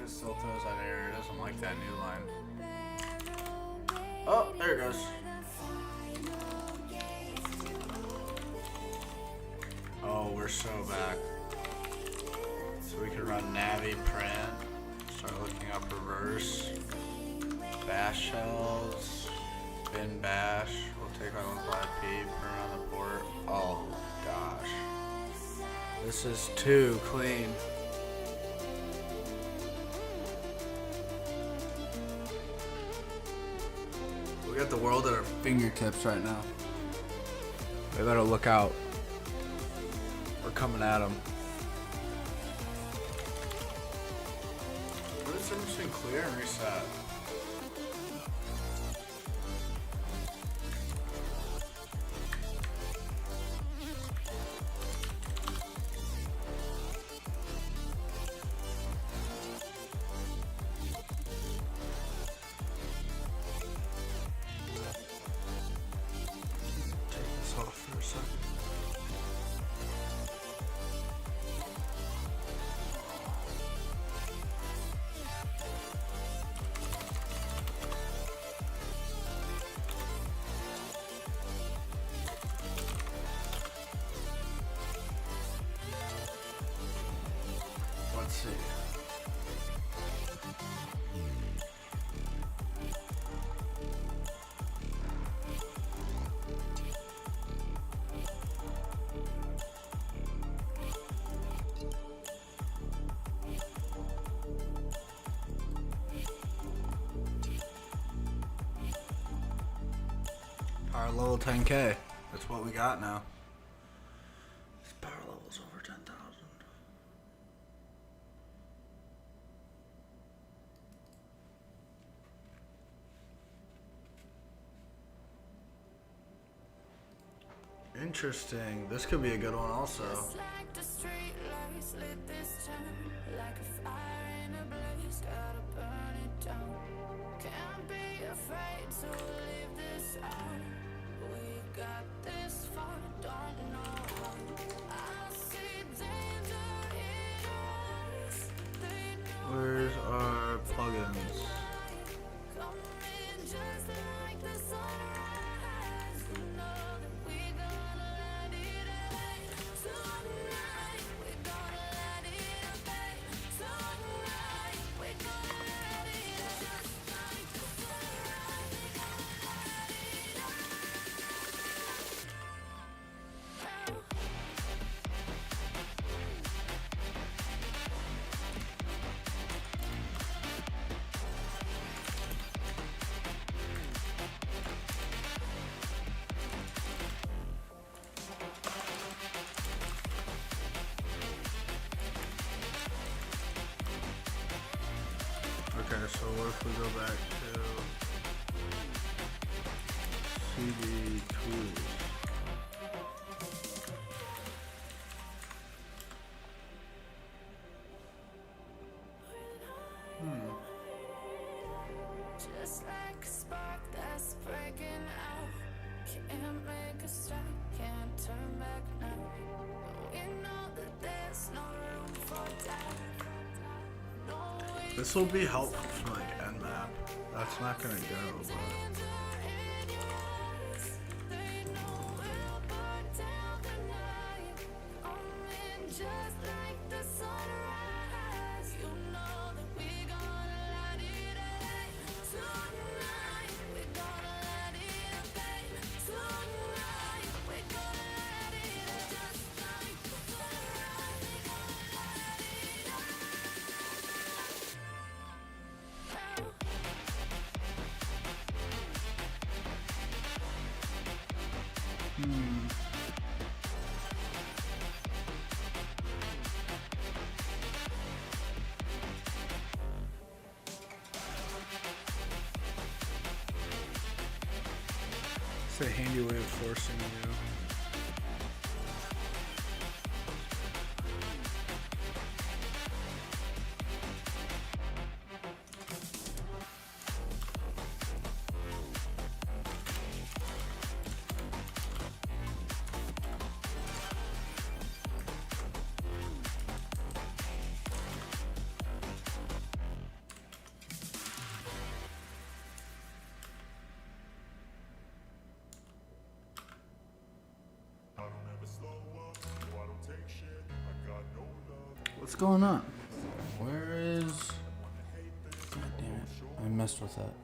It still throws that error. It doesn't like that new line. Oh, there it goes. Oh, we're so back. So we can run Navi print. Start looking up reverse. Bash shells. Bin bash. We'll take our local IP. Print on the port. Oh gosh. This is too clean. We got the world at our fingertips right now. We better look out. We're coming at them. What is everything clear and reset? Let's see. Power level 10K. That's what we got now. This power level's over 10,000. Interesting. This could be a good one also. Where's our plugins? Okay, so what if we go back to CD tools? Just like a spark that's breaking out. Can't make a stop, can't turn back now. We know that there's no room for doubt. This will be helpful for like Nmap. That's not gonna go, but. It's a handy way of forcing you. What's going on? Where is... God damn it. I messed with that.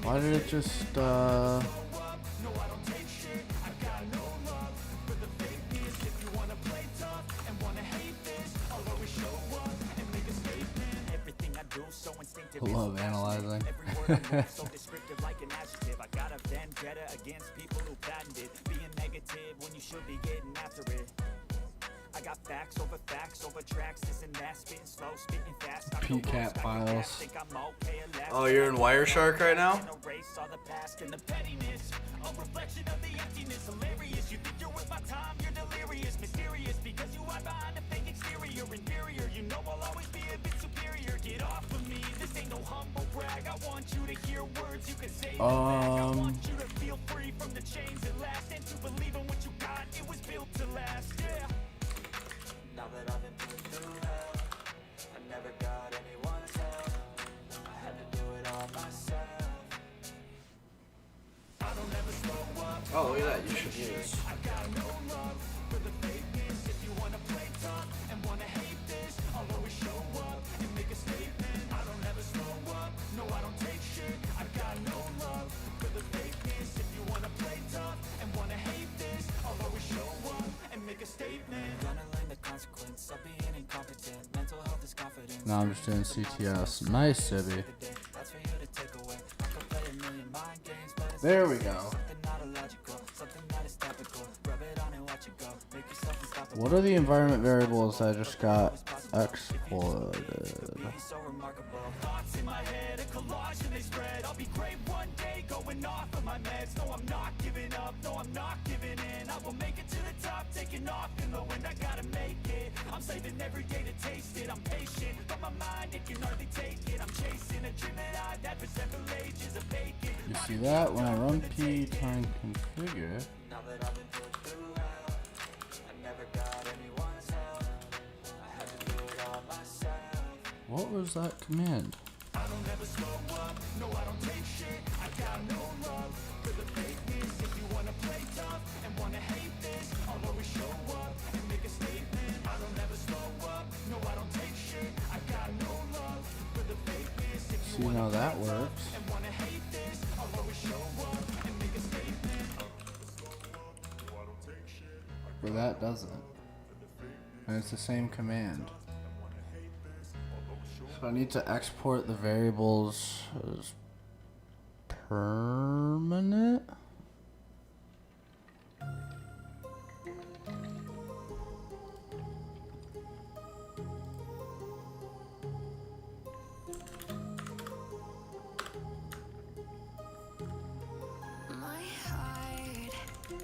Why did it just, I love analyzing. So descriptive like an adjective. I got a vendetta against people who patented being negative when you should be getting after it. I got facts over tracks, this and that, spitting slow, spitting fast. PCAP files. Oh, you're in Wireshark right now? A reflection of the emptiness, hilarious. You think you're worth my time, you're delirious, mysterious, because you hide behind a fake exterior, inferior. You know I'll always be a bit superior. Get off of me, this ain't no humble brag. I want you to hear words you can say. I want you to feel free from the chains that last, and to believe in what you got. It was built to last. Yeah. Now that I've been put through hell, I never got anyone's help. I had to do it all myself. Oh, look at that. You should use. I got no love for the fakeness. If you wanna play tough and wanna hate this, I'll always show up and make a statement. I don't ever slow up, no I don't take shit. I got no love for the fakeness. If you wanna play tough and wanna hate this, I'll always show up and make a statement. Gonna learn the consequence of being incompetent. Mental health is confidence. No, I'm just doing CTS. Nice, Sibby. That's for you to take away. I could play a million mind games, but it's There we go. What are the environment variables I just got? X So remarkable. Thoughts in my head, a collage and they spread. I'll be great one day, going off of my meds. No, I'm not giving up, no, I'm not giving in. I will make it to the top, taking off in the wind. I gotta make it. I'm saving every day to taste it. I'm patient, but my mind, it can hardly take it. I'm chasing a dream that I've had for several ages of vacant. You see that? When I run P time configure. Now that I've been put through hell, I never got anyone's help. I had to do it all myself. What was that command? I don't ever slow up, no I don't take shit. I got no love for the fakeness. If you wanna play tough and wanna hate this, I'll always show up and make a statement. I don't ever slow up, no I don't take shit. I got no love for the fakeness. If you See how that works. and wanna hate this, I'll always show up and make a statement. But that doesn't. And it's the same command. So I need to export the variables as permanent. My heart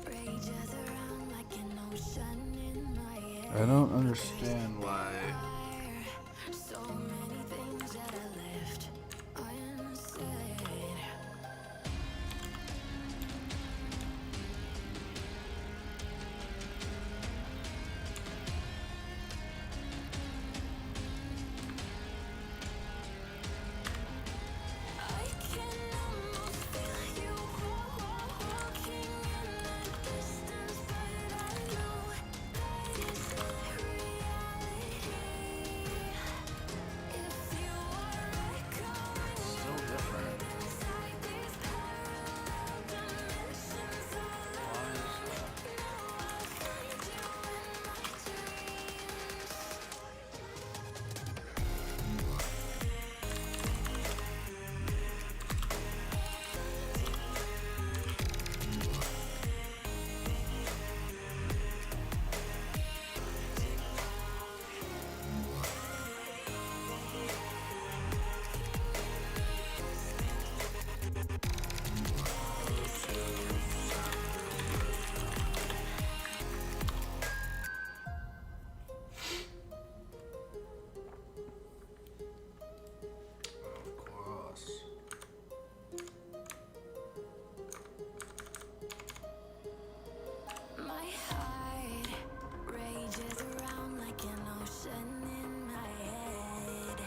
rages around like an ocean in my head. I don't understand why. So many things that I left unsaid. I can almost feel you walking in the distance, but I know that it's not reality. If you are echoing So different. inside these parallel dimensions, I'll know I'll find you in my dreams. My heart rages around like an ocean in my head.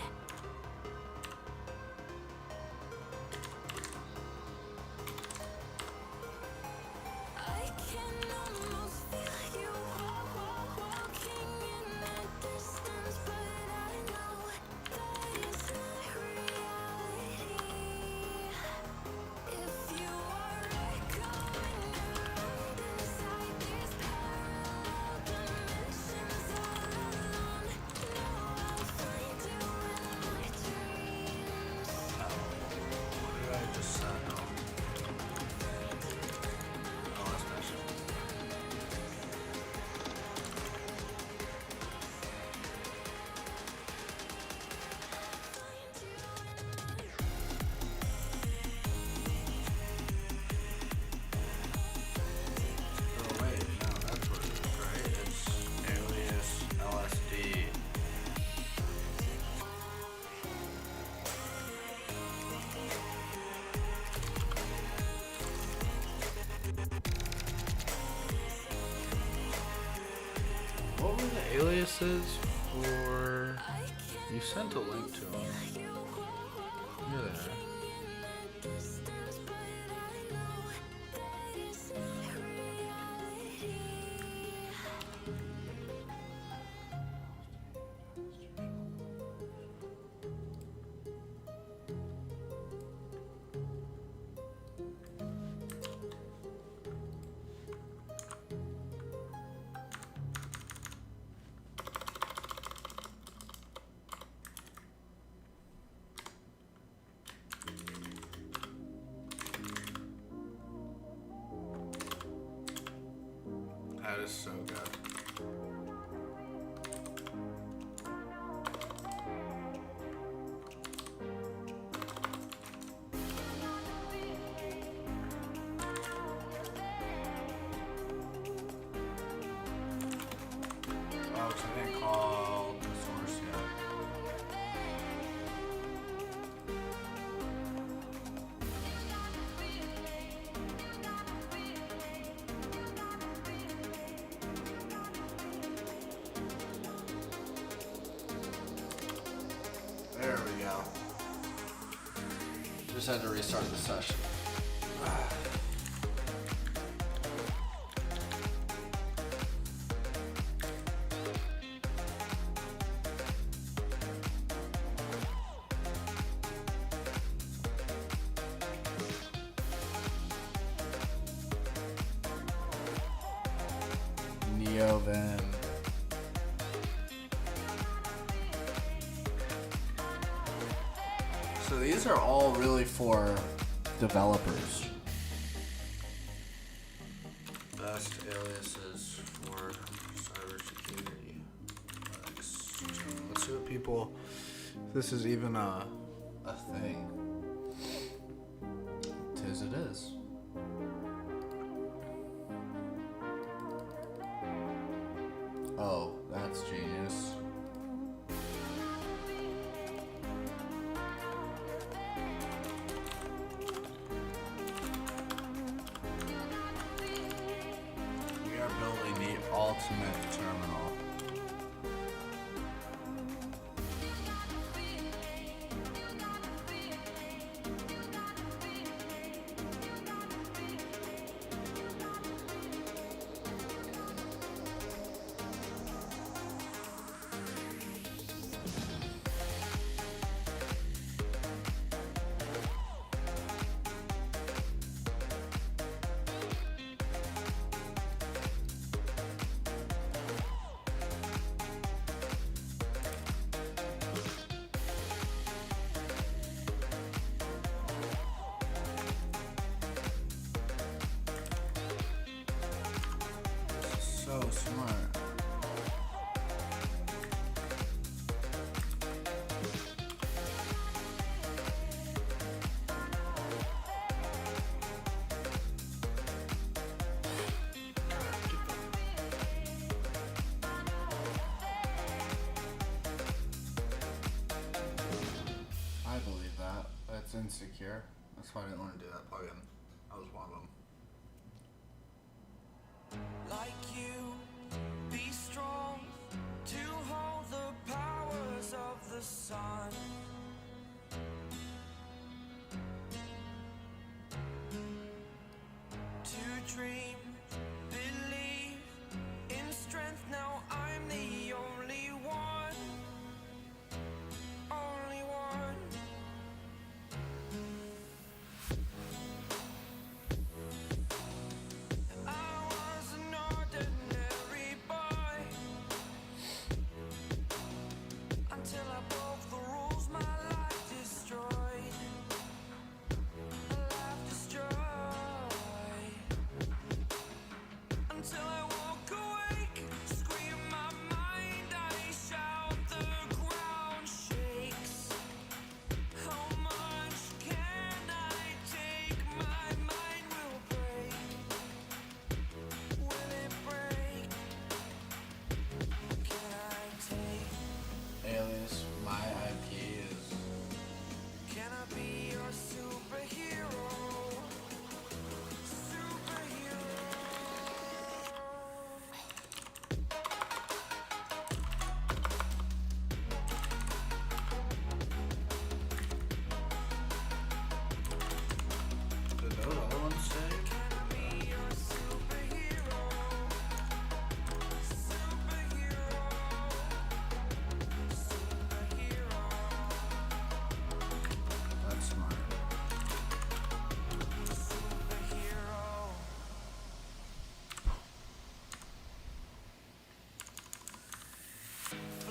I can almost feel you walking in the distance, but I know that it's not reality. If you are echoing around inside these parallel dimensions, all alone, know I'll find you in my dreams. What did I just say? Oh, that's nice. Oh wait, no, that's what it is, right? It's alias LSD. What were the aliases for? You sent a link to them. Here they are. That is so good. didn't call the source yet. There we go. Just had to restart the session. Neovan. So these are all really for developers. Best aliases for cybersecurity. Let's see what people. This is even a thing. Tis it is. Oh, that's genius. We are building the ultimate terminal. So smart. I believe that. That's insecure. That's why I didn't want to do that plugin. That was one of them. Like you, be strong to hold the powers of the sun. To dream, believe in strength. Now I'm the only one, only one. I was an ordinary boy until I broke the rules. My life destroyed, life destroyed. Until I walk awake, scream my mind, I shout, the ground shakes. How much can I take? My mind will break. Will it break? Can I take? Alias, my IP is. Can I be your superhero? Superhero. Did those other ones say? That's smart.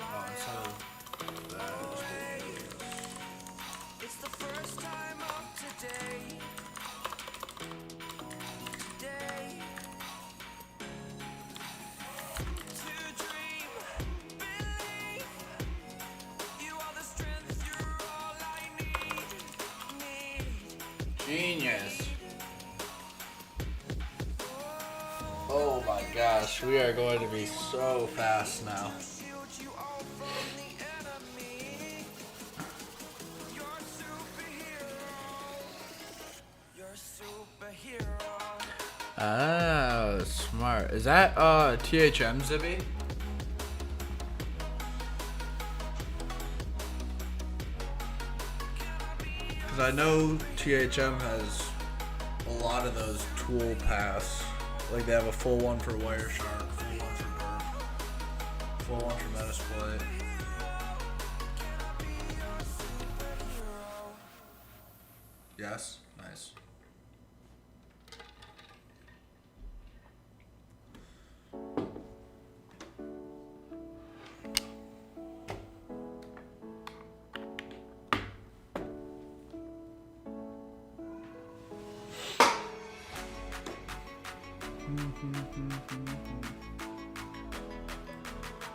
Oh, instead of that, just do alias. It's the first time of today. Today. To dream, believe. You are the strength, you're all I need. Genius. Oh my gosh, we are going to be so fast now. Oh, smart. Is that THM Zibby? Because I know THM has a lot of those tool paths. Like they have a full one for Wireshark, full one for Burp, full one for Metasploit. Yes, nice.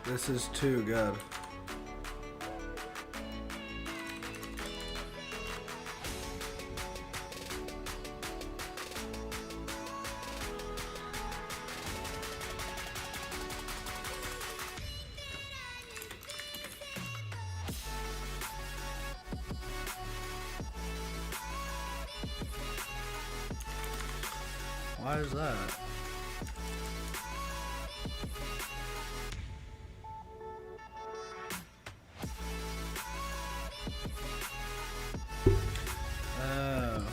This is too good. Why is that? Oh.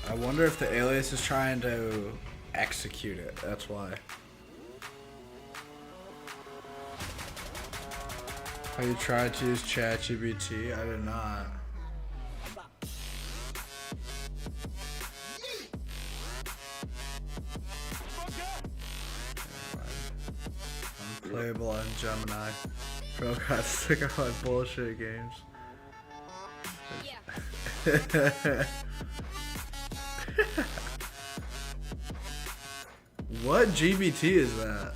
I wonder if the alias is trying to execute it. That's why. Have you tried to use ChatGPT? I did not. Unplayable on Gemini. Bro got sick of my bullshit games. What GBT is that?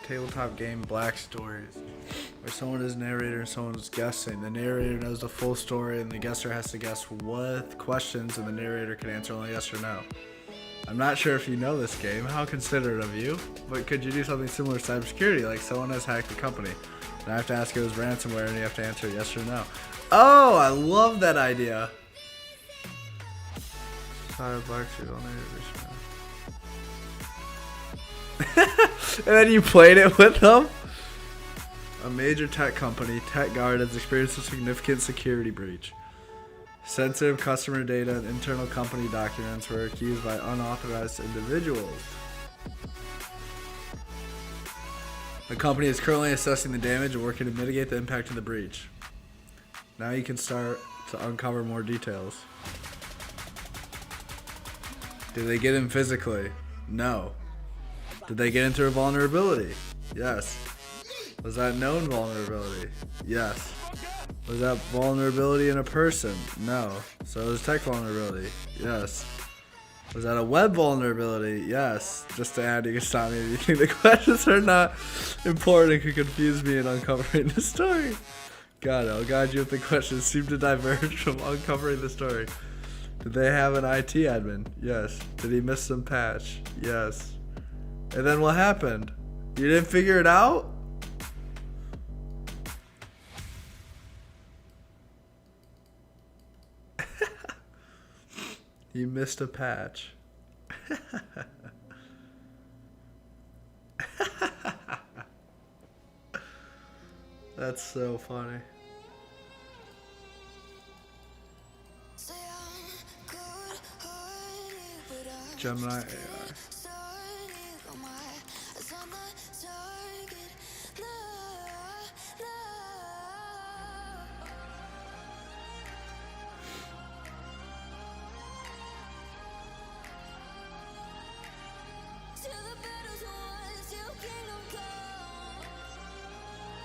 Tabletop game Black Stories, where someone is narrator and someone is guessing. The narrator knows the full story and the guesser has to guess with questions and the narrator can answer only yes or no. I'm not sure if you know this game, how considerate of you, but could you do something similar to cybersecurity, like someone has hacked the company? And I have to ask if it was ransomware and you have to answer yes or no. Oh, I love that idea. Sorry, Black Sheep, I'll and then you played it with them? A major tech company, TechGuard, has experienced a significant security breach. Sensitive customer data and internal company documents were accused by unauthorized individuals. The company is currently assessing the damage and working to mitigate the impact of the breach. Now you can start to uncover more details. Did they get in physically? No. Did they get into a vulnerability? Yes. Was that known vulnerability? Yes. Was that vulnerability in a person? No. So it was tech vulnerability? Yes. Was that a web vulnerability? Yes. Just to add, you can stop me if you think the questions are not important and could confuse me in uncovering the story. God, I'll guide you if the questions seem to diverge from uncovering the story. Did they have an IT admin? Yes. Did he miss some patch? Yes. And then what happened? You didn't figure it out? You missed a patch. That's so funny. Gemini AI.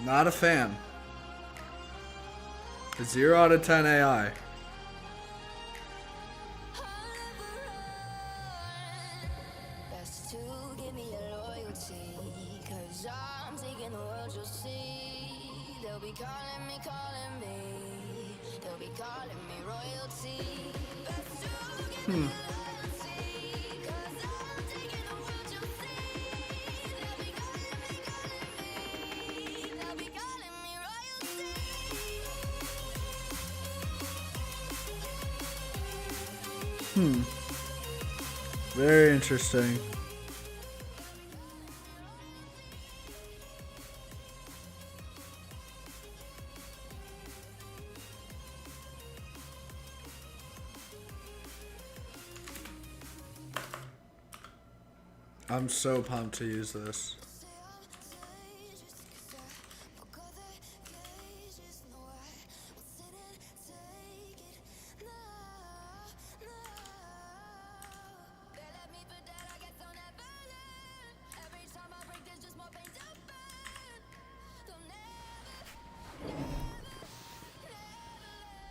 Not a fan. A 0 out of 10 AI. Best to give me your loyalty, 'cause I'm taking the world, you'll see. They'll be calling me, they'll be calling me royalty. Best to give me your loyalty, 'cause I'm taking the world, you'll see. Very interesting. I'm so pumped to use this.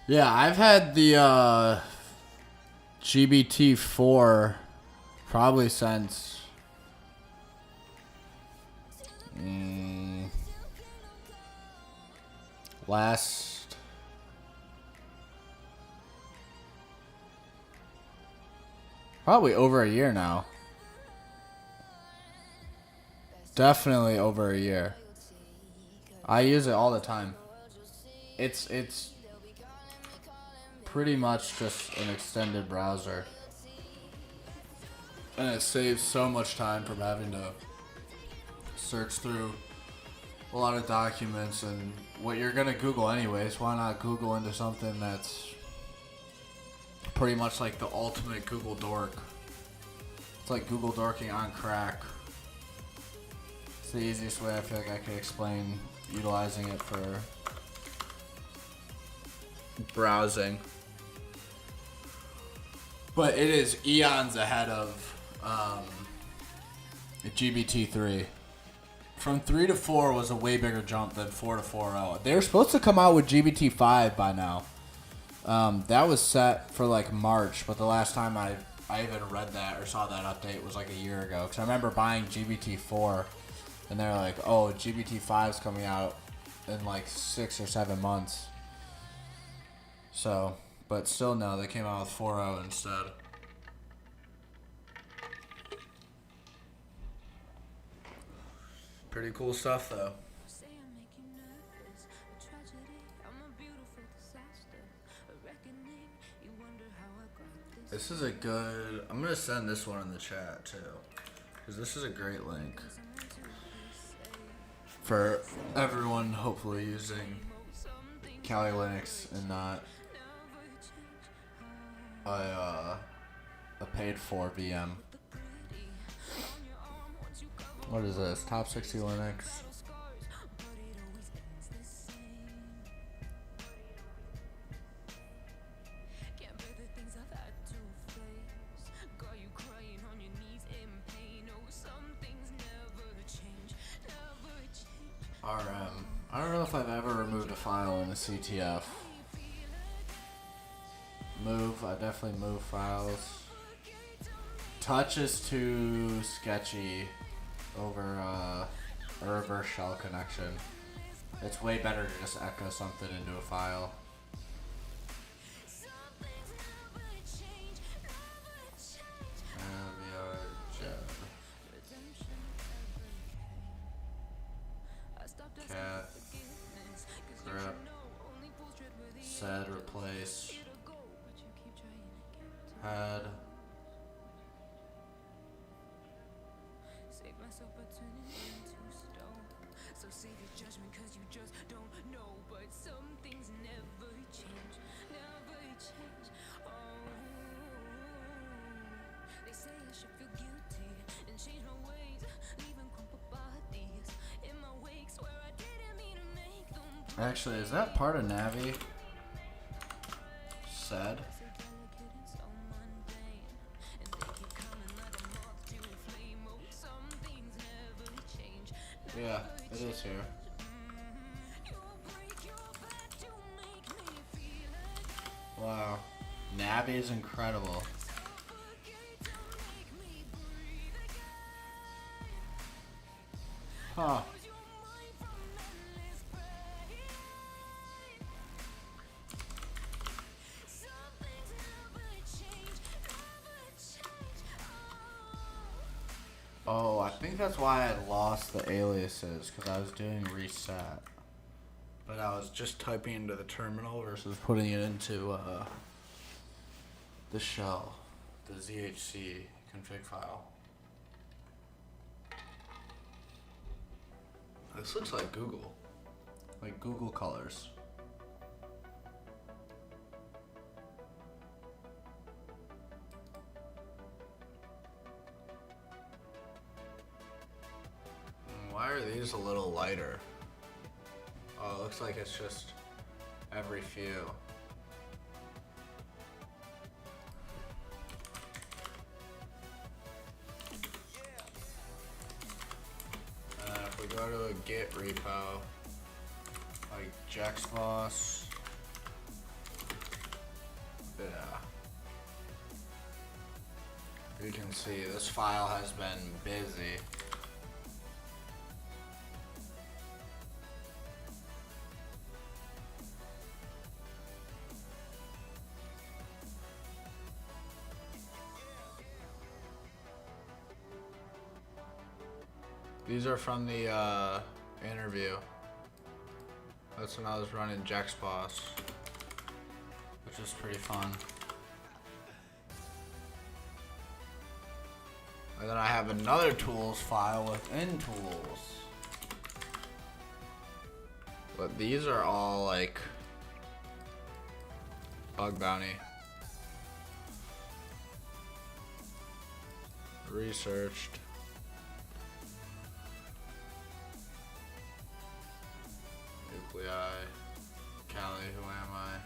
Yeah, I've had the GBT4 probably since last probably over a year now. Definitely over a year. I use it all the time. It's pretty much just an extended browser. And it saves so much time from having to search through a lot of documents and what you're gonna Google anyways. Why not Google into something that's pretty much like the ultimate Google dork? It's like Google dorking on crack. It's the easiest way I feel like I could explain utilizing it for browsing. But it is eons ahead of GBT3. From 3 to 4 was a way bigger jump than 4 to 4.0. They were supposed to come out with GBT5 by now. That was set for like March, but the last time I even read that or saw that update was like a year ago. Because I remember buying GBT4 and they're like, oh, GBT5 is coming out in like 6 or 7 months. So, but still no, they came out with 4.0 instead. Pretty cool stuff though. This is a good, I'm gonna send this one in the chat too, because this is a great link for everyone hopefully using Kali Linux and not a paid for VM. What is this? Top 60 Linux. RM. I don't know if I've ever removed a file in a CTF. Move, I definitely move files. Touch is too sketchy over a reverse shell connection. It's way better to just echo something into a file. Cat, grep, sed, replace, head, Actually, is that part of Navi? Sed? Yeah, it is here. Wow. Navi is incredible. Huh. Oh, I think that's why I lost the aliases, because I was doing reset. But I was just typing into the terminal versus putting it into the shell. the ZHC config file. This looks like Google colors. Why are these a little lighter? Oh, it looks like it's just every few. If we go to a Git repo, like JexBoss, yeah. You can see this file has been busy. These are from the interview. That's when I was running JexBoss, which is pretty fun. And then I have another tools file within tools. But these are all like bug bounty. Researched. Nuclei. Callie, who am I?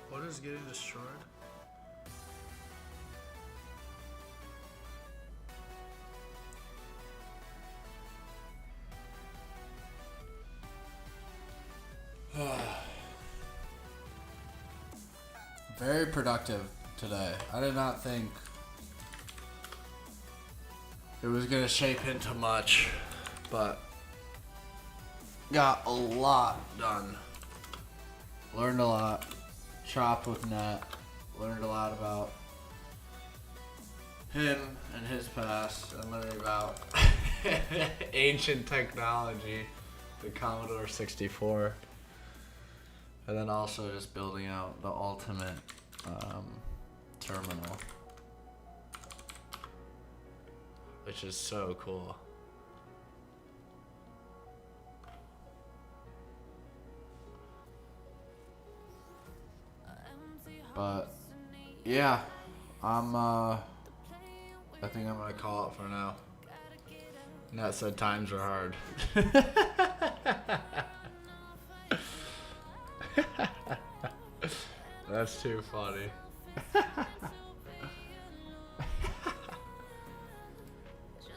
What is getting destroyed? Very productive today. I did not think it was gonna shape into much, but got a lot done. Learned a lot. Chopped with Nat. Learned a lot about him and his past, and learned about ancient technology, the Commodore 64. And then also just building out the ultimate terminal, which is so cool. But yeah, I think I'm gonna call it for now. Nat said times are hard. That's too funny.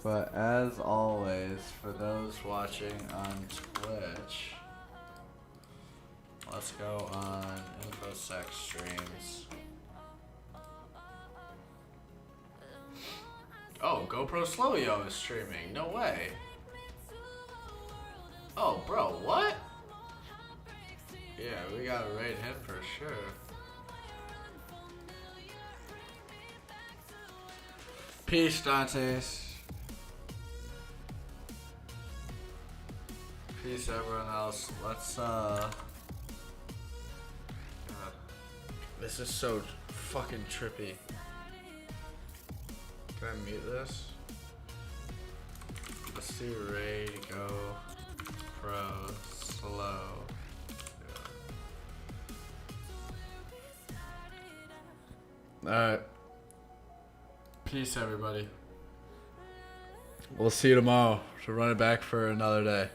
But as always, for those watching on Twitch, let's go on InfoSec streams. Oh, GoPro Slow-Yo is streaming. No way. Oh, bro, what? Yeah, we gotta rate him for sure. Peace, Dantes. Peace, everyone else. Let's, God. This is so fucking trippy. Can I mute this? Let's do Ray Go Pro Slow. Alright. Peace, everybody. We'll see you tomorrow to run it back for another day.